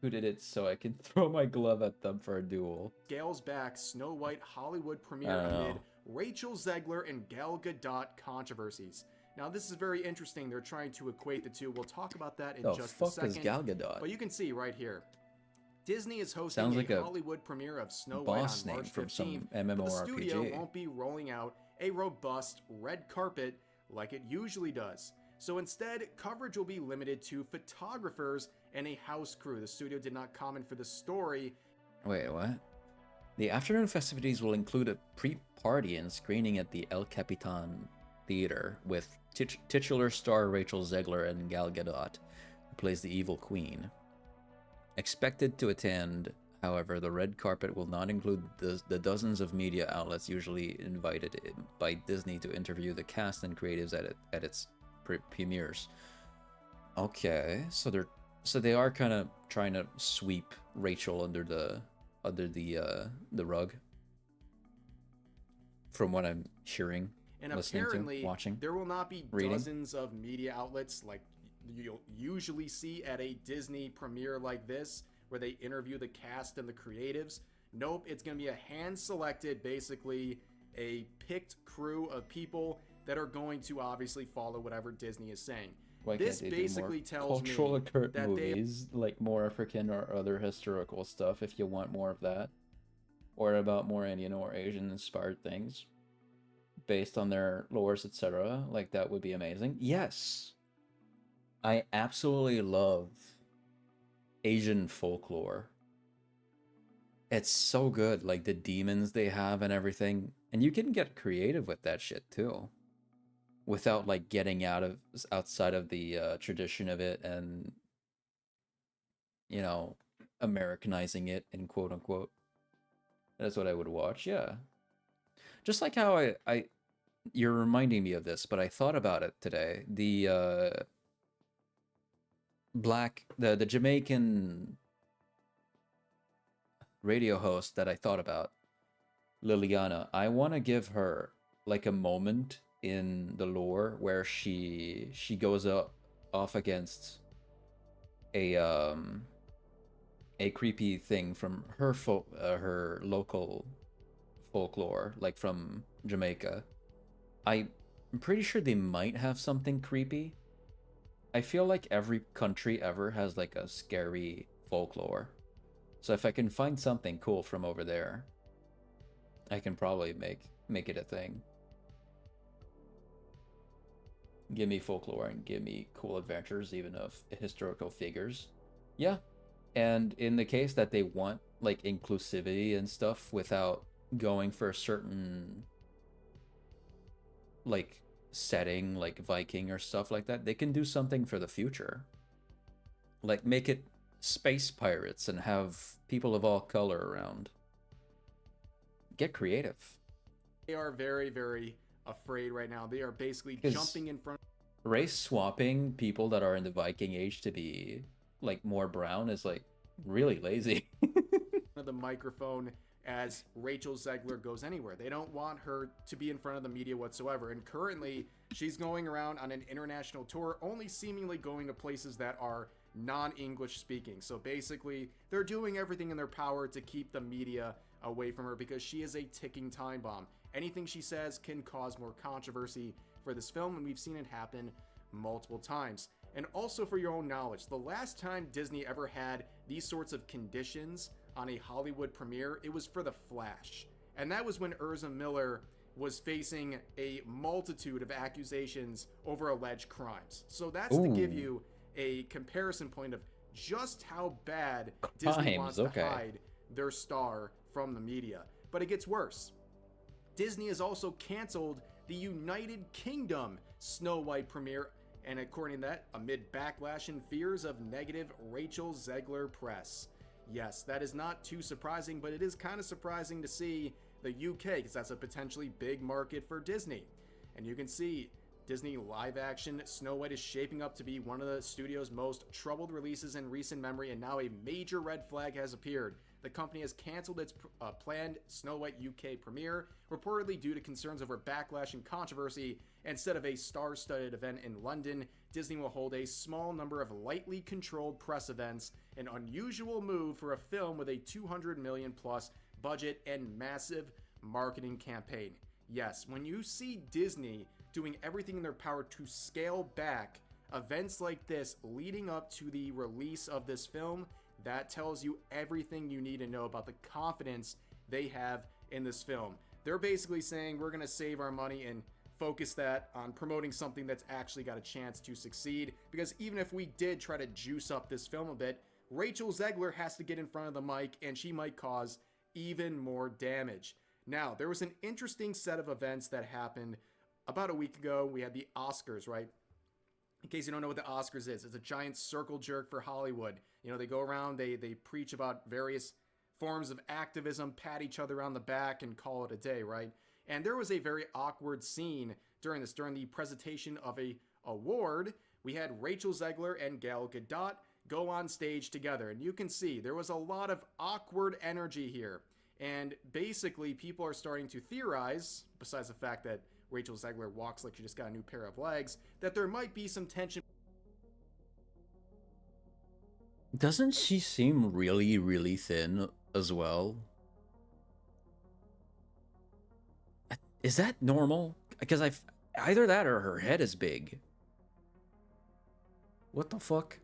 [SPEAKER 1] Who did it so I can throw my glove at them for a duel?
[SPEAKER 7] Scales back Snow White Hollywood
[SPEAKER 1] I
[SPEAKER 7] premiere
[SPEAKER 1] don't
[SPEAKER 7] amid
[SPEAKER 1] know.
[SPEAKER 7] Rachel Zegler and Gal Gadot controversies. Now this is very interesting. They're trying to equate the two. We'll talk about that in
[SPEAKER 1] The
[SPEAKER 7] just a
[SPEAKER 1] fuck
[SPEAKER 7] second.
[SPEAKER 1] is Gal Gadot?
[SPEAKER 7] But you can see right here. Disney is hosting
[SPEAKER 1] Sounds like
[SPEAKER 7] a
[SPEAKER 1] a
[SPEAKER 7] Hollywood premiere of Snow White
[SPEAKER 1] boss
[SPEAKER 7] on
[SPEAKER 1] name
[SPEAKER 7] March
[SPEAKER 1] from
[SPEAKER 7] 15th,
[SPEAKER 1] some
[SPEAKER 7] but the studio
[SPEAKER 1] MMORPG.
[SPEAKER 7] won't be rolling out a robust red carpet like it usually does. So instead, coverage will be limited to photographers and a house crew. The studio did not comment for the story.
[SPEAKER 1] Wait, what? The afternoon festivities will include a pre-party and screening at the El Capitan Theater with titular star Rachel Zegler and Gal Gadot, who plays the evil queen. Expected to attend, however, the red carpet will not include the dozens of media outlets usually invited by Disney to interview the cast and creatives at its premieres. Okay, so they are kind of trying to sweep Rachel under the rug. From what I'm hearing,
[SPEAKER 7] And
[SPEAKER 1] listening
[SPEAKER 7] apparently,
[SPEAKER 1] to, watching,
[SPEAKER 7] there will not be
[SPEAKER 1] reading.
[SPEAKER 7] dozens of media outlets like you'll usually see at a Disney premiere like this, where they interview the cast and the creatives. Nope, it's going to be a hand-selected, basically a picked crew of people that are going to obviously follow whatever Disney is saying.
[SPEAKER 1] Why
[SPEAKER 7] This
[SPEAKER 1] can't they do
[SPEAKER 7] basically
[SPEAKER 1] more
[SPEAKER 7] tells me
[SPEAKER 1] cultural occurred
[SPEAKER 7] that they
[SPEAKER 1] movies, like more African or other historical stuff, if you want more of that, or about more Indian or Asian inspired things, based on their lores, etc. Like that would be amazing. Yes, I absolutely love Asian folklore. It's so good, like the demons they have and everything, and you can get creative with that shit too, without like getting outside of the tradition of it and, you know, Americanizing it in quote unquote. That's what I would watch. Yeah, just like how I you're reminding me of this, but I thought about it today. The the Jamaican radio host that I thought about, Liliana, I want to give her like a moment in the lore where she goes off against a creepy thing from her her local folklore, like from Jamaica. I'm pretty sure they might have something creepy. I feel like every country ever has like a scary folklore. So if I can find something cool from over there, I can probably make it a thing. give me folklore and give me cool adventures, even of historical figures. Yeah. And in the case that they want like inclusivity and stuff without going for a certain like setting like Viking or stuff like that, they can do something for the future. Like make it space pirates and have people of all color around. Get creative.
[SPEAKER 7] They are very, very afraid right now. They are basically
[SPEAKER 1] 'Cause
[SPEAKER 7] jumping in front.
[SPEAKER 1] Race swapping people that are in the Viking age to be like more brown is like really lazy.
[SPEAKER 7] Of the microphone as Rachel Zegler goes anywhere. They don't want her to be in front of the media whatsoever. And currently, she's going around on an international tour, only seemingly going to places that are non-English speaking. So basically, they're doing everything in their power to keep the media away from her because she is a ticking time bomb. Anything she says can cause more controversy for this film, and we've seen it happen multiple times. And also for your own knowledge, the last time Disney ever had these sorts of conditions on a Hollywood premiere, it was for The Flash. And that was when Ezra Miller was facing a multitude of accusations over alleged crimes. So that's to give you a comparison point of just how bad Disney wants to hide their star from the media. But it gets worse. Disney has also canceled the United Kingdom Snow White premiere, and according to that, amid backlash and fears of negative Rachel Zegler press. Yes, that is not too surprising, but it is kind of surprising to see the UK, because that's a potentially big market for Disney. And you can see Disney live action Snow White is shaping up to be one of the studio's most troubled releases in recent memory, and now a major red flag has appeared. The company has canceled its planned Snow White UK premiere, reportedly due to concerns over backlash and controversy. Instead of a star-studded event in London, Disney will hold a small number of lightly controlled press events, an unusual move for a film with a $200 million plus budget and massive marketing campaign. Yes, when you see Disney doing everything in their power to scale back events like this leading up to the release of this film, that tells you everything you need to know about the confidence they have in this film. They're basically saying we're going to save our money and focus that on promoting something that's actually got a chance to succeed, because even if we did try to juice up this film a bit, Rachel Zegler has to get in front of the mic and she might cause even more damage. Now, there was an interesting set of events that happened about a week ago. We had the Oscars, right? In case you don't know what the Oscars is, it's a giant circle jerk for Hollywood. You know, they go around, they preach about various forms of activism, pat each other on the back, and call it a day, right? And there was a very awkward scene during the presentation of a award. We had Rachel Zegler and Gal Gadot go on stage together, and you can see there was a lot of awkward energy here. And basically, people are starting to theorize, besides the fact that Rachel Zegler walks like she just got a new pair of legs, that there might be some tension.
[SPEAKER 1] Doesn't she seem really, really thin as well? Is that normal? Because either that or her head is big. What the fuck?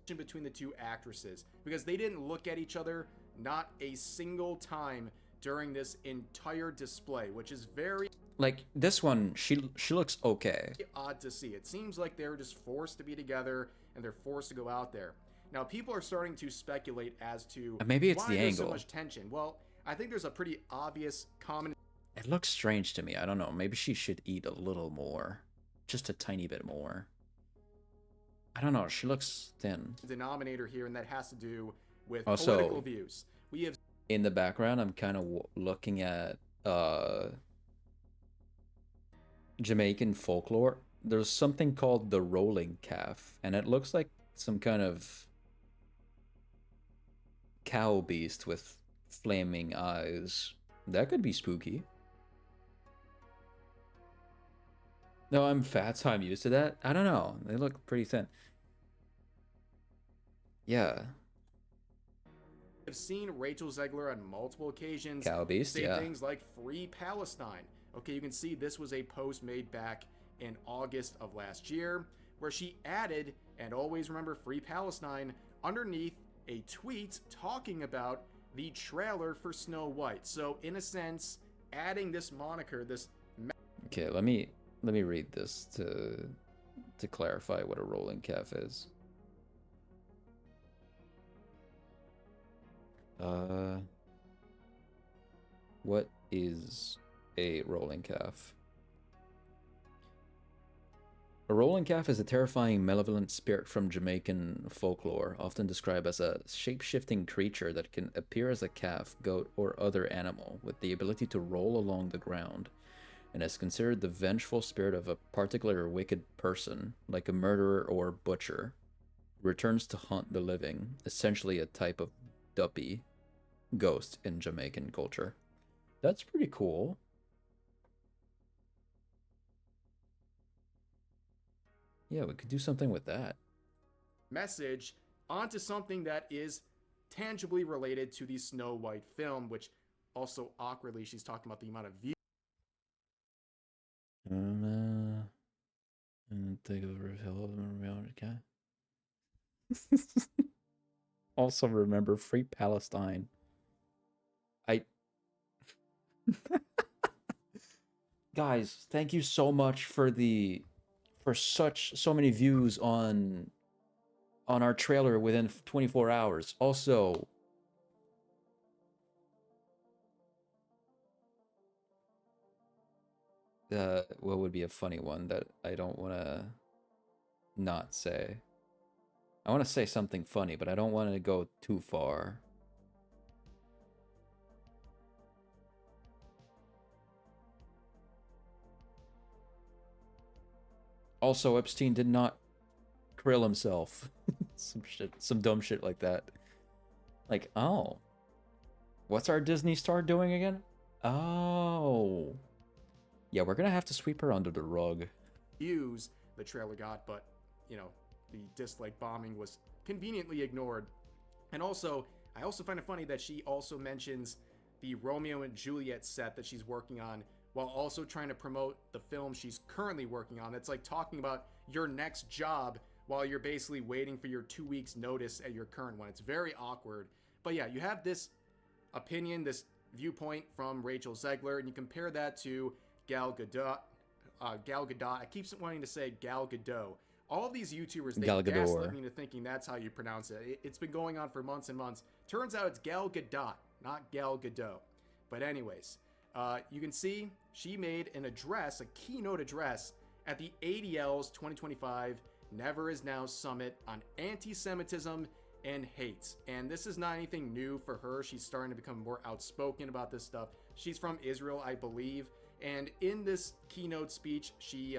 [SPEAKER 7] Between the two actresses, because they didn't look at each other not a single time during this entire display, which is very
[SPEAKER 1] like this one. She looks okay.
[SPEAKER 7] Odd to see. It seems like they're just forced to be together and they're forced to go out there. Now people are starting to speculate as to
[SPEAKER 1] maybe it's
[SPEAKER 7] why
[SPEAKER 1] the
[SPEAKER 7] there's
[SPEAKER 1] angle.
[SPEAKER 7] So much tension. Well, I think there's a pretty obvious common.
[SPEAKER 1] It looks strange to me. I don't know. Maybe she should eat a little more, just a tiny bit more. I don't know. She looks thin.
[SPEAKER 7] Denominator here, and that has to do with
[SPEAKER 1] Also,
[SPEAKER 7] political views. We have
[SPEAKER 1] in the background, I'm kind of looking at Jamaican folklore. There's something called the rolling calf, and it looks like some kind of cow beast with flaming eyes. That could be spooky. No, I'm fat, so I'm used to that. I don't know. They look pretty thin. Yeah.
[SPEAKER 7] I've seen Rachel Zegler on multiple occasions
[SPEAKER 1] Cow beast,
[SPEAKER 7] say
[SPEAKER 1] yeah.
[SPEAKER 7] things like "Free Palestine." Okay, you can see this was a post made back in August of last year, where she added, and always remember Free Palestine, underneath a tweet talking about the trailer for Snow White. So in a sense, adding this moniker, this
[SPEAKER 1] Okay, let me read this to to clarify what a rolling calf is. What is a rolling calf? A rolling calf is a terrifying, malevolent spirit from Jamaican folklore, often described as a shape-shifting creature that can appear as a calf, goat, or other animal, with the ability to roll along the ground, and is considered the vengeful spirit of a particular wicked person, like a murderer or butcher, who returns to hunt the living, essentially a type of duppy ghost in Jamaican culture. That's pretty cool. Yeah, we could do something with that.
[SPEAKER 7] Message onto something that is tangibly related to the Snow White film, which also awkwardly she's talking about the amount of views.
[SPEAKER 1] Take over okay. Also remember Free Palestine. Guys, thank you so much for so many views on our trailer within 24 hours. Also, what would be a funny one that I don't want to not say? I want to say something funny, but I don't want to go too far. Also, Epstein did not krill himself. some dumb shit like that. Like, oh. What's our Disney star doing again? Oh. Yeah, we're gonna have to sweep her under the rug.
[SPEAKER 7] Views the trailer got, but, you know, the dislike bombing was conveniently ignored. And also, I also find it funny that she also mentions the Romeo and Juliet set that she's working on while also trying to promote the film she's currently working on. That's like talking about your next job while you're basically waiting for your 2 weeks notice at your current one. It's very awkward. But yeah, you have this opinion, this viewpoint from Rachel Zegler, and you compare that to Gal Gadot. I keep wanting to say Gal Gadot. All of these YouTubers, they gaslit me into thinking that's how you pronounce it. It's been going on for months and months. Turns out it's Gal Gadot, not Gal Gadot. But anyways, you can see she made an address, a keynote address, at the ADL's 2025 Never Is Now Summit on anti-Semitism and hate. And this is not anything new for her. She's starting to become more outspoken about this stuff. She's from Israel, I believe. And in this keynote speech, she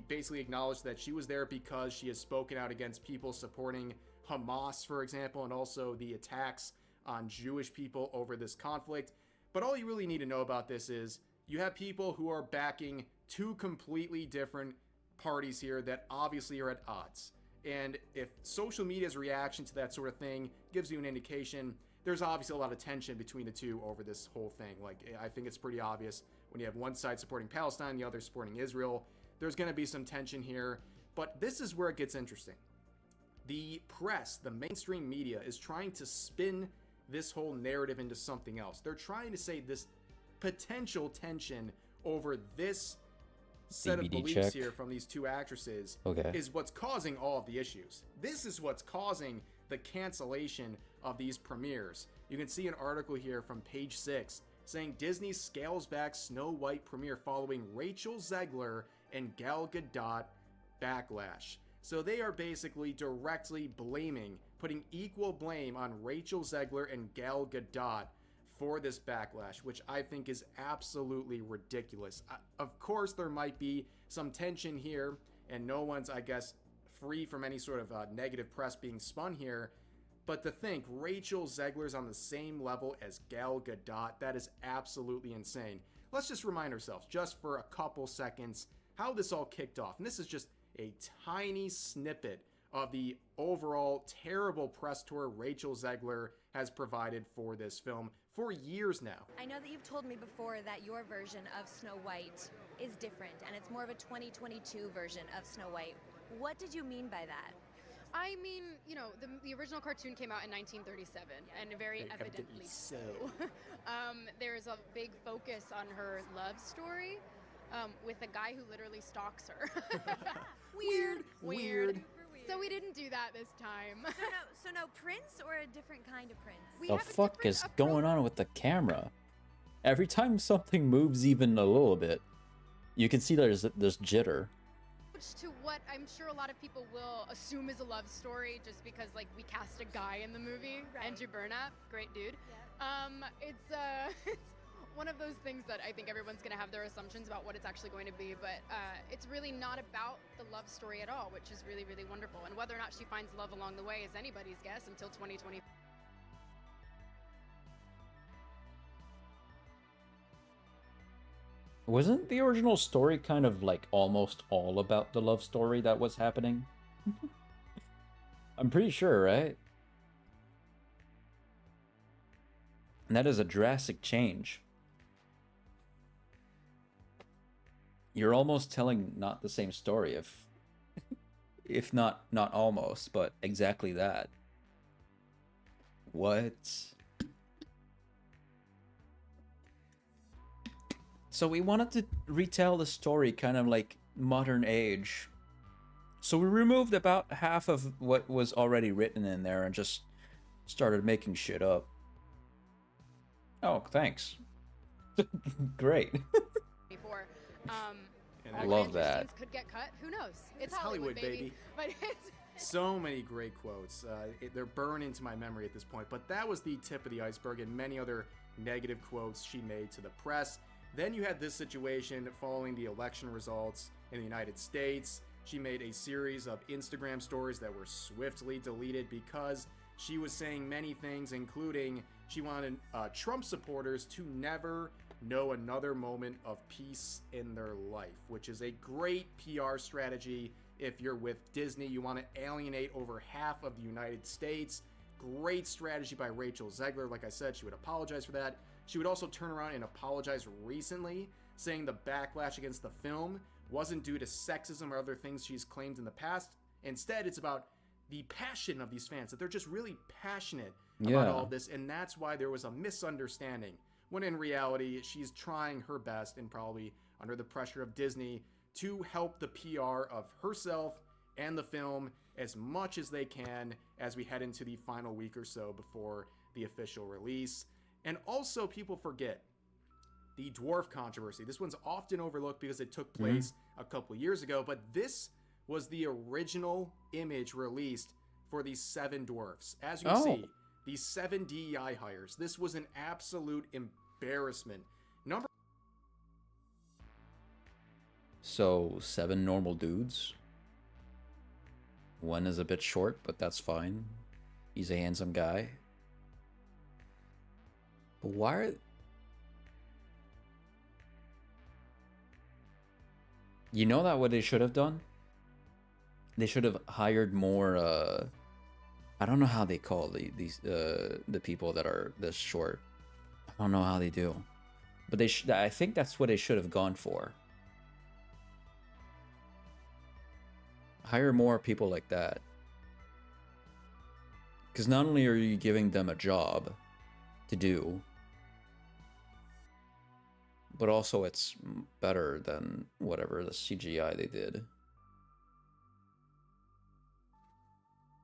[SPEAKER 7] basically acknowledged that she was there because she has spoken out against people supporting Hamas, for example, and also the attacks on Jewish people over this conflict. But all you really need to know about this is you have people who are backing two completely different parties here that obviously are at odds. And if social media's reaction to that sort of thing gives you an indication, there's obviously a lot of tension between the two over this whole thing. Like, I think it's pretty obvious when you have one side supporting Palestine, the other supporting Israel. There's going to be some tension here, but this is where it gets interesting. The press, the mainstream media, is trying to spin this whole narrative into something else. They're trying to say this potential tension over this set of beliefs here from these two actresses is what's causing all of the issues. This is what's causing the cancellation of these premieres. You can see an article here from page 6 saying Disney scales back Snow White premiere following Rachel Zegler and Gal Gadot backlash. So they are basically directly putting equal blame on Rachel Zegler and Gal Gadot for this backlash, which I think is absolutely ridiculous. Of course, there might be some tension here, and no one's, I guess, free from any sort of negative press being spun here. But to think Rachel Zegler's on the same level as Gal Gadot, that is absolutely insane. Let's just remind ourselves, just for a couple seconds, how this all kicked off. And this is just a tiny snippet of the overall terrible press tour Rachel Zegler has provided for this film for years now.
[SPEAKER 18] I know that you've told me before that your version of Snow White is different, and it's more of a 2022 version of Snow White. What did you mean by that?
[SPEAKER 10] I mean, you know, the original cartoon came out in 1937, and very evidently so. There is a big focus on her love story, with a guy who literally stalks her.
[SPEAKER 4] Weird.
[SPEAKER 10] So we didn't do that this time.
[SPEAKER 18] So no prince or a different kind of prince?
[SPEAKER 1] The fuck is going on with the camera? Every time something moves even a little bit, you can see there's jitter.
[SPEAKER 10] To what I'm sure a lot of people will assume is a love story, just because like we cast a guy in the movie, Andrew Burnap, great dude. It's it's one of those things that I think everyone's gonna have their assumptions about what it's actually going to be, but it's really not about the love story at all, which is really, really wonderful. And whether or not she finds love along the way is anybody's guess until 2020.
[SPEAKER 1] Wasn't the original story kind of like almost all about the love story that was happening? I'm pretty sure, right? And that is a drastic change. You're almost telling not the same story, if not almost, but exactly that. What? So we wanted to retell the story kind of like modern age. So we removed about half of what was already written in there and just started making shit up. Oh, thanks. Great. I love that.
[SPEAKER 10] Could get cut. Who knows?
[SPEAKER 7] It's Hollywood, baby.
[SPEAKER 10] But it's
[SPEAKER 7] so many great quotes. They're burned into my memory at this point. But that was the tip of the iceberg, and many other negative quotes she made to the press. Then you had this situation following the election results in the United States. She made a series of Instagram stories that were swiftly deleted because she was saying many things, including she wanted Trump supporters to never know another moment of peace in their life, which is a great PR strategy. If you're with Disney, you want to alienate over half of the United States. Great strategy by Rachel Zegler. Like I said, she would apologize for that. She would also turn around and apologize recently, saying the backlash against the film wasn't due to sexism or other things she's claimed in the past. Instead, it's about the passion of these fans, that they're just really passionate about all of this, and that's why there was a misunderstanding, when in reality, she's trying her best and probably under the pressure of Disney to help the PR of herself and the film as much as they can as we head into the final week or so before the official release. And also, people forget the dwarf controversy. This one's often overlooked because it took place a couple years ago, but this was the original image released for these 7 dwarfs. As you can see, these 7 DEI hires. This was an absolute embarrassment.
[SPEAKER 1] So 7 normal dudes. One is a bit short, but that's fine. He's a handsome guy. But why are... You know that what they should have done? They should have hired more, I don't know how they call the people that are this short. I don't know how they do. But I think that's what they should have gone for. Hire more people like that. Because not only are you giving them a job to do, but also it's better than whatever the CGI they did.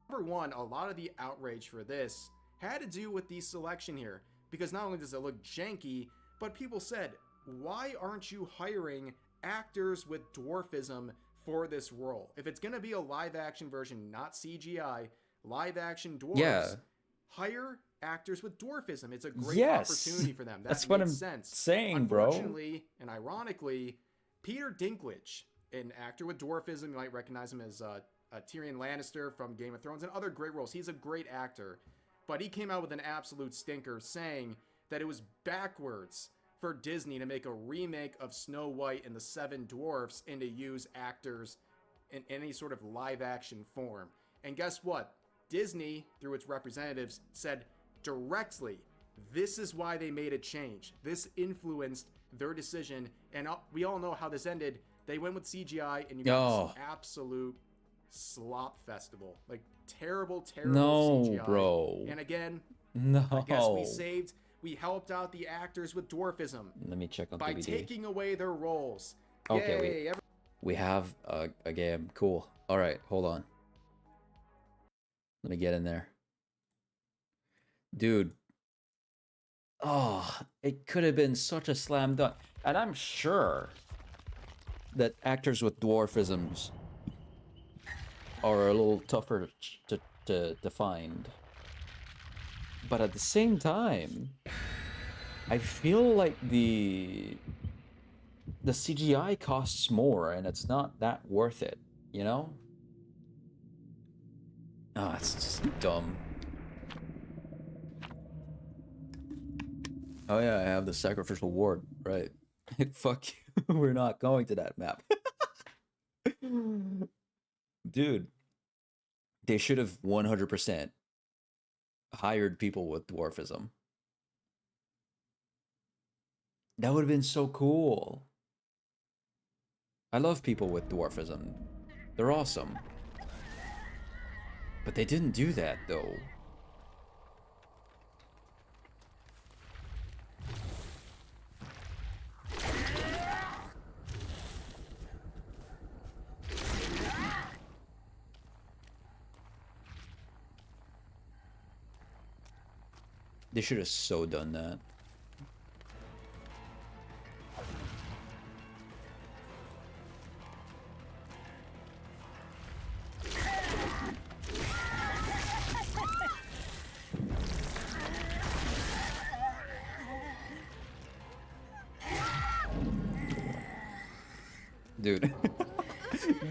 [SPEAKER 7] Number one, a lot of the outrage for this had to do with the selection here, because not only does it look janky, but people said, why aren't you hiring actors with dwarfism for this role? If it's going to be a live action version, not CGI, live action dwarves, hire actors with dwarfism. It's a great opportunity for them.
[SPEAKER 1] That's what I'm saying, bro.
[SPEAKER 7] Unfortunately, and ironically, Peter Dinklage, an actor with dwarfism, you might recognize him as Tyrion Lannister from Game of Thrones and other great roles. He's a great actor, but he came out with an absolute stinker saying that it was backwards for Disney to make a remake of Snow White and the 7 Dwarfs and to use actors in any sort of live action form. And guess what? Disney, through its representatives, said directly, this is why they made a change. This influenced their decision, and we all know how this ended. They went with CGI, and you got this absolute slop festival. Like, terrible CGI.
[SPEAKER 1] Bro.
[SPEAKER 7] And again,
[SPEAKER 1] no.
[SPEAKER 7] I guess we helped out the actors with dwarfism.
[SPEAKER 1] Let me check on
[SPEAKER 7] by
[SPEAKER 1] DVD.
[SPEAKER 7] taking away their roles.
[SPEAKER 1] Okay,
[SPEAKER 7] Yay,
[SPEAKER 1] we have a game. Cool. All right, hold on. Let me get in there. Dude. Oh, it could have been such a slam dunk. And I'm sure that actors with dwarfisms are a little tougher to find. But at the same time, I feel like the CGI costs more and it's not that worth it, you know? Oh, it's just dumb. Oh yeah, I have the sacrificial ward, right. Fuck you, we're not going to that map. Dude, they should have 100% hired people with dwarfism. That would have been so cool. I love people with dwarfism. They're awesome. But they didn't do that, though. They should have so done that. Dude.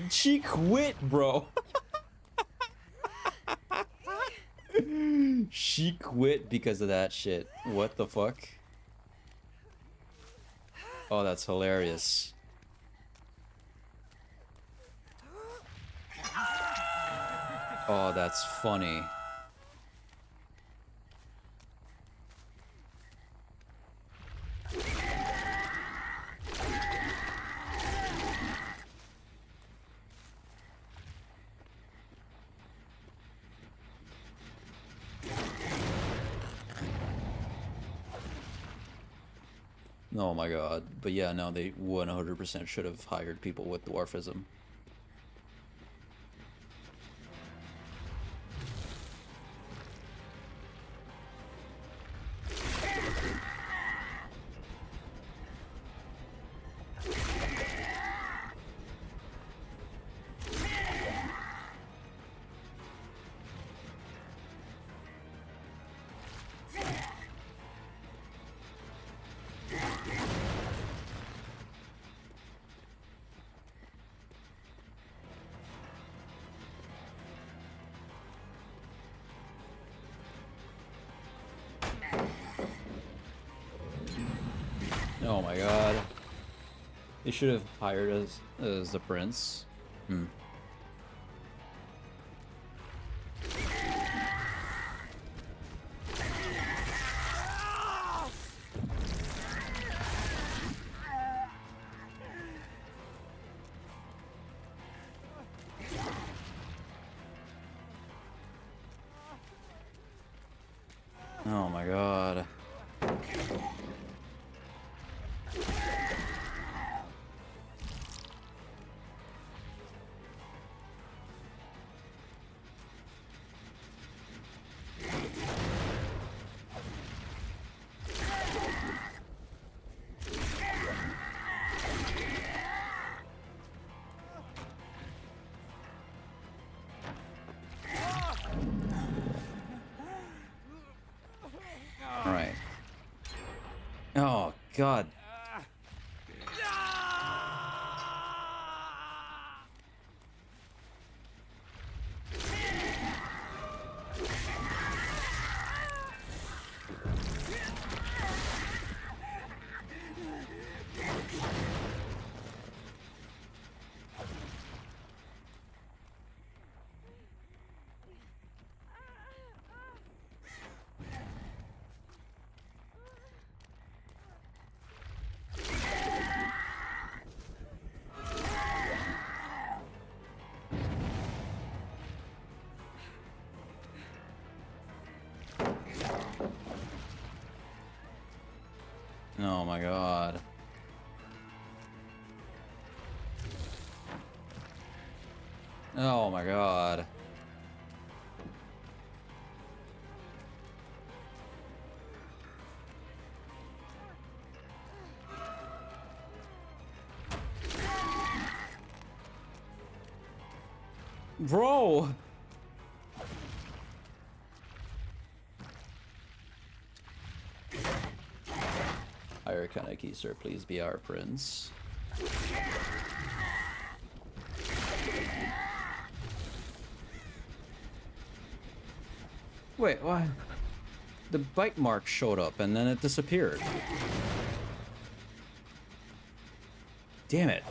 [SPEAKER 1] She quit, bro. She quit because of that shit. What the fuck? Oh, that's hilarious. Oh, that's funny. Oh my god. But yeah, no, they 100% should have hired people with dwarfism. Oh my god. They should have hired us as the prince. Hmm. Oh my god. Alright. Oh god. Oh my god. Oh my god. Bro! Higher Kaneki, sir, please be our prince. Wait, why? The bite mark showed up and then it disappeared. Damn it.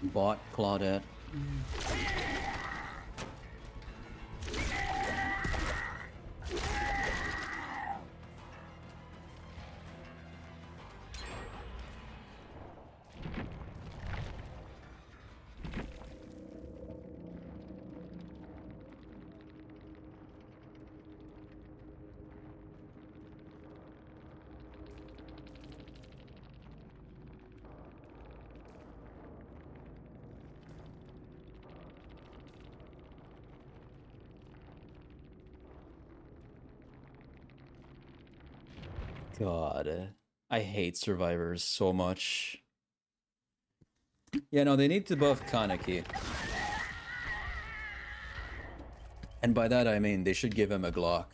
[SPEAKER 1] Bought Claudette. God, I hate survivors so much. Yeah, no, they need to buff Kaneki. And by that I mean they should give him a Glock.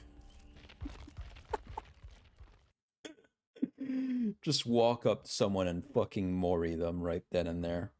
[SPEAKER 1] Just walk up to someone and fucking mori them right then and there.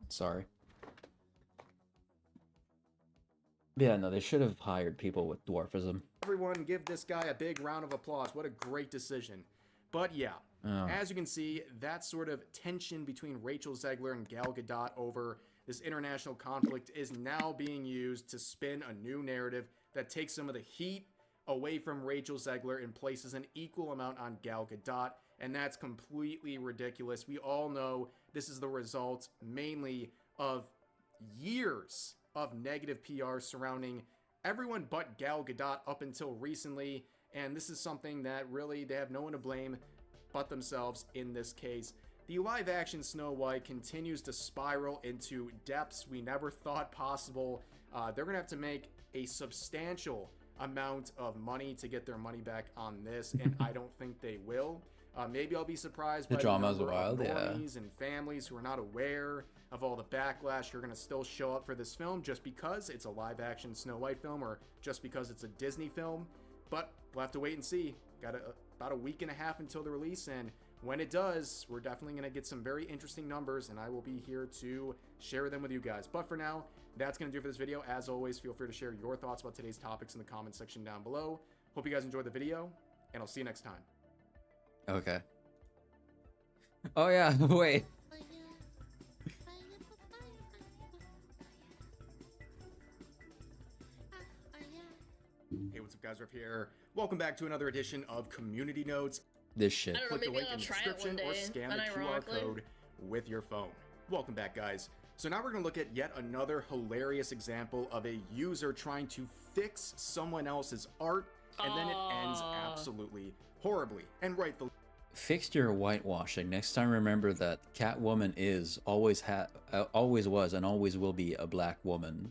[SPEAKER 1] Sorry. Yeah, no, they should have hired people with dwarfism.
[SPEAKER 7] Everyone give this guy a big round of applause. What a great decision. But yeah, as you can see, that sort of tension between Rachel Zegler and Gal Gadot over this international conflict is now being used to spin a new narrative that takes some of the heat away from Rachel Zegler and places an equal amount on Gal Gadot, and that's completely ridiculous. We all know this is the result mainly of years of negative PR surrounding everyone but Gal Gadot up until recently, and this is something that really they have no one to blame but themselves in this case. The live-action Snow White continues to spiral into depths we never thought possible. They're gonna have to make a substantial amount of money to get their money back on this, and I don't think they will. Maybe I'll be surprised
[SPEAKER 1] The
[SPEAKER 7] by
[SPEAKER 1] drama is
[SPEAKER 7] number
[SPEAKER 1] wild,
[SPEAKER 7] of
[SPEAKER 1] yeah.
[SPEAKER 7] normies and families who are not aware of all the backlash who are going to still show up for this film just because it's a live-action Snow White film or just because it's a Disney film. But we'll have to wait and see. Got about a week and a half until the release, and when it does, we're definitely going to get some very interesting numbers, and I will be here to share them with you guys. But for now, that's going to do it for this video. As always, feel free to share your thoughts about today's topics in the comment section down below. Hope you guys enjoyed the video, and I'll see you next time.
[SPEAKER 1] Okay. Oh yeah, wait.
[SPEAKER 7] Hey, what's up guys, Riff here. Welcome back to another edition of Community Notes.
[SPEAKER 1] This shit.
[SPEAKER 11] I don't know,
[SPEAKER 7] Click the
[SPEAKER 11] maybe
[SPEAKER 7] link
[SPEAKER 11] I'll
[SPEAKER 7] in the
[SPEAKER 11] try it
[SPEAKER 7] description
[SPEAKER 11] one
[SPEAKER 7] or
[SPEAKER 11] day,
[SPEAKER 7] scan the QR
[SPEAKER 11] unironically.
[SPEAKER 7] code with your phone. Welcome back guys. So now we're going to look at yet another hilarious example of a user trying to fix someone else's art, and then it ends absolutely horribly, and rightfully
[SPEAKER 1] Fixed your whitewashing. Next time, remember that Catwoman is always was and always will be a black woman.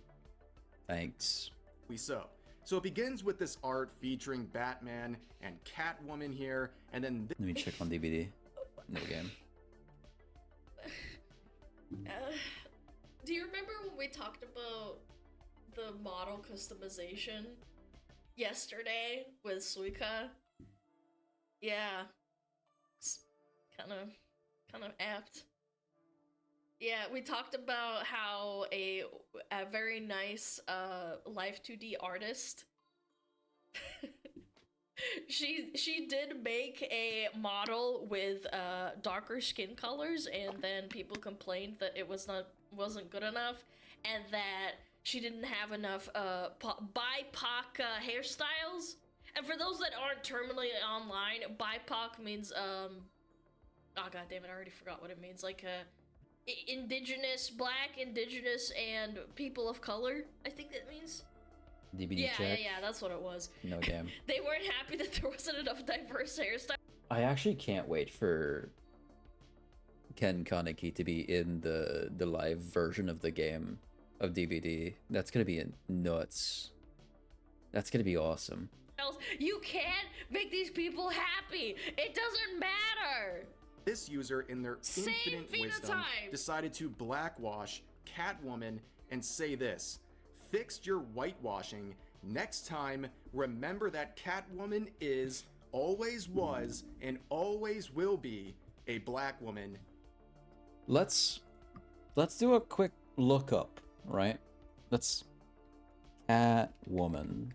[SPEAKER 1] Thanks.
[SPEAKER 7] so. So it begins with this art featuring Batman and Catwoman here, and then
[SPEAKER 1] Let me check on DVD. No game.
[SPEAKER 11] Do you remember when we talked about the model customization yesterday with Suika? Yeah. It's kind of apt. Yeah, we talked about how a very nice Live 2D artist she did make a model with darker skin colors, and then people complained that it wasn't good enough, and that she didn't have enough BIPOC hairstyles. And for those that aren't terminally online, BIPOC means oh god damn it, I already forgot what it means. Like indigenous, black, indigenous, and people of color, I think that means.
[SPEAKER 1] DVD check.
[SPEAKER 11] Yeah, that's what it was.
[SPEAKER 1] No game.
[SPEAKER 11] They weren't happy that there wasn't enough diverse hairstyles.
[SPEAKER 1] I actually can't wait for Ken Kaneki to be in the live version of the game of DVD. That's gonna be nuts. That's gonna be awesome.
[SPEAKER 11] You can't make these people happy. It doesn't matter.
[SPEAKER 7] this user in their infinite wisdom
[SPEAKER 11] phenotype.
[SPEAKER 7] decided to blackwash Catwoman and say this: fixed your whitewashing. Next time, remember that Catwoman is, always was, and always will be a black woman.
[SPEAKER 1] Let's do a quick lookup, right? Let's Catwoman.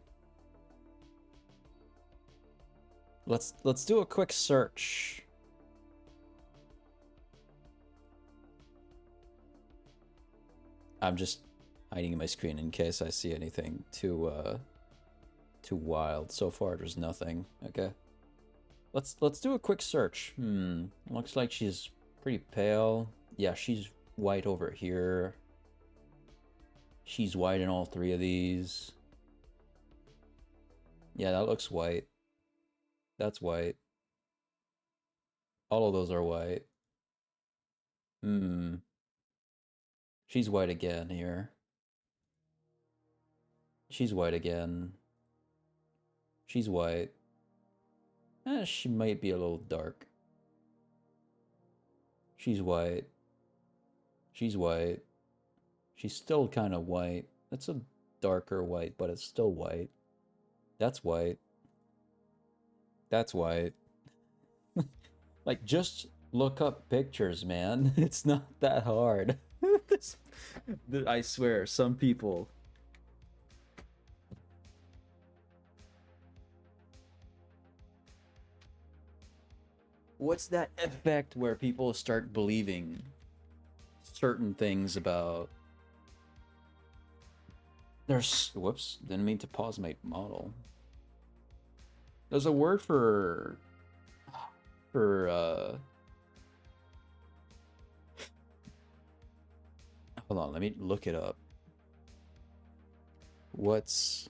[SPEAKER 1] Let's do a quick search. I'm just hiding my screen in case I see anything too wild. So far there's nothing. Okay. Let's do a quick search. Looks like she's pretty pale. Yeah, she's white over here. She's white in all three of these. Yeah, that looks white. That's white. All of those are white. She's white again here. She's white again. She's white. She might be a little dark. She's white. She's white. She's still kind of white. That's a darker white, but it's still white. That's white. That's white. Like, just look up pictures, man. It's not that hard. I swear, some people... What's that effect where people start believing certain things about... There's... Whoops, didn't mean to pause my model. There's a word for hold on, let me look it up. What's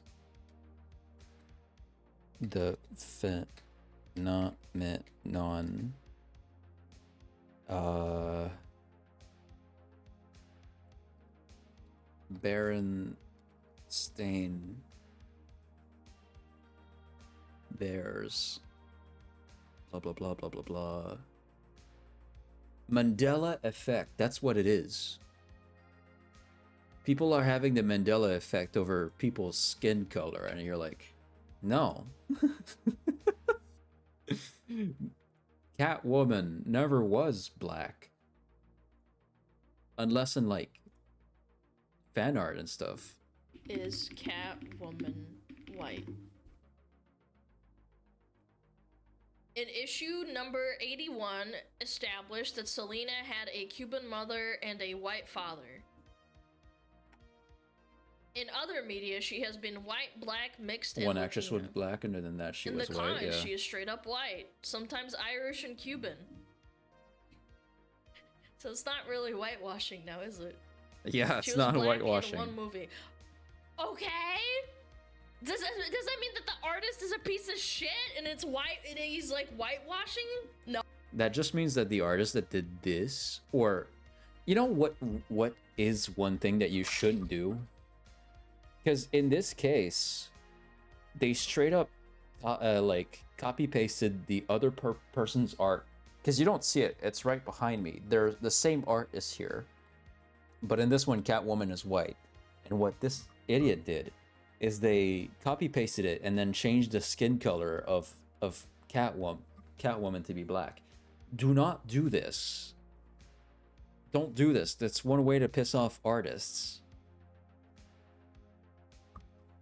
[SPEAKER 1] the phenomenon Berenstain Bears Blah, blah, blah, blah, blah, blah. Mandela effect. That's what it is. People are having the Mandela effect over people's skin color, and you're like, no. Catwoman never was black. Unless in, like, fan art and stuff.
[SPEAKER 13] Is Catwoman white? In issue number 81, established that Selena had a Cuban mother and a white father. In other media, she has been white, black, mixed, and
[SPEAKER 1] One actress was
[SPEAKER 13] Latino.
[SPEAKER 1] black, and then that she
[SPEAKER 13] In
[SPEAKER 1] was
[SPEAKER 13] the
[SPEAKER 1] white.
[SPEAKER 13] comics,
[SPEAKER 1] Yeah.
[SPEAKER 13] she is straight up white, sometimes Irish and Cuban. So it's not really whitewashing now, is it?
[SPEAKER 1] Yeah,
[SPEAKER 13] She
[SPEAKER 1] it's
[SPEAKER 13] was
[SPEAKER 1] not
[SPEAKER 13] black
[SPEAKER 1] whitewashing.
[SPEAKER 13] in one movie. Okay. Does that mean that the artist is a piece of shit and it's white and he's like whitewashing? No.
[SPEAKER 1] That just means that the artist that did this, or, you know what is one thing that you shouldn't do? Because in this case, they straight up like copy pasted the other person's art. Because you don't see it, it's right behind me. The same art is here, but in this one, Catwoman is white. And what this idiot did is they copy pasted it and then changed the skin color of Catwoman to be black. Do not do this. Don't do this. That's one way to piss off artists.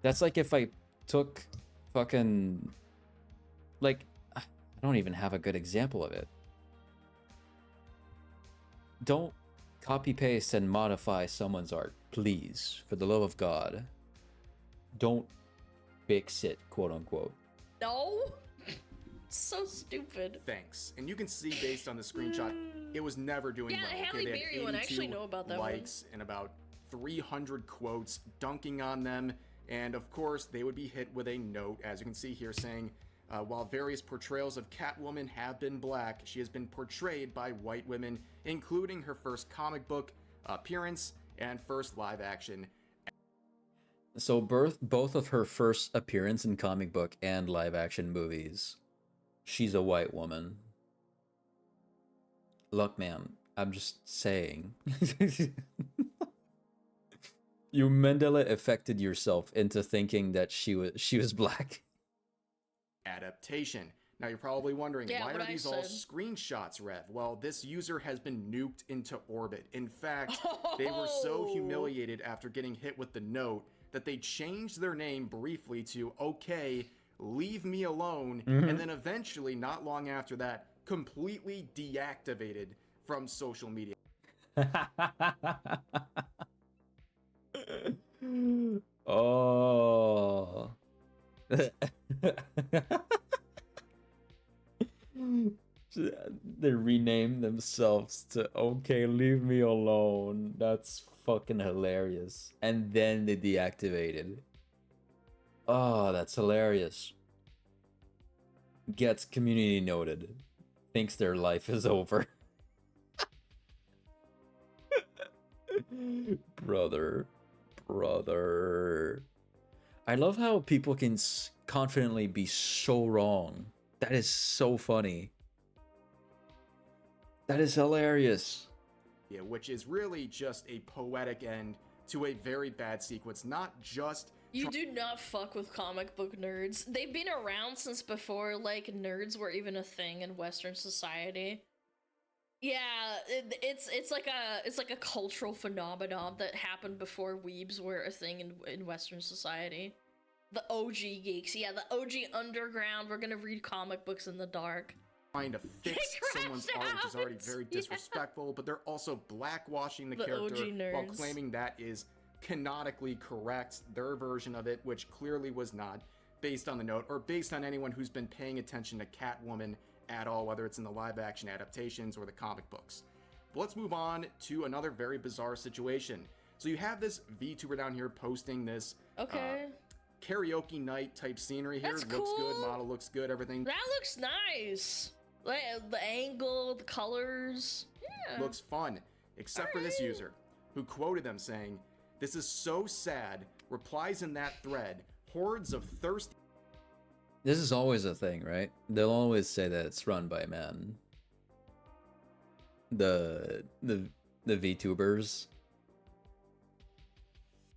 [SPEAKER 1] That's like if I took fucking, like, I don't even have a good example of it. Don't copy paste and modify someone's art, please, for the love of God. Don't fix it, quote unquote.
[SPEAKER 13] No. So stupid.
[SPEAKER 7] Thanks. And you can see based on the screenshot, it was never doing
[SPEAKER 13] Yeah,
[SPEAKER 7] well.
[SPEAKER 13] the Halle
[SPEAKER 7] They had
[SPEAKER 13] Berry one, I actually
[SPEAKER 7] 82
[SPEAKER 13] know about that
[SPEAKER 7] likes and about 300 quotes dunking on them. And of course, they would be hit with a note, as you can see here, saying, while various portrayals of Catwoman have been black, she has been portrayed by white women, including her first comic book appearance and first live action.
[SPEAKER 1] So both of her first appearance in comic book and live action movies, she's a white woman. Look, ma'am, I'm just saying. You Mandela affected yourself into thinking that she was black.
[SPEAKER 7] Adaptation. Now you're probably wondering,
[SPEAKER 13] Yeah,
[SPEAKER 7] why
[SPEAKER 13] what
[SPEAKER 7] are
[SPEAKER 13] I
[SPEAKER 7] these all
[SPEAKER 13] said.
[SPEAKER 7] screenshots, Rev? Well, this user has been nuked into orbit. In fact, they were so humiliated after getting hit with the note that they changed their name briefly to "Okay, leave me alone," and then eventually, not long after that, completely deactivated from social media.
[SPEAKER 1] Oh. They renamed themselves to "Okay, leave me alone." That's fucking hilarious. And then they deactivated. Oh, that's hilarious. Gets community noted. Thinks their life is over. Brother. I love how people can confidently be so wrong. That is so funny. That is hilarious.
[SPEAKER 7] Yeah, which is really just a poetic end to a very bad sequence, not just
[SPEAKER 13] You do not fuck with comic book nerds. They've been around since before, like, nerds were even a thing in Western society. Yeah, it's like a cultural phenomenon that happened before weebs were a thing in Western society. The OG geeks, yeah, the OG underground. We're gonna read comic books in the dark.
[SPEAKER 7] trying to fix someone's art, which is already very disrespectful, but they're also blackwashing the character
[SPEAKER 13] OG
[SPEAKER 7] while
[SPEAKER 13] nerds.
[SPEAKER 7] claiming that is canonically correct, their version of it, which clearly was not, based on the note, or based on anyone who's been paying attention to Catwoman at all, whether it's in the live-action adaptations or the comic books. But let's move on to another very bizarre situation. So you have this VTuber down here posting this karaoke night type scenery here.
[SPEAKER 13] That's
[SPEAKER 7] Looks good,
[SPEAKER 13] cool.
[SPEAKER 7] model looks good, everything
[SPEAKER 13] That looks nice. Like, the angle, the colors. Yeah.
[SPEAKER 7] looks fun, except for this user, who quoted them saying, "This is so sad," replies in that thread, hordes of thirsty
[SPEAKER 1] This is always a thing, right? They'll always say that it's run by men. The VTubers.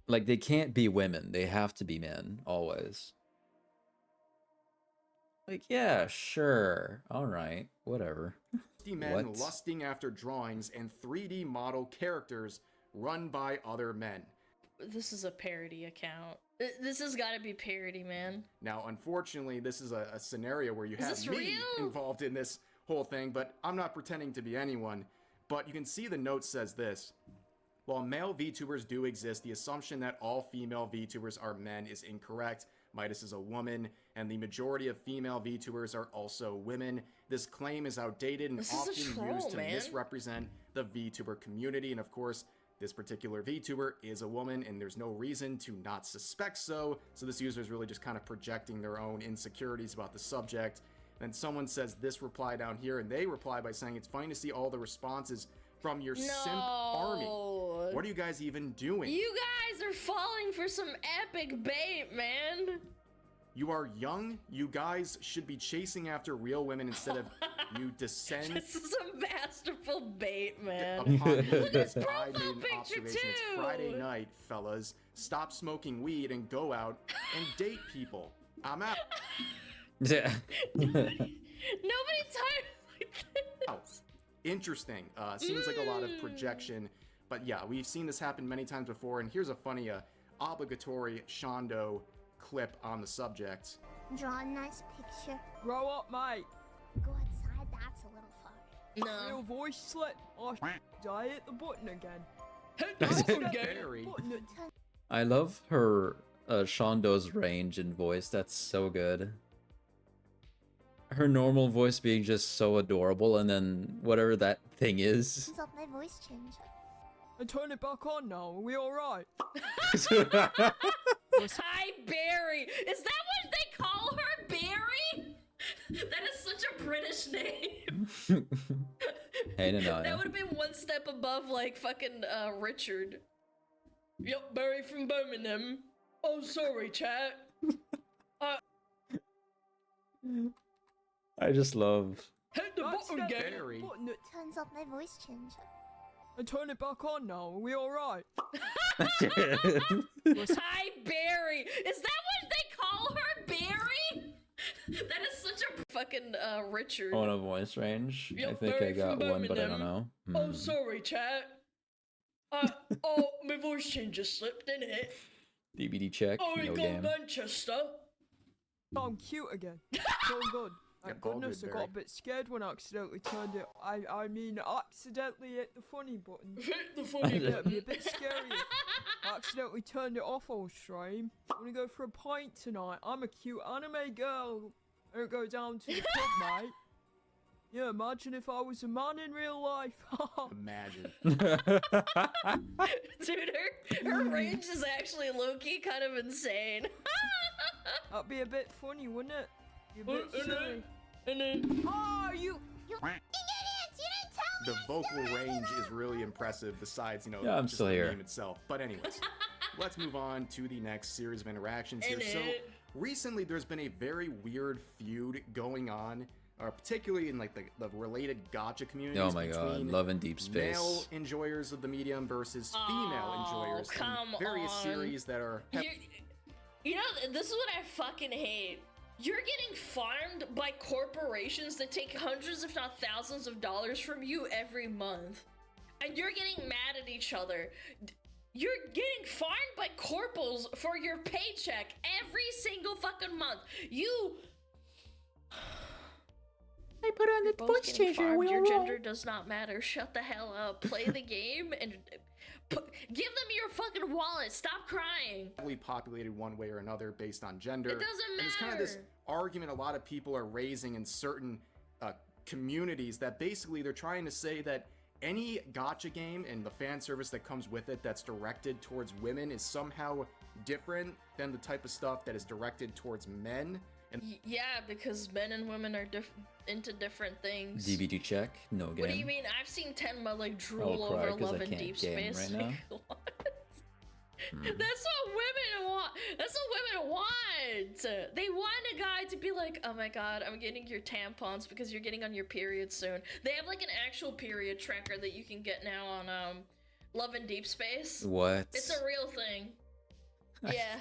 [SPEAKER 1] Like, they can't be women. They have to be men, always. Like, yeah, sure. Alright, whatever.
[SPEAKER 7] Men
[SPEAKER 1] What?
[SPEAKER 7] lusting after drawings and 3D model characters run by other men.
[SPEAKER 13] This is a parody account. This has got to be parody, man.
[SPEAKER 7] Now, unfortunately, this is a scenario where you
[SPEAKER 13] Is
[SPEAKER 7] have
[SPEAKER 13] this
[SPEAKER 7] me
[SPEAKER 13] real?
[SPEAKER 7] involved in this whole thing, but I'm not pretending to be anyone. But you can see the note says this. While male VTubers do exist, the assumption that all female VTubers are men is incorrect. Midas is a woman, and the majority of female VTubers are also women. This claim is outdated and
[SPEAKER 13] This is a
[SPEAKER 7] often
[SPEAKER 13] troll,
[SPEAKER 7] used to
[SPEAKER 13] man.
[SPEAKER 7] misrepresent the VTuber community. And of course, this particular VTuber is a woman, and there's no reason to not suspect so. So this user is really just kind of projecting their own insecurities about the subject. Then someone says this reply down here, and they reply by saying, it's fine to see all the responses from your simp army. What are you guys even doing?
[SPEAKER 13] You guys are falling for some epic bait, man.
[SPEAKER 7] You are young. You guys should be chasing after real women instead of you descend
[SPEAKER 13] This is a masterful bait, man.
[SPEAKER 7] upon me
[SPEAKER 13] Look at his
[SPEAKER 7] because I
[SPEAKER 13] profile
[SPEAKER 7] made an
[SPEAKER 13] picture,
[SPEAKER 7] observation. It's
[SPEAKER 13] too.
[SPEAKER 7] Friday night, fellas. Stop smoking weed and go out and date people. I'm out.
[SPEAKER 1] Yeah.
[SPEAKER 13] Nobody tired like this.
[SPEAKER 7] Interesting. Seems like a lot of projection, but yeah, we've seen this happen many times before. And here's a funny, obligatory Shondo clip on the subject.
[SPEAKER 8] Draw a nice picture.
[SPEAKER 23] Grow up, mate.
[SPEAKER 8] Go outside, that's a little far.
[SPEAKER 23] Real voice slip. Oh, did I hit the button again?
[SPEAKER 7] Very.
[SPEAKER 1] I love her Shondo's range and voice. That's so good. Her normal voice being just so adorable, and then whatever that thing is.
[SPEAKER 8] Turns out my voice changed.
[SPEAKER 23] And turn it back on now. Are we alright?
[SPEAKER 13] Hi, Barry. Is that what they call her, Barry? That is such a British name.
[SPEAKER 1] Hey, no,
[SPEAKER 13] That would have been one step above, like, fucking, Richard. Yup, Barry from Birmingham. Oh, sorry, chat.
[SPEAKER 1] I just love.
[SPEAKER 23] Hit the button again.
[SPEAKER 7] Barry.
[SPEAKER 8] Turns out my voice changed.
[SPEAKER 23] And turn it back on now. Are we alright?
[SPEAKER 13] Hi, Barry. Is that what they call her, Barry? That is such a fucking, Richard.
[SPEAKER 1] Oh, no voice range. I
[SPEAKER 13] Yup,
[SPEAKER 1] think I
[SPEAKER 13] Barry
[SPEAKER 1] got
[SPEAKER 13] from
[SPEAKER 1] one, but I don't
[SPEAKER 13] Birmingham.
[SPEAKER 1] know.
[SPEAKER 13] Oh, sorry, chat. Oh, my voice changer slipped, didn't it?
[SPEAKER 1] DVD check.
[SPEAKER 13] Oh, we
[SPEAKER 1] No
[SPEAKER 13] got
[SPEAKER 1] game.
[SPEAKER 13] Manchester.
[SPEAKER 23] Oh, I'm cute again. So good. Thank
[SPEAKER 7] all
[SPEAKER 23] goodness
[SPEAKER 7] good,
[SPEAKER 23] I got
[SPEAKER 7] Barry.
[SPEAKER 23] a bit scared when I accidentally turned it. I mean, accidentally hit the funny button.
[SPEAKER 13] Hit the funny
[SPEAKER 23] Yeah, it'd
[SPEAKER 13] button.
[SPEAKER 23] be a bit scary. I accidentally turned it off on stream. I want to go for a pint tonight. I'm a cute anime girl. I don't go down to the pub, mate. Yeah, imagine if I was a man in real life.
[SPEAKER 7] Imagine.
[SPEAKER 13] Dude, her range is actually low-key kind of insane.
[SPEAKER 23] That'd be a bit funny, wouldn't it? Be a bit
[SPEAKER 13] And
[SPEAKER 23] silly.
[SPEAKER 13] then,
[SPEAKER 23] Oh, you
[SPEAKER 8] Idiots! You didn't tell
[SPEAKER 7] The vocal range is really impressive, besides, you know,
[SPEAKER 1] Yeah, I'm
[SPEAKER 7] just
[SPEAKER 1] still
[SPEAKER 7] the
[SPEAKER 1] here.
[SPEAKER 7] game itself. But anyways, let's move on to the next series of interactions here.
[SPEAKER 13] In
[SPEAKER 7] So,
[SPEAKER 13] it.
[SPEAKER 7] recently there's been a very weird feud going on, particularly in like the related gacha communities
[SPEAKER 1] Oh my god,
[SPEAKER 7] between
[SPEAKER 1] love and deep space.
[SPEAKER 7] male enjoyers of the medium versus female enjoyers
[SPEAKER 13] come
[SPEAKER 7] in various
[SPEAKER 13] on.
[SPEAKER 7] series that are
[SPEAKER 13] You know, this is what I fucking hate. You're getting farmed by corporations that take hundreds, if not thousands of dollars from you every month. And you're getting mad at each other. You're getting farmed by corporals for your paycheck every single fucking month. I put on the voice changer. Your gender does not matter. Shut the hell up. Play the game and give them your fucking wallet. Stop crying.
[SPEAKER 7] heavily populated one way or another based on gender.
[SPEAKER 13] It doesn't
[SPEAKER 7] And there's kind of this
[SPEAKER 13] matter.
[SPEAKER 7] argument a lot of people are raising in certain communities that basically they're trying to say that any gacha game and the fan service that comes with it that's directed towards women is somehow different than the type of stuff that is directed towards men. And
[SPEAKER 13] Yeah, because men and women are into different things.
[SPEAKER 1] DVD check. No game.
[SPEAKER 13] What do you mean? I've seen Tenma like drool
[SPEAKER 1] I'll cry
[SPEAKER 13] over
[SPEAKER 1] 'cause I
[SPEAKER 13] Love and
[SPEAKER 1] can't
[SPEAKER 13] Deep
[SPEAKER 1] game
[SPEAKER 13] Space.
[SPEAKER 1] right now.
[SPEAKER 13] Like, what? That's what women want. That's what women want. a guy to be like, oh my god, I'm getting your tampons because you're getting on your period soon. They have like an actual period tracker that you can get now on Love and Deep Space.
[SPEAKER 1] What?
[SPEAKER 13] It's a real thing. Yeah.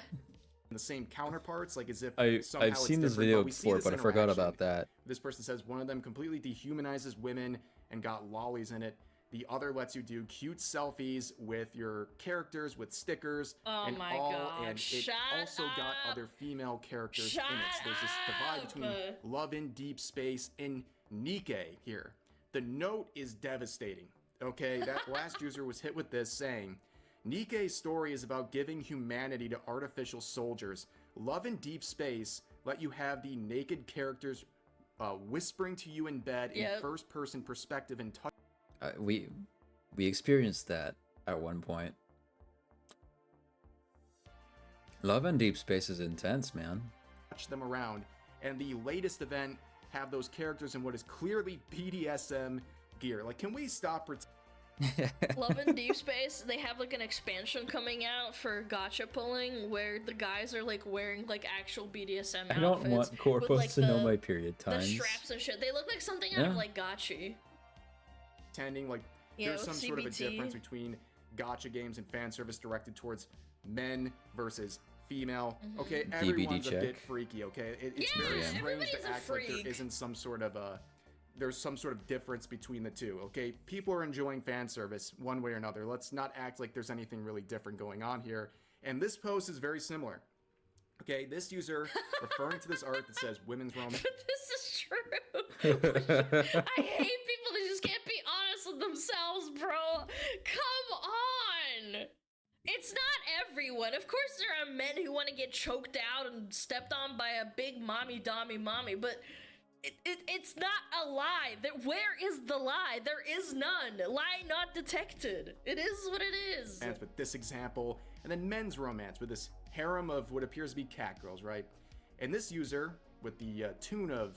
[SPEAKER 7] The same counterparts, like as if
[SPEAKER 1] I've
[SPEAKER 7] somehow
[SPEAKER 1] seen
[SPEAKER 7] it's
[SPEAKER 1] this
[SPEAKER 7] different,
[SPEAKER 1] video
[SPEAKER 7] but we see
[SPEAKER 1] before,
[SPEAKER 7] this
[SPEAKER 1] but I forgot
[SPEAKER 7] interaction.
[SPEAKER 1] about that.
[SPEAKER 7] This person says one of them completely dehumanizes women and got lollies in it. The other lets you do cute selfies with your characters with stickers
[SPEAKER 13] Oh
[SPEAKER 7] and
[SPEAKER 13] my
[SPEAKER 7] all,
[SPEAKER 13] god,
[SPEAKER 7] and it
[SPEAKER 13] shut
[SPEAKER 7] also got
[SPEAKER 13] up.
[SPEAKER 7] other female characters
[SPEAKER 13] Shut
[SPEAKER 7] in it. So there's this divide
[SPEAKER 13] up.
[SPEAKER 7] between Love in Deep Space and Nikke here. The note is devastating. Okay, that last user was hit with this saying, Nikke's story is about giving humanity to artificial soldiers. Love in Deep Space let you have the naked characters whispering to you in bed in first-person perspective and touch.
[SPEAKER 1] We experienced that at one point. Love and Deep Space is intense, man.
[SPEAKER 7] Touch them around, and the latest event have those characters in what is clearly BDSM gear. Like, can we stop
[SPEAKER 13] Love in Deep Space, they have like an expansion coming out for gotcha pulling where the guys are like wearing like actual BDSM outfits.
[SPEAKER 1] I don't want corpos
[SPEAKER 13] with, like,
[SPEAKER 1] to know my period times.
[SPEAKER 13] The straps and shit. They look like something out of like gotcha.
[SPEAKER 7] Pretending like there's some sort of a difference between gotcha games and fan service directed towards men versus female. Okay, everyone's a bit freaky. Okay, it's very strange to act like there isn't some sort of there's some sort of difference between the two. Okay, people are enjoying fan service one way or another. Let's not act like there's anything really different going on here. And this post is very similar. Okay, this user referring to this art that says women's romance.
[SPEAKER 13] But this is true. I hate people that just can't be honest with themselves, bro. Come on. It's not everyone. Of course there are men who want to get choked out and stepped on by a big mommy but it's not a lie. Where is the lie? There is none. Lie not detected. It is what it is.
[SPEAKER 7] With this example, and then men's romance with this harem of what appears to be cat girls, right? And this user, with the tune of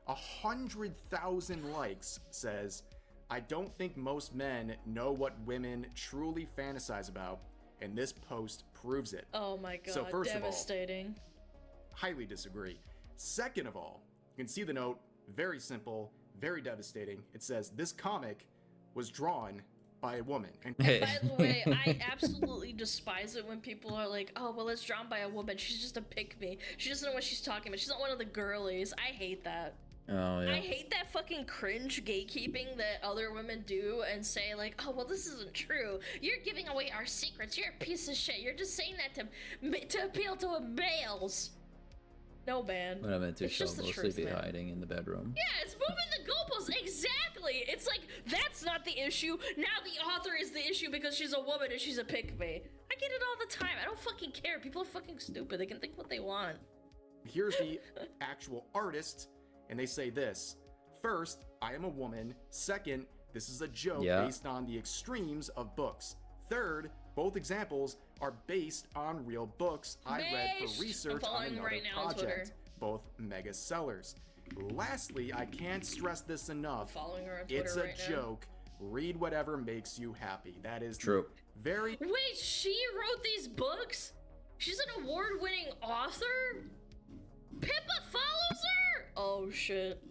[SPEAKER 7] 100,000 likes, says, I don't think most men know what women truly fantasize about, and this post proves it.
[SPEAKER 13] Oh my god,
[SPEAKER 7] so first
[SPEAKER 13] devastating.
[SPEAKER 7] Of all, highly disagree. Second of all, you can see the note, very simple, very devastating. It says, this comic was drawn by a woman. And
[SPEAKER 13] by the way, I absolutely despise it when people are like, oh, well, it's drawn by a woman. She's just a pick-me. She doesn't know what she's talking about. She's not one of the girlies. I hate that.
[SPEAKER 1] Oh, yeah.
[SPEAKER 13] I hate that fucking cringe gatekeeping that other women do and say like, oh, well, this isn't true. You're giving away our secrets. You're a piece of shit. You're just saying that to appeal to males. No, man.
[SPEAKER 1] What I meant to
[SPEAKER 13] It's
[SPEAKER 1] shall
[SPEAKER 13] just the
[SPEAKER 1] mostly
[SPEAKER 13] truth,
[SPEAKER 1] be
[SPEAKER 13] man.
[SPEAKER 1] hiding in the bedroom.
[SPEAKER 13] Yeah, it's moving the goalposts. Exactly. It's like, that's not the issue. Now the author is the issue because she's a woman and she's a pick-me. I get it all the time. I don't fucking care. People are fucking stupid. They can think what they want.
[SPEAKER 7] Here's the actual artist, and they say this. First, I am a woman. Second, this is a joke based on the extremes of books. Third, both examples are based on real books I read for research on another project. Both mega sellers. Lastly, I can't stress this enough.
[SPEAKER 13] Following her on Twitter
[SPEAKER 7] It's a
[SPEAKER 13] right now.
[SPEAKER 7] joke. Read whatever makes you happy. That is
[SPEAKER 1] true.
[SPEAKER 7] Very.
[SPEAKER 13] Wait, she wrote these books? She's an award-winning author? Pippa follows her? Oh shit.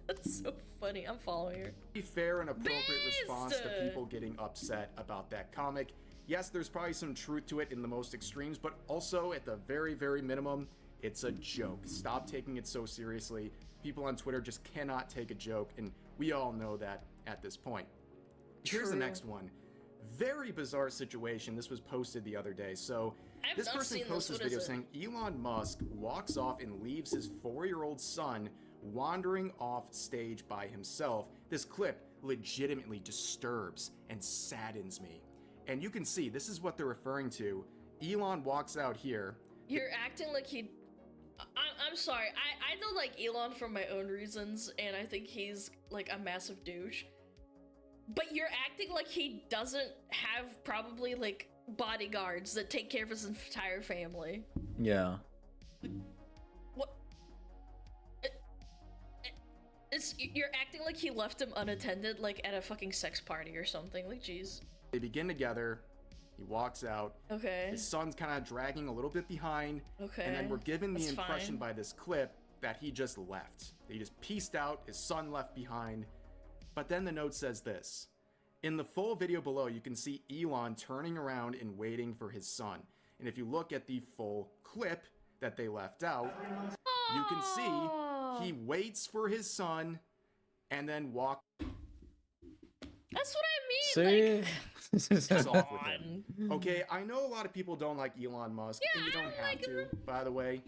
[SPEAKER 13] That's so funny. I'm following her.
[SPEAKER 7] Fair and appropriate response to people getting upset about that comic. Yes, there's probably some truth to it in the most extremes, but also at the very, very minimum, it's a joke. Stop taking it so seriously. People on Twitter just cannot take a joke, and we all know that at this point. Here's the next one. Very bizarre situation. This was posted the other day. So this person posted this video saying Elon Musk walks off and leaves his 4-year-old son wandering off stage by himself. This clip legitimately disturbs and saddens me. And you can see, this is what they're referring to. Elon walks out here.
[SPEAKER 13] You're acting like he... I'm sorry. I don't like Elon for my own reasons, and I think he's, like, a massive douche. But you're acting like he doesn't have probably, like, bodyguards that take care of his entire family.
[SPEAKER 1] Yeah.
[SPEAKER 13] What? You're acting like he left him unattended, like, at a fucking sex party or something. Like, jeez.
[SPEAKER 7] They begin together, He walks out.
[SPEAKER 13] Okay.
[SPEAKER 7] His son's kind of dragging a little bit behind.
[SPEAKER 13] Okay.
[SPEAKER 7] And then we're given the
[SPEAKER 13] That's
[SPEAKER 7] impression
[SPEAKER 13] fine.
[SPEAKER 7] by this clip that he just left. He just pieced out, his son left behind. But then the note says this. In the full video below, you can see Elon turning around and waiting for his son. And if you look at the full clip that they left out, you can see he waits for his son and then walks.
[SPEAKER 13] That's what I mean.
[SPEAKER 1] See?
[SPEAKER 7] Off with him. Okay, I know a lot of people don't like Elon Musk, and you don't have to, by the way.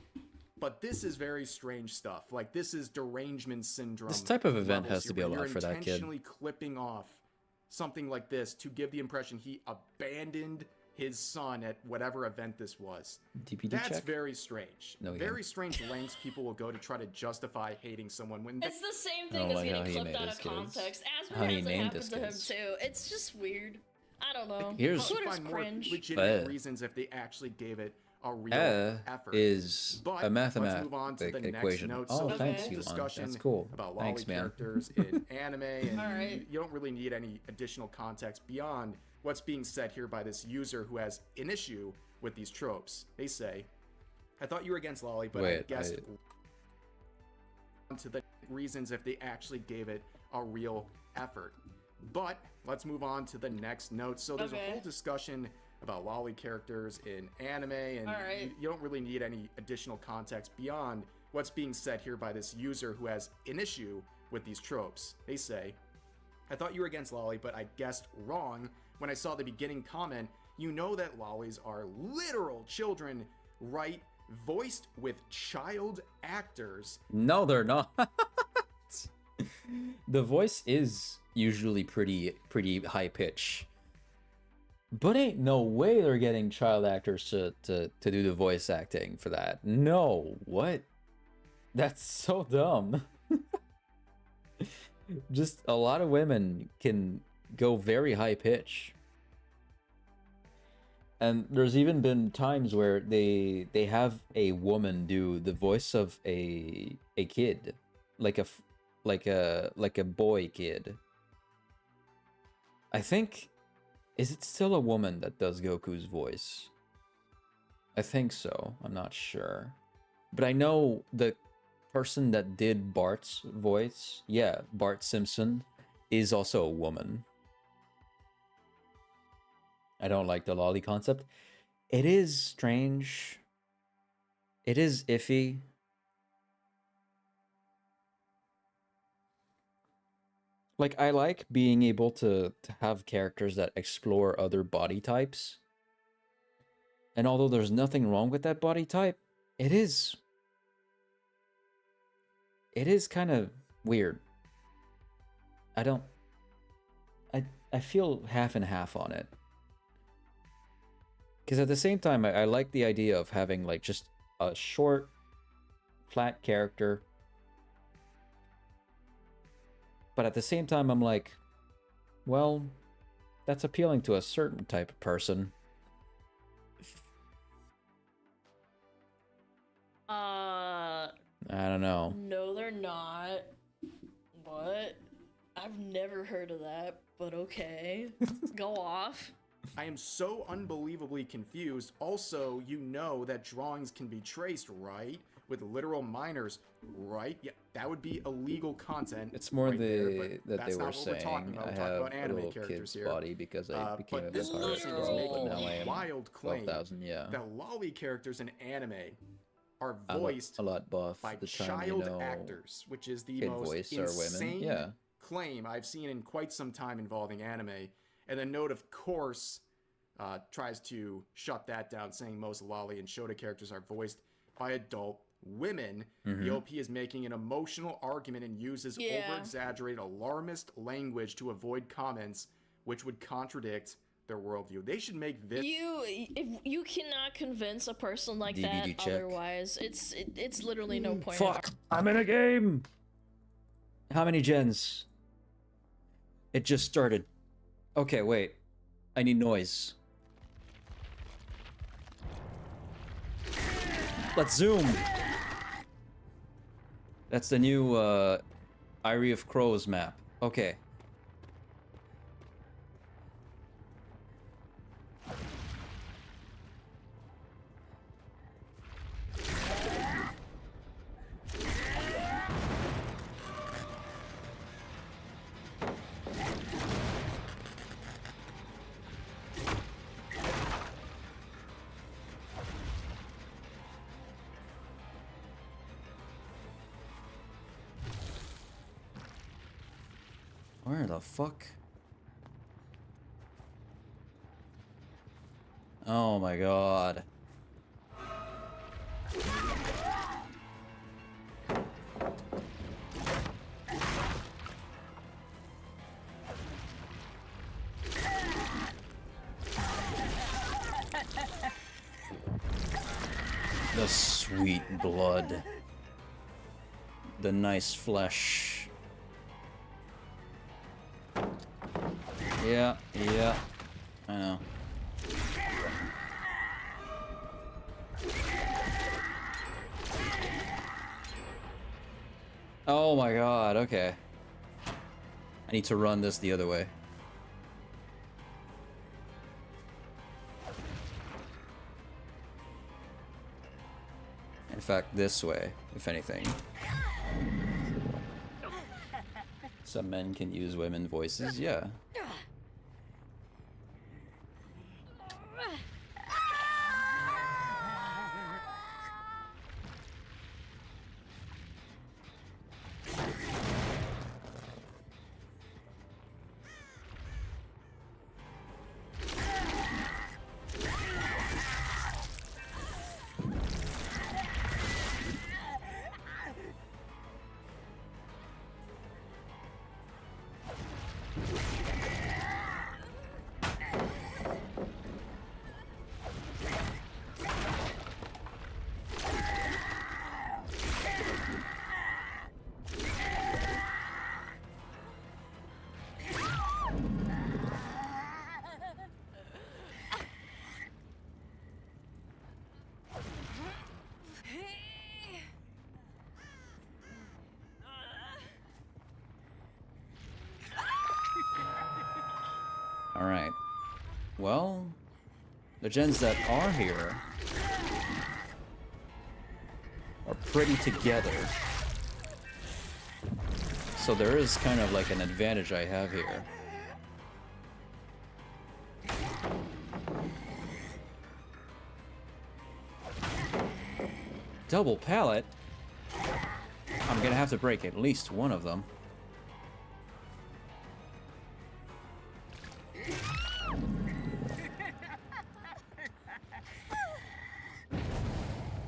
[SPEAKER 7] But this is very strange stuff. Like, this is derangement syndrome.
[SPEAKER 1] This type of event
[SPEAKER 7] levels
[SPEAKER 1] has to
[SPEAKER 7] here,
[SPEAKER 1] be a
[SPEAKER 7] where
[SPEAKER 1] lot
[SPEAKER 7] you're
[SPEAKER 1] for that kid.
[SPEAKER 7] intentionally clipping off something like this to give the impression he abandoned his son at whatever event this was.
[SPEAKER 1] DPD
[SPEAKER 7] That's
[SPEAKER 1] check?
[SPEAKER 7] very strange.
[SPEAKER 1] No, he
[SPEAKER 7] Very strange lengths people will go to try to justify hating someone when
[SPEAKER 13] It's the same
[SPEAKER 1] I
[SPEAKER 13] thing
[SPEAKER 1] don't
[SPEAKER 13] as
[SPEAKER 1] like how
[SPEAKER 13] getting
[SPEAKER 1] he
[SPEAKER 13] clipped
[SPEAKER 1] made
[SPEAKER 13] out
[SPEAKER 1] his
[SPEAKER 13] of
[SPEAKER 1] kids.
[SPEAKER 13] context. As
[SPEAKER 1] How he
[SPEAKER 13] has it
[SPEAKER 1] named
[SPEAKER 13] happened
[SPEAKER 1] his
[SPEAKER 13] to him
[SPEAKER 1] kids.
[SPEAKER 13] too. It's just weird. I don't know.
[SPEAKER 1] Here's-
[SPEAKER 13] Twitter's
[SPEAKER 7] find more
[SPEAKER 13] cringe.
[SPEAKER 7] legitimate reasons if they actually gave it a real effort.
[SPEAKER 1] Is
[SPEAKER 7] But
[SPEAKER 1] a
[SPEAKER 7] let's move on to
[SPEAKER 1] mathematic
[SPEAKER 7] the next
[SPEAKER 1] equation.
[SPEAKER 7] note.
[SPEAKER 1] Oh,
[SPEAKER 7] So there's a
[SPEAKER 1] thanks,
[SPEAKER 7] whole
[SPEAKER 1] Elon.
[SPEAKER 7] discussion
[SPEAKER 1] That's cool.
[SPEAKER 7] about lolly
[SPEAKER 1] Thanks, man.
[SPEAKER 7] characters in anime, and
[SPEAKER 13] Alright.
[SPEAKER 7] you don't really need any additional context beyond what's being said here by this user who has an issue with these tropes. They say, I thought you were against lolly, but I
[SPEAKER 1] Wait,
[SPEAKER 7] guess to the reasons if they actually gave it a real effort. But let's move on to the next note. So there's a whole discussion about lolly characters in anime, and
[SPEAKER 13] Alright.
[SPEAKER 7] you don't really need any additional context beyond what's being said here by this user who has an issue with these tropes. They say, I thought you were against lolly, but I guessed wrong when I saw the beginning comment. You know that lollies are literal children, right? Voiced with child actors.
[SPEAKER 1] No, they're not. The voice is usually pretty high pitch. But ain't no way they're getting child actors to do the voice acting for that. No, what? That's so dumb. Just a lot of women can go very high pitch. And there's even been times where they have a woman do the voice of a kid, like a boy kid. I think, is it still a woman that does Goku's voice? I think so. I'm not sure. But I know the person that did Bart's voice, yeah, Bart Simpson, is also a woman. I don't like the lolly concept. It is strange. It is iffy. Like, I like being able to have characters that explore other body types. And although there's nothing wrong with that body type, it is kind of weird. I feel half and half on it. Because at the same time, I like the idea of having, like, just a short, flat character. But at the same time, I'm like, well, that's appealing to a certain type of person. I don't know.
[SPEAKER 13] No, they're not. What? I've never heard of that, but okay. Go off.
[SPEAKER 7] I am so unbelievably confused. Also, you know that drawings can be traced, right? With literal minors, right? Yeah, that would be illegal content.
[SPEAKER 1] It's more
[SPEAKER 7] right there, but
[SPEAKER 1] that
[SPEAKER 7] that's
[SPEAKER 1] they were
[SPEAKER 7] not what we're talking
[SPEAKER 1] saying.
[SPEAKER 7] about.
[SPEAKER 1] I
[SPEAKER 7] We're talking
[SPEAKER 1] have
[SPEAKER 7] about
[SPEAKER 1] a
[SPEAKER 7] anime
[SPEAKER 1] little
[SPEAKER 7] characters
[SPEAKER 1] kid's
[SPEAKER 7] here.
[SPEAKER 1] body because I became a
[SPEAKER 7] But this
[SPEAKER 1] vampire,
[SPEAKER 7] person is
[SPEAKER 1] so
[SPEAKER 7] making
[SPEAKER 1] now I
[SPEAKER 7] a
[SPEAKER 1] am
[SPEAKER 7] wild claim
[SPEAKER 1] 12,000, yeah.
[SPEAKER 7] that lolly characters in anime are
[SPEAKER 1] I'm
[SPEAKER 7] voiced
[SPEAKER 1] a lot buff.
[SPEAKER 7] by
[SPEAKER 1] The time,
[SPEAKER 7] child
[SPEAKER 1] you know,
[SPEAKER 7] actors, which is the
[SPEAKER 1] kid
[SPEAKER 7] most
[SPEAKER 1] voice are
[SPEAKER 7] insane
[SPEAKER 1] women. Yeah.
[SPEAKER 7] claim I've seen in quite some time involving anime. And the note, of course, tries to shut that down, saying most lolly and shota characters are voiced by adult women. The OP is making an emotional argument and uses over-exaggerated, alarmist language to avoid comments which would contradict their worldview. They should make this.
[SPEAKER 13] You cannot convince a person like
[SPEAKER 1] DBD
[SPEAKER 13] that
[SPEAKER 1] check.
[SPEAKER 13] otherwise. It's literally no point.
[SPEAKER 1] Fuck! I'm in a game! How many gens? It just started. Okay, wait. I need noise. Let's zoom! That's the new, Eyrie of Crows map. Okay. Where the fuck? Oh my god. The sweet blood. The nice flesh. Yeah, I know. Oh my god, okay. I need to run this the other way. In fact, this way, if anything. Some men can use women voices, yeah. Alright. Well, the gens that are here are pretty together. So there is kind of like an advantage I have here. Double pallet? I'm gonna have to break at least one of them.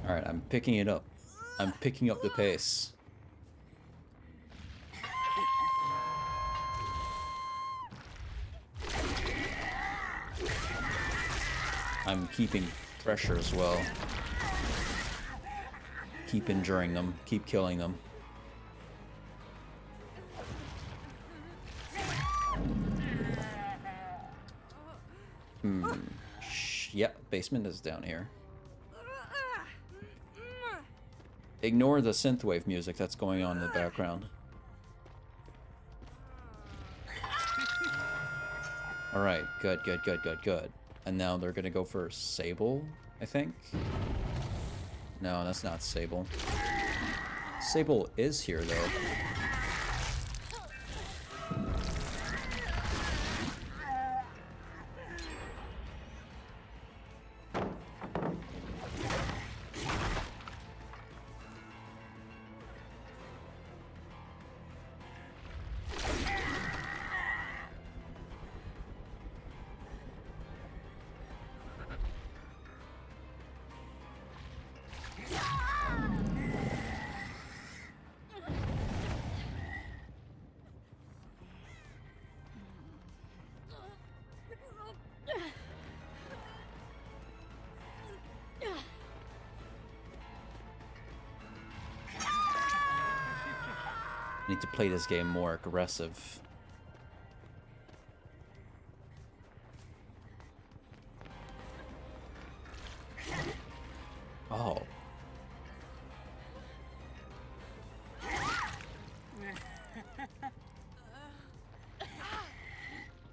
[SPEAKER 1] Alright, I'm picking it up. I'm picking up the pace. I'm keeping pressure as well. Keep enduring them. Keep killing them. Yep, basement is down here. Ignore the synthwave music that's going on in the background. Alright, good. And now they're gonna go for Sable, I think? No, that's not Sable. Sable is here, though. I need to play this game more aggressive. Oh.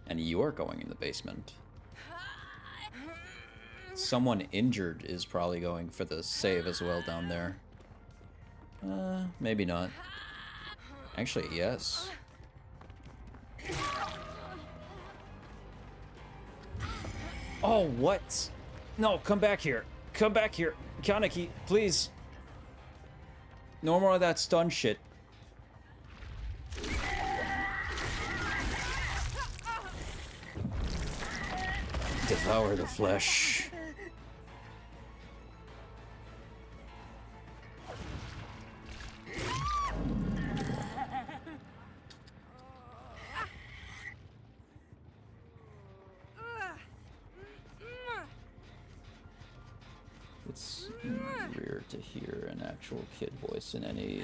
[SPEAKER 1] And you're going in the basement. Someone injured is probably going for the save as well down there. Maybe not. Actually, yes. Oh, what? No, come back here. Come back here. Kaneki, please. No more of that stun shit. Devour the flesh. It's rare to hear an actual kid voice in any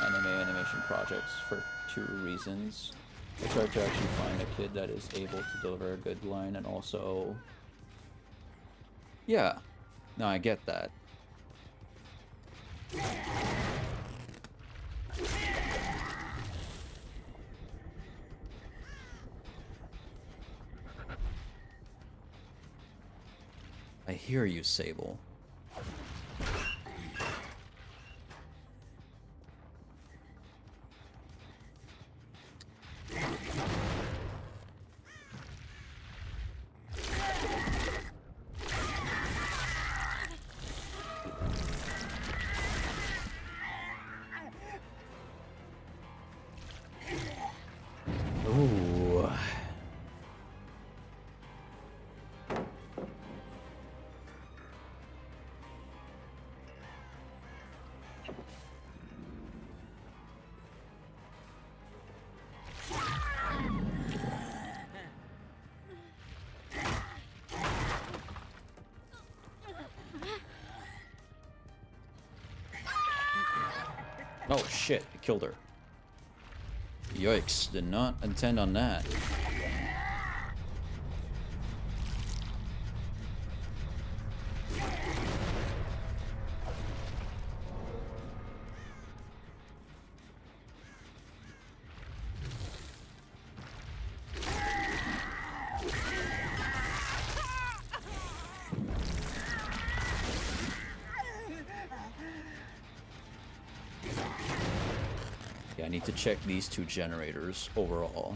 [SPEAKER 1] animation projects for two reasons. It's hard to actually find a kid that is able to deliver a good line, and also... Yeah. No, I get that. I hear you, Sable. Ooh. Oh shit, I killed her. Yikes, did not intend on that. Yeah, I need to check these two generators overall.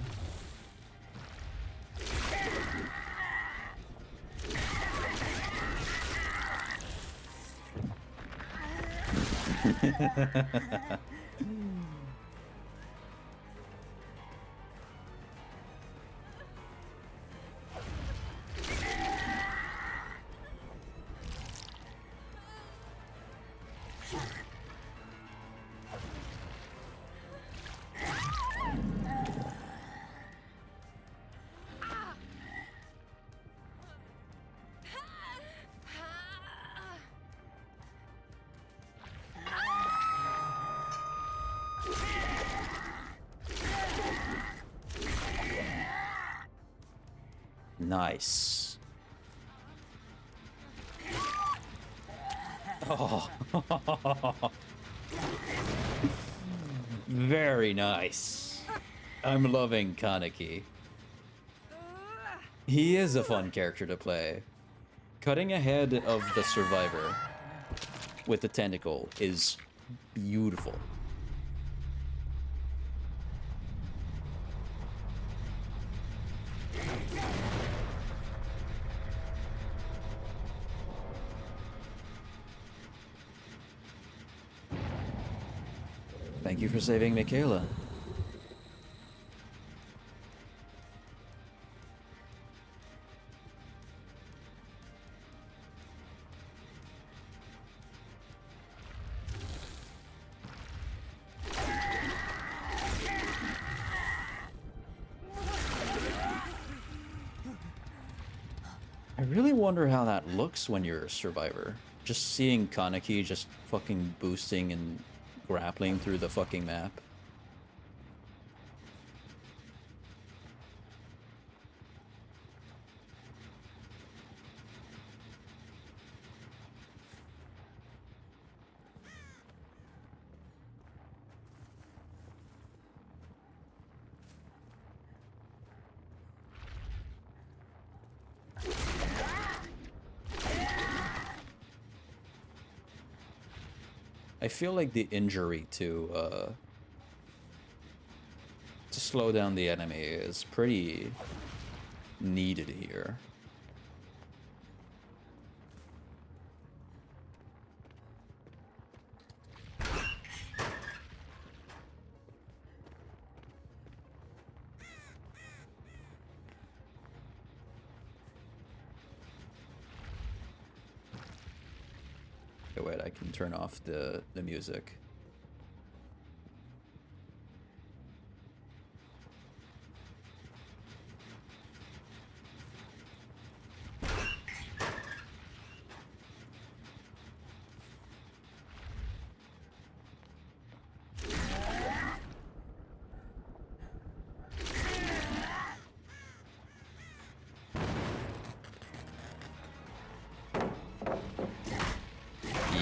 [SPEAKER 1] Nice. Oh. Very nice. I'm loving Kaneki. He is a fun character to play. Cutting ahead of the survivor with the tentacle is beautiful. Thank you for saving Michaela. I really wonder how that looks when you're a survivor. Just seeing Kaneki just fucking boosting and grappling through the fucking map. I feel like the injury to slow down the enemy is pretty needed here. Okay, wait, I can turn off the music.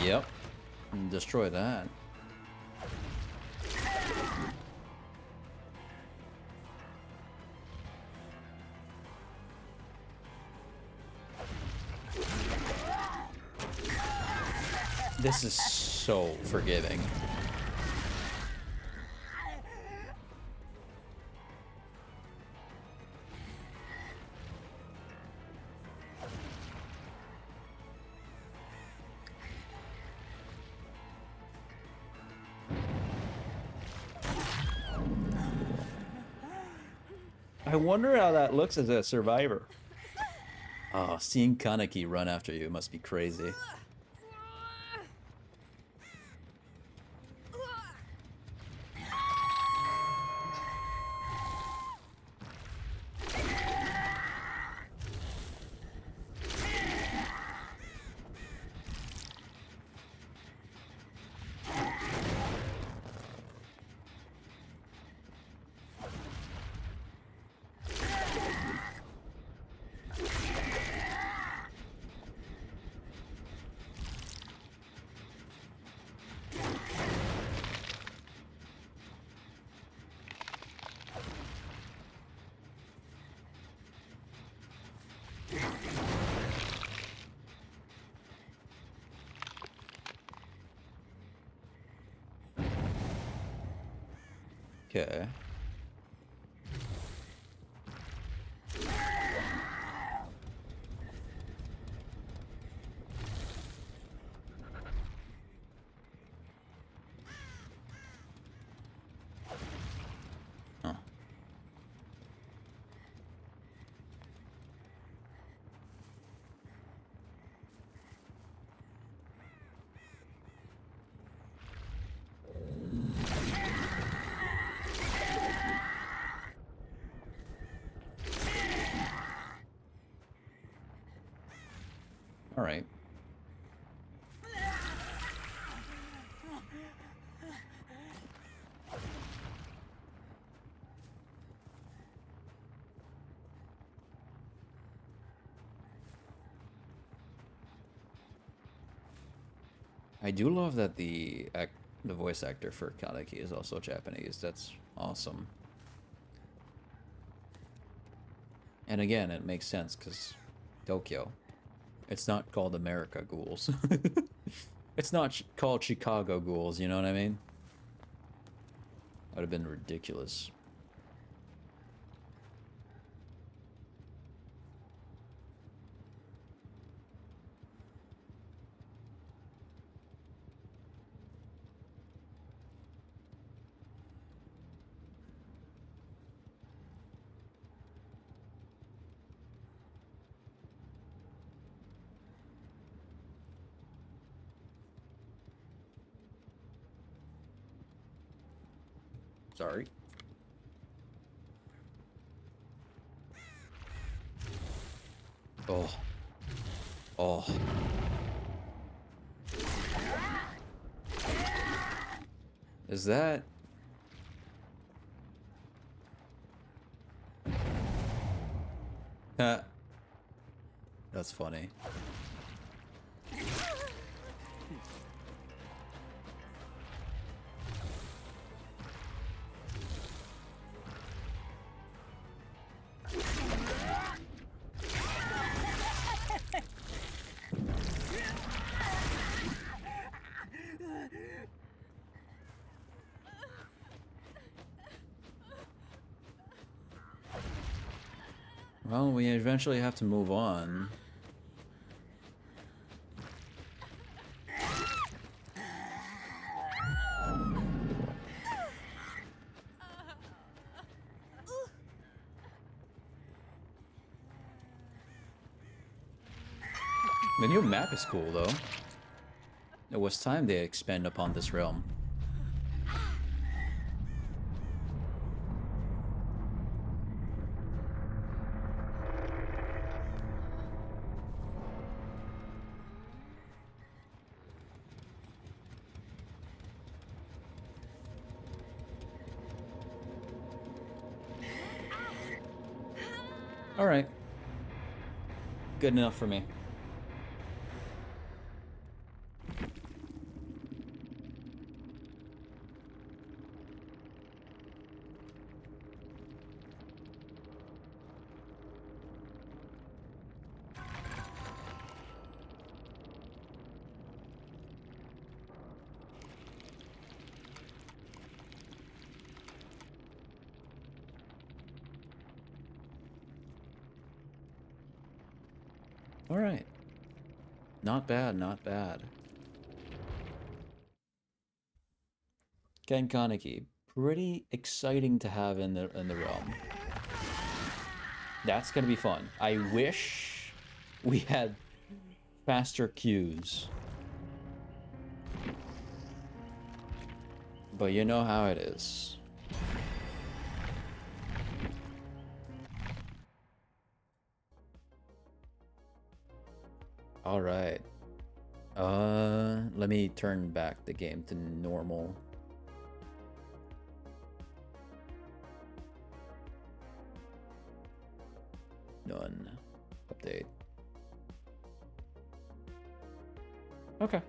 [SPEAKER 1] Yep. And destroy that. This is so forgiving. I wonder how that looks as a survivor. Oh, seeing Kaneki run after you must be crazy. Okay. Huh. All right. I do love that the voice actor for Kaneki is also Japanese. That's awesome. And again, it makes sense because Tokyo. It's not called America Ghouls. It's not called Chicago Ghouls, you know what I mean? That would have been ridiculous. Sorry. Oh. Oh. Is that... That's funny. Well, we eventually have to move on. The new map is cool, though. It was time they expand upon this realm. Alright. Good enough for me. Alright. Not bad, not bad. Ken Kaneki, pretty exciting to have in the realm. That's gonna be fun. I wish we had faster queues. But you know how it is. Alright. Let me turn back the game to normal. None. Update. Okay.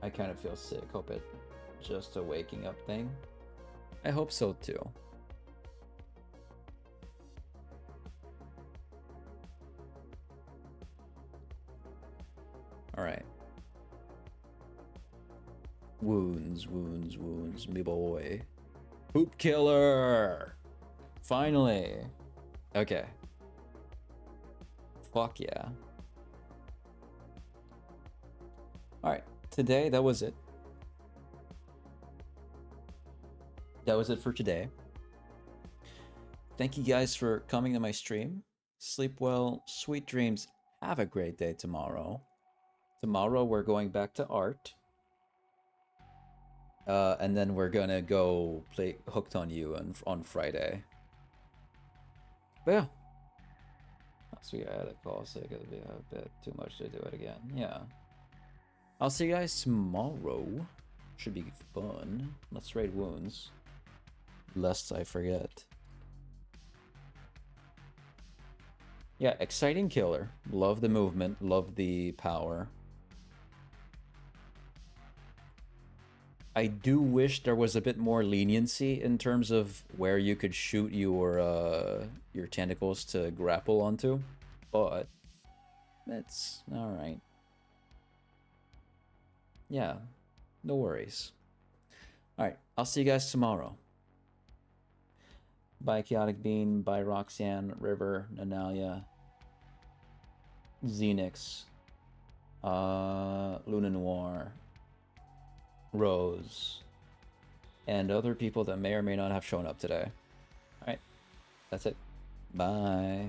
[SPEAKER 1] I kind of feel sick. Hope it just a waking up thing. I hope so too. Alright. Wounds, wounds, wounds, me boy. Poop killer! Finally! Okay. Fuck yeah. Alright, today, that was it. That was it for today. Thank you guys for coming to my stream. Sleep well, sweet dreams. Have a great day tomorrow. Tomorrow we're going back to art. And then we're gonna go play Hooked on You on Friday. But yeah. So yeah, I had a call, so it's gonna be a bit too much to do it again. Yeah. I'll see you guys tomorrow. Should be fun. Let's raid wounds. Lest I forget. Yeah, exciting killer. Love the movement, love the power. I do wish there was a bit more leniency in terms of where you could shoot your tentacles to grapple onto, but it's alright. Yeah, no worries. Alright, I'll see you guys tomorrow. Bye Chaotic Bean, bye Roxanne, River, Nanalia, Xenix, Luna Noir, Rose, and other people that may or may not have shown up today. Alright, that's it. Bye.